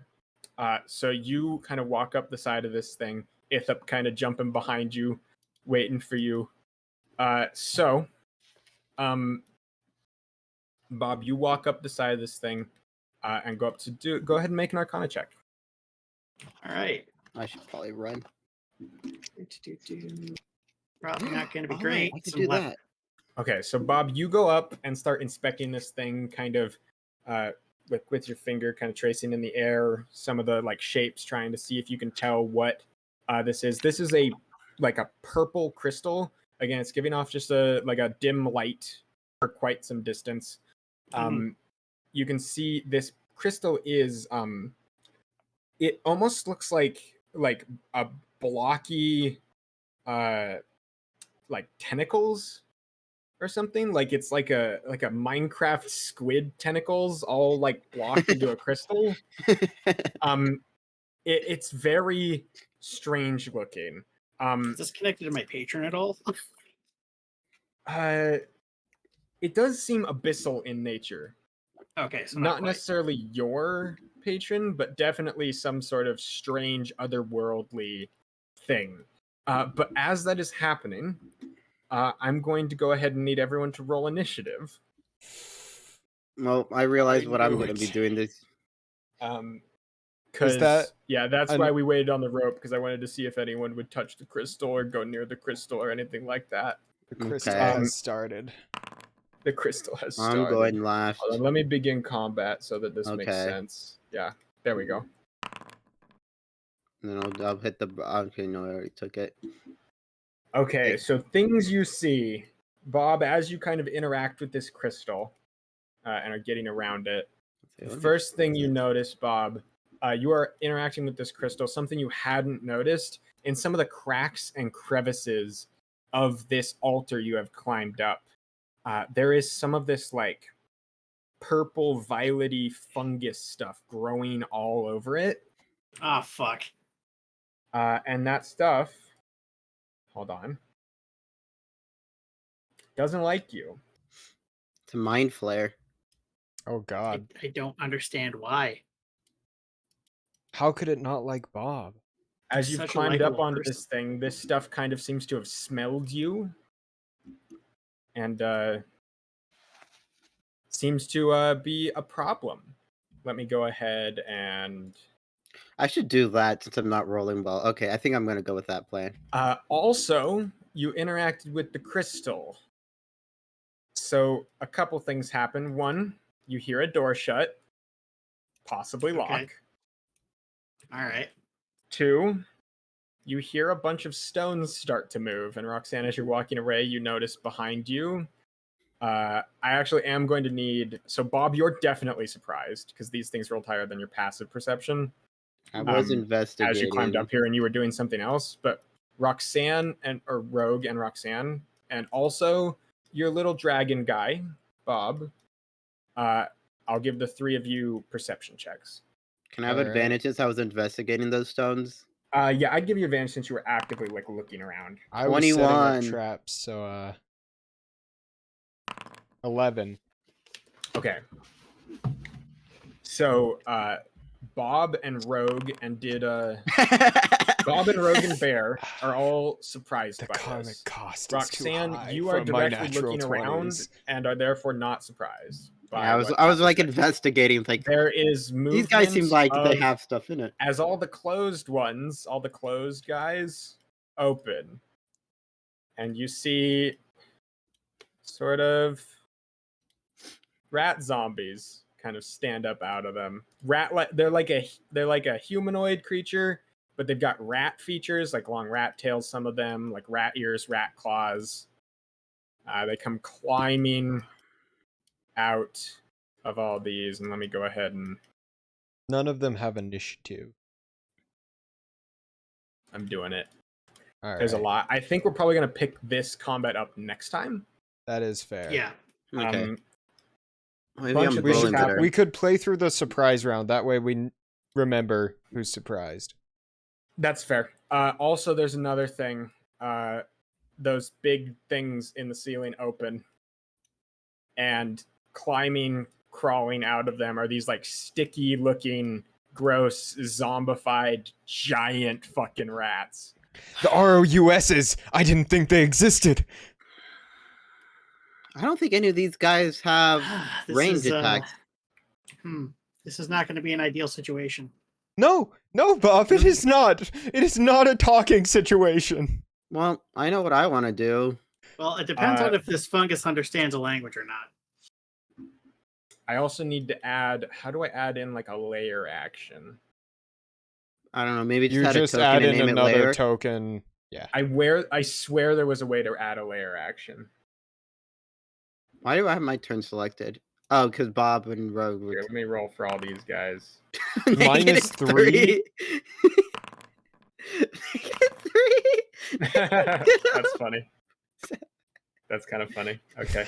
So you kind of walk up the side of this thing, Ithip kind of jumping behind you, waiting for you. Bob, you walk up the side of this thing and go up to go ahead and make an Arcana check. All right. I should probably run. Probably not going to be All great. right, I could Some do left- that. Okay, so Bob, you go up and start inspecting this thing, kind of with your finger, kind of tracing in the air some of the like shapes, trying to see if you can tell what this is. This is a purple crystal. Again, it's giving off just a dim light for quite some distance. You can see this crystal is it almost looks like a blocky like tentacles or something. Like it's like a Minecraft squid tentacles all like blocked into a crystal. It's very strange looking. Is this connected to my patron at all? It does seem abyssal in nature. Okay, so Not quite. necessarily your patron, but definitely some sort of strange otherworldly thing. But as that is happening, I'm going to go ahead and need everyone to roll initiative. Well, I realize what I'm knew going to be it. doing this. Because that that's an- why we waited on the rope, because I wanted to see if anyone would touch the crystal or go near the crystal or anything like that. The crystal Okay. has started. The crystal has started. I'm going last. Hold on, let me begin combat so that this makes Okay. sense. Yeah, there we go. And then I'll hit the. Okay, no, I already took it. Okay, so things you see, Bob, as you kind of interact with this crystal and are getting around it. The first thing you notice, Bob, you are interacting with this crystal, something you hadn't noticed in some of the cracks and crevices of this altar you have climbed up. There is some of this like purple, violety fungus stuff growing all over it. Oh, fuck. And that stuff, hold on, doesn't like you. It's a mind flare. Oh God. I don't understand why. How could it not like Bob? As you've Such a climbed up likable onto person. this thing, this stuff kind of seems to have smelled you. And seems to be a problem. Let me go ahead and... I should do that since I'm not rolling well. Okay, I think I'm going to go with that plan. Also, you interacted with the crystal. So a couple things happen. One, you hear a door shut, possibly lock. Okay. All right. Two, you hear a bunch of stones start to move. And Roxanne, as you're walking away, you notice behind you. I actually am going to need... So Bob, you're definitely surprised because these things rolled higher than your passive perception. I was investigating. As you climbed up here and you were doing something else, but Roxanne or Rogue and Roxanne, and also your little dragon guy, Bob, I'll give the three of you perception checks. Can I have Alright. advantages? I was investigating those stones. Yeah, I'd give you advantage since you were actively like looking around. I was setting up 21. traps, so 11. Okay. So Bob and Rogue and Bob and Rogue and Bear are all surprised The by karmic this. cost Roxanne, is too high you are for my directly natural looking around 20s. and are therefore not surprised. I was like investigating. Like There is movement. these guys seem like they have stuff in it. As all the closed ones, all the closed guys open, and you see sort of rat zombies kind of stand up out of them. They're like a humanoid creature, but they've got rat features, like long rat tails. Some of them, like rat ears, rat claws. They come climbing out of all these, and let me go ahead and None of them have initiative. I'm doing it. All right. There's a lot. I think we're probably gonna pick this combat up next time. That is fair. Yeah. Okay. Maybe bunch I'm of We things rolling should. happen. better. We could play through the surprise round. That way we remember who's surprised. That's fair. Also, there's another thing. Those big things in the ceiling open, and crawling out of them are these like sticky-looking, gross, zombified, giant fucking rats. The ROUSs! I didn't think they existed! I don't think any of these guys have This range is, attacks. This is not going to be an ideal situation. No! No, Bob, it is not! It is not a talking situation! Well, I know what I want to do. Well, it depends on if this fungus understands a language or not. I also need to add... How do I add in like a layer action? I don't know. Maybe just You add just a token add and in name it another layer. token. Yeah. I swear there was a way to add a layer action. Why do I have my turn selected? Oh, because Bob and Rogue were Here, let me roll for all these guys. Minus -3. That's funny. That's kind of funny. Okay.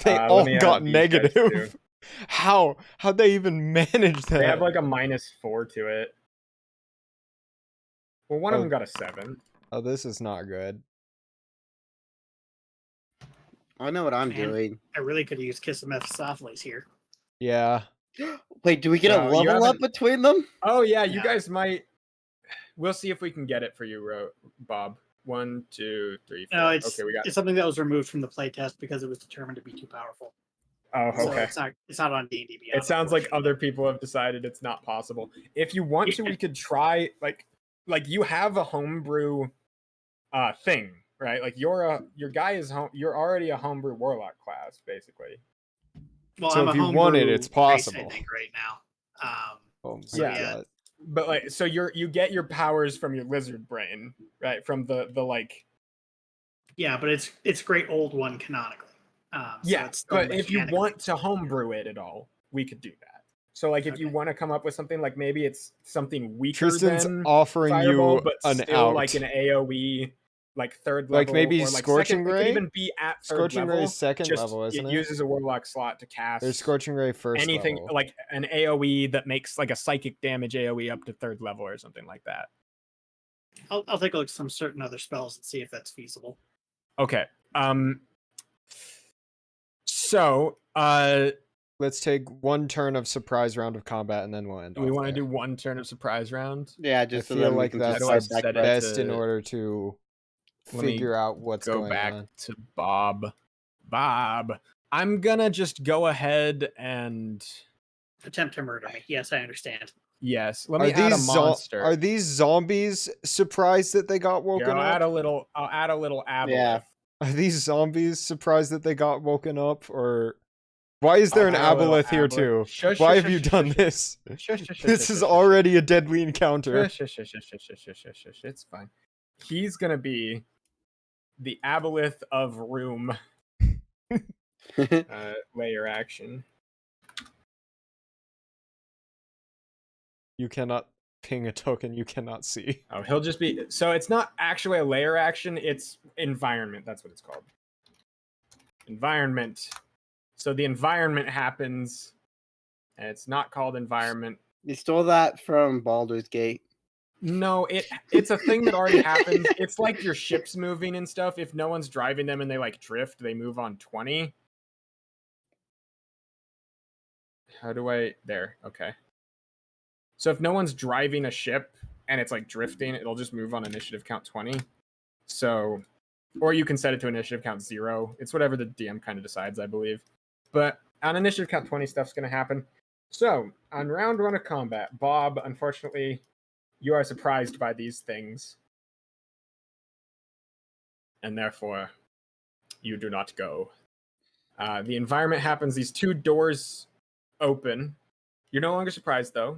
They let all me add got these guys negative. too. How? How'd they even manage that? They have like a -4 to it. Well, one of Oh. them got a 7. Oh, this is not good. I know what I'm Man. doing. I really could use Kiss of Mephistopheles here. Yeah. Wait, do we get a Wow, you level up haven't- between them? Oh yeah, you Yeah. guys might. We'll see if we can get it for you, Bob. 1, 2, 3, 4. No, it's Okay, we got. it's something that was removed from the playtest because it was determined to be too powerful. Oh, So okay. it's not on D&D Beyond. It sounds like unfortunately. other people have decided it's not possible. If you want to, we could try like you have a homebrew thing, right? Like your guy is you're already a homebrew warlock class, basically. Well, So I'm if a you want it, homebrew it's race, possible. I think right now. Oh my Yeah. god. But like so you get your powers from your lizard brain, right? From the like Yeah, but it's great old one canonically. So yeah, it's still but if you mechanically- want to homebrew it at all, we could do that. So like if you Okay. want to come up with something like maybe it's something weaker Tristan's than offering Fireball, you but an still out. like an AoE like third Like level maybe or like Scorching second, it Ray? could even be at third Scorching level. Ray's second just level, isn't it? uses a warlock slot to cast There's Scorching Ray first anything level. like an AoE that makes like a psychic damage AoE up to third level or something like that. I'll take a look at some certain other spells and see if that's feasible. Okay. So, Let's take one turn of surprise round of combat and then we'll end. do we off want to there. do one turn of surprise round? Yeah, I just so feel then we like can that's How do I just start set back it up. best in to- order to Let me figure out what's Go going back on. to Bob. Bob, I'm gonna just go ahead and Attempt to murder me. Yes, I understand. yes. Let me Are add a these monster. are these zombies surprised that they got Here, woken I'll up? add a little. I'll add a little aboleth. Yeah. Are these zombies surprised that they got woken up, or why is there I'll an add a little aboleth here aboleth. too? Shush, Why shush, have you shush, done shush, this? Shush, shush, shush, This shush, is shush, already a deadly encounter. Shush, shush, shush, shush, shush, shush, shush, shush. It's fine. He's gonna be the aboleth of room layer action. You cannot ping a token you cannot see. Oh, he'll just be. So it's not actually a layer action. It's environment. That's what it's called. Environment. So the environment happens, and it's not called environment. You stole that from Baldur's Gate. No, it's a thing that already happens. It's like your ships moving and stuff. If no one's driving them and they like drift, they move on 20. How do I there? Okay. So if no one's driving a ship and it's like drifting, it'll just move on initiative count 20. So or you can set it to initiative count 0. It's whatever the DM kind of decides, I believe. But on initiative count 20 stuff's going to happen. So, on round 1 of combat, Bob, unfortunately, you are surprised by these things. And therefore, you do not go. The environment happens. These 2 doors open. You're no longer surprised, though,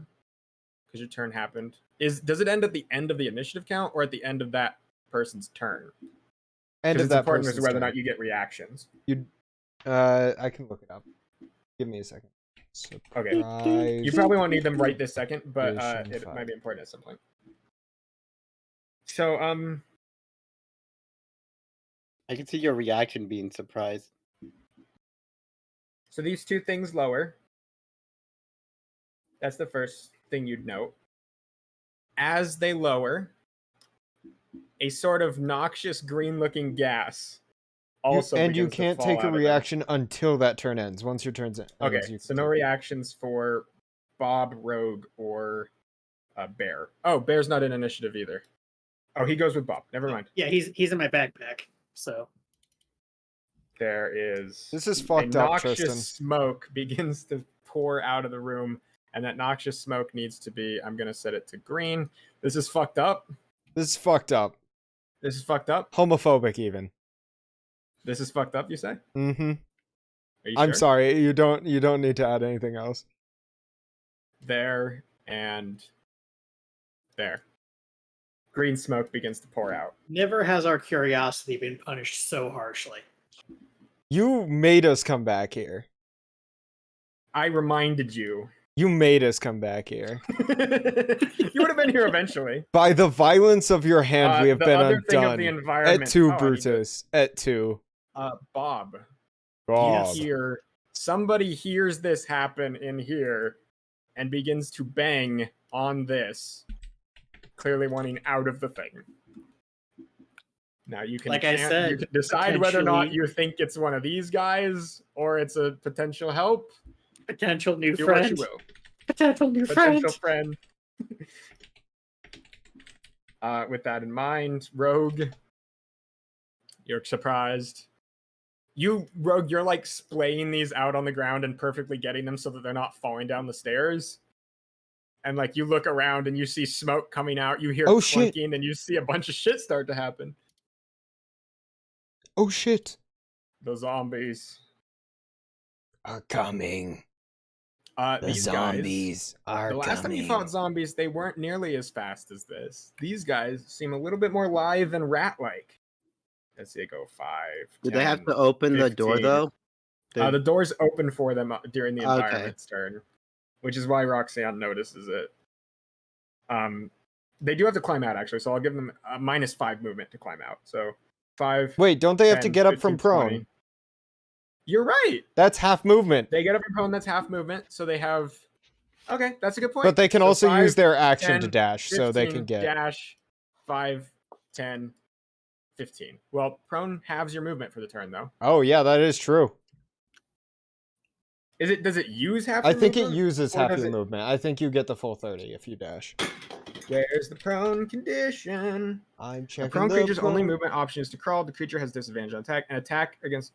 because your turn happened. Does it end at the end of the initiative count or at the end of that person's turn? End Because of it's that important as person's to whether or turn. not you get reactions. I can look it up. Give me a second. Okay. Surprise. You probably won't need them right this second, but Edition it 5. might be important at some point. So, I can see your reaction being surprised. so these 2 things lower. That's the first thing you'd note. As they lower, a sort of noxious green-looking gas also and you begins to can't fall take a out of them. reaction until that turn ends. Once your turn's ends, Okay, you so can no take- reactions for Bob, Rogue, or Bear. Oh, Bear's not in initiative either. Oh, he goes with Bob. Never mind. Yeah, he's in my backpack. So There is This is a fucked up, noxious Tristan. smoke begins to pour out of the room, and that noxious smoke needs to be. I'm gonna set it to green. This is fucked up. This is fucked up. This is fucked up. Homophobic, even. This is fucked up. You say? Mm-hmm. Are you I'm sure? sorry. You don't need to add anything else. There and there. Green smoke begins to pour out. never has our curiosity been punished so harshly. You made us come back here. I reminded you. You made us come back here. You would have been here eventually. By the violence of your hand, we have the been other thing of undone. the environment. At 2, Oh, I need to- Brutus. At 2. Bob. Bob. Here, somebody hears this happen in here and begins to bang on this, clearly wanting out of the thing. Now you can, Like I said, you can decide whether or not potentially- you think it's one of these guys or it's a potential help. Potential new Do what friend. you will. Potential new Potential friend. friend. With that in mind, Rogue, you're surprised. Rogue, you're like splaying these out on the ground and perfectly getting them so that they're not falling down the stairs. And like you look around and you see smoke coming out, you hear clunking, and you see a bunch of shit start to happen. Oh shit. The zombies are coming. These zombies guys, are the last time you fought zombies, they weren't nearly as fast as this. These guys seem a little bit more lithe and rat-like. Let's see, they go 5. Did 10, they have to open 15. the door though? The door's open for them during the environment's turn, which is why Roxanne notices it. They do have to climb out actually, so I'll give them a -5 movement to climb out. So 5. Wait, don't they have 10, to get up 15, from prone? 20. You're right. That's half movement. They get up from prone. That's half movement. So they have. Okay, that's a good point. But they can so also 5, use their action 10, to dash, 15, so they can get dash 5, 10, 15. Well, prone halves your movement for the turn though. Oh yeah, that is true. Does it use half? I think it movement, uses half your movement. I think you get the full 30 if you dash. Where's the prone condition? I'm checking. A prone creature's only movement option is to crawl. The creature has disadvantage on attack. An attack against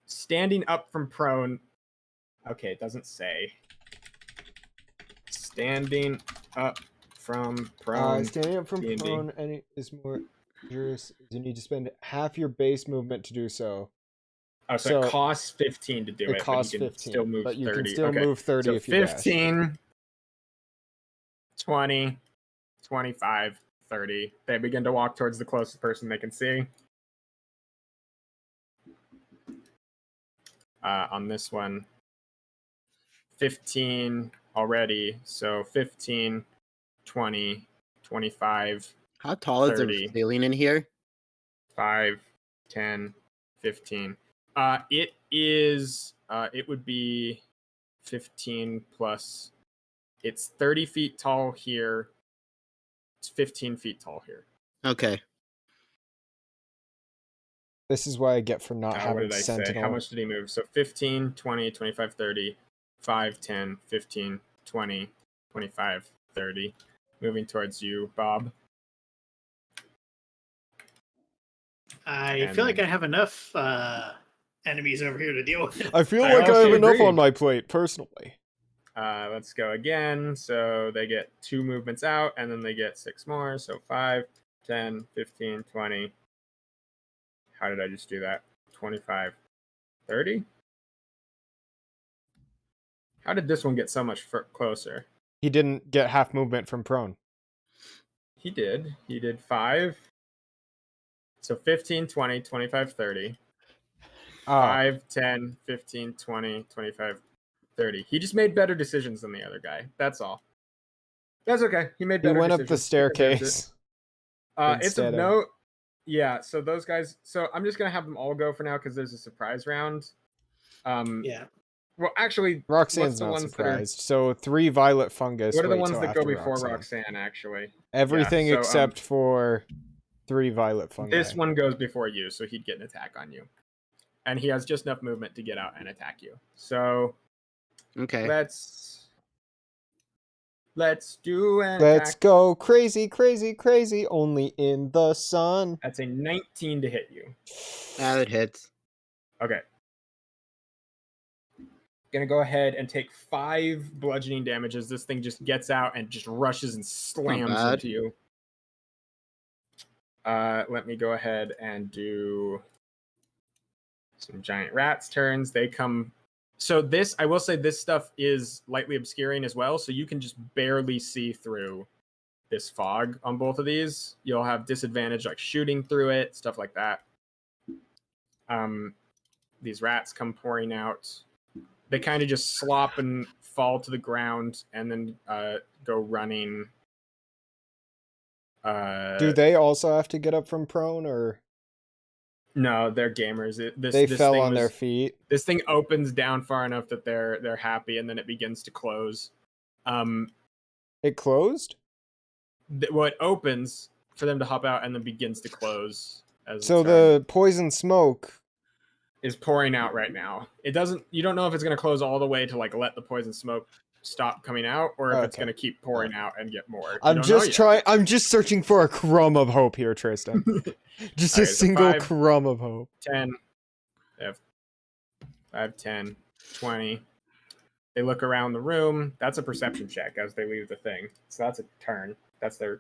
standing up from prone. Okay, it doesn't say. Standing up from prone. Standing up from D&D. prone is more dangerous. You need to spend half your base movement to do so. Oh, so it costs 15 to do it. It costs but you can 15, still move but you 30. can still okay. move 30 so if you dash. 15, 20, 25, 30. They begin to walk towards the closest person they can see. On this one, 15 already. So 15, 20, 25. How tall 30. is the ceiling in here? 5, 10, 15. It would be 15 plus. It's 30 feet tall here. It's 15 feet tall here. Okay. This is what I get for not What having did I Sentinel. say? How much did he move? So 15, 20, 25, 30, 5, 10, 15, 20, 25, 30. Moving towards you, Bob. I feel like I have enough enemies over here to deal with. I feel like I have enough on my plate, personally. Let's go again. So they get 2 movements out, and then they get 6 more. So 5, 10, 15, 20. How did I just do that? 25, 30? How did this one get so much closer? He didn't get half movement from prone. He did. He did 5. So 15, 20, 25, 30. 5, 10, 15, 20, 25, 30. He just made better decisions than the other guy. That's all. That's okay. He made better He went decisions. up the staircase. It's of note. Yeah, so those guys. So I'm just going to have them all go for now because there's a surprise round. Yeah. Well, actually, Roxanne's not surprised. So 3 violet fungus. What are the ones that go before Roxanne, actually? Everything except for 3 violet fungi. This one goes before you, so he'd get an attack on you. And he has just enough movement to get out and attack you. So okay. Let's do an Let's attack. go crazy, crazy, crazy, only in the sun. That's a 19 to hit you. It hits. Okay. Gonna go ahead and take 5 bludgeoning damages. This thing just gets out and just rushes and slams into you. Let me go ahead and do some giant rats turns. They come. So this, I will say, this stuff is lightly obscuring as well. So you can just barely see through this fog on both of these. You'll have disadvantage like shooting through it, stuff like that. These rats come pouring out. They kind of just slop and fall to the ground and then go running. Do they also have to get up from prone, or? No, they're gamers. They fell on their feet. This thing opens down far enough that they're happy, and then it begins to close. It closed? Well, it opens for them to hop out, and then begins to close. So the poison smoke is pouring out right now. It doesn't. You don't know if it's going to close all the way to like let the poison smoke stop coming out, or if it's Okay. going to keep pouring out and get more. You I'm don't know just yet. trying. I'm just searching for a crumb of hope here, Tristan. Just a Okay, so single 5, crumb of hope. 10, 5, 10, 20. They look around the room. That's a perception check as they leave the thing. So that's a turn. That's their.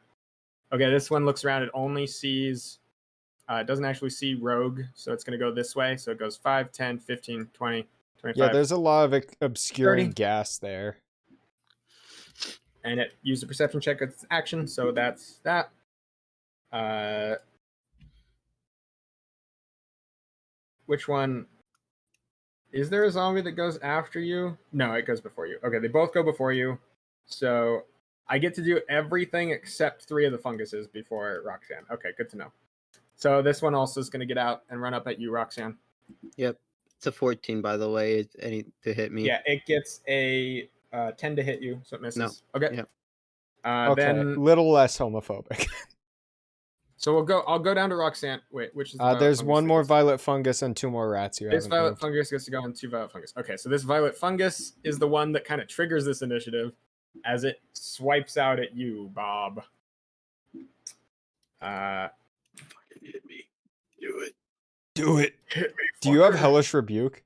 Okay, this one looks around. It only sees. It doesn't actually see Rogue, so it's going to go this way. So it goes 5, 10, 15, 20, 25. Yeah, there's a lot of obscuring 30. gas there. And it used a perception check as its action, so that's that. Which one? Is there a zombie that goes after you? No, it goes before you. Okay, they both go before you. So I get to do everything except 3 of the funguses before Roxanne. Okay, good to know. So this one also is going to get out and run up at you, Roxanne. Yep. It's a 14, by the way. It's any to hit me. Yeah, it gets a 10 to hit you, so it misses. No. Okay. Yep. Okay, Then little less homophobic. so I'll go down to Roxanne. Wait, which is the violet There's fungus one that more gets- violet fungus and 2 more rats. You This haven't violet moved. fungus gets to go on 2 violet fungus. Okay, so this violet fungus is the one that kind of triggers this initiative as it swipes out at you, Bob. Fucking hit me. Do it. Do it. Hit me. Do you have fucker. hellish rebuke?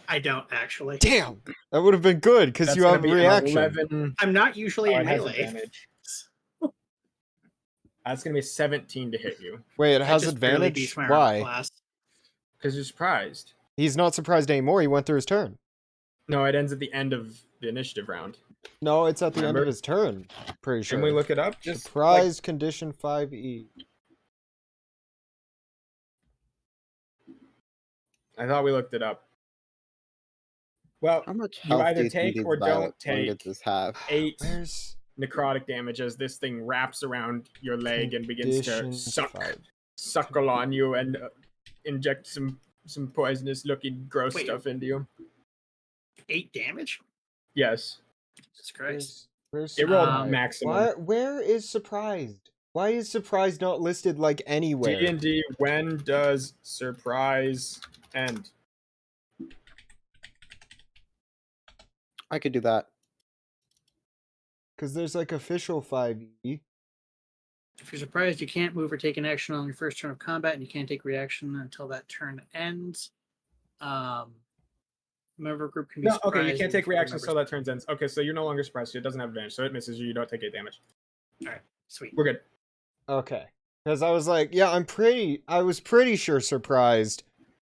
I don't actually. Damn, that would have been good because That's you gonna have be an reaction. 11. I'm not usually Oh, in it has melee. advantage. That's gonna be 17 to hit you Wait, it I has just barely advantage. beat my armor Why? class. because you're surprised. He's not surprised anymore. He went through his turn. No, it ends at the end of the initiative round. No, it's at the end Remember? of his turn. Pretty sure. Can we look it up? Just Surprise condition 5e. I thought we looked it up. Well, How much You health either do you think take these or don't violet take funguses have? 8 Where's necrotic damage as this thing wraps around your leg and begins to condition suck 5? suckle on you and inject some poisonous looking gross Wait. stuff into you. 8 damage? Yes, Jesus Christ. Where's it rolled Um, maximum. Where is surprised? Why is surprised not listed like anywhere? D&D, when does surprise end? I could do that. Because there's like official 5e. If you're surprised, you can't move or take an action on your first turn of combat, and you can't take reaction until that turn ends. Member group can be No, surprised. okay, you can't take before reactions members- until that turns ends. Okay, so you're no longer surprised. So it doesn't have advantage, so it misses you. You don't take 8 damage. Sweet. We're good. Okay. Because I was like, yeah, I was pretty sure surprised.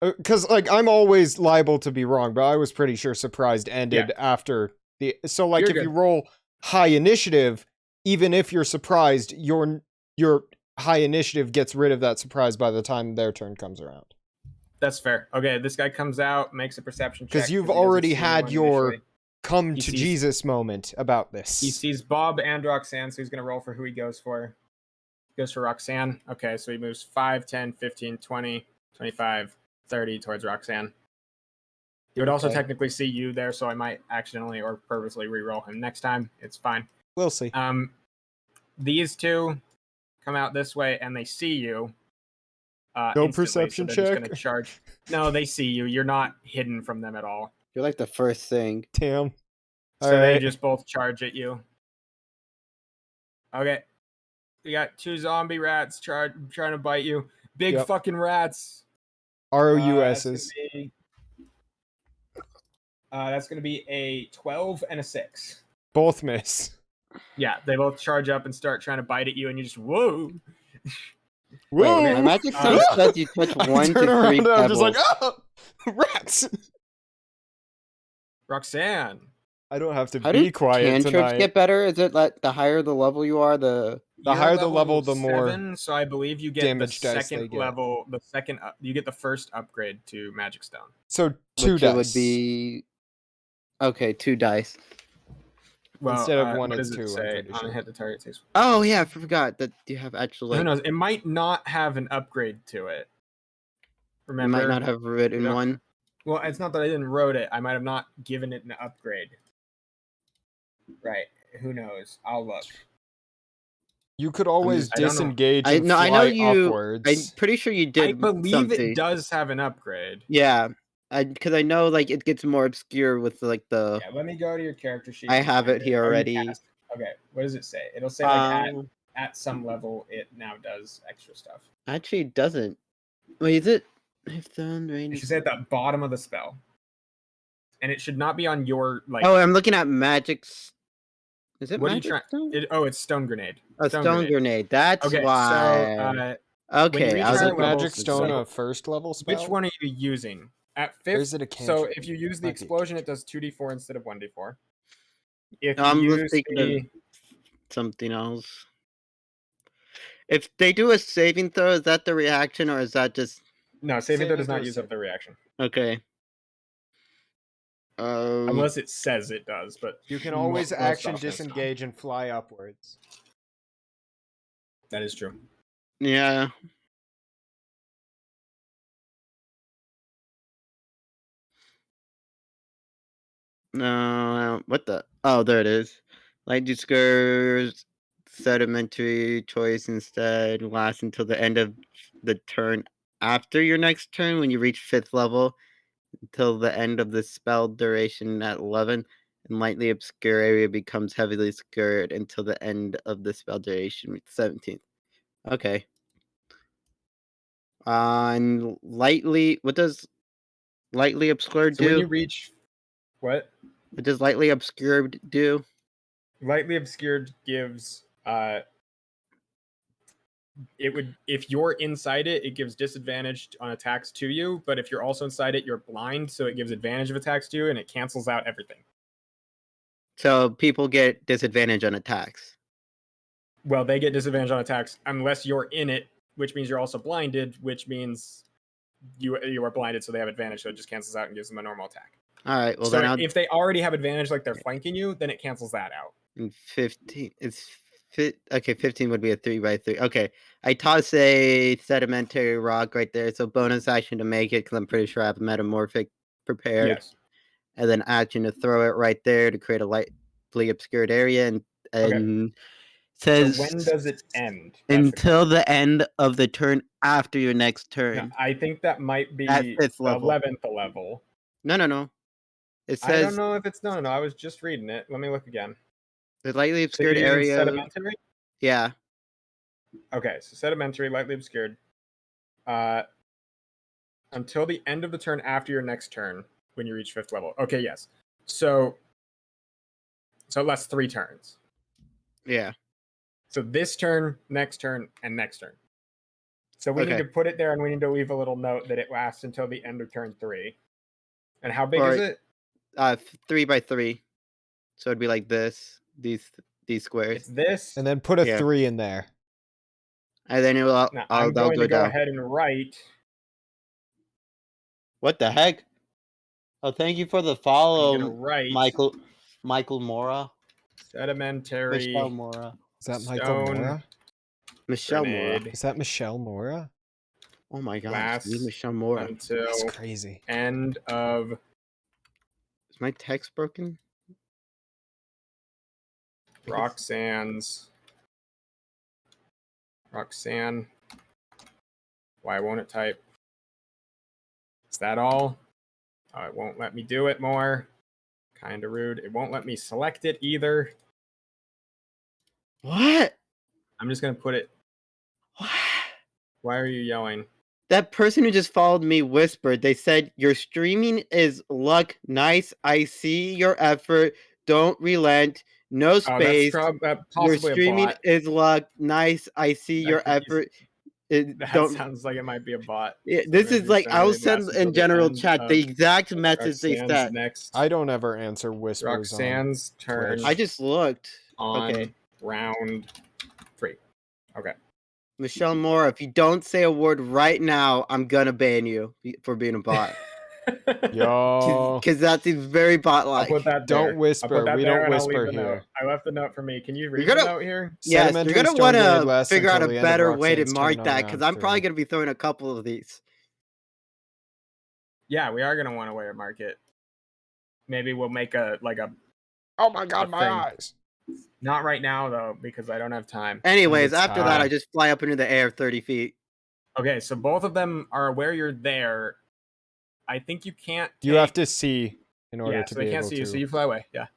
Because, like, I'm always liable to be wrong, but I was pretty sure surprised ended after the... So, like, You're if you good. roll high initiative, even if you're surprised, your high initiative gets rid of that surprise by the time their turn comes around. That's fair. Okay, this guy comes out, makes a perception check. Because you've he doesn't already see had anyone your initially. come He to sees- Jesus moment about this. He sees Bob and Roxanne, so he's going to roll for who he goes for. He goes for Roxanne. Okay, so he moves 5, 10, 15, 20, 25, 30 towards Roxanne. He would also Okay. technically see you there, so I might accidentally or purposely re-roll him next time. It's fine. We'll see. These two come out this way, and they see you. No instantly, perception so they're check? Just gonna charge. No, they see you. You're not hidden from them at all. You're like the first thing. Damn. So they Alright. just both charge at you. Okay. We got 2 zombie rats trying to bite you. Big Yep. fucking rats. ROUSs. That's gonna be a 12 and a 6. Both miss. Yeah, they both charge up and start trying to bite at you, and you just whoa. Whoa! My magic stone says you touch I 1 to 3 turn around and I'm pebbles. just like, oh! Rats! Roxanne. I don't have to How be do quiet cantrips tonight. get better? Is it like the higher the level you are, the You're higher the level, the more 7, so I believe you get damage the dice they second get. level. The second, you get the first upgrade to Magic Stone. So 2 which dice. it would be okay, 2 dice. Well, Instead of 1, what it's does 2, it I'm say? pretty On a sure. hit, the target takes. Oh yeah, I forgot that you have actually. Who knows? It might not have an upgrade to it. You Remember? might not have written don't- one. Well, it's not that I didn't wrote it. I might have not given it an upgrade. Right. Who knows? I'll look. You could always I don't know. disengage I and know. fly I know you. upwards. I'm pretty sure you I did believe something. it does have an upgrade. Yeah, because I know like it gets more obscure with like the. Yeah, let me go to your character sheet. I and have find it here Oh, you already. cast. Okay, what does it say? It'll say like Um, at some level it now does extra stuff. actually, it doesn't. Wait, is it? If done, It range. should say at the bottom of the spell, and it should not be on your like. Oh, I'm looking at magic's. Is it What are you magic trying? stone? It's stone grenade. A stone grenade. That's Okay, why. so Okay, reach I was Is higher it looking at magic levels, stone so a first level spell? which one are you using? At Or fifth, is it a so cantrip? if you use the Might be. explosion, it does 2d4 instead of 1d4. If I'm you use thinking of the something else. If they do a saving throw, is that the reaction or is that just no saving throw does Saving not throw use up the reaction okay? unless it says it does. But You can mo- always most action often it's not. disengage and fly upwards. That is true. Yeah. No, what the? Oh, there it is. Light discourse sedimentary choice instead lasts until the end of the turn after your next turn when you reach 5th level until the end of the spell duration at 11 and lightly obscure area becomes heavily obscured until the end of the spell duration 17th. Okay. On lightly, what does lightly obscured So when do? you reach what What does lightly obscured do? lightly obscured gives it would if you're inside it, it gives disadvantage on attacks to you. But if you're also inside it, you're blind, so it gives advantage of attacks to you, and it cancels out everything. So people get disadvantage on attacks. Well, they get disadvantage on attacks unless you're in it, which means you're also blinded, which means you are blinded, so they have advantage. So it just cancels out and gives them a normal attack. All right. Well, so then I'll if they already have advantage, like they're flanking you, then it cancels that out. in 15. It's fit. Okay, 15 would be a 3x3. Okay, I toss a sedimentary rock right there. So bonus action to make it because I'm pretty sure I have metamorphic prepared. Yes. And then action to throw it right there to create a lightly obscured area and So says when does it end? That's the until the end of the turn after your next turn No, I think that might be at 5th level. 11th level. No. It I don't says know if it's no. I was just reading it. Let me look again. the lightly So you're obscured using area. sedimentary? Yeah. Okay, so sedimentary, lightly obscured. Until the end of the turn after your next turn when you reach 5th level. Okay, yes. So it lasts 3 turns. Yeah. So this turn, next turn, and next turn. So we need Okay. to put it there, and we need to leave a little note that it lasts until the end of turn 3. And how big is it? 3x3. So it'd be like this. These squares. It's this. And then put a Yeah. 3 in there. And then it will. Now, I'll I'm going to go down. ahead and write. What the heck? Oh, thank you for the I'm follow, gonna write Michael Mora. sedimentary Michelle Mora. Is that Michael stone Mora? Michelle Mora. grenade Is that Michelle Mora? Oh my gosh, last Michelle Mora. until That's crazy. end of Is my text broken? Roxanne. Why won't it type? Is that all? Oh, it won't let me do it more. Kind of rude. It won't let me select it either. What? I'm just gonna put it. What? Why are you yelling? That person who just followed me whispered. They said, "Your streaming is luck. Nice. I see your effort. Don't relent. No Oh, space. that's Your possibly a streaming bot. is luck. Nice. I see That your could be- effort. That Don't." sounds like it might be a bot. Yeah, this is like I'll Sedimentary send lasts in until the general end chat of the exact message they Roxanne's sent. next. I don't ever answer whispers Roxanne's turn. Twitch. I just looked. On Okay. round 3. Okay. Michelle Moore, if you don't say a word right now, I'm gonna ban you for being a bot. on. Yo. Because that's very I'll bot-like. put that Don't there. I'll whisper. put that We there don't and I'll leave whisper the note. here. I left the note for me. Can you read You're the gonna- note here? Yes, you're Sedimentary gonna stone want grenade to lasts figure out until a the end of better way to Roxanne's mark turn on that round because I'm probably 3. gonna be throwing a couple of these. Yeah, we are gonna want to wear a market. Maybe we'll make a Oh my god, a my thing. eyes. Not right now though, because I don't have time. Anyways, it's after that, I high. just fly up into the air 30 feet. Okay, so both of them are aware you're there. I think you can't. You have take- to see in order Yeah, to so be they can't able see you, to. so you fly away. Yeah.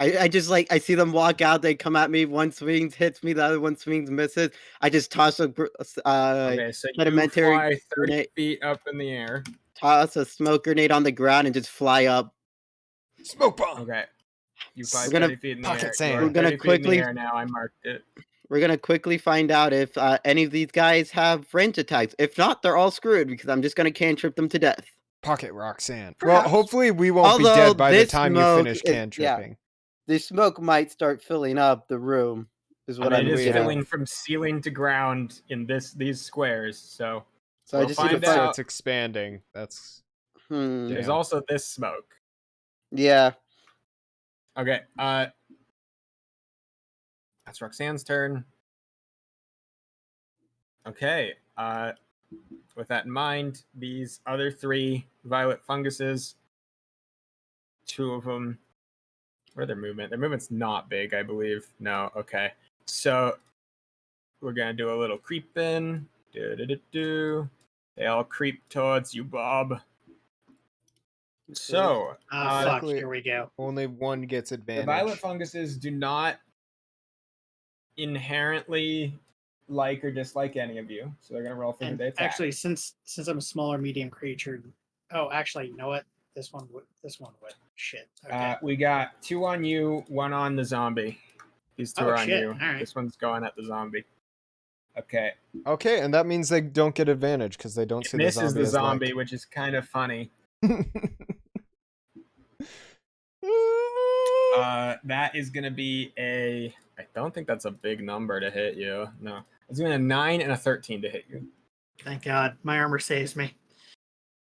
I just like I see them walk out. They come at me. One swings, hits me. The other one swings, misses. I just toss a Okay, so you sedimentary fly 30 grenade, feet up in the air. toss a smoke grenade on the ground, and just fly up. Smoke bomb. Okay. You fly We're gonna 30 feet in the pocket air. sand. You are We're gonna 30 feet in the quickly- air now. I marked it. We're gonna quickly find out if any of these guys have range attacks. If not, they're all screwed because I'm just gonna cantrip them to death. Pocket Roxanne. Well, Perhaps. hopefully we won't be Although dead by the this time you smoke finish is- cantripping. The smoke might start filling up the room. Is what I I'm mean, it is we have- filling from ceiling to ground in these squares. So So I we'll just find need It to out. starts expanding. That's There's Yeah. also this smoke. Yeah. Okay. That's Roxanne's turn. Okay. With that in mind, these other 3 violet funguses, 2 of them. What are their movement? Their movement's not big, I believe. No. Okay. So we're gonna do a little creep in. Do. They all creep towards you, Bob. So Ah, fuck, luckily- here we go. only one gets the advantage. violet funguses do not inherently like or dislike any of you, so they're gonna roll for who And they attack. actually, since I'm a smaller medium creature, actually, you know what? This one would. Shit. Okay. We got 2 on you, 1 on the zombie. These 2 Oh, are on shit. you. All right. This one's going at the zombie. Okay. Okay, and that means they don't get advantage because they don't It see misses the as zombie, liked. which is kind of funny. That is gonna be a. I don't think that's a big number to hit you. No, it's gonna be a 9 and a 13 to hit you. Thank God, my armor saves me.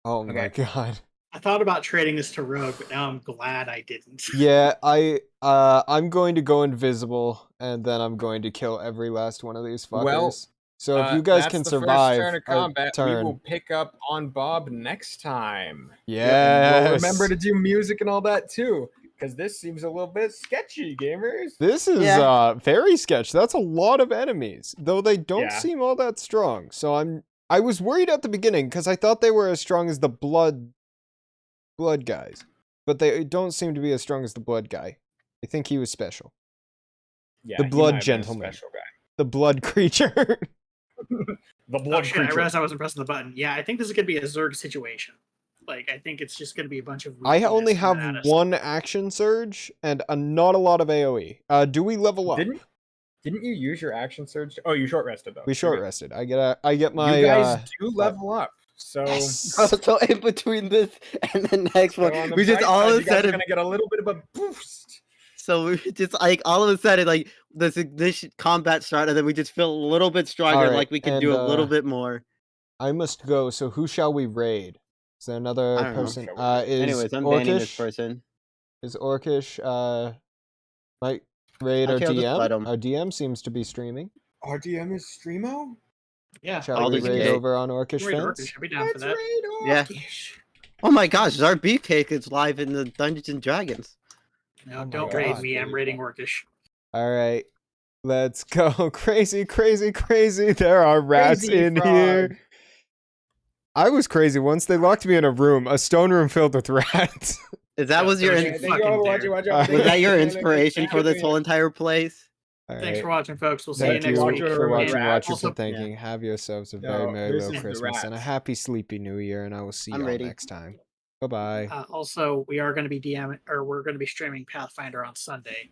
Oh my Okay. god. I thought about trading this to Rogue, but now I'm glad I didn't. Yeah, I'm going to go invisible and then I'm going to kill every last one of these fuckers. Well, so if you guys that's can the survive first turn of a combat, we turn, will pick up on Bob next time. And yes. we'll remember to do music and all that too, because this seems a little bit sketchy, gamers. This is Yeah. very sketch. That's a lot of enemies, though they don't Yeah. seem all that strong. So I was worried at the beginning because I thought they were as strong as the blood guys, but they don't seem to be as strong as the blood guy. I think he was special. Yeah, The he blood might have been a gentleman. special guy. The blood creature. The Oh blood shit! I creature. realized I wasn't pressing the button. Yeah, I think this is gonna be a Zerg situation. Like, I think it's just gonna be a bunch of. I only weakness coming have at us. one action surge and not a lot of AoE. Do we level up? Didn't you use your action surge? Oh, you short rested though. We You're short good. rested. I get my. You guys do level up. So, Yes. So in between this and the next so one, on the we just bright all side, of a you guys are sudden. gonna get a little bit of a boost. So we just like all of a sudden like this combat started, and then we just feel a little bit stronger, Alright, like we can do and, a little bit more. I must go. So who shall we raid? Is there another I don't know. person? Shall we raid? Is Anyways, I'm banning this Orcish? person. Is Orcish might raid our Okay, I'll just let DM? 'em. Our DM seems to be streaming. RDM is Streamo? Yeah. Shall I'll we just raid get- over on Orcish Raid fence? Orcish, I'd be down for Let's that. raid Yeah. Orcish. Oh my gosh, our beefcake is live in the Dungeons and Dragons. No, Oh my don't raid God. me. I'm raiding Orcish. All right, let's go. Crazy, crazy, crazy. There are rats Crazy in frog. here. I was crazy once. They locked me in a room, a stone room filled with rats. Is that Yeah, was your there's Okay, you thank you fucking all for dare. watching. Watch Was out. was that your inspiration for this whole entire place? All Thanks right. for watching, folks. We'll see Thank you you next Watch week. over for the watching, rats. watchers, Also, and thanking. Have yourselves a very No, merry this little is the Christmas and a rats. happy sleepy New Year, and I will see I'm you all ready. next time. Bye-bye. Also, we are going to be we're going to be streaming Pathfinder on Sunday.